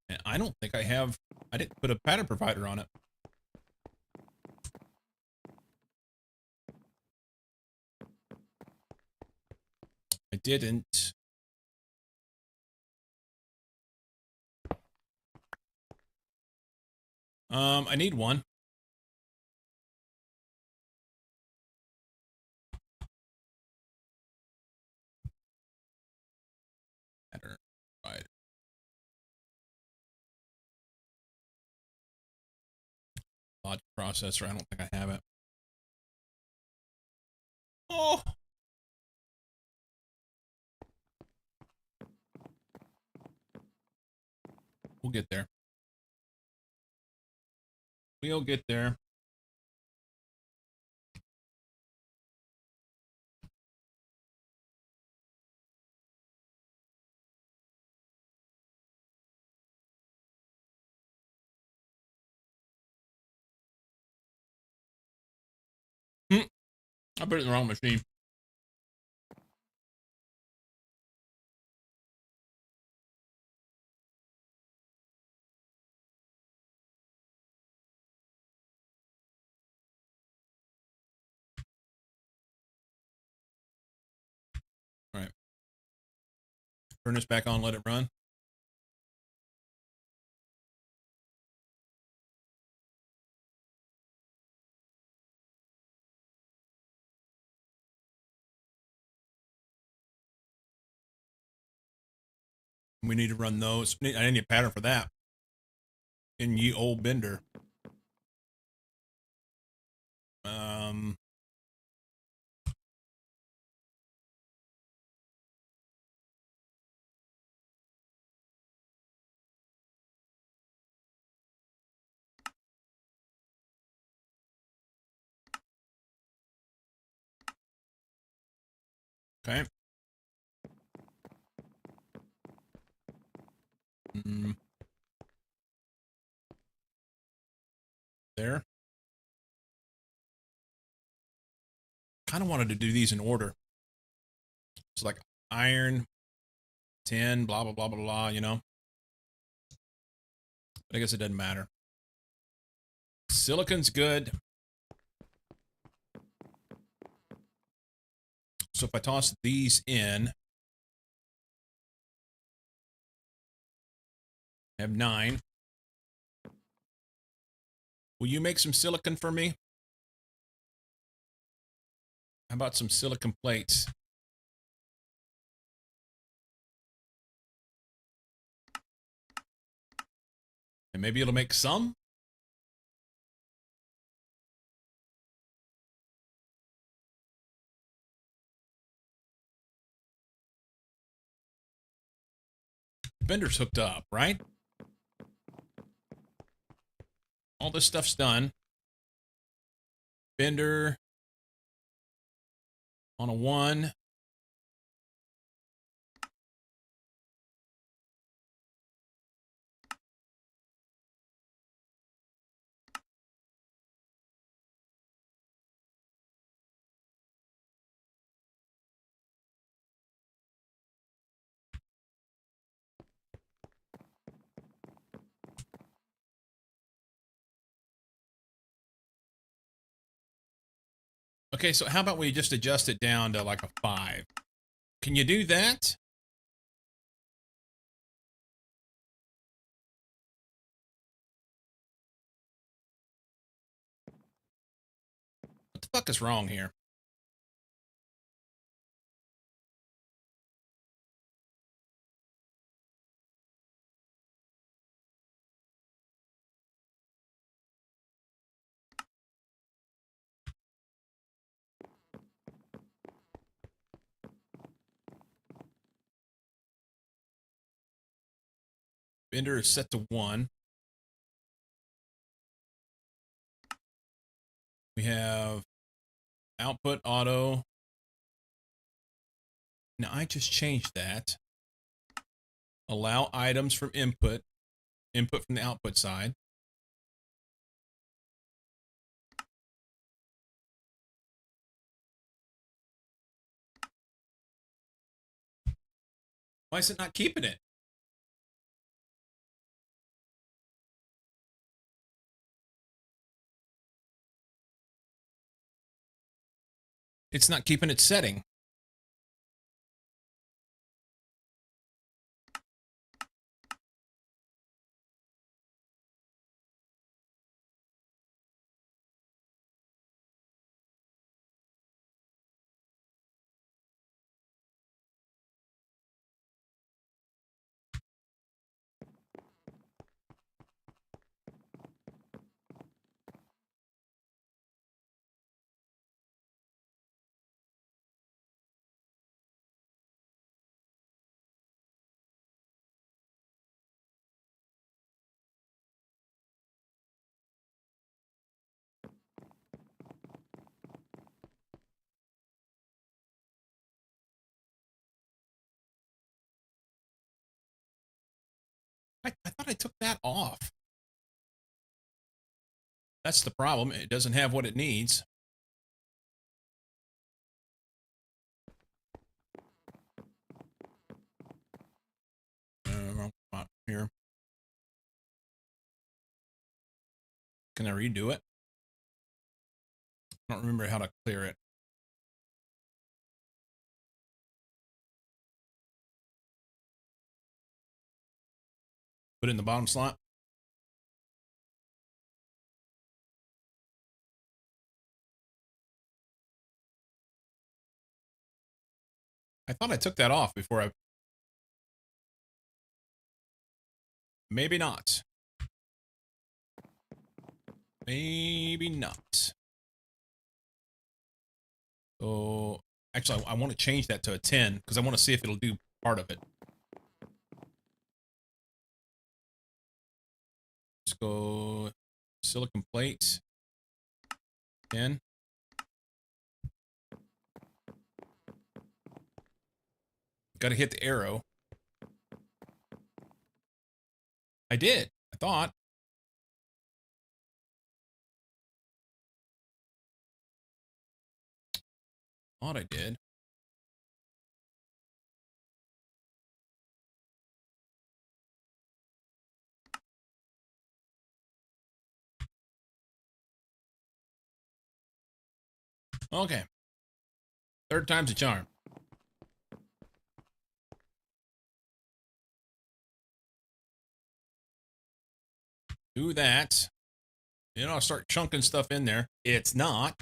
And I don't think I didn't put a pattern provider on it. I didn't. I need one. Pattern provider. Logic processor. I don't think I have it. Oh. We'll get there. We'll get there. I put it in the wrong machine. All right. Turn this back on, let it run. We need to run those. I need a pattern for that. In ye old bender. Okay. There. Kind of wanted to do these in order. It's like iron, tin, blah, blah, blah, blah, blah, you know? But I guess it doesn't matter. Silicon's good. So if I toss these in, I have 9. Will you make some silicon for me? How about some silicon plates? And maybe it'll make some? Bender's hooked up, right? All this stuff's done. Bender on a 1. Okay, so how about we just adjust it down to like a 5? Can you do that? What the fuck is wrong here? Bender is set to 1. We have output auto. Now I just changed that. Allow items from input from the output side. Why is it not keeping it? It's not keeping its setting. I thought I took that off. That's the problem. It doesn't have what it needs. Wrong spot here. Can I redo it? I don't remember how to clear it. Put it in the bottom slot. I thought I took that off before I... Maybe not. Maybe not. So, actually, I want to change that to a 10 because I want to see if it'll do part of it. Let's go silicon plate. 10. Got to hit the arrow. I did. I thought. Thought I did. Okay. Third time's a charm. Do that. You know, I'll start chunking stuff in there. It's not.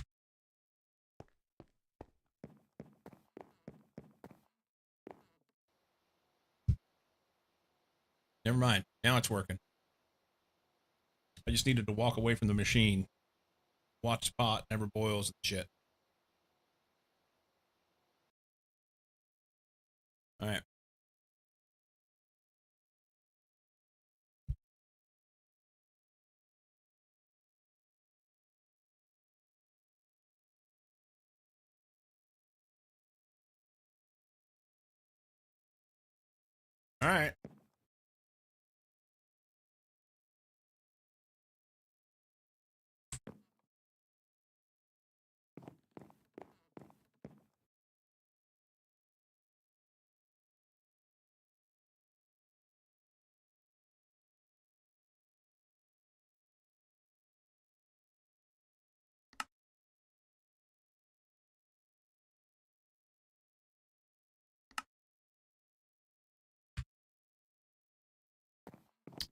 Never mind. Now it's working. I just needed to walk away from the machine. Watch pot never boils and shit. All right. All right.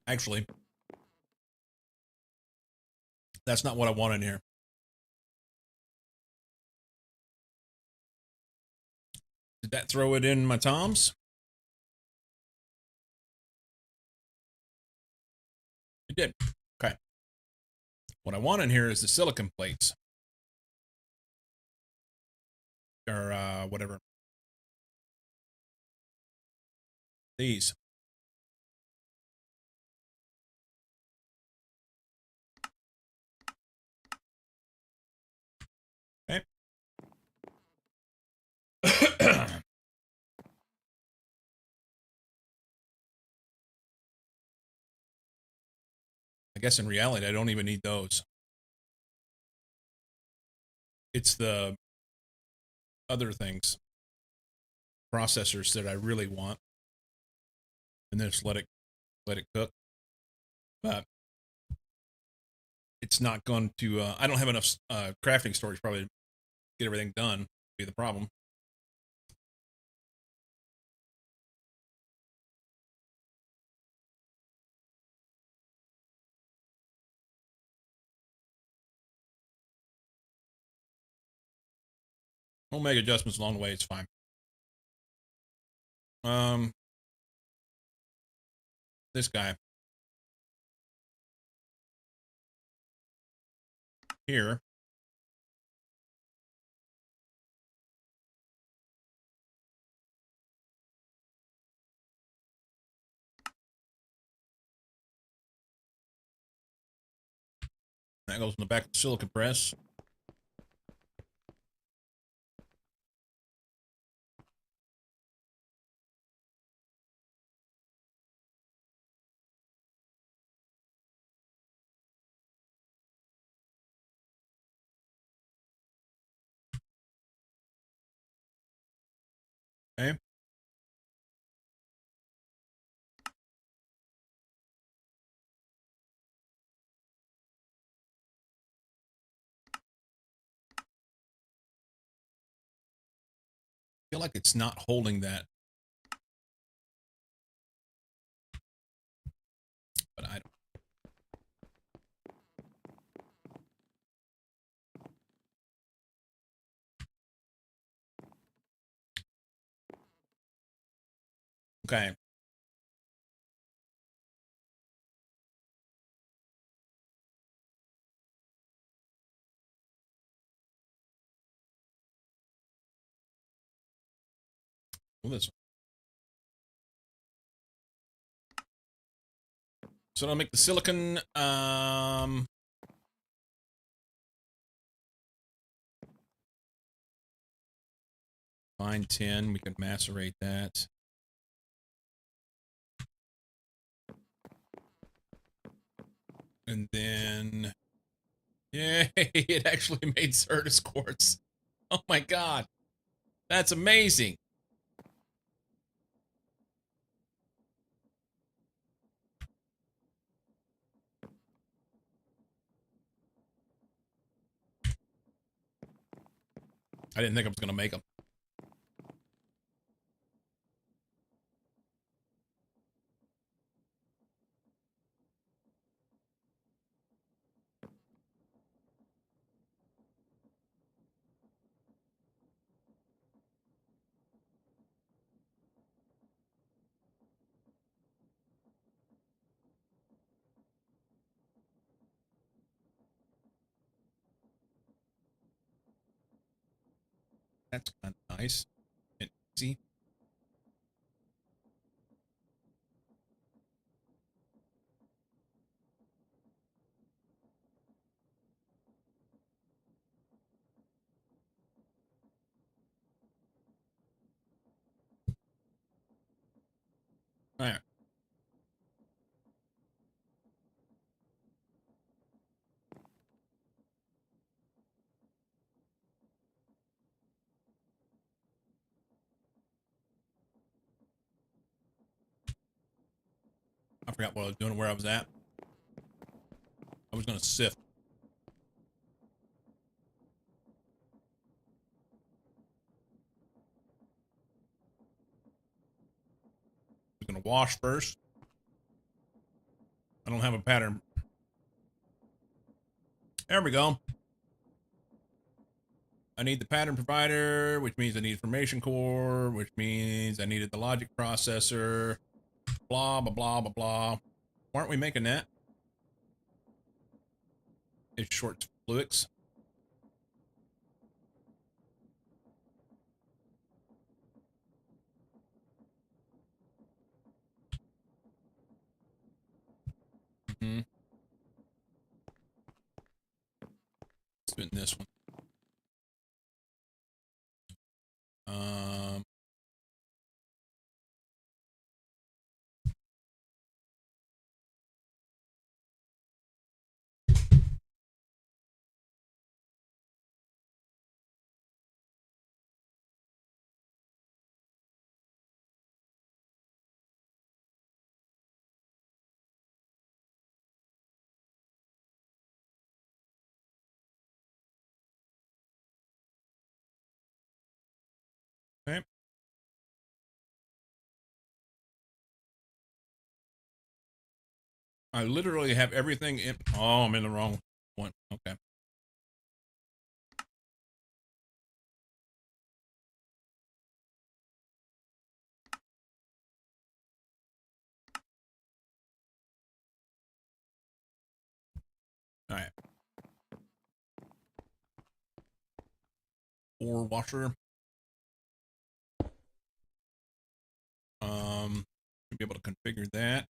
Actually, that's not what I want in here. Did that throw it in my toms? It did. Okay. What I want in here is the silicon plates. Or whatever. These. Okay. I guess in reality, I don't even need those. It's the other things, processors that I really want, and then just let it cook. But it's not going to. I don't have enough crafting storage probably to get everything done. Be the problem. We'll make adjustments along the way. It's fine. This guy here. That goes in the back of the silicon press. Okay. I feel like it's not holding that, but I don't. Okay. Well, this. So I'll make the silicon. Fine tin. We can macerate that. And then, yay! It actually made Certus quartz. Oh my god, that's amazing. I didn't think I was gonna make them. That's kind of nice and easy. All right. I forgot what I was doing, where I was at. I was gonna sift. I was gonna wash first. I don't have a pattern. There we go. I need the pattern provider, which means I need information core, which means I needed the logic processor. Blah, blah, blah, blah, blah. Why aren't we making that? It's short fluics. Mm-hmm. Spin this one. Um, okay. I literally have everything in. Oh, I'm in the wrong one. Okay. All right. Or washer. Be able to configure that.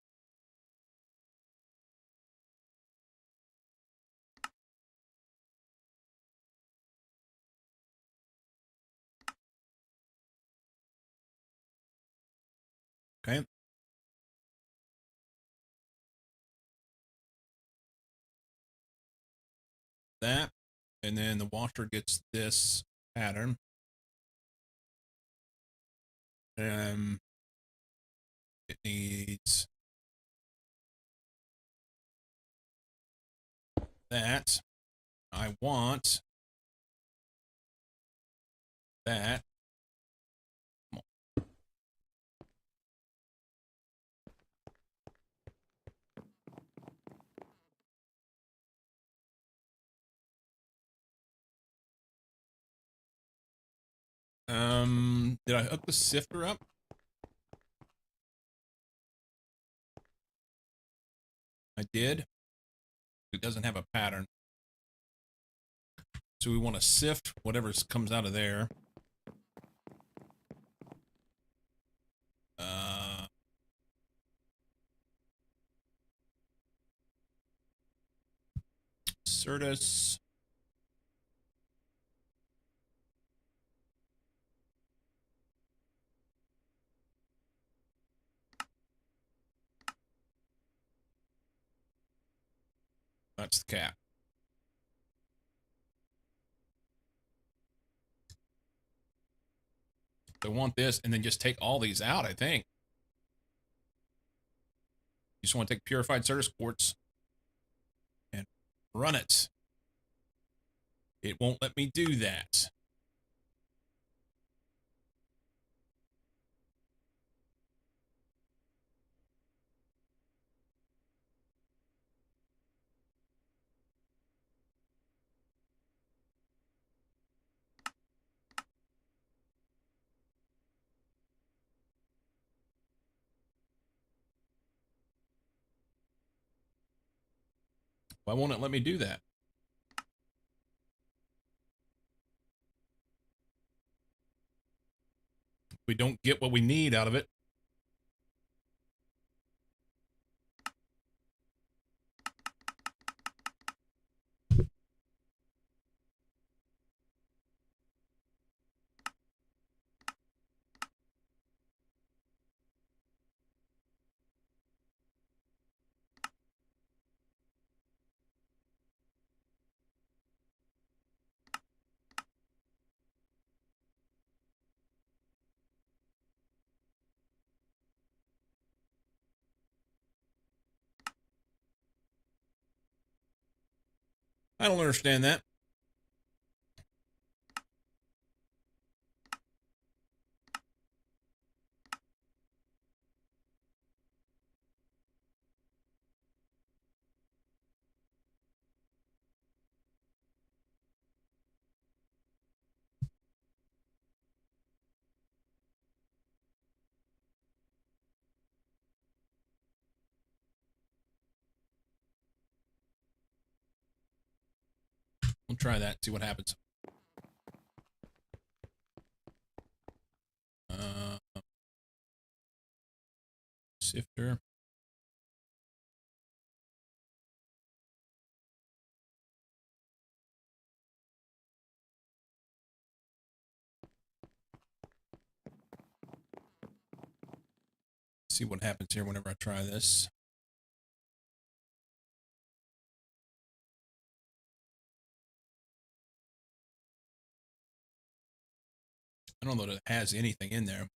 Okay. That. And then the washer gets this pattern. It needs that. I want that. Did I hook the sifter up? I did. It doesn't have a pattern. So we want to sift whatever comes out of there. Certus. That's the cap. I want this and then just take all these out, I think. You just want to take purified Certus quartz and run it. It won't let me do that. Why won't it let me do that? We don't get what we need out of it. I don't understand that. try that, see what happens. Sifter. See what happens here whenever I try this. I don't know that it has anything in there.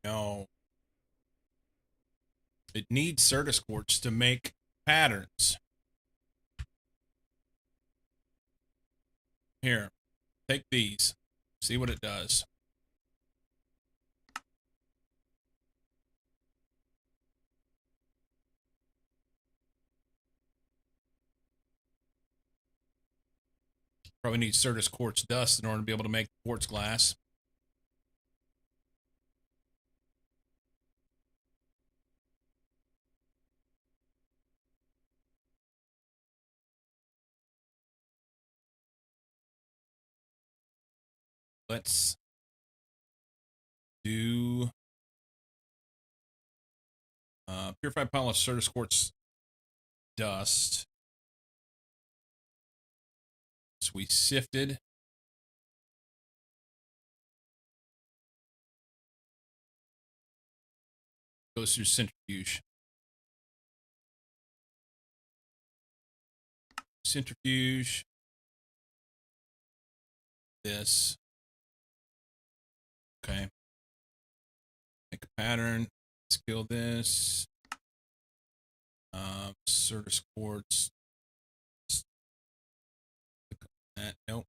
No. It needs Certus quartz to make patterns. Here, take these. See what it does. Probably need Certus quartz dust in order to be able to make quartz glass. Let's do purified polished Certus quartz dust. So we sifted. Goes through centrifuge. Centrifuge. This. Okay. Make a pattern. Let's kill this. Certus quartz. Nope.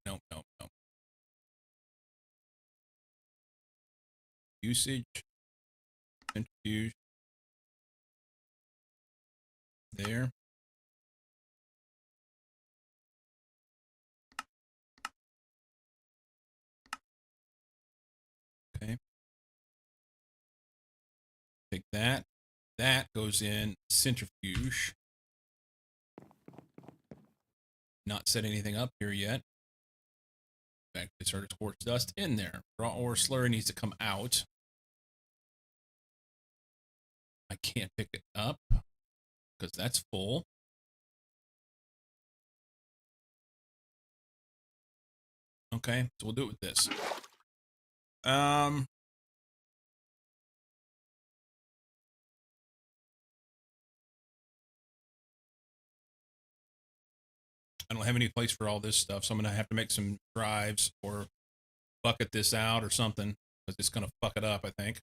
Usage. Centrifuge. There. Okay. Take that. That goes in centrifuge. Not set anything up here yet. Back to Certus quartz dust in there. Raw ore slurry needs to come out. I can't pick it up because that's full. Okay, so we'll do it with this. I don't have any place for all this stuff, so I'm gonna have to make some drives or bucket this out or something because it's gonna fuck it up, I think.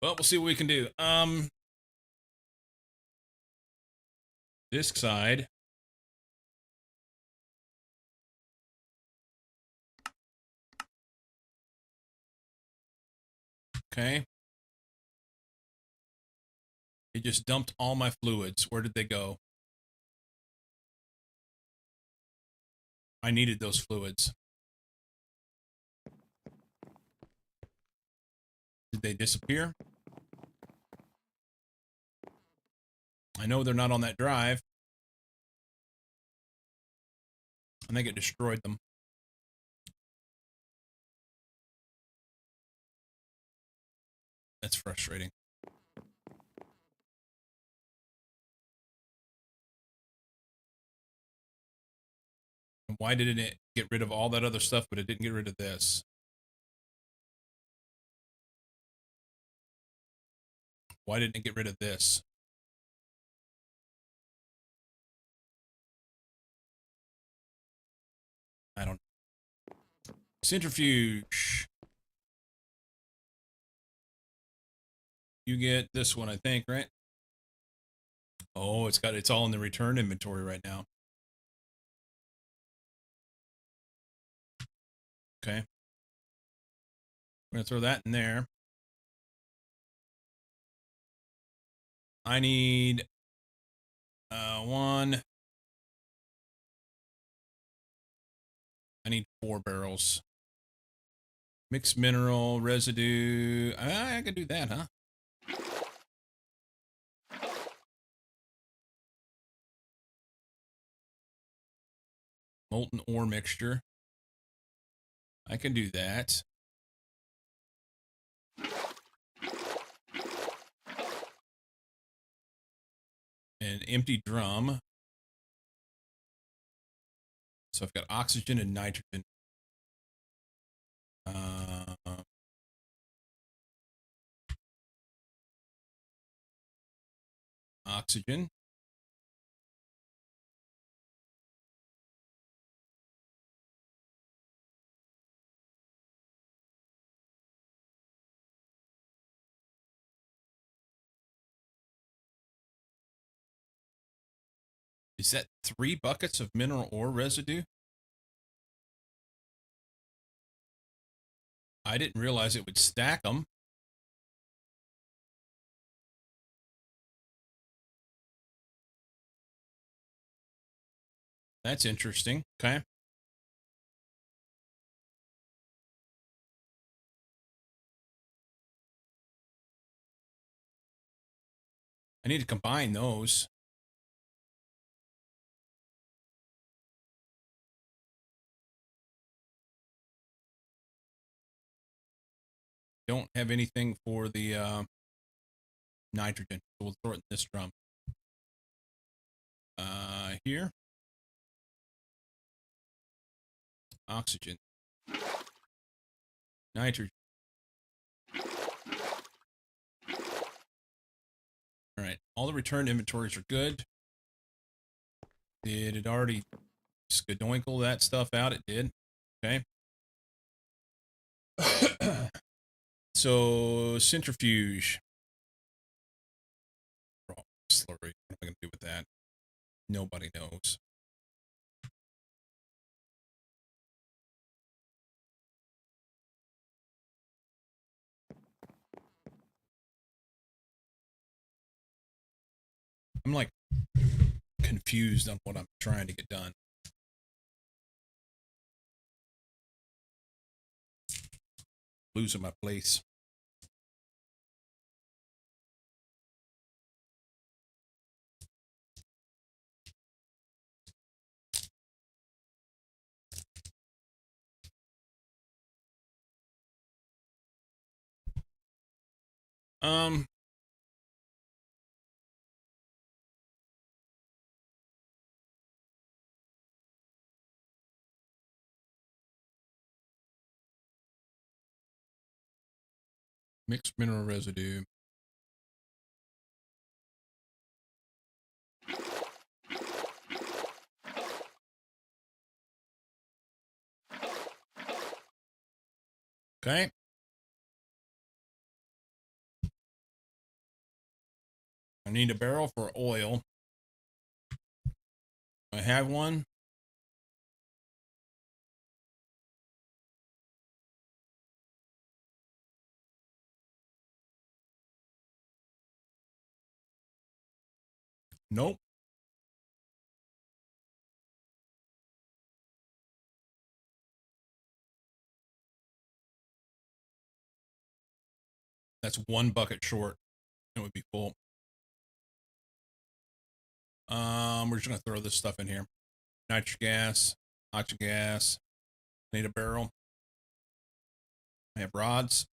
Well, we'll see what we can do. Disk side. Okay. It just dumped all my fluids. Where did they go? I needed those fluids. Did they disappear? I know they're not on that drive. I think it destroyed them. That's frustrating. And why didn't it get rid of all that other stuff, but it didn't get rid of this? Why didn't it get rid of this? I don't know. Centrifuge. You get this one, I think, right? Oh, it's all in the return inventory right now. Okay. I'm gonna throw that in there. I need one. I need 4 barrels. Mixed mineral residue. I could do that, huh? Molten ore mixture. I can do that. An empty drum. So I've got oxygen and nitrogen. Oxygen. Is that 3 buckets of mineral ore residue? I didn't realize it would stack them. That's interesting. Okay. I need to combine those. Don't have anything for the nitrogen, so we'll throw it in this drum. Here. Oxygen. Nitrogen. All right. All the return inventories are good. Did it already skadoinkle that stuff out? It did. Okay. So centrifuge. Slurry. What am I going to do with that? Nobody knows. I'm like confused on what I'm trying to get done. Losing my place. Um, Mixed mineral residue. Okay. I need a barrel for oil. I have one. Nope. That's 1 bucket short. It would be full. We're just gonna throw this stuff in here. Nitric gas, oxygen gas. Need a barrel. I have rods.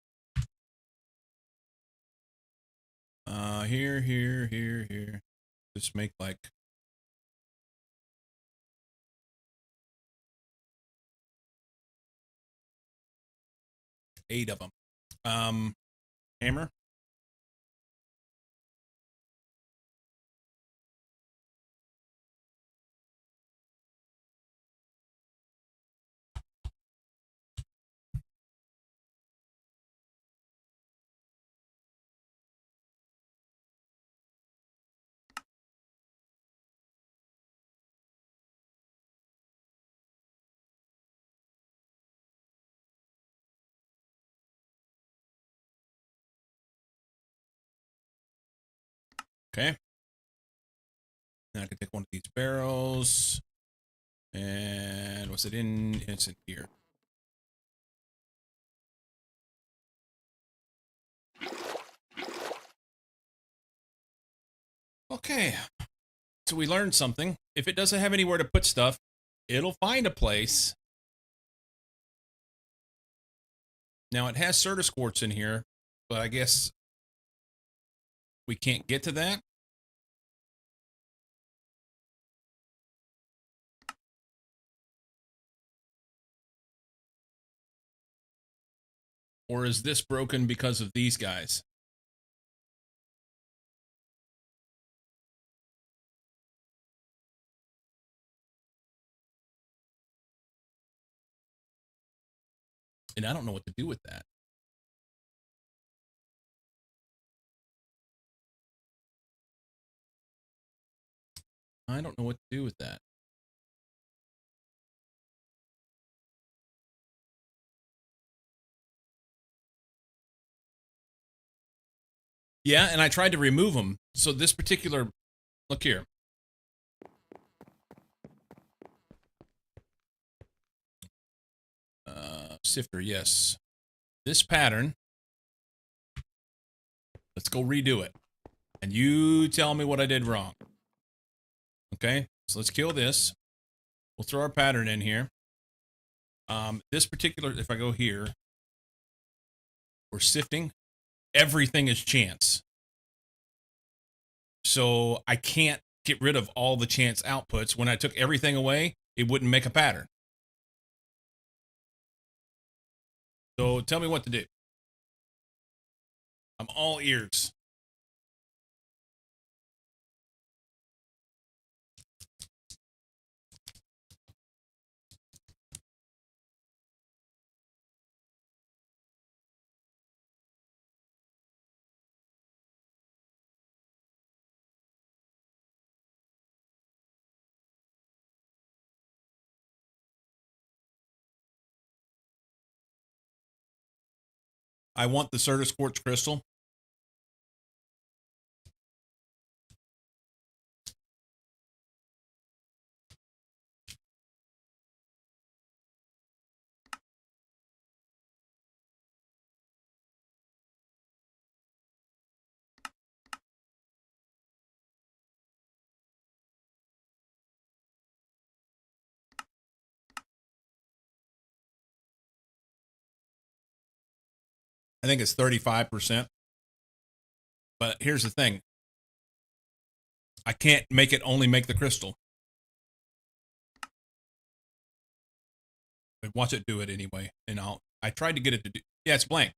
Here. Just make like 8 of them. Hammer. Okay. Now I can take one of these barrels. And was it in? It's in here. Okay. So we learned something. If it doesn't have anywhere to put stuff, it'll find a place. Now it has Certus quartz in here, but I guess we can't get to that. Or is this broken because of these guys? And I don't know what to do with that. I don't know what to do with that. Yeah, and I tried to remove them. So this particular, look here. Sifter, yes. This pattern, let's go redo it. And you tell me what I did wrong. Okay, so let's kill this. We'll throw our pattern in here. This particular, if I go here, we're sifting. Everything is chance. So I can't get rid of all the chance outputs. When I took everything away, it wouldn't make a pattern. So tell me what to do. I'm all ears. I want the Certus quartz crystal. I think it's 35%. But here's the thing. I can't make it only make the crystal. But watch it do it anyway. And I tried to get it to do. Yeah, it's blank.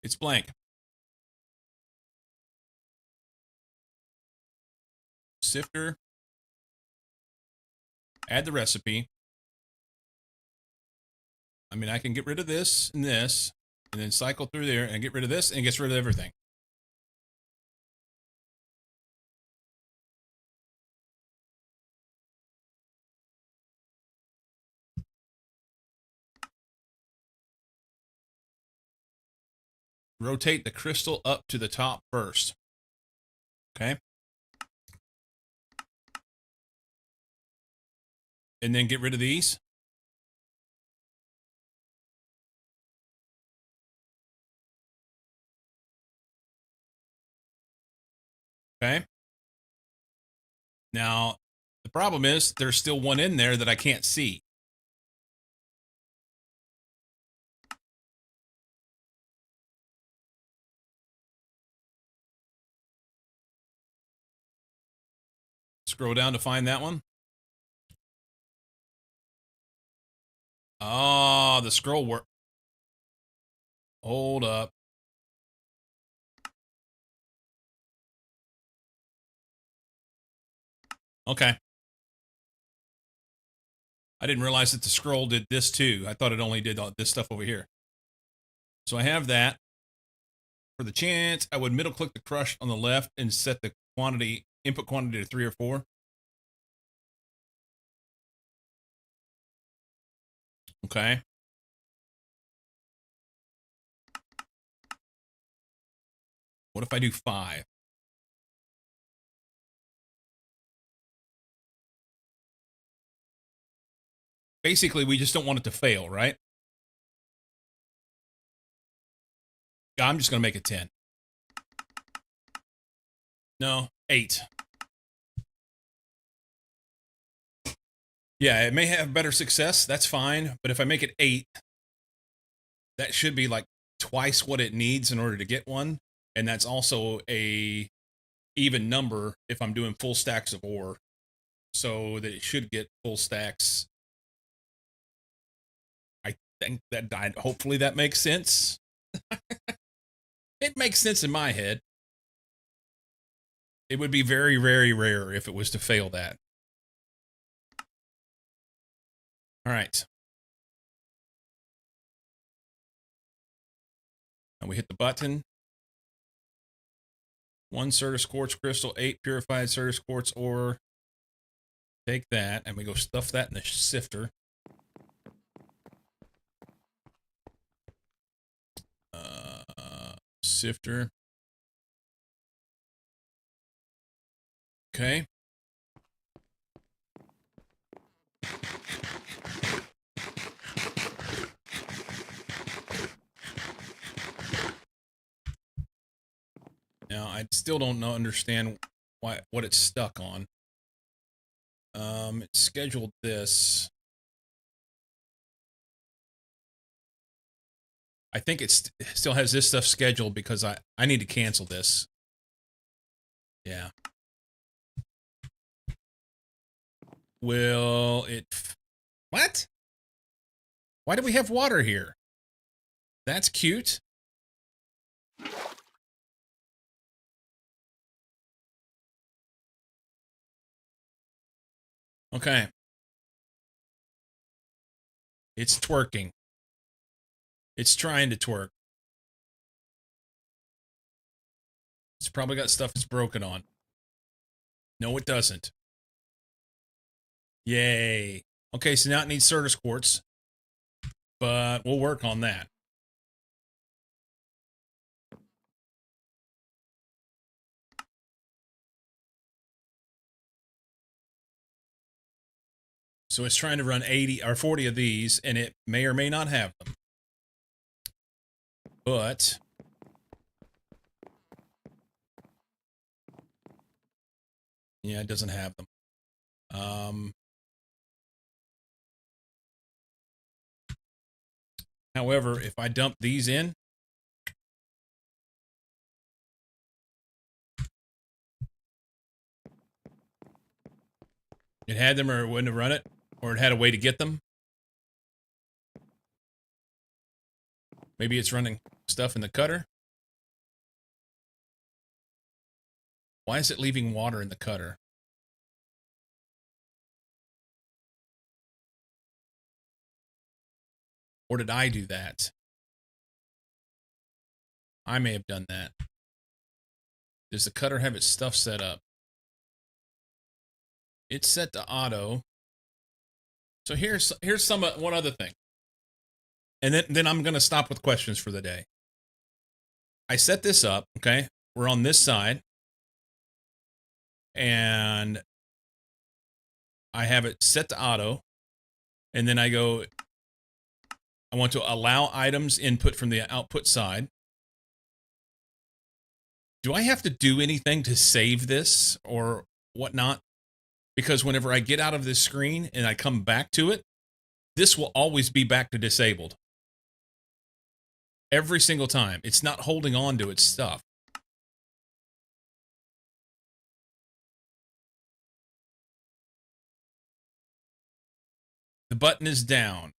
It's blank. Sifter. Add the recipe. I mean, I can get rid of this, and then cycle through there and get rid of this, and it gets rid of everything. Rotate the crystal up to the top first. Okay. And then get rid of these. Okay. Now, the problem is there's still one in there that I can't see. Scroll down to find that one. Oh, the scroll work. Hold up. Okay. I didn't realize that the scroll did this too. I thought it only did all this stuff over here. So I have that. For the chance, I would middle click the crush on the left and set the quantity, input quantity to 3 or 4. Okay. What if I do 5? Basically, we just don't want it to fail, right? I'm just going to make it 10. No, 8. Yeah, it may have better success. That's fine. But if I make it 8, that should be like twice what it needs in order to get one. And that's also a even number if I'm doing full stacks of ore. So that it should get full stacks. I think that hopefully that makes sense. It makes sense in my head. It would be very, very rare if it was to fail that. All right. And we hit the button. 1 Certus quartz crystal, 8 purified Certus quartz ore. Take that, and we go stuff that in the sifter. Sifter. Okay. Now, I still don't understand what it's stuck on. It scheduled this. I think it still has this stuff scheduled because I need to cancel this. Yeah. Will it... What? Why do we have water here? That's cute. Okay. It's twerking. It's trying to twerk. It's probably got stuff it's broken on. No, it doesn't. Yay. Okay, so now it needs Certus quartz. But we'll work on that. So it's trying to run 80 or 40 of these, and it may or may not have them. But yeah, it doesn't have them. However, if I dump these in, it had them or it wouldn't have run it, or it had a way to get them. Maybe it's running stuff in the cutter. Why is it leaving water in the cutter? Or did I do that? I may have done that. Does the cutter have its stuff set up? It's set to auto. So here's one other thing. And then I'm going to stop with questions for the day. I set this up, okay? We're on this side. And I have it set to auto. And then I go, I want to allow items input from the output side. Do I have to do anything to save this or whatnot? Because whenever I get out of this screen and I come back to it, this will always be back to disabled. Every single time. It's not holding on to its stuff. The button is down.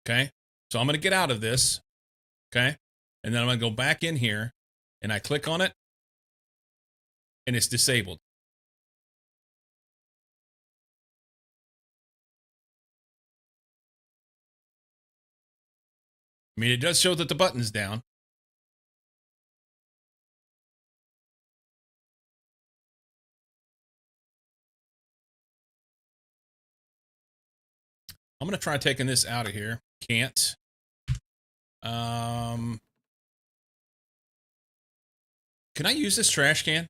Okay? So I'm going to get out of this. Okay? And then I'm going to go back in here and I click on it and it's disabled. I mean, it does show that the button's down. I'm going to try taking this out of here. Can't. Can I use this trash can?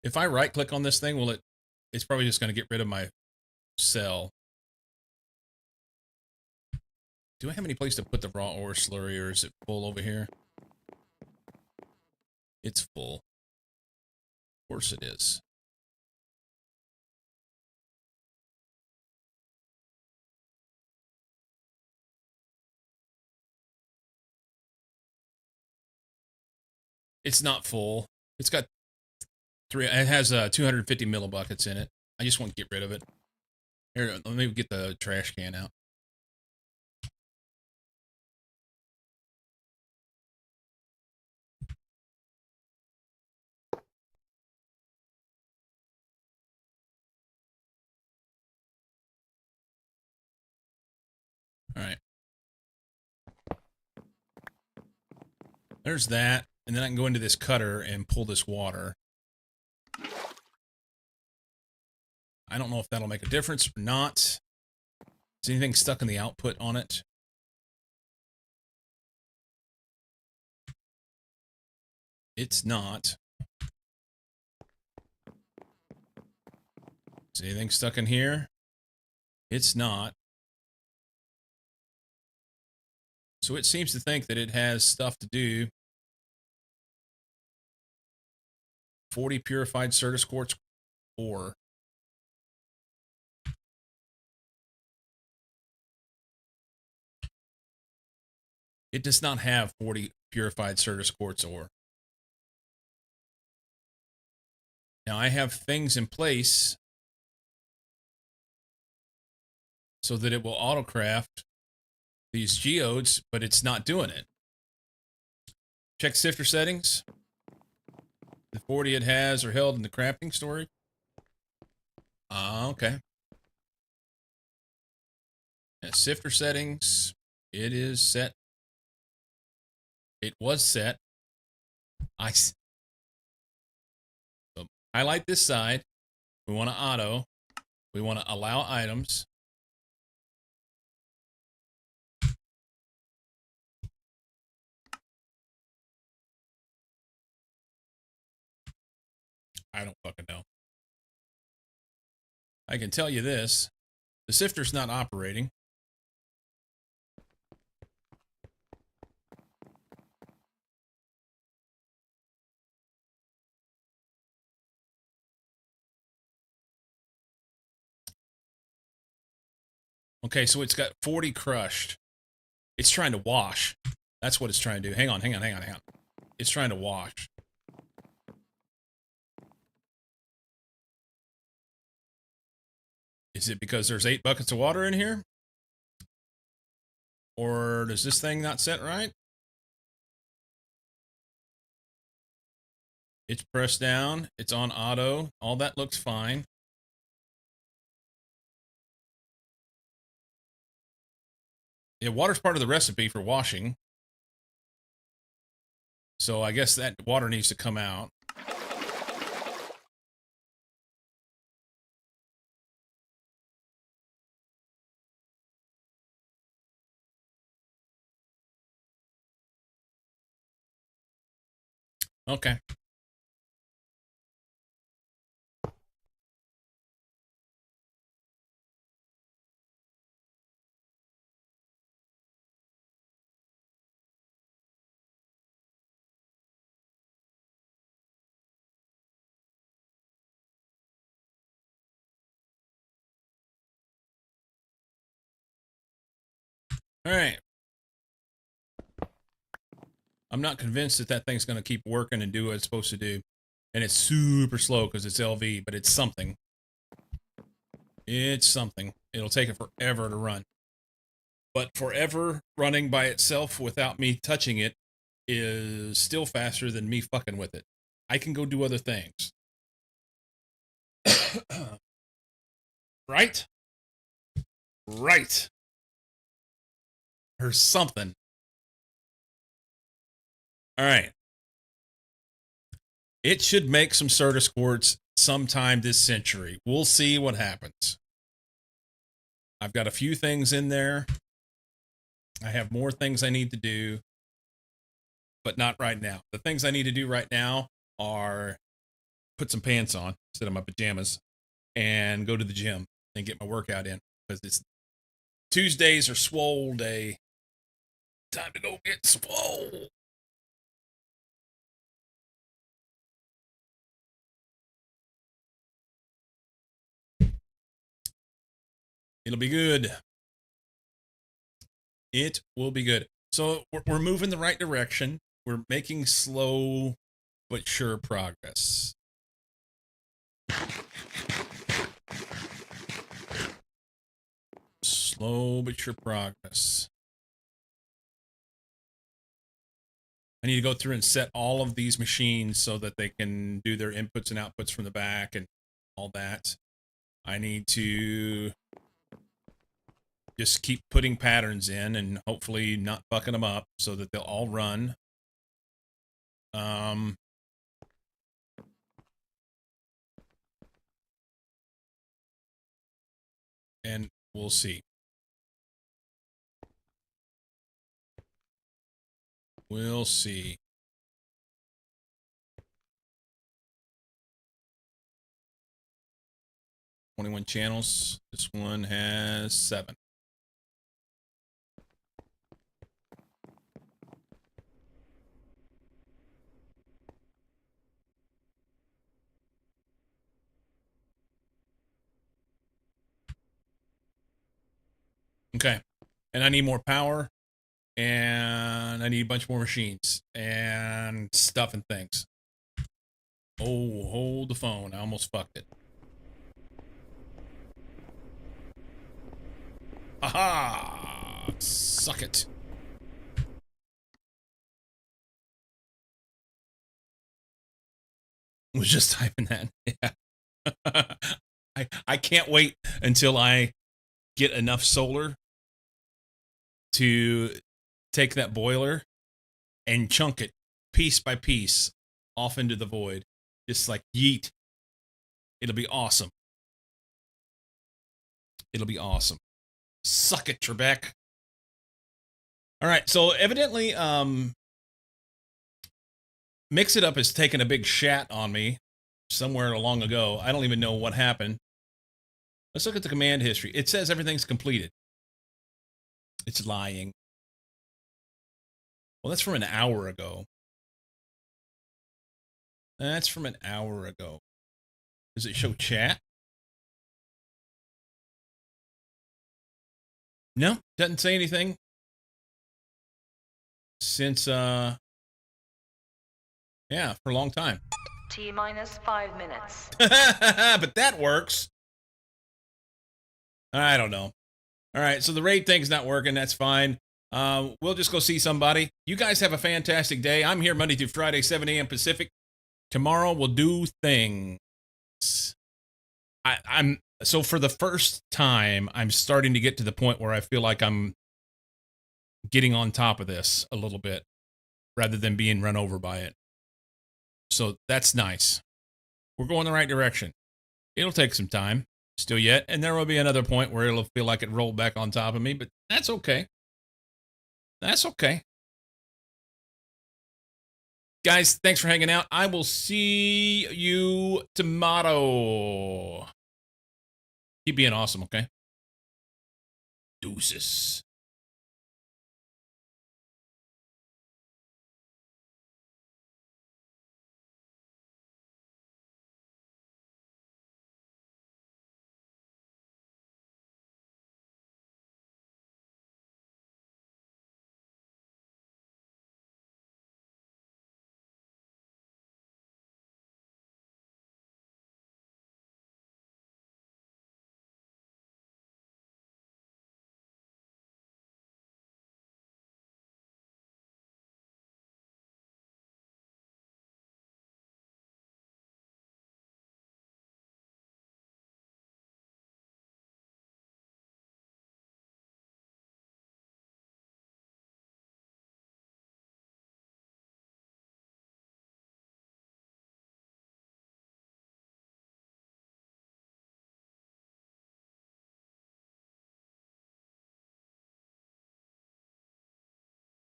If I right click on this thing, will it? It's probably just going to get rid of my cell. Do I have any place to put the raw ore slurry, or is it full over here? It's full. Of course it is. It's not full. It's got it has 250 millibuckets in it. I just want to get rid of it. Here, let me get the trash can out. All right. There's that. And then I can go into this cutter and pull this water. I don't know if that'll make a difference or not. Is anything stuck in the output on it? It's not. Is anything stuck in here? It's not. So it seems to think that it has stuff to do. 40 purified Certus quartz ore. It does not have 40 purified Certus quartz ore. Now I have things in place so that it will autocraft these geodes, but it's not doing it. Check sifter settings. The 40 it has are held in the crafting storage. Okay. And sifter settings, it is set. It was set. So highlight this side. We want to auto. We want to allow items. I don't fucking know. I can tell you this. The sifter's not operating. Okay, so it's got 40 crushed. It's trying to wash. That's what it's trying to do. Hang on. It's trying to wash. Is it because there's 8 buckets of water in here? Or does this thing not set right? It's pressed down. It's on auto. All that looks fine. Yeah, water's part of the recipe for washing. So I guess that water needs to come out. Okay. All right. I'm not convinced that that thing's going to keep working and do what it's supposed to do. And it's super slow because it's LV, but it's something. It's something. It'll take it forever to run. But forever running by itself without me touching it is still faster than me fucking with it. I can go do other things. Right? Right. Or something. All right. It should make some Certus quartz sometime this century. We'll see what happens. I've got a few things in there. I have more things I need to do. but not right now. The things I need to do right now are put some pants on instead of my pajamas and go to the gym and get my workout in, because it's Tuesdays are swole day. Time to go get swole. It'll be good. It will be good. So we're moving the right direction. We're making slow but sure progress. Slow but sure progress. I need to go through and set all of these machines so that they can do their inputs and outputs from the back and all that. I need to just keep putting patterns in and hopefully not fucking them up so that they'll all run. And we'll see. We'll see. "21 channels. This one has 7. Okay. And I need more power. And I need a bunch more machines. And stuff and things. Oh, hold the phone. I almost fucked it. Aha! Suck it. Was just typing that. Yeah. I can't wait until I get enough solar to take that boiler and chunk it piece by piece off into the void. Just like yeet. It'll be awesome. It'll be awesome. Suck it, Trebek. All right, so evidently, Mix It Up has taken a big shat on me somewhere long ago. I don't even know what happened. Let's look at the command history. It says everything's completed. It's lying. Well, that's from an hour ago. That's from an hour ago. Does it show chat? No, doesn't say anything. Since, yeah, for a long time. T-minus 5 minutes. But that works. I don't know. All right, so the raid thing's not working. That's fine. We'll just go see somebody. You guys have a fantastic day. I'm here Monday through Friday, 7 a.m. Pacific. Tomorrow we'll do things. I'm so for the first time, I'm starting to get to the point where I feel like I'm getting on top of this a little bit rather than being run over by it. So that's nice. We're going the right direction. It'll take some time still yet, and there will be another point where it'll feel like it rolled back on top of me, but that's okay. That's okay. Guys, thanks for hanging out. I will see you tomorrow. Keep being awesome, okay? Deuces.